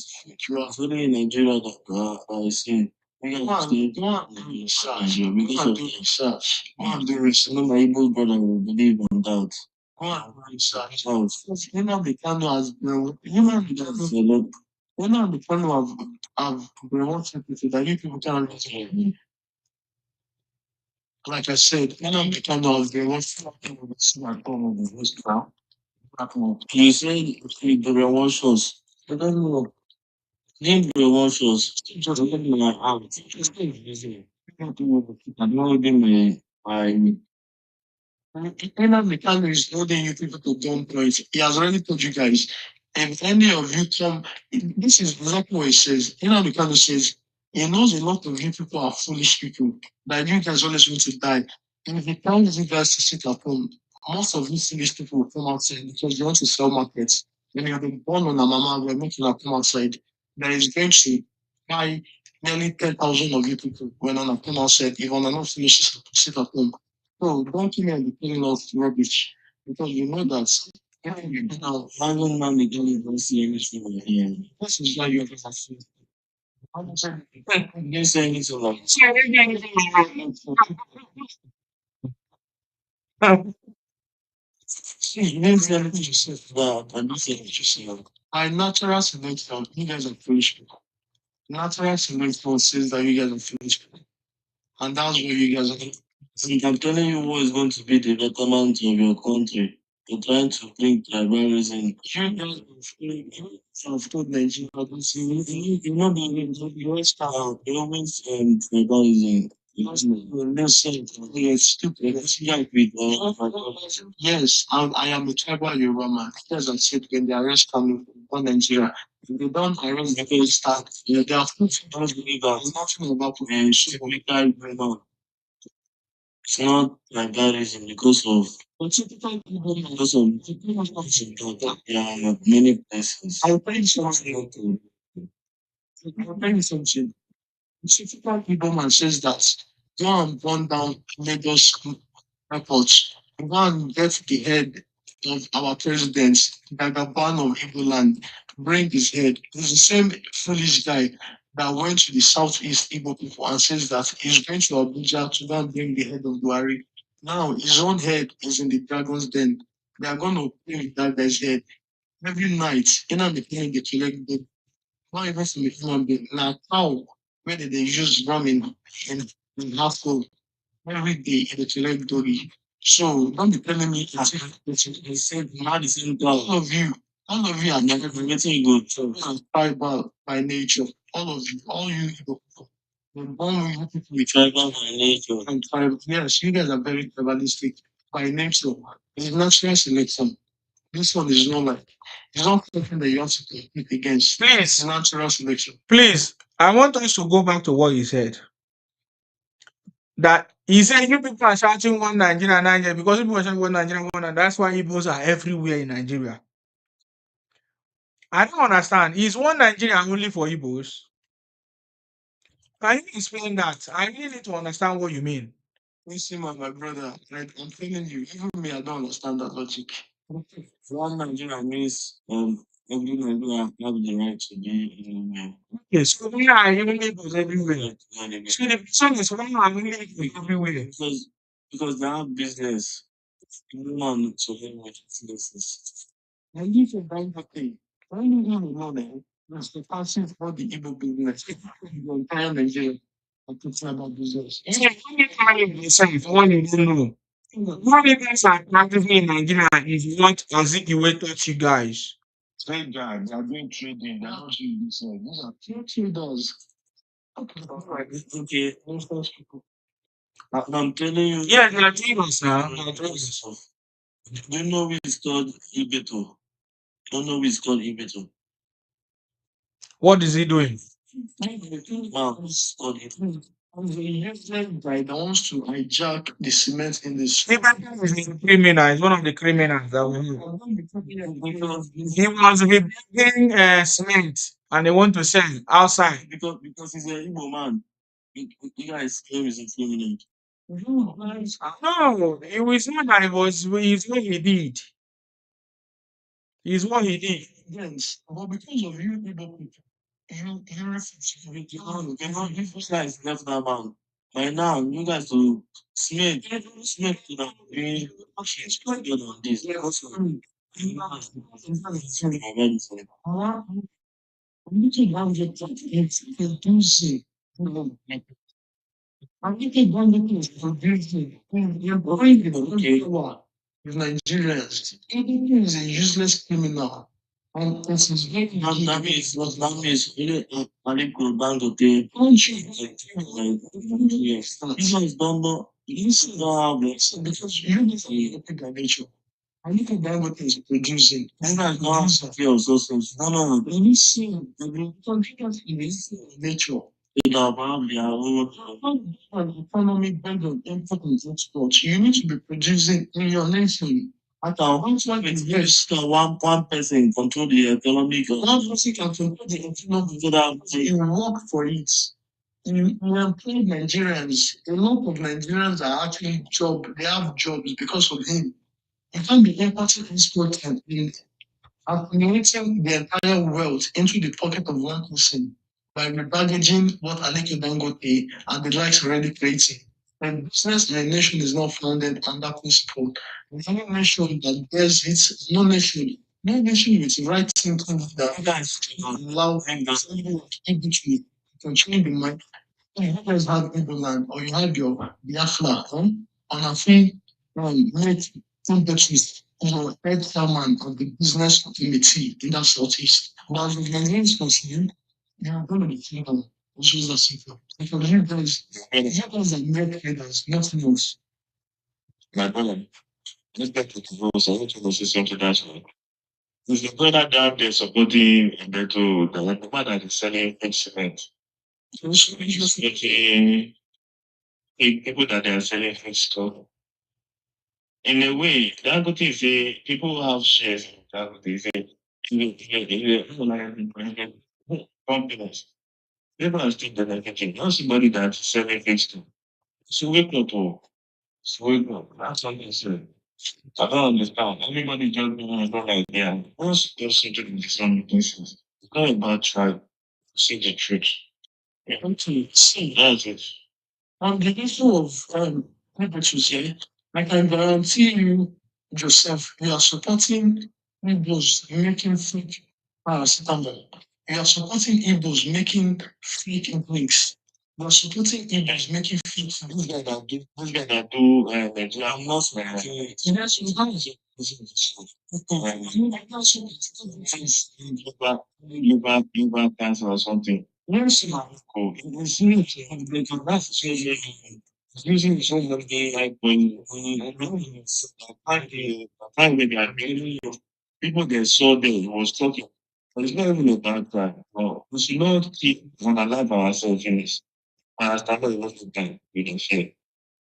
are.
It's only in Nigeria that I see.
Go and do research.
Because
Go and
of
do research. Go and do
I
research.
know my Igbo brother will believe on that.
Go and do research.
Out.
Nnamdi Kanu has been. Nnamdi Kanu have been watching people that you people can't reach. Like I said, Nnamdi Kanu has been watching people with smart phone with his crown.
You said he brainwash us. I don't know. He brainwash us. Just look at my aunt. Just take it easy. I don't know my
Nnamdi Kanu is holding you people to gunpoint. He has already told you guys. If any of you come, this is exactly what he says. Nnamdi Kanu says he knows a lot of you people are foolish people. That you guys always want to die. And if he tells you guys to sit at home, most of you foolish people will come outside because they want to sell markets. When you've been born on a mama, we're making her come outside. There is going to buy nearly 10,000 of you people when on a come outside. If on not finish, sit at home. So don't keep me and be telling us rubbish because you know that
having money don't see anything in here.
this is why you have to see.
You didn't say anything like
See, you didn't say anything you said.
that. I don't think what you said.
By natural selection, you guys are foolish people. Natural selection says that you guys are foolish people. And that's what you guys are.
I'm telling you what is going to be the betterment of your country. They're trying to bring tribalism. I've told Nigeria, you know, the West they always tribalism. Listen, it's stupid. It's like with yes, I am a tribal Yoruba man. As I said, when they arrest coming from Nigeria, if they don't arrest because start, they are don't believe that nothing about and typical it's not like that reason because of because of there are many places. I'll tell you something. I'll tell you something. Typical Igbo man says that go and burn down Lagos airports. Go and get the head of our president, Dagaban of Igbo land. Bring his head. He's the same foolish guy that went to the southeast Igbo people and says that he's going to Abuja to go and bring the head of Buhari. Now his own head is in the dragon's den. They are going to play with that guy's head every night. In and the collect the not even from a human being. Now how where did they use rum in half full every day in the collect doggy? So don't be telling me it's said not the same thing. All of you are never getting good. So tribal by nature. All you people. You're born with people with tribal by nature. And tribal, yes, you guys are very tribalistic by nature. It's natural selection. This one is not like it's not something that you have to compete against. Please, it's natural selection. Please, I want us to go back to what you said. That he said you people are shouting one Nigeria, Nigeria, because people are shouting one Nigeria, one, and that's why Igbos are everywhere in Nigeria. I don't understand. Is one Nigeria only for Igbos? Can you explain that? I really need to understand what you mean. Listen, my brother, like I'm telling you, even me, I don't understand that logic. One Nigeria means every Nigeria have the right to be anywhere. Okay, so we are even Igbos everywhere. So the question is why are we Igbos everywhere? Because they have business. No one to them with businesses. And if you buy that thing, why do you even know that? That's the passing for the Igbo business. The entire Nigeria. I'm talking about business. Yeah, when you try it yourself, one you don't know. What you guys are practicing in Nigeria is what Azikiwe taught you guys. Trade guys are doing trading. They're not doing business. These are trade traders. Okay, alright. Okay. I'm telling you. Yeah, they are traders now. They are traders. Do you know it's called Ibeto? Don't know it's called Ibeto. What is he doing? Wow, it's called Ibeto. By the ones to hijack the cement industry. Ibeto is a criminal. He's one of the criminals that we know. He was rebuilding cement and they want to sell outside. Because he's an Igbo man. You guys claim he's a criminal. No, it was not that it was it's what he did. It's what he did. Yes, but because of you people, you refuse to you guys left that man. By now, you guys will Smith to the be good on this. You can go get it's producing. I'm looking one thing is producing. You're going to with Nigerians. He is a useless criminal. And this is very that means really Aliko Dangote. Don't you yes. You guys don't know. You don't have this because you need to look at nature. Aliko Dangote is producing. You guys don't have your sources. No. Let me see. The country is nature. They have their own economy based on import and export. You need to be producing in your nation. At our once one is yes, one person control the economic. One person can control the economy so that you work for it. You employ Nigerians. A lot of Nigerians are actually they have jobs because of him. You can't be importing exporting and accumulating the entire wealth into the pocket of one person by repackaging what Aleke Dangote and the likes already creating. And business in a nation is not founded on that principle. The only nation that bears it, no nation with the right thinking that guys allow and in between control the mind. You guys have Igbo land or you have your Biafra on a free make two batteries
head chairman of the business committee in that southeast. But as the Nigerian is concerned, you're going to be kingdom, which is the simple. Because you guys are mere headers, nothing else.
My brother, let's get to the rules. I want to say something that's is the brother down there supporting Beto, the man that is selling fake cement. So he's supporting people that they are selling fake stuff. In a way, Dangote say people have shares in Dangote. Say companies. People are still benefiting. Not somebody that's selling fake stuff. So wake up, oh. So wake up. That's something said. I don't understand. Everybody just doing it like yeah. Once you just into the different places, it's not about trying to see the truth. You have to see that's it. On the issue of liberties here, I can guarantee you, Joseph, you are supporting Igbos making fake paracetamol. You are supporting Igbos making fake drinks. You are supporting Igbos making fake food. This guy that do Nigeria. I'm not Nigerian. Yes, you have. Liver cancer or something. Yes, cool. It's usually so like when I find when they are getting people they saw there he was talking. But it's not even a bad guy. No, we should not keep on alive ourselves in this. I understand what you want to do. We can share.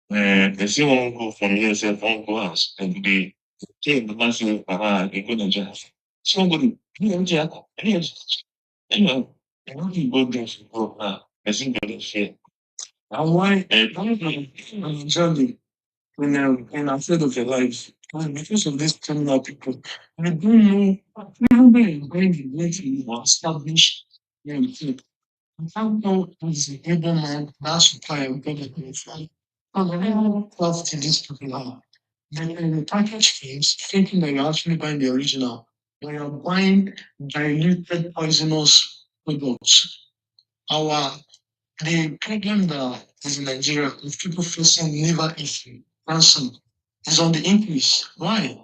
They say one go from here, say one go house. And they came the man say, they go to jail. So I'm going to jail. Anyway, I want to go there to go now. I think they share. And why? Journey in afraid of your life. And because of these criminal people, they don't know even when you're going to go to establish your thing. You can't know as a able man that supply of God that can fly. And how crafty these people are. Then in the package things, thinking that you're actually buying the original, when you're buying diluted poisonous products. Our the problem that is in Nigeria with people facing liver issue, cancer, is on the increase. Why?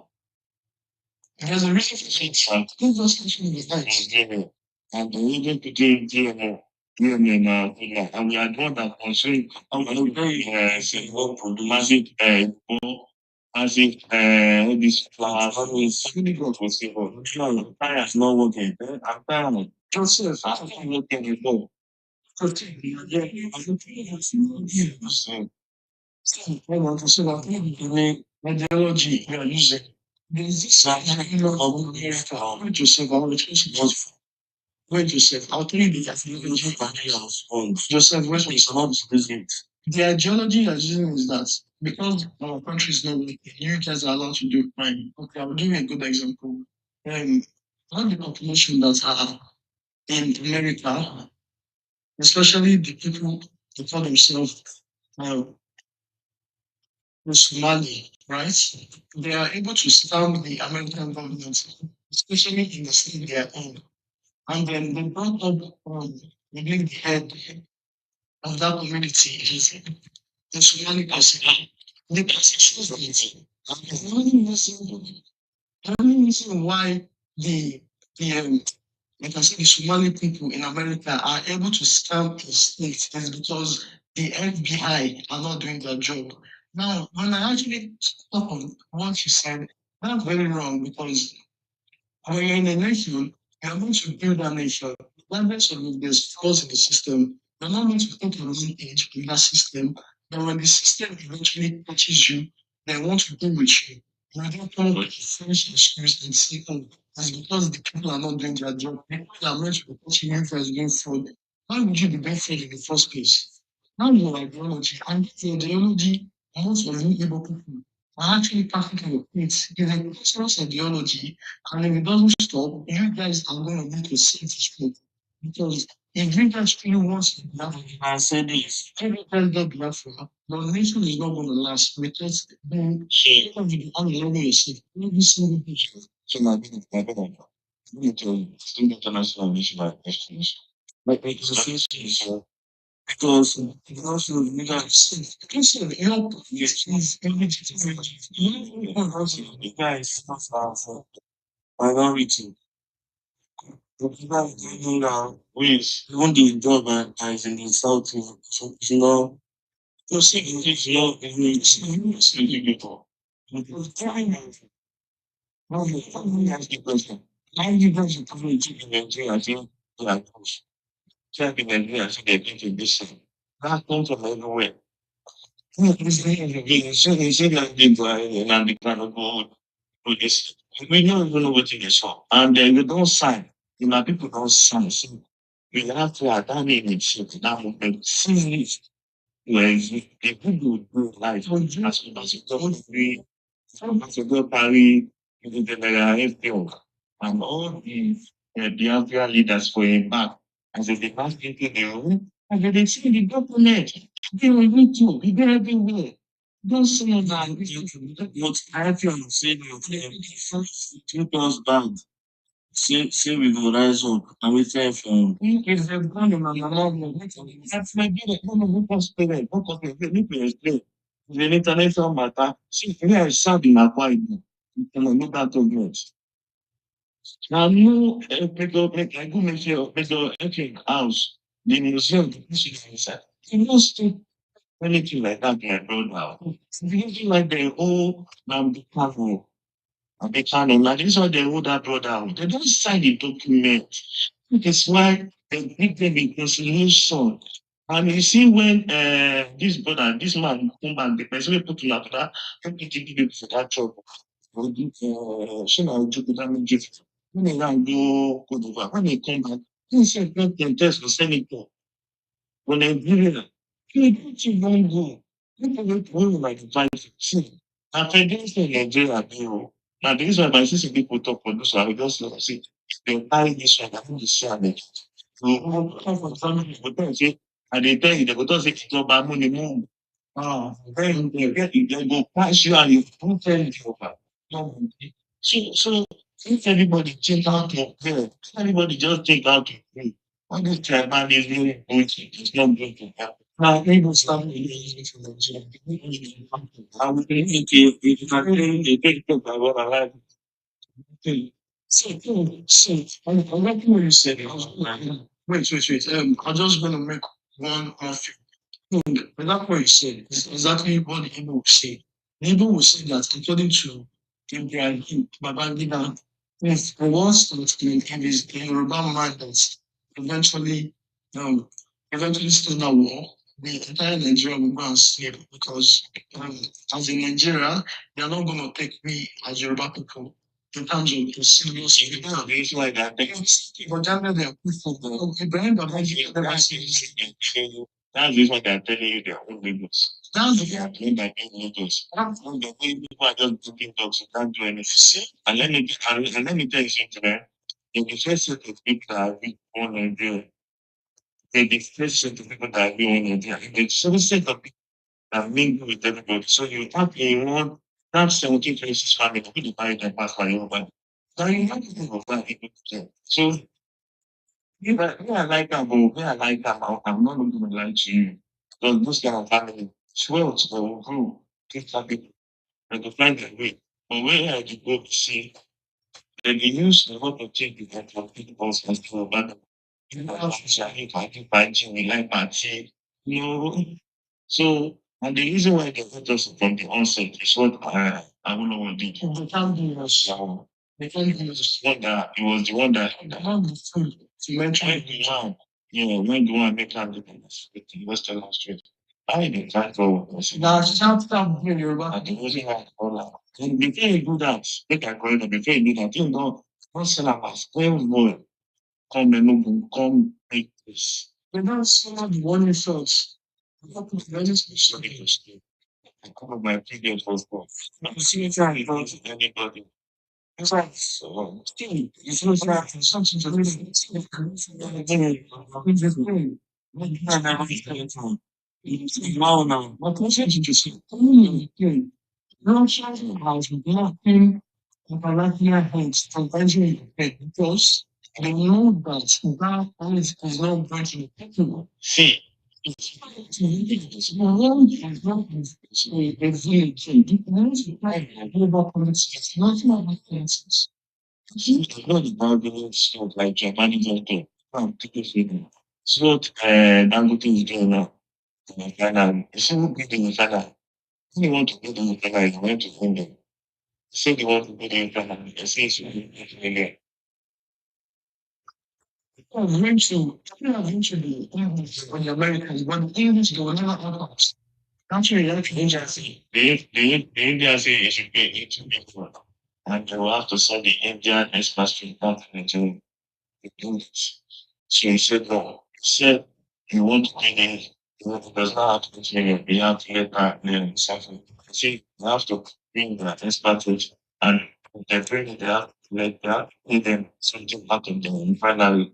There's a reason for it. Give us something like that. And the reason to do GMO now, and we are the one that consume say what massive massive all these flowers, always really good for people. Tire is not working. I'm tired. Joseph, I'm not working before. I want to say that the ideology you are using. There's this idea of America. Where Joseph, I want to where Joseph, I'll tell you the ideology Joseph, where is not business. The ideology you're using is that because our country is not working, you guys are allowed to do crime. Okay, I'll give you a good example. All the population that are in America, especially the people who call themselves uh, Somali, right? They are able to scam the American government, especially in the state they are in. And then they brought up within the head of that community is the Somali person. The person choose it. And the only reason why the like I said, the Somali people in America are able to scam the state is because the FBI are not doing their job. Now, when I actually stop on what you said, that's very wrong because when you're in a nation, you're going to build a nation. Regardless of if there's flaws in the system, you're not going to take advantage in that system. But when the system eventually touches you, they want to deal with you. You don't come with fresh excuse and say, oh, it's because the people are not doing their job. The people are meant to be touching you for doing fraud. Why would you be being fraud in the first place? Now your ideology, and this ideology, most of you able people are actually practicing your kids. It's a Christmas ideology, and if it doesn't stop, you guys are going to need to see this through. Because if you guys really want to Biafra, I say this, if you guys get Biafra, your nation is not going to last because then you're going to be unlearning yourself. Every single day. So my brother, let me tell you, still international nation like questions. Like it's because also you guys help yes, you guys minority. The guys ways even the job is in the south you know you see English law in the people. Because now you ask the question. How you guys are coming to Nigeria and saying they are push. Check in Nigeria and say they're going to this thing. That comes from everywhere. You say that they go ahead and they cannot go do this. We don't even know what it is for. And then you don't sign. You know, people don't sign. So we have to attend in it. That movement. See it. Where the people do life as soon as it doesn't be as you go Paris, the general and all the Biafra leaders for a back as they pass into the room, and they see the document. They will need to be there everywhere. Don't say that what I feel saying two us back. Say we go rise up and we tell from if they've gone in my mama, that's my good. No, no, no, parent, no, make me explain. The international matter. See, me, I serve in Akwa Ibom. You can look at government. Now, no, make I go make sure, make your house, the museum, the museum inside. You know, still anything like that, my brother. Anything like the whole, the travel. And they can't imagine. This is why they hold that brother out. They don't sign the document. That is why they give them a consolation. And you see when this brother, this man come back, the person will put him after that, don't give people for that job. Will give Shina Ojuku that mean give. When they now go over, when they come back, he said, let them test the senator. When they give it, he don't even go. People will like fight. See, after this in Nigeria, you now the reason why my sister people talk for this, I will just say, they carry this one, I think the share it. So, come from family, but then say, and they tell you, they go to say, it's not bad money, move. Ah, then they get it, they go pass you and you don't tell it over. No, so, if everybody take out your prayer, everybody just take out your prayer. All this tribal is really good, it's not good to happen. Now, people start using it for Nigeria. I would think if you can think, they take talk about our life. So, I'm liking what you said. Wait. I'm just going to make one conflict. But that's what you said. It's exactly what the Igbo will say. The Igbo will say that according to Ibrahim Babangida, if there was in his Yoruba mind that eventually, um, eventually still that war, the entire Nigeria will go and sleep because as in Nigeria, they are not going to take me as Yoruba people in terms of the serious things like that. But generally, they are people. Ibrahim Babangida never said that's the reason why they're telling you their own labels. That's the they are doing their own labels. That's when the way people are just taking dogs, you can't do anything. See? And let me tell you something, man. In the first set of people that have been born in Nigeria, the first set of people that have been born in Nigeria, the second set of people that mingle with everybody. So you have in one, that 17 places family, people buy their pass by everybody. Now you have people buy people to them. So I like that, but me, I like that. I'm not going to lie to you. Because those kind of family, swear to the will grow, take that people, and to find their way. But where I did go to see, then they use a lot of things that for people and to abandon. You know, I think we like party, you know. So, and the reason why they hurt us from the onset is what I don't know what did. They can't do us. They can't do us. One that it was the one that to mention the one. Yeah, when the one make that difference with the Western Street. I didn't try to. Now, shout out to you about the reason why all that. And before you do that, make I call it before you do that, you know, don't sell a mask. When boy come and come make this. They don't sell out the warning shots. Very special because I cover my previous husband. I'm seeing trying to go to anybody. It's like, so, still, it's not like something to really wow, now, what was it to say? No children has nothing Appalachian heads to venture because they know that that is not going to be possible. See, It's not about being so like a manager thing. It's what Dangote is doing now. Ghana. You see who beat the Ghana. Who they want to beat the Ghana, he went to win them. He said they want to beat the Ghana. He said he should be 8 million. Eventually, English when the Americans, when English, they will never have us. Country election agency. The Indian say it should pay 8 million. And they will have to send the Indian expatriate back to Nigeria. English. So he said no. He said you want to pay the does not have to continue. You have to let that something. See, you have to bring the expatriate and they bring it, they have to pay them something out of them. And finally,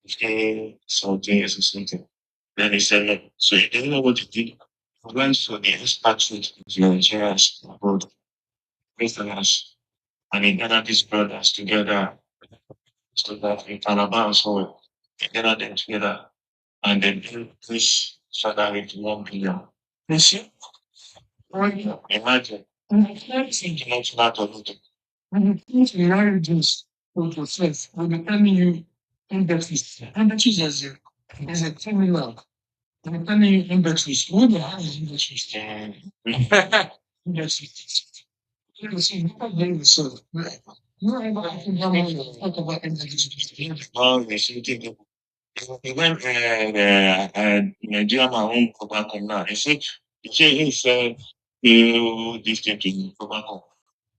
15 something or something. Then he said no. So he didn't know what to do. He went for the expatriate to Nigerians abroad, Westerners, and he gathered these brothers together so that in Calabar so they gathered them together and they built this salary to 1 billion. You see, imagine. Think not matter of it. When you think you marry this with yourself, when they telling you indexes, indexes is a criminal. I'm telling you indexes. What the hell is indexes? Indexes. You see, you can't blame yourself. You know, I think how much you talk about indexes. Oh, yes, you think even Nigeria my own tobacco now. He said you this thing to tobacco.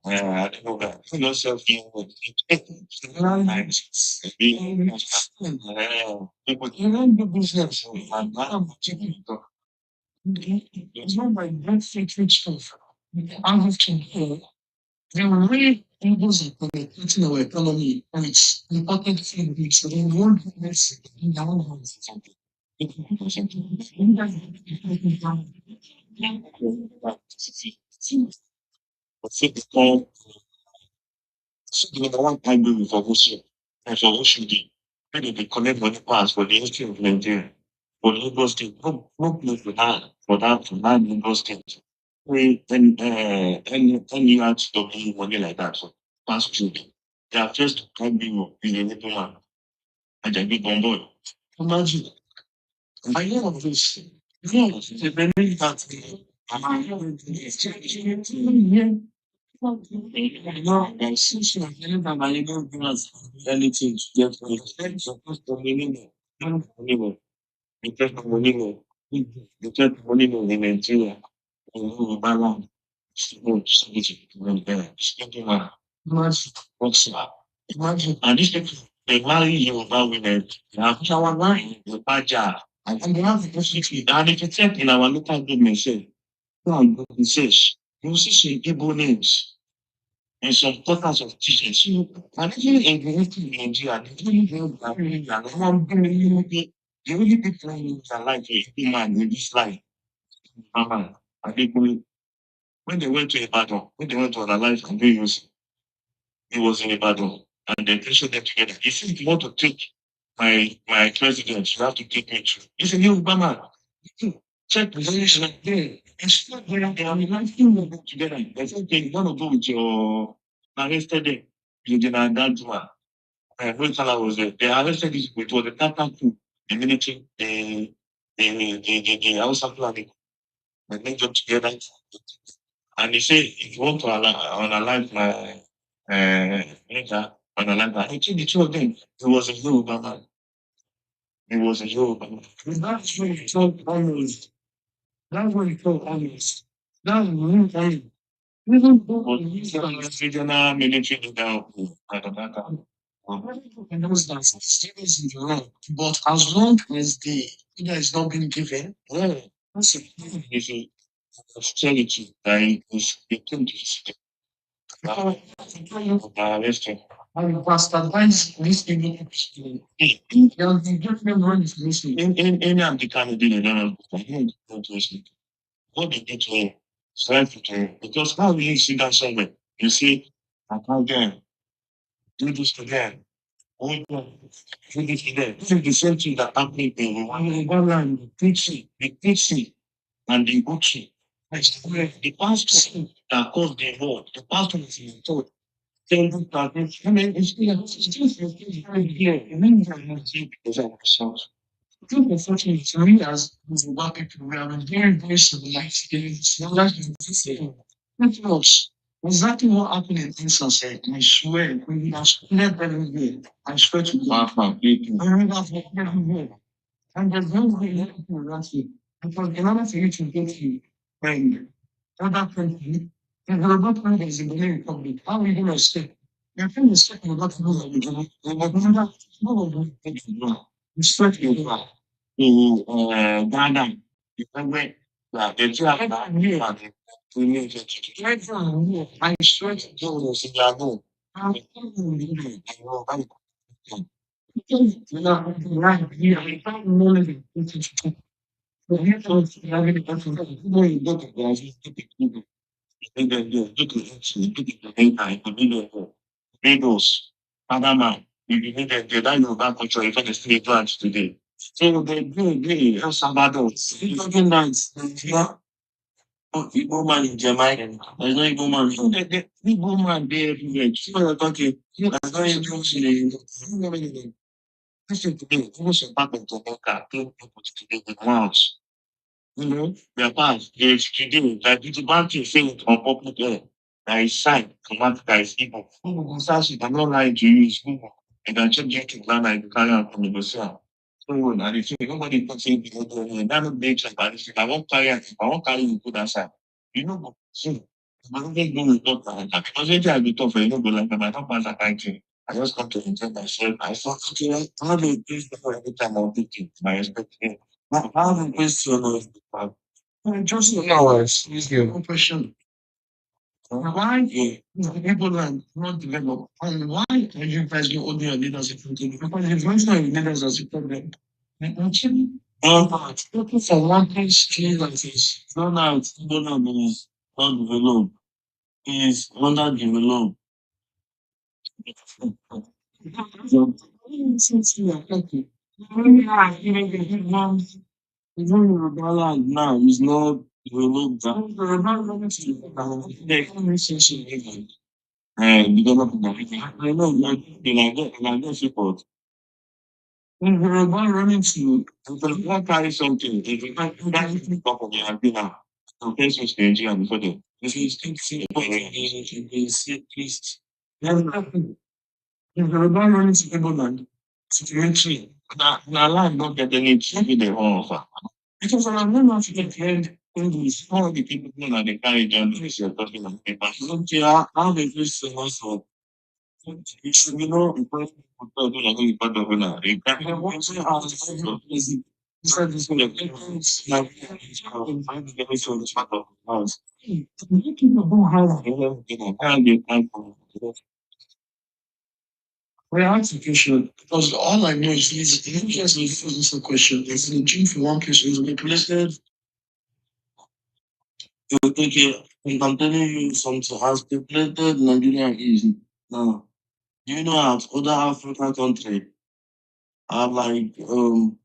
I don't know that. You know self people even do business and I'm it's not by great faith rich stuff. I'm looking they were really able to penetrating our economy with important food mix. So they won't do this in their own hands. So the number one time we for Ocean and for Ocean Day, when they collect money pass for the history of Nigeria, for Lagos State, no place for that Lagos State. Any RTW money like that for pass through them. They are first time being a little man and they big on board. Imagine. I know of this. Yes, the benefit that no, since you anytime I don't give us anything to get for it, supposed to minimum. Minimum. The first of minimum. The first of minimum in Nigeria. In Yoruba land. Speaking man. Imagine. What's that? Imagine. And these people, they marry Yoruba women. They have shower line, the baja. And they have the facility. And if you check in our local government, say, no, it says, you will see some Igbo names and some quarters of teachers. So, and even in the history in Nigeria, they really don't have really and the only people in their life is human in this life. Mama, and people, when they went to Ibadan, when they went to our life and they used, it was in Ibadan, and they pictured them together. He said, if you want to take my president, you have to take me to. He said, you, Obama, check the position like there. And still they are relaxing them together. They said, okay, you want to go with your arrested them. You did not that man. When Salah was there, they arrested this with the Tata coup, the military, the House of Planning, and they got together. And they say, if you want to unalive my nigga, unalive my, I think the two of them, he was a Yoruba man. He was a Yoruba man. That's when he told almost. That's when he told almost. That's when he even though he's a regional military leader, I don't know. And those days, still is in the wrong. But as long as the leader is not being given, yeah, that's a it's a austerity that is between the arresting. And bastardize this thing. There'll be different ones missing. In any of the candidate, they don't know. What they did to him, slight to him. Because how will you sit down somewhere? You see, I can't get do this to them. Oh, yeah. This is there. This is the same thing that happened in Rwanda, the teaching and the Uchi. I swear, the pastor that caused the war, the pastor is in thought. Saying that, I mean, it's still very here. It means that we see because of ourselves. I think unfortunately, we as Yoruba people, we have been very, very civilized. Nothing else. Exactly what happened in instance, I swear, when we have spread everywhere, I swear to God, I remember everywhere. And there's no way you can rush it. Because in order for you to get to other country, the Yoruba country is in the Republic. How are you going to escape? You're trying to escape from that rule of the Yoruba. No, no, no. You start your back to Ghana. You can wait. Yeah, the two are back here. I swear to God, it's in your home. I'm telling you, I know, because you know, right here, I can't remember the but you told having a person who you look at guys, you look at people. And then you look at actually look at the data in the middle of Lagos, Panama, you need to that your back culture, you can still advance today. So they do, El Salvador, you're talking that, yeah, Igbo man in Jamaica, there's no Igbo man. So the Igbo man there everywhere. So you're talking, there's no Igbo man in the listen to me, who was a part of Jamaica, came people to today with mouths. You know, their past, they today, like it's about to say it on public air. That is sign, automatically is evil. Google will start with, I'm not lying to you, it's Google. And then check YouTube, land like you carry on from the Brazil. So, and if nobody can say, that not big check, but if I won't carry it, if I won't carry you, put that side. You know, see, I don't think go report that. Because anything I be tough, you know, go like, I don't pass that kind of thing. I just come to enjoy myself. I thought, okay, I have a place for every time I'll take it. My expectation. I have a question of just now, excuse you. One question. Why the people are not developed? And why are you guys not holding your leaders accountable? Because if you mention your leaders as a problem, actually, looking for one place to like this. Donald is not developed. He is underdeveloped. Since we are talking, even Yoruba land now is not developed. Yoruba land is relationship and developing everything. I know like in I get support. If Yoruba running to if Yoruba carry something, if you carry the top of the antenna, to face Nigeria before them. If you think see the please. If Yoruba running to Igbo land, supplementary, na land not get any to the offer. Because I'm not much get heard English, all the people who are the carry John is talking about paper. Okay, how they use so much for you know, important people do not be part of it. They can't want to ask so easy. Instead of like I'm getting so much part of the house. People don't have the time for well, that's a question. Because all I know is let me just this a question. If the gene for one person is manipulated, okay, if I'm telling you something, as calculated Nigeria is now. Do you know how other African countries are like um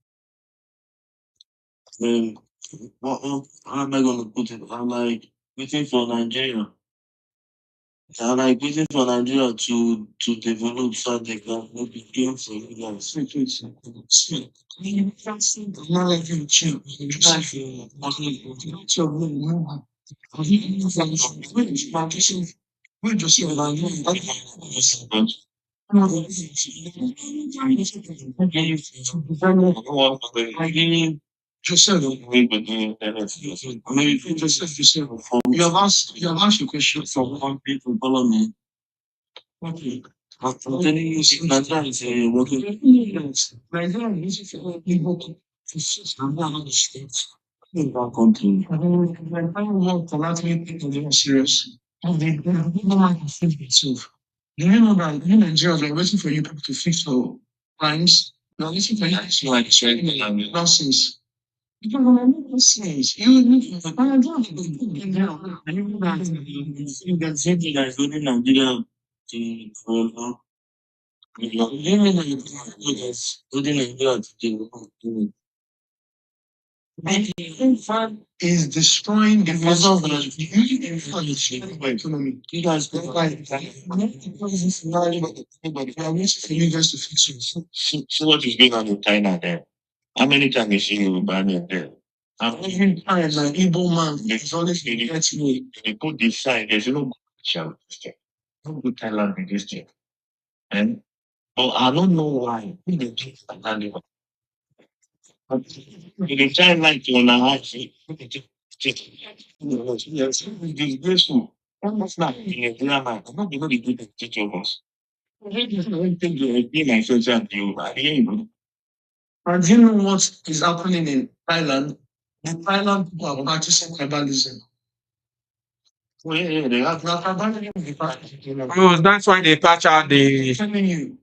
how am I gonna put it? I'm like waiting for Nigeria. I'm like waiting for Nigeria to develop so they can maybe gain for you guys. See, you can't see the knowledge you cheap. You try to not your way, no. We just say like Joseph, maybe Joseph, you have asked a question from one people follow me. Okay. I'm telling you, Nigeria is a working. Nigeria is able to sit and manage states in that country. When I work for that many people, they are serious. And they don't know how to fix themselves. Do you know that you Nigerians are waiting for you people to fix your crimes? They're waiting for you to like nonsense. Because when I make those things, you need to find out what you know. And you know that you can say that is only Nigeria to
Is destroying the resource that economy. You guys go by we are waiting for you guys to fix it.
See what is going on in China there. How many times you see Yoruba men there? And
Every time an Igbo man is always gets me.
they put this sign, there's no good shall this thing. No good Thailand with this thing. And but I don't know why. Who they do Thailand even? They try like to analyze it. Yes, disgraceful. That's not in a drama. I'm not going to do the teach of us. I don't think they be my social view. I didn't
And do you know what is happening in Thailand? The Thailand people are practicing tribalism.
yeah, they have
Now, tribalism is the practice.
Oh, that's why they patch out the.
I'm telling you.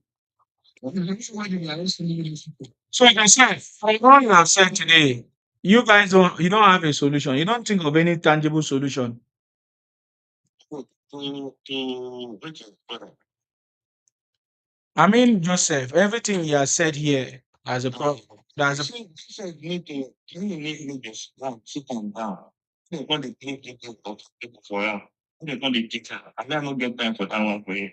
The reason why they are listening to these people.
So, like I said, from what you have said today, you don't have a solution. You don't think of any tangible solution.
which is better.
I mean, Joseph, everything you have said here as a pro, as a
She said you need to just sit them down. They're going to give people for her. They're going to teach her. I don't get time for that one for you.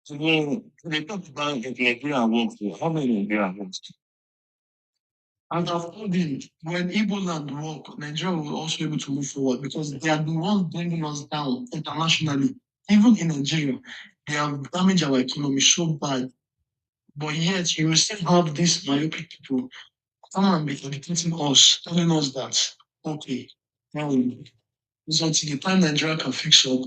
So when they talk about if Nigeria works, how many Nigeria works?
And I've told him when Igbo land work, Nigeria will also be able to move forward because they are the ones bringing us down internationally. Even in Nigeria, they have damaged our economy so bad. But yet, you will still have these myopic people come and be educating us, telling us that, okay, now so until the time Nigeria can fix up,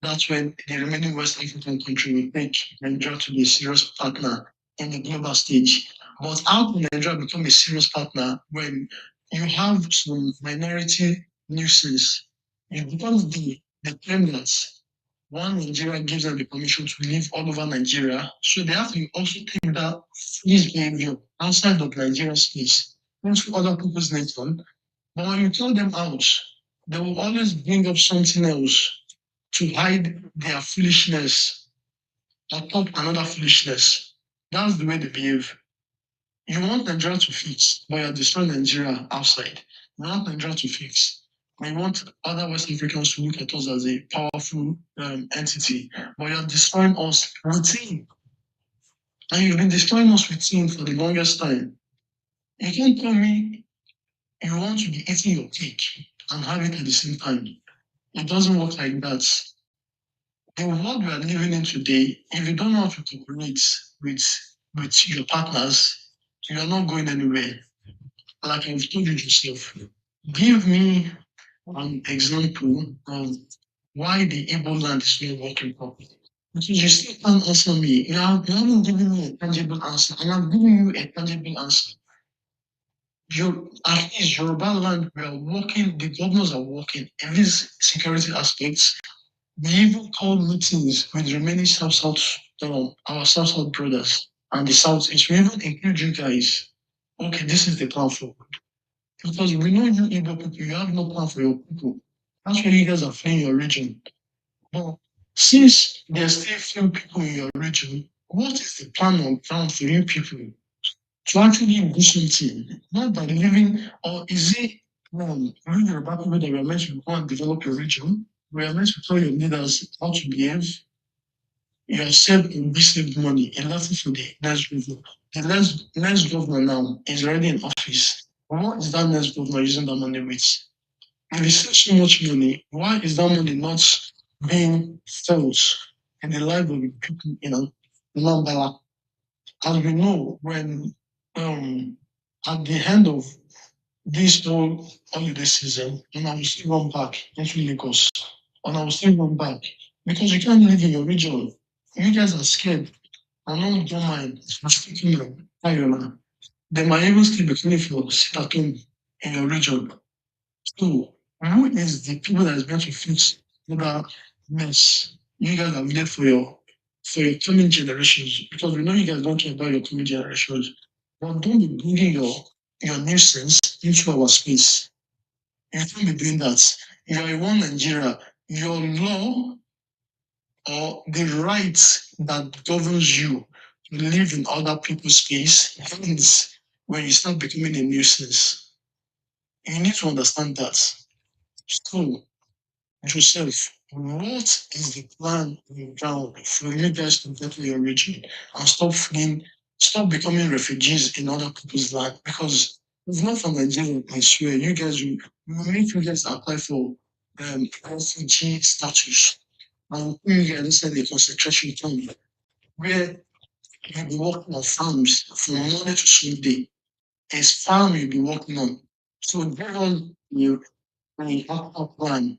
that's when the remaining West African country will take Nigeria to be a serious partner in the global stage. But how can Nigeria become a serious partner when you have some minority nuisance? You become the claim that one Nigeria gives them the permission to live all over Nigeria. So they have to also take that this behavior outside of Nigerian space into other people's nation. But when you tell them out, they will always bring up something else to hide their foolishness or top another foolishness. That's the way they behave. You want Nigeria to fix, but you're destroying Nigeria outside. You want Nigeria to fix. And you want other West Africans to look at us as a powerful entity, but you're destroying us within. And you've been destroying us within for the longest time. You can't tell me you want to be eating your cake and have it at the same time. It doesn't work like that. The world we are living in today, if you don't know how to cooperate with your partners, you are not going anywhere. Like I've told you yourself, give me an example of why the Igbo land is not working properly. Because you still can't answer me. You haven't given me a tangible answer, and I'm giving you a tangible answer. At least Yoruba land, we are working, the governors are working in these security aspects. We even call meetings with the remaining our South brothers and the Southeast. We even include you guys. Okay, this is the plan for. Because we know you Igbo people, you have no plan for your people. That's why you guys are fleeing your region. But since there's still few people in your region, what is the plan on ground for you people to actually do something? Not by living, or is it you Yoruba people that we are meant to go and develop your region? We are meant to tell your leaders how to behave. You have saved and received money, and nothing for the next governor. The next governor now is already in office. What is that next governor using that money with? If he saves so much money, why is that money not being felt in the life of the people in Lambala? As we know, when at the end of this whole holiday season, and I will still run back into Lagos, and I will still run back because you can't live in your region. You guys are scared. I know you don't mind. I'm speaking of Ireland. They might even still be calling for sit at home in your region. So, who is the people that is going to fix that mess you guys have left for your coming generations? Because we know you guys don't care about your coming generations. But don't be bringing your nuisance into our space. You can't be doing that. You are a one Nigeria. Your law or the rights that governs you you live in other people's space, hence when you start becoming a nuisance. You need to understand that. So, Joseph, what is the plan on the ground for you guys to get to your region and stop becoming refugees in other people's land? Because if not from Nigeria, I swear, will make you guys apply for refugee status. And you guys send a concentration camp where you'll be working on farms from Monday to Sunday. It's farm you'll be working on. So give on your plan.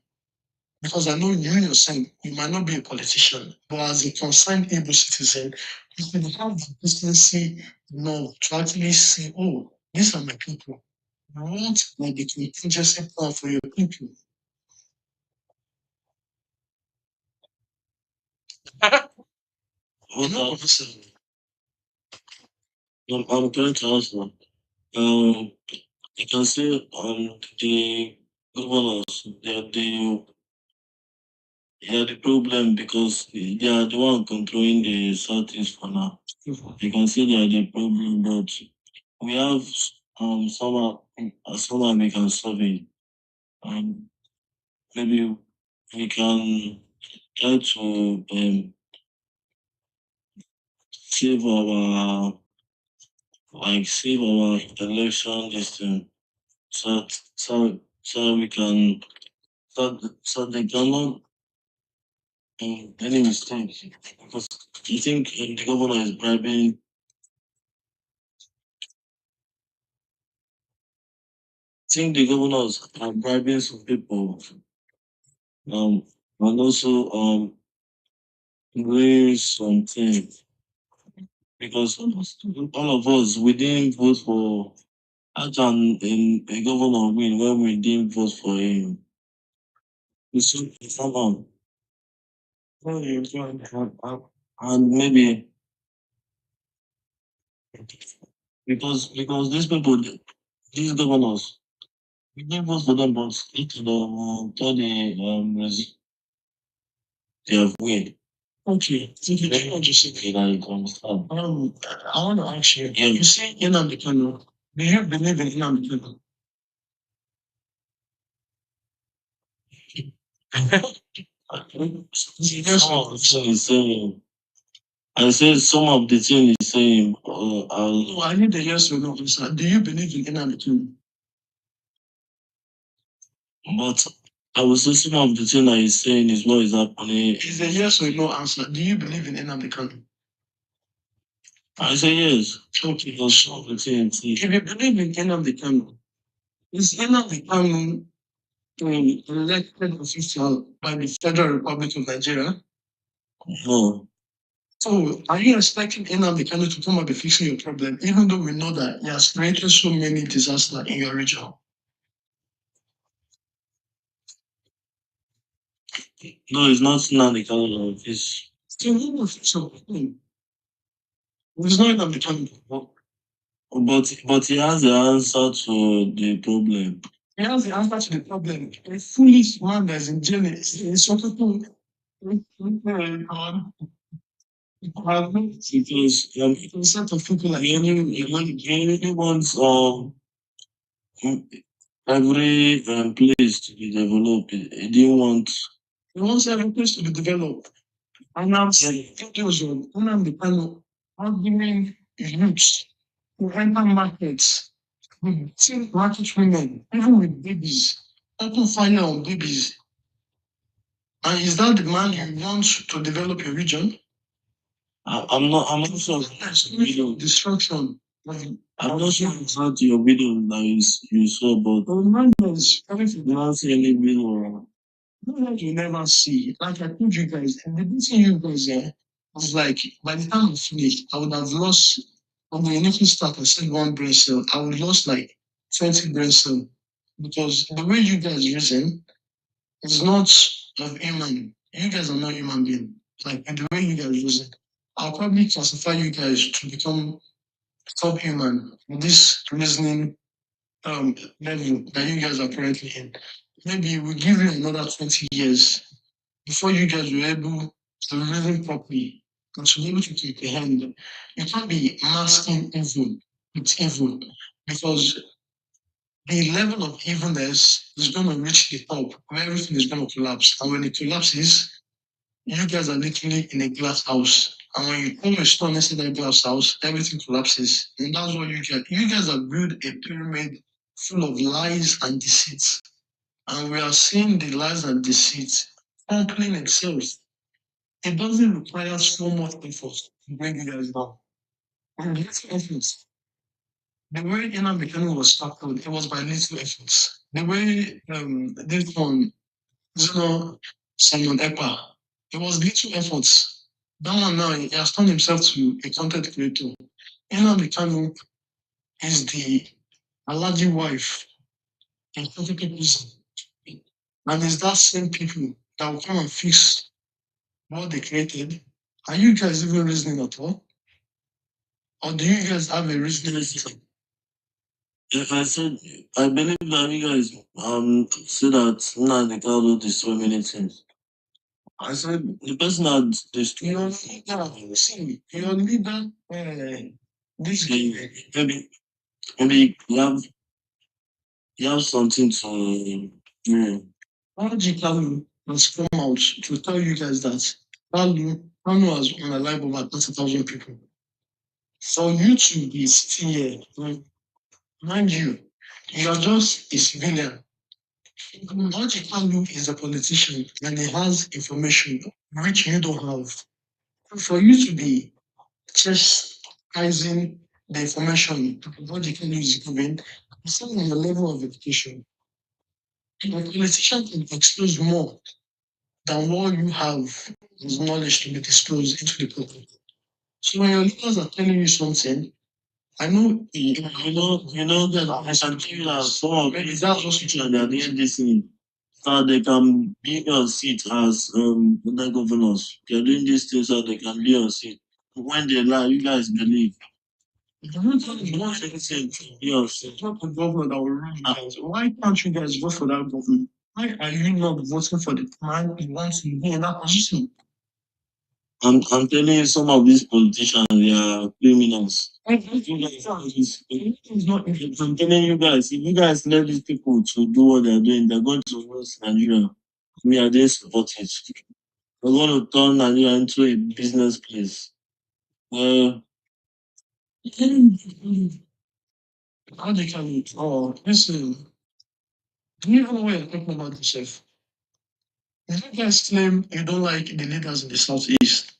Because I know you yourself, you might not be a politician, but as a concerned able citizen, you can have the decency enough to actually say, oh, these are my people. I want like the contingency plan for your people.
What
No,
else? I'm trying to answer. You can say the governors they are the problem because they are the one controlling the southeast for now. You can say they are the problem, but we have somehow we can solve it. Um, maybe we can try to save our save our election this thing so we can so they cannot any mistake because you think the governor is bribing. Think the governors are bribing some people and also doing something because all of us we didn't vote for how can a governor win when we didn't vote for him. It's so somehow and maybe because these people these governors we didn't vote for them but it told they have win.
okay. Thank you.
Then
I just say,
you know, you can understand.
I want to ask you,
Yeah.
you say Nnamdi Kanu, do you believe in Nnamdi Kanu? Yes,
Some of the thing he's saying, I said some of the thing he's saying,
no, I need a yes or no answer. Do you believe in Nnamdi Kanu?
but I will say some of the thing that he's saying is what is happening.
Is a yes or no answer. Do you believe in Nnamdi Kanu?
I say yes.
Okay.
Because some of the things
If you believe in Nnamdi Kanu, is Nnamdi Kanu an elected official by the Federal Republic of Nigeria?
no.
So are you expecting Nnamdi Kanu to come and be fixing your problem, even though we know that he has created so many disasters in your region?
No, it's not now the color of this.
So who will fix your problem? It's not Nnamdi Kanu.
But he has the answer to the problem.
He has the answer to the problem. A foolish man that is in jail is so people.
Because
A set of people like
he really wants every place to be developed. He didn't want.
he wants every place to be developed. And I'm saying videos on Nnamdi Kanu arguing youths to enter markets with teen market women, even with babies, open fire on babies. And is that the man you want to develop your region?
I'm not sure.
Video destruction.
I'm not sure about your video that you saw, but
The man is coming from
you don't see any video.
you never see. Like I told you guys, and the thing you guys was like by the time I finished, I would have lost on the initial start. I said one brain cell. I would lost like 20 brain cell because the way you guys reason is not of human. You guys are not human being. Like the way you guys reason, I'll probably classify you guys to become subhuman. This reasoning level that you guys are currently in. Maybe we'll give you another 20 years before you guys were able to reason properly. and to be able to comprehend. You can't be masking evil with evil because the level of evilness is going to reach the top where everything is going to collapse. And when it collapses, you guys are literally in a glass house. And when you throw a stone inside that glass house, everything collapses. And that's what you get. You guys have built a pyramid full of lies and deceit. And we are seeing the lies and deceit crumbling itself. It doesn't require so much effort to bring you guys down. And little efforts. The way inner mechanic was tackled, it was by little efforts. The way this one, Simon Epa, it was little efforts. That one now, he has turned himself to a content creator. Inner mechanic is the Aladdin wife in Tropical Prison. And it's that same people that will come and fix what they created. Are you guys even reasoning at all? Or do you guys have a reasoning system?
If I said, I believe that you guys say that Nnamdi Kanu destroy many things. I said the person that destroyed
Your leader, see, your leader, this guy,
maybe you have something to do.
logically has come out to tell you guys that Kanu has unalive over 30,000 people. For you to be sitting here, mind you, you are just a civilian. Logically is a politician and he has information which you don't have. For you to be chastising the information logically is given, it's not your level of education. A politician can expose more than what you have as knowledge to be disclosed into the public. So when your leaders are telling you something, I know
that I can tell you that some of maybe that's what you they are doing this thing. So they can be on seat as other governors. They're doing this thing so they can be on seat. When they lie, you guys believe.
if you don't tell me one thing,
Be on seat.
it's not the governor that will rule you guys. Why can't you guys vote for that government? Why are you not voting for the man you want to be in that position?
I'm telling you, some of these politicians, they are criminals. You guys are
It's not
I'm telling you guys, if you guys let these people to do what they're doing, they're going to lose Nigeria. We are there support it. We're going to turn Nigeria into a business place. Well,
logically. Oh, listen, do you know where you're talking about yourself? If you guys claim you don't like the leaders in the southeast,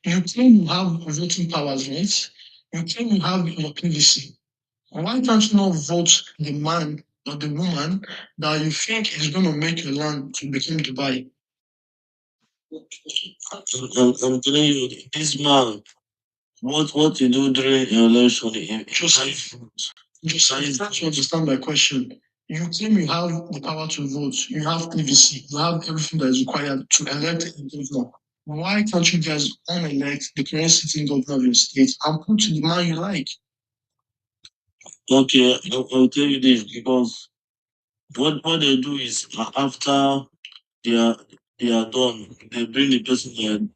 you claim you have voting powers, right? You claim you have your PVC. Why can't you not vote the man or the woman that you think is going to make your land to become Dubai?
I'm telling you, this man, what you do during your election,
Joseph, Joseph, try to understand my question. You claim you have the power to vote, you have PVC, you have everything that is required to elect a governor. Why can't you guys unelect the current sitting governor of your state and put the man you like?
okay, I'll tell you this because what they do is after they are they are done, they bring the person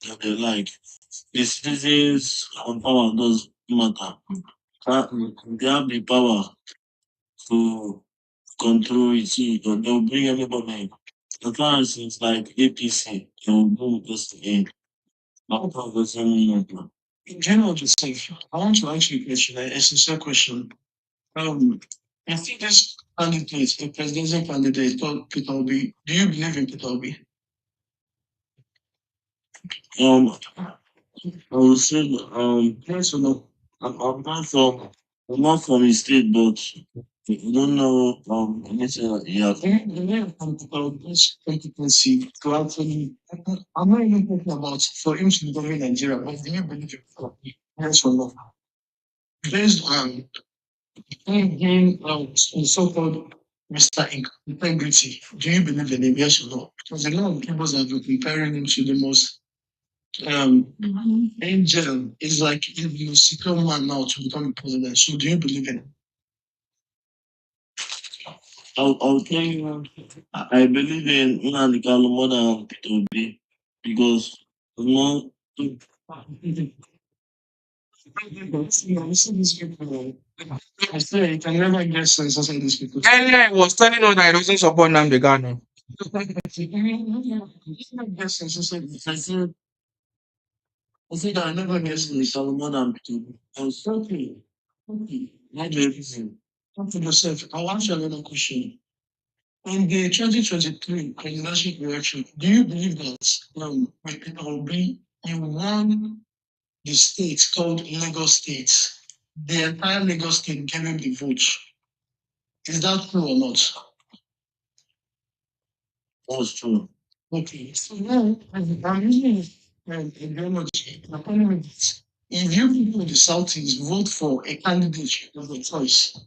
that they like. The citizens on power does matter. They have the power to control it, so they'll bring everybody. As far as it's like APC, they'll bring the person in. After the same
In general, Joseph, I want to ask you a question, a sincere question. I think this candidate, a presidential candidate called Peter Obi, do you believe in Peter Obi?
I would say
Yes or no?
I'm not from the state, but I don't know anything that he has.
The name from Peter Obi's competency to actually, I'm not even talking about for him to govern Nigeria, but do you believe in Peter Obi? Yes or no? Based on him being so-called Mr. Integrity, do you believe in him? Yes or no? Because a lot of people have been comparing him to the most angel is like the most secure man now to become president. So do you believe in him?
I'll tell you, I believe in Nnamdi Kanu more than Peter Obi because you know
I say you can never get sense of these people.
Earlier, he was telling us that he doesn't support Nnamdi Kanu.
I think I never get sense of more than people. I was okay. Not everything. Come to yourself. I'll ask you another question. In the 2023 presidential election, do you believe that when Peter Obi he won the state called Lagos State, the entire Lagos State gave him the vote? Is that true or not? That's true. Okay, so now I'm using ideology. I'm telling you this. If you people in the Southeast vote for a candidate of your choice,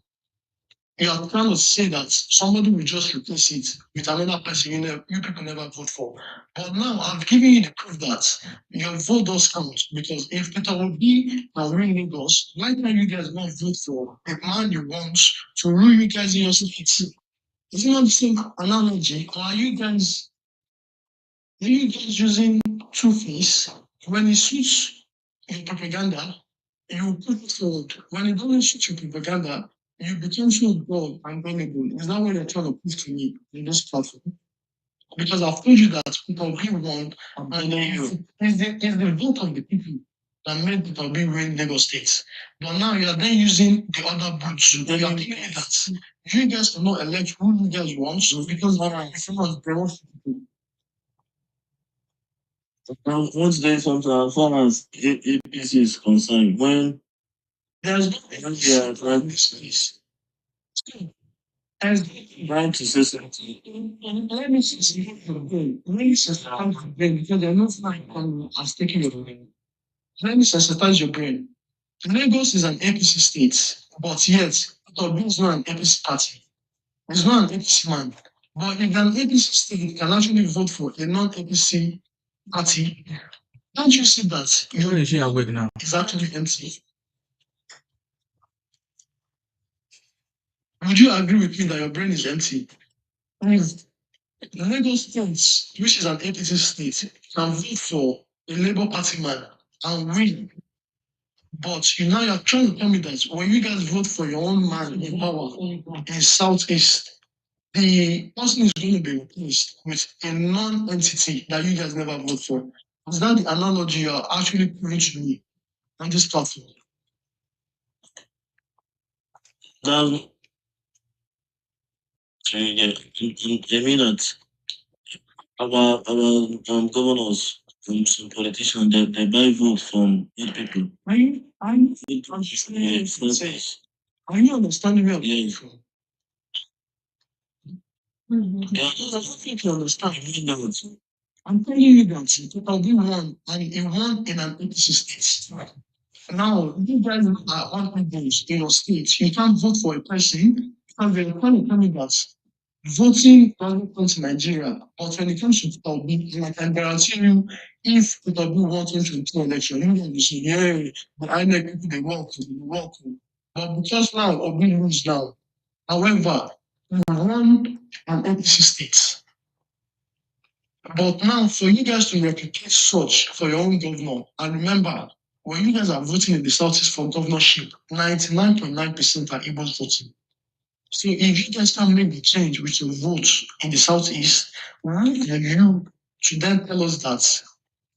you are trying to say that somebody will just replace it with another person you people never vote for. But now I've given you the proof that your vote does count. Because if Peter Obi can win Lagos, why can't you guys not vote for a man you want to rule you guys in your state? Is it not the same analogy? Or are you guys using two-face? When it suits your propaganda, you put it forward. When it doesn't suit your propaganda, you become so bold and vulnerable. Is that what you're trying to prove to me in this platform? Because I've told you that people we want, and it's the vote of the people that made people be win Lagos State. But now you are then using the other boots. You are telling me that you guys cannot elect who you guys want because if you want they want people. Now, once there's something as far as APC is concerned, when there's no yeah, right this place. As trying to say something. Let me say something. Let me sensitize your brain because I know fine has taken your brain. Let me sensitize your brain. Lagos is an APC state, but yet Tobi is not an APC party. He's not an APC man. But if an APC state can actually vote for a non-APC party, can't you see that
When is she awake now?
it's actually empty? Would you agree with me that your brain is empty? If Lagos State, which is an APC state, can vote for a Labour Party man and win, but you now you're trying to tell me that when you guys vote for your own man in power in Southeast, the person is going to be replaced with a non-entity that you guys never vote for. Is that the analogy you're actually putting to me on this platform? That, I mean that our governors and some politicians they buy vote from eight people. Are you are you understanding me? Yeah. Yeah, I don't think you understand me now. I'm telling you that people be one and he won in an APC state. Now, you guys are on people in your state. You can't vote for a person because they're trying to tell me that voting doesn't come to Nigeria. But when it comes to Toby, I can guarantee you, if Toby wants into an election, you will say, yeah, the INEC people, they walk. But because now Obi lose now, however, we won an APC state. But now, for you guys to replicate such for your own governor, and remember, when you guys are voting in the Southeast for governorship, 99.9% are able voting. So if you guys can make the change with your vote in the Southeast, why are you to then tell us that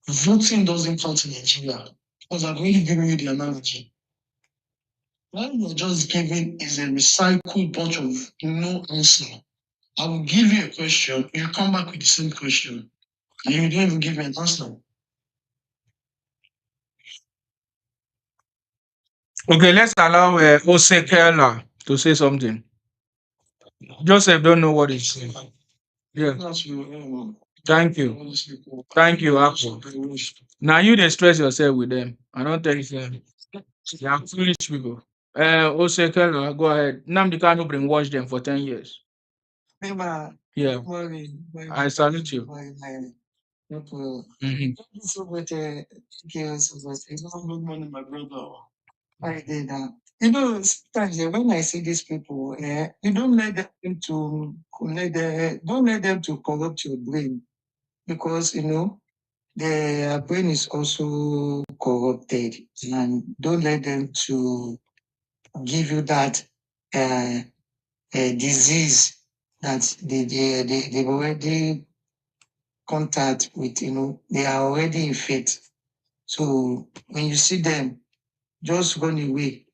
voting doesn't count in Nigeria? Because I've already given you the analogy. What you're just giving is a recycled bunch of no answer. I will give you a question, you come back with the same question, and you don't even give me an answer.
Okay, let's allow Osekela to say something. Joseph don't know what he's saying. Yeah. Thank you. Thank you, Apple. Now you dey stress yourself with them. I don't tell you them. They are foolish people. Osekela, go ahead. Nnamdi Kanu brainwash them for 10 years. Yeah. I salute you. Mhm.
My brother. I did that. You know, sometimes when I see these people, you don't let them to don't let them to corrupt your brain because you know their brain is also corrupted, and don't let them to give you that disease that they've already contact with, they are already in faith. So when you see them, just run away,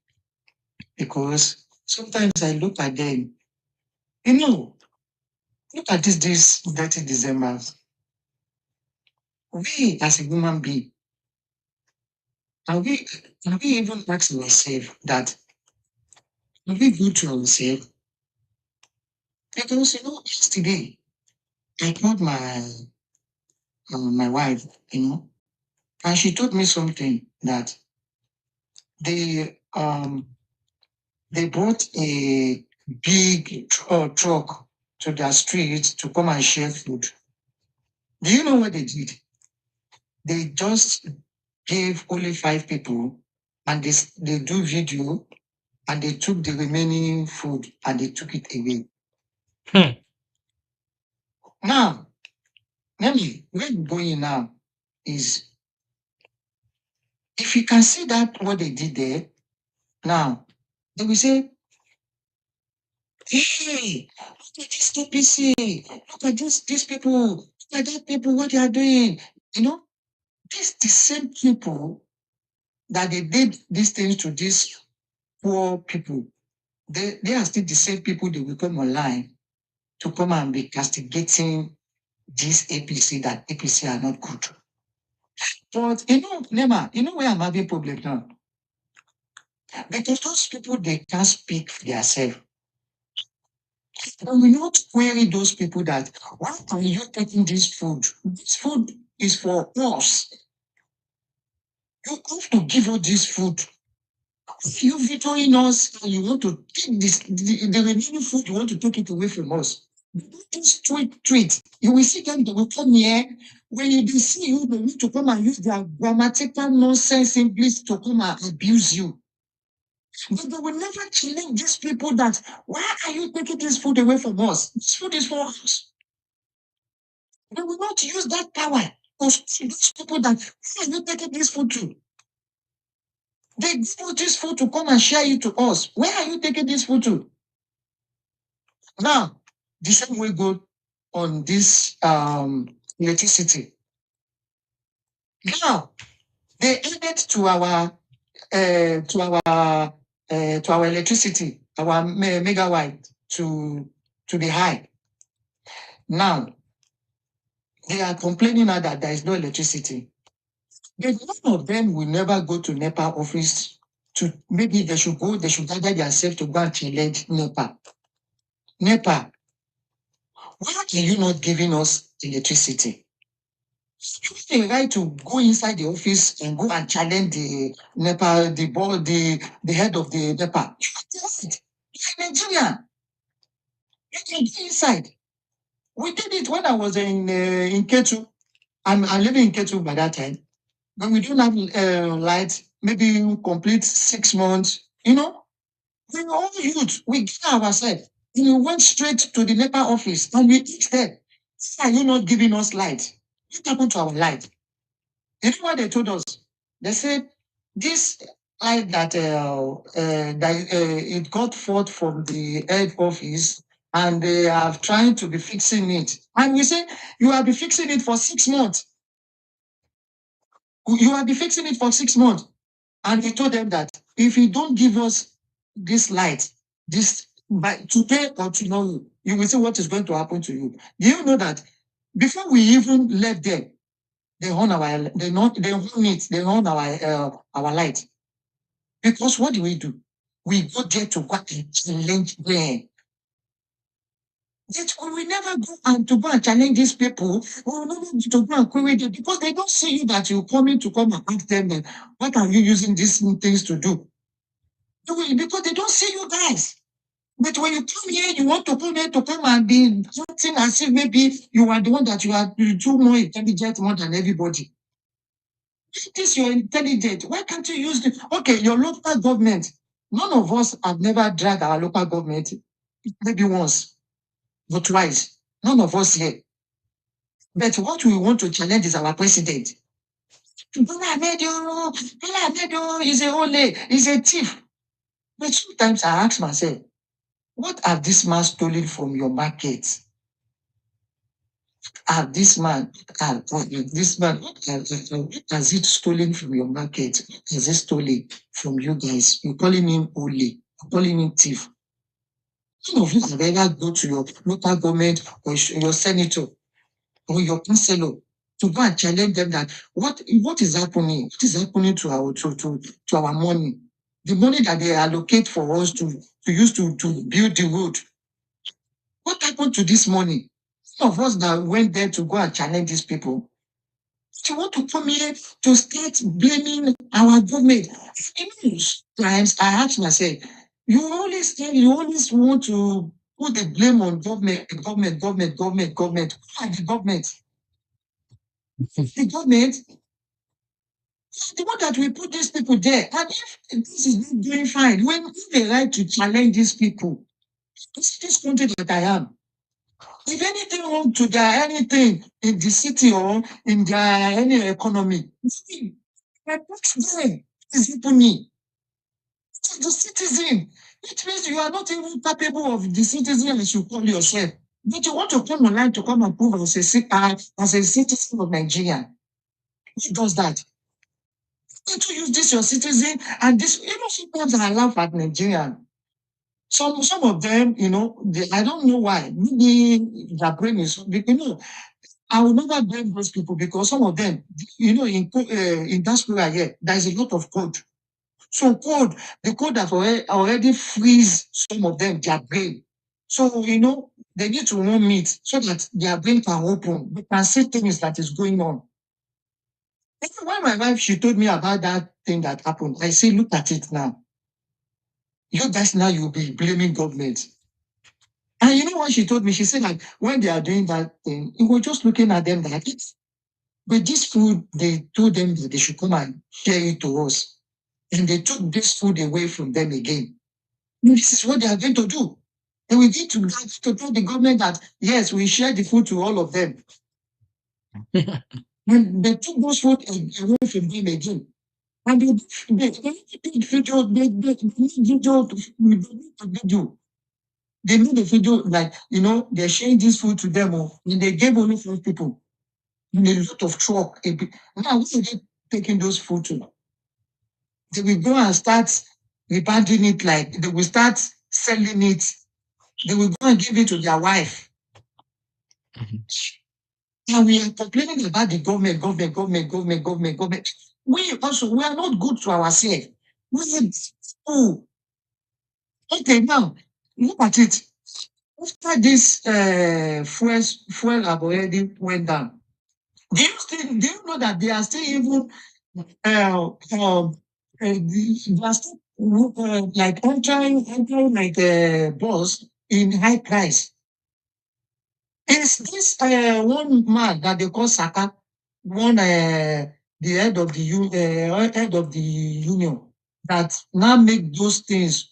because sometimes I look at them, look at this dirty December. We as a human being, have we even asked ourselves that, have we go to ourselves? Because yesterday I called my wife, and she told me something that they they brought a big truck to their street to come and share food. Do you know what they did? They just gave only 5 people, and they do video, and they took the remaining food and they took it away.
Hmm.
Now, let me where I'm going now is, if you can see that what they did there, now they will say, hey, look at this KPC, look at these people, look at that people, what they are doing. These the same people that they did these things to these poor people. They are still the same people they will come online to come and be castigating this APC, that APC are not good. But Nema, where I'm having problem now? Because those people, they can't speak for themselves. And we not query those people that, why are you taking this food? This food is for us. You have to give us this food. If you vetoing us and you want to take the remaining food, you want to take it away from us. Just tweet. You will see them, they will come here. When they see you, they need to come and use their grammatical nonsense English to come and abuse you. But they will never challenge these people that, why are you taking this food away from us? This food is for us. They will not use that power to see those people that, why are you taking this food to? They give us this food to come and share it to us. Where are you taking this food to? Now, the same way go on this electricity. Now, they added to our electricity, our megawatt to the high. Now, they are complaining now that there is no electricity. But none of them will never go to NEPA office to, maybe they should gather themselves to go and challenge NEPA. NEPA, why are you not giving us electricity? You have the right to go inside the office and go and challenge the NEPA, the board, the head of the NEPA. You have the right. You're Nigerian. You can go inside. We did it when I was in Ketu. I'm living in Ketu by that time. When we don't have light, maybe complete 6 months, we all youth, we get ourselves. And we went straight to the NEPA office and we eat there. Why are you not giving us light? What happened to our light? You know what they told us? They said this light that it got forth from the head office, and they are trying to be fixing it. And we say, you have been fixing it for 6 months. You have been fixing it for 6 months. And we told them that if you don't give us this light, this by today or tomorrow, you will see what is going to happen to you. Do you know that before we even left there, they own our light. Because what do? We go there to go and challenge them. Yet we will never go and to go and challenge these people. We will never to go and query them, because they don't see you that you're coming to come and ask them, what are you using these things to do? Because they don't see you guys. But when you come here, you want to come here to come and be acting as if maybe you are the one that you do more intelligent more than everybody. This you're intelligent. Why can't you use the okay, your local government? None of us have never dragged our local government, maybe once, but twice. None of us here.
But what we want to challenge is our president. Bola Ahmed is a ole, is a thief. But sometimes I ask myself, what have this man stolen from your market? What has it stolen from your market? What has it stolen from you guys? You're calling him ole, you're calling him thief. Some of you have ever go to your local government or your senator or your councillor to go and challenge them that what is happening? What is happening to our money? The money that they allocate for us to use to build the road. What happened to this money? Some of us that went there to go and challenge these people, you want to come here to start blaming our government. Times I ask myself, you always want to put the blame on government. Who are the government? The government, the one that we put these people there. And if this is not doing fine, when they right to challenge these people, it's this country that I am. If anything wrong to their anything in the city or in their any economy, I tax them. Is it to me? To the citizen. It means you are not even capable of the citizen as you call yourself. But you want to come online to come and prove as a citizen of Nigeria. Who does that? You to use this your citizen and this, sometimes I laugh at Nigerian. Some of them, I don't know why. Maybe their brain is, I will never blame those people because some of them, in diaspora here, there is a lot of code. So the code have already freeze some of them, their brain. So, they need to know meet so that their brain can open. They can see things that is going on. Even when my wife, she told me about that thing that happened, I say, look at it now. You guys now you'll be blaming government. And you know what she told me? She said like when they are doing that thing, we were just looking at them like this. But this food, they told them that they should come and share it to us. And they took this food away from them again. And this is what they are going to do. And we need to tell the government that, yes, we share the food to all of them. And they took those food away from them again. And they make video, they made video. They made a video like, they're sharing this food to them, and they gave only 5 people in a lot of truck. Now, where are they taking those food to? They will go and start rebranding it, like they will start selling it. They will go and give it to their wife. And we are complaining about the government. We are not good to ourselves. Okay, now, look at it. After this fuel have already went down, do you know that they are still even they are still like entering like bus in high price? Is this one man that they call Saka, the head of the union that now make those things?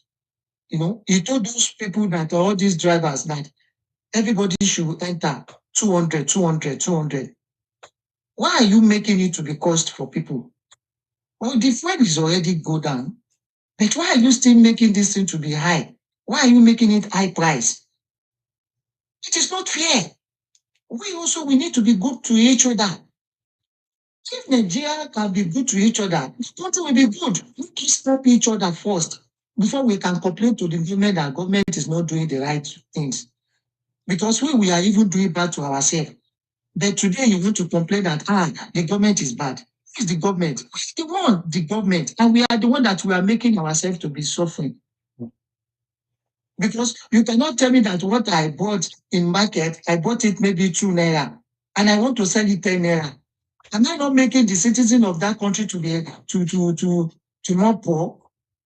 He told those people that all these drivers that everybody should enter 200. Why are you making it to be cost for people? Well, the fuel is already go down. But why are you still making this thing to be high? Why are you making it high price? It is not fair. We need to be good to each other. If Nigeria can be good to each other, the country will be good. We can stop each other first before we can complain to the government that government is not doing the right things. Because we are even doing bad to ourselves. But today you want to complain that the government is bad. Who is the government? The government. And we are the one that we are making ourselves to be suffering. Because you cannot tell me that what I bought in market, I bought it maybe 2 naira, and I want to sell it 10 naira. Am I not making the citizen of that country to be more poor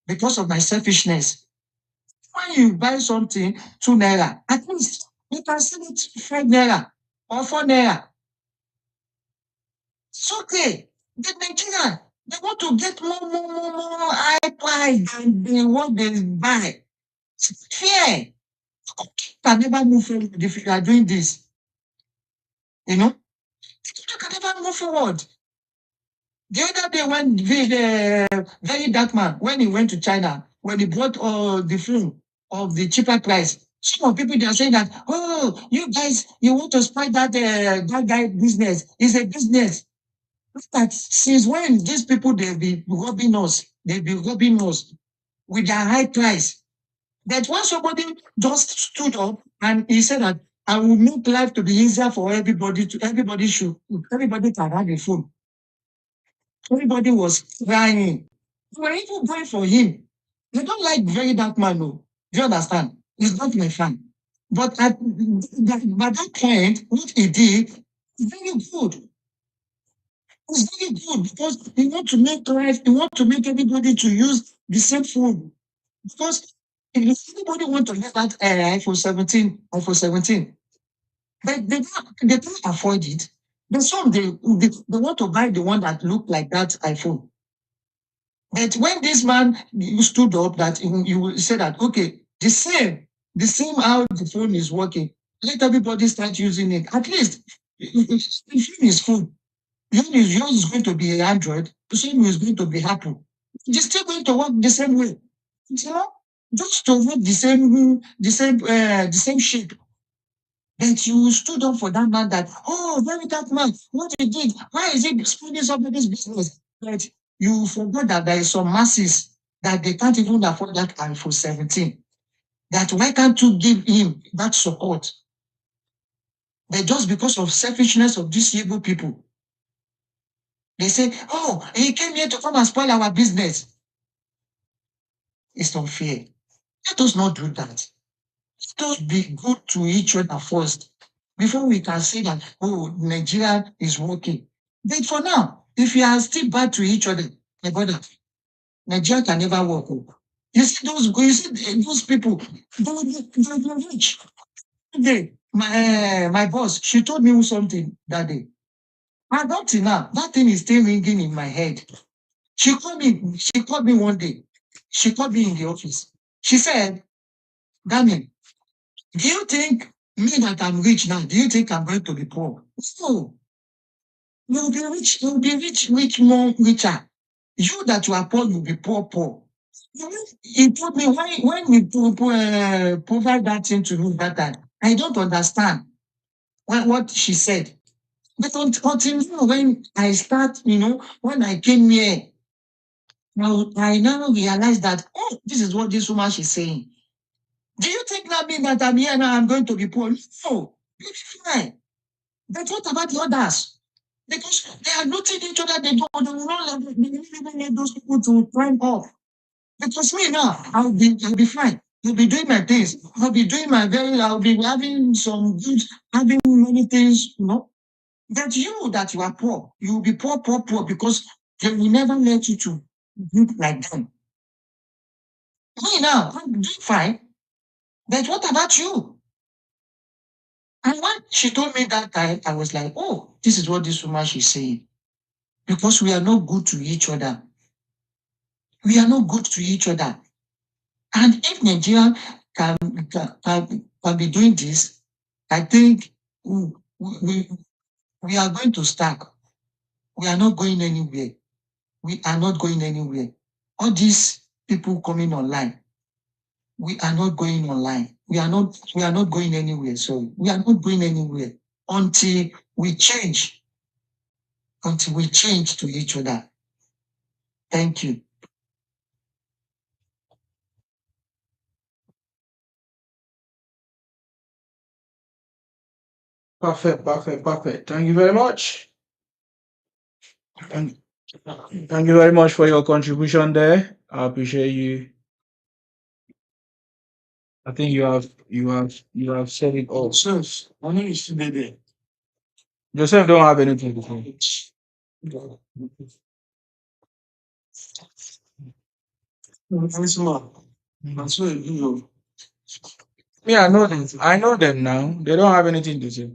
because of my selfishness? When you buy something 2 naira, at least you can sell it 5 naira or 4 naira. It's okay. The Nigerian, they want to get more high price than what they buy. It's fair. You can never move forward if you are doing this. You can never move forward. The other day when the very dark man, when he went to China, when he bought the phone of the cheaper price, some of people they are saying that, oh, you guys, you want to spoil that guy business. It's a business. Look at since when these people they've been robbing us with their high price. That when somebody just stood up and he said that I will make life to be easier for everybody everybody can have a phone. Everybody was crying. We were even going for him. They don't like very dark man, no. Do you understand? He's not my fan. But by that point, what he did is very good. It's very good because he want to make life, he want to make everybody to use the same phone. Because if anybody want to use that iPhone 17, they can't afford it. There's some they want to buy the one that look like that iPhone. But when this man stood up, that he will say that okay, the same how the phone is working. Let everybody start using it. At least the phone is full. Yours is going to be Android. The same is going to be Apple. It's still going to work the same way. You know, just to work the same shape. That you stood up for that man that, oh, very that man, what he did, why is he spending somebody's business? But you forgot that there is some masses that they can't even afford that iPhone 17. That why can't you give him that support? But just because of selfishness of these evil people, they say, oh, he came here to come and spoil our business. It's not fair. Let us not do that. Let us be good to each other first before we can say that, oh, Nigeria is working. But for now, if we are still bad to each other, my brother, Nigeria can never work. You see those people, they're rich. Today, my boss, she told me something that day. And up till now, that thing is still ringing in my head. She called me one day. She called me in the office. She said, Daniel, do you think me that I'm rich now, do you think I'm going to be poor? No, you'll be rich, more richer. You that you are poor, you'll be poor. He told me when you provide that thing to me that time, I don't understand what she said. But until now, when I start, when I came here, now I now realize that, oh, this is what this woman she's saying. Do you think that means that I'm here now, I'm going to be poor? No, you'll be fine. But what about the others? Because they are looting each other, they will not even need those people to climb up. Because me now, I'll be fine. I'll be doing my things. I'll be having some good, having many things, That you are poor, you'll be poor, because they will never let you to look like them. Me now, I'm doing fine. But what about you? And when she told me that time, I was like, oh, this is what this woman she's saying. Because we are not good to each other. We are not good to each other. And if Nigeria can be doing this, I think we are going to stack. We are not going anywhere. We are not going anywhere. All these people coming online, we are not going online. We are not going anywhere. So we are not going anywhere until we change. Until we change to each other. Thank you.
Perfect. Thank you very much. Thank, thank you very much for your contribution there. I appreciate you. I think you have said it all.
Sis, I know you still there.
Joseph don't have anything to say.
Thanks a lot. That's what you do.
Me, I know them. I know them now. They don't have anything to say.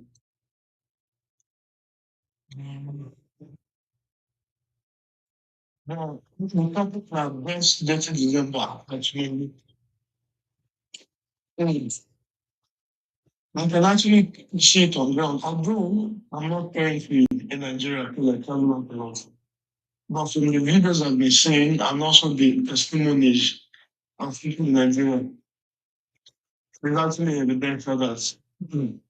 No, we can't put my best Detty December. Actually, I can actually see it on ground. Although I'm not paying for you.
in Nigeria, I feel like traveling out a lot. But from the videos I've been seeing and also the testimonies of people in Nigeria, there's actually evidence for that. In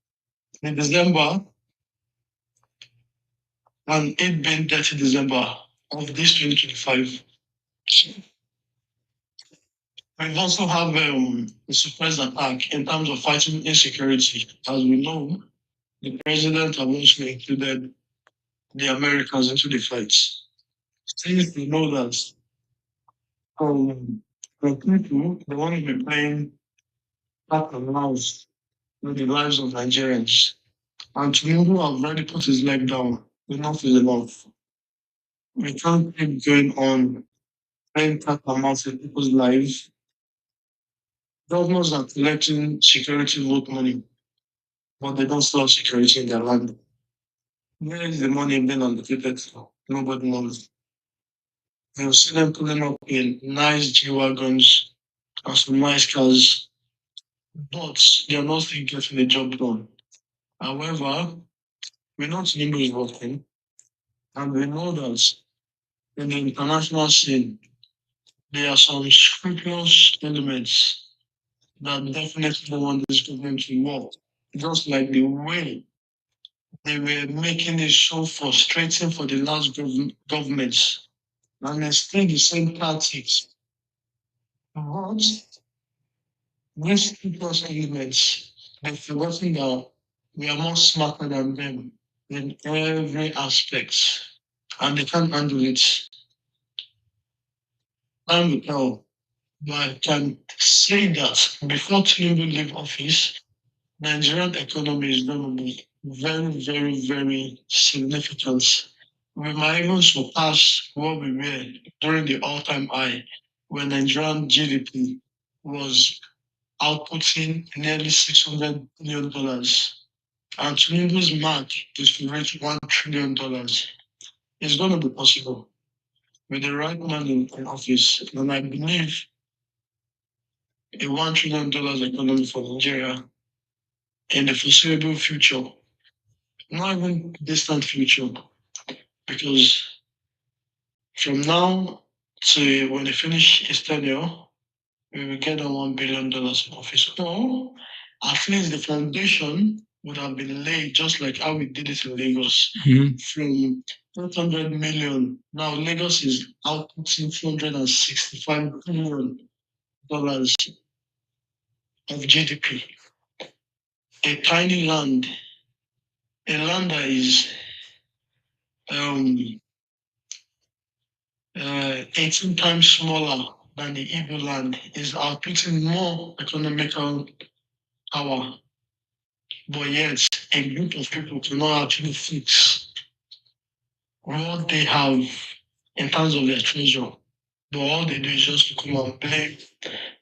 December, and it being 30 December of this 2025, we also have a surprise attack in terms of fighting insecurity. As we know, the president has also included the Americans into the fight. Since we know that for people, they want to be playing part of lives with the lives of Nigerians. And Tinubu have already put his leg down. Enough is enough. We can't keep going on playing cat and mouse with people's lives. Governors are collecting security vote money, but they don't sell security in their land. Where is the money being allocated for? Nobody knows. You'll see them pulling up in nice G wagons and some nice cars, but they're not still getting the job done. However, we know Tinubu is working, and we know that in the international scene, there are some scrupulous elements that definitely don't want this government to work. Just like the way they were making it so frustrating for the last governments, and it's still the same tactics. But these scrupulous elements, they've forgotten that we are more smarter than them in every aspect, and they can't handle it. Time will tell. But I can say that before Tinubu leave office, Nigerian economy is going to be very, very, very significant. We might even surpass what we were during the all-time high when Nigerian GDP was outputting nearly $600 billion. And Tinubu's mark is to reach $1 trillion. It's going to be possible with the right man in office. And I believe a $1 trillion economy for Nigeria in the foreseeable future, not even distant future, because from now to when they finish his tenure, we will get a $1 billion in office. So at least the foundation would have been laid just like how we did it in Lagos. From 800 million. Now Lagos is outputting $265 billion of GDP. A tiny land, a land that is 18 times smaller than the Igbo land, is outputting more economical power. But yet, a group of people cannot actually fix what they have in terms of their treasure. But all they do is just to come and blame.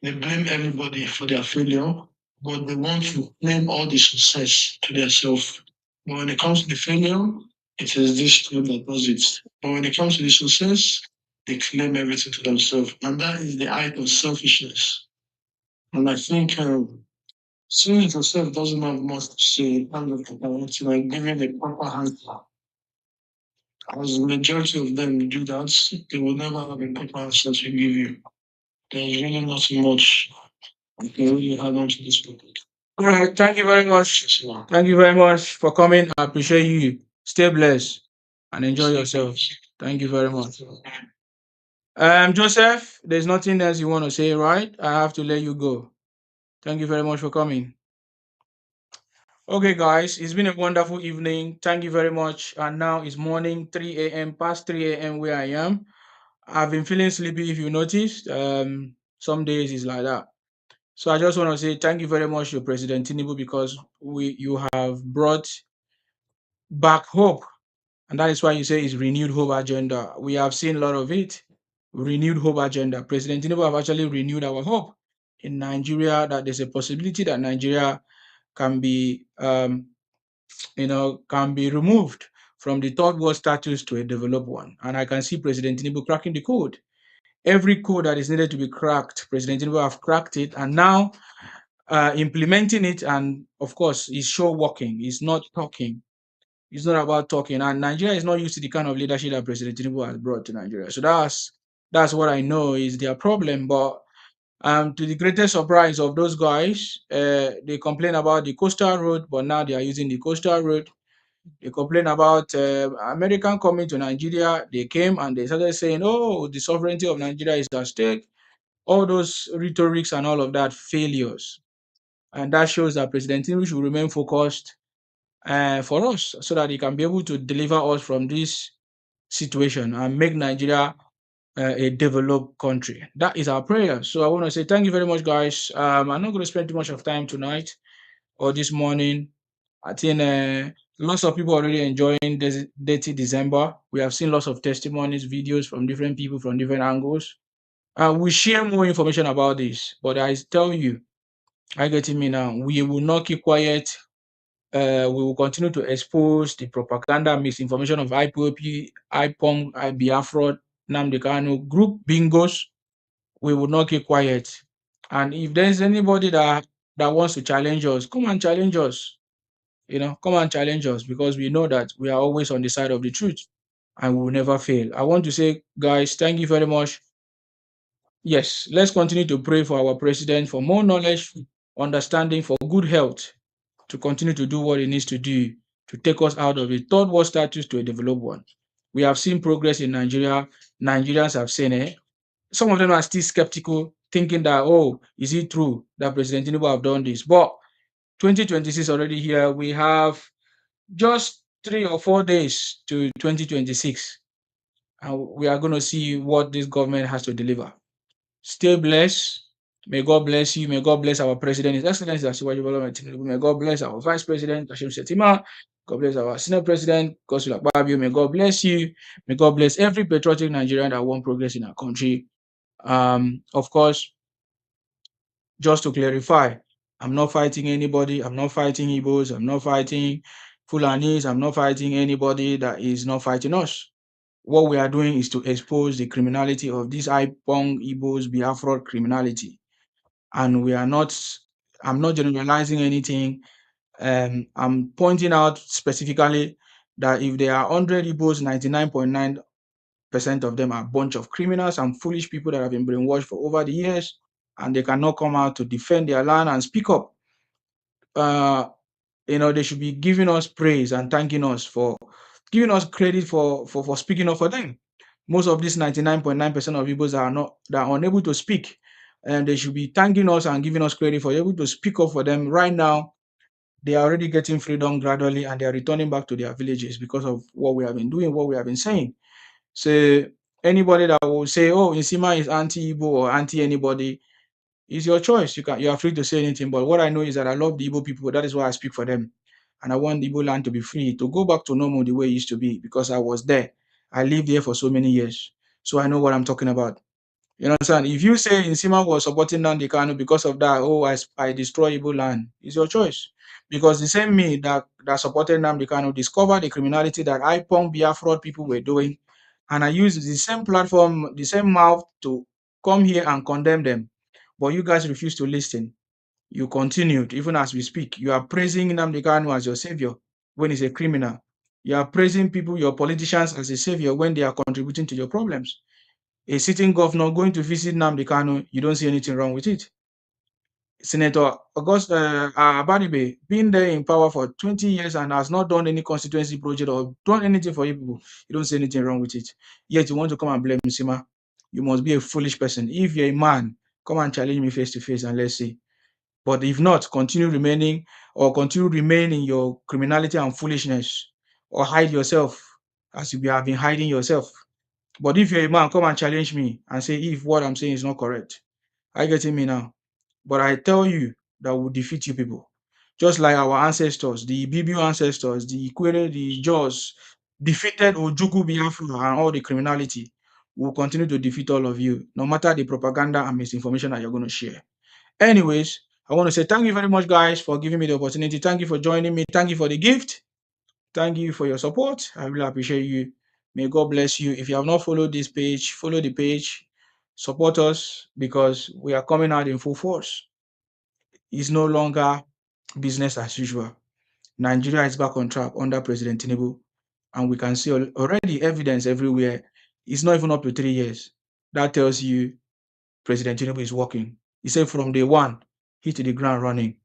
They blame everybody for their failure, but they want to claim all the success to themselves. But when it comes to the failure, it is this team that does it. But when it comes to the success, they claim everything to themselves. And that is the height of selfishness. And I think since Joseph doesn't have much to say in terms of the like giving a proper answer, as the majority of them do that, they will never have a proper answer to give you. There's really not so much I can really add on to this topic.
All right. Thank you very much. Thank you very much for coming. I appreciate you. Stay blessed and enjoy yourself. Thank you very much. Joseph, there's nothing else you want to say, right? I have to let you go. Thank you very much for coming. Okay, guys, it's been a wonderful evening. Thank you very much. And now it's morning, 3 a.m., past 3 a.m. where I am. I've been feeling sleepy, if you noticed. Some days it's like that. So I just want to say thank you very much to President Tinubu because you have brought back hope. And that is why you say it's renewed hope agenda. We have seen a lot of it. Renewed hope agenda. President Tinubu have actually renewed our hope in Nigeria that there's a possibility that Nigeria can be can be removed from the third world status to a developed one. And I can see President Tinubu cracking the code. Every code that is needed to be cracked, President Tinubu have cracked it, and now implementing it. And of course, it's sure working. It's not talking. It's not about talking. And Nigeria is not used to the kind of leadership that President Tinubu has brought to Nigeria. So that's what I know is their problem. But to the greatest surprise of those guys, they complain about the coastal road, but now they are using the coastal road. They complain about American coming to Nigeria. They came and they started saying, "Oh, the sovereignty of Nigeria is at stake." All those rhetorics and all of that failures, and that shows that President Tinubu should remain focused for us, so that he can be able to deliver us from this situation and make Nigeria a developed country. That is our prayer. So I want to say thank you very much, guys. I'm not going to spend too much of time tonight or this morning. I think lots of people already enjoying this Detty December. We have seen lots of testimonies, videos from different people from different angles. We share more information about this, but I tell you, I getting me now. We will not keep quiet. We will continue to expose the propaganda, misinformation of IPOP, IPONG, Biafra, Nnamdi Kanu group bingos. We will not keep quiet. And if there's anybody that wants to challenge us, come and challenge us. Come and challenge us, because we know that we are always on the side of the truth and we will never fail. I want to say, guys, thank you very much. Yes, let's continue to pray for our president for more knowledge, understanding, for good health, to continue to do what he needs to do to take us out of a third world status to a developed one. We have seen progress in Nigeria. Nigerians have seen it. Some of them are still skeptical, thinking that, oh, is it true that President Tinubu have done this? But 2026 already here. We have just 3 or 4 days to 2026. And we are going to see what this government has to deliver. Stay blessed. May God bless you. May God bless our president, His Excellency Asiwaju Bola Tinubu. May God bless our vice president, Kashim Shettima. God bless our senate president, Godswill Akpabio. May God bless you. May God bless every patriotic Nigerian that wants progress in our country. Of course, just to clarify, I'm not fighting anybody. I'm not fighting Igbos. I'm not fighting Fulanis. I'm not fighting anybody that is not fighting us. What we are doing is to expose the criminality of this IPONG, Igbos, Biafra criminality. And I'm not generalizing anything. I'm pointing out specifically that if there are 100 Igbos, 99.9% of them are a bunch of criminals and foolish people that have been brainwashed for over the years, and they cannot come out to defend their land and speak up. They should be giving us praise and thanking us for giving us credit for speaking up for them. Most of these 99.9% of people that are unable to speak, and they should be thanking us and giving us credit for able to speak up for them. Right now, they are already getting freedom gradually, and they are returning back to their villages because of what we have been doing, what we have been saying. So anybody that will say, "Oh, Nsima is anti-Igbo or anti-anybody," it's your choice. You are free to say anything. But what I know is that I love the Igbo people. That is why I speak for them. And I want the Igbo land to be free, to go back to normal the way it used to be, because I was there. I lived there for so many years. So I know what I'm talking about. You understand? If you say Nsima was supporting Nnamdi Kanu because of that, oh, I destroy Igbo land, it's your choice. Because the same me that supported Nnamdi Kanu discovered the criminality that IPONG Biafra people were doing. And I used the same platform, the same mouth to come here and condemn them. But you guys refuse to listen. You continued, even as we speak. You are praising Nnamdi Kanu as your savior when he's a criminal. You are praising people, your politicians, as a savior when they are contributing to your problems. A sitting governor going to visit Nnamdi Kanu, you don't see anything wrong with it. Senator Abaribe, been there in power for 20 years and has not done any constituency project or done anything for you people. You don't see anything wrong with it. Yet you want to come and blame Nsima. You must be a foolish person. If you're a man, come and challenge me face to face and let's see. But if not, continue remain in your criminality and foolishness, or hide yourself as you have been hiding yourself. But if you're a man, come and challenge me and say if what I'm saying is not correct. Are you getting me now? But I tell you that we'll defeat you people. Just like our ancestors, the Bibu ancestors, the Ikwere, the Jaws, defeated Ojuku Biafra and all the criminality. We'll continue to defeat all of you, no matter the propaganda and misinformation that you're going to share. Anyways, I want to say thank you very much, guys, for giving me the opportunity. Thank you for joining me. Thank you for the gift. Thank you for your support. I really appreciate you. May God bless you. If you have not followed this page, follow the page. Support us because we are coming out in full force. It's no longer business as usual. Nigeria is back on track under President Tinubu, and we can see already evidence everywhere. It's not even up to 3 years. That tells you President Tinubu is working. He said from day one, hit the ground running.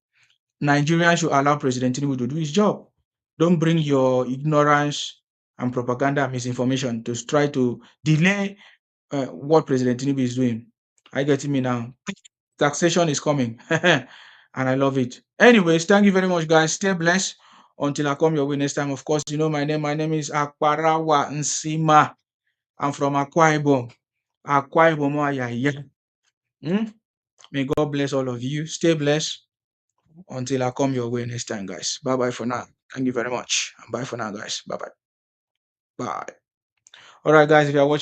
Nigeria should allow President Tinubu to do his job. Don't bring your ignorance and propaganda and misinformation to try to delay what President Tinubu is doing. Are you getting me now? Taxation is coming, and I love it. Anyways, thank you very much, guys. Stay blessed until I come your way next time. Of course, you know my name. My name is Akparawa Nsima. I'm from Akwa Ibom. Akwa Ibom, Ayaya. May God bless all of you. Stay blessed until I come your way next time, guys. Bye bye for now. Thank you very much. And bye for now, guys. Bye bye. Bye. All right, guys, if you're watching.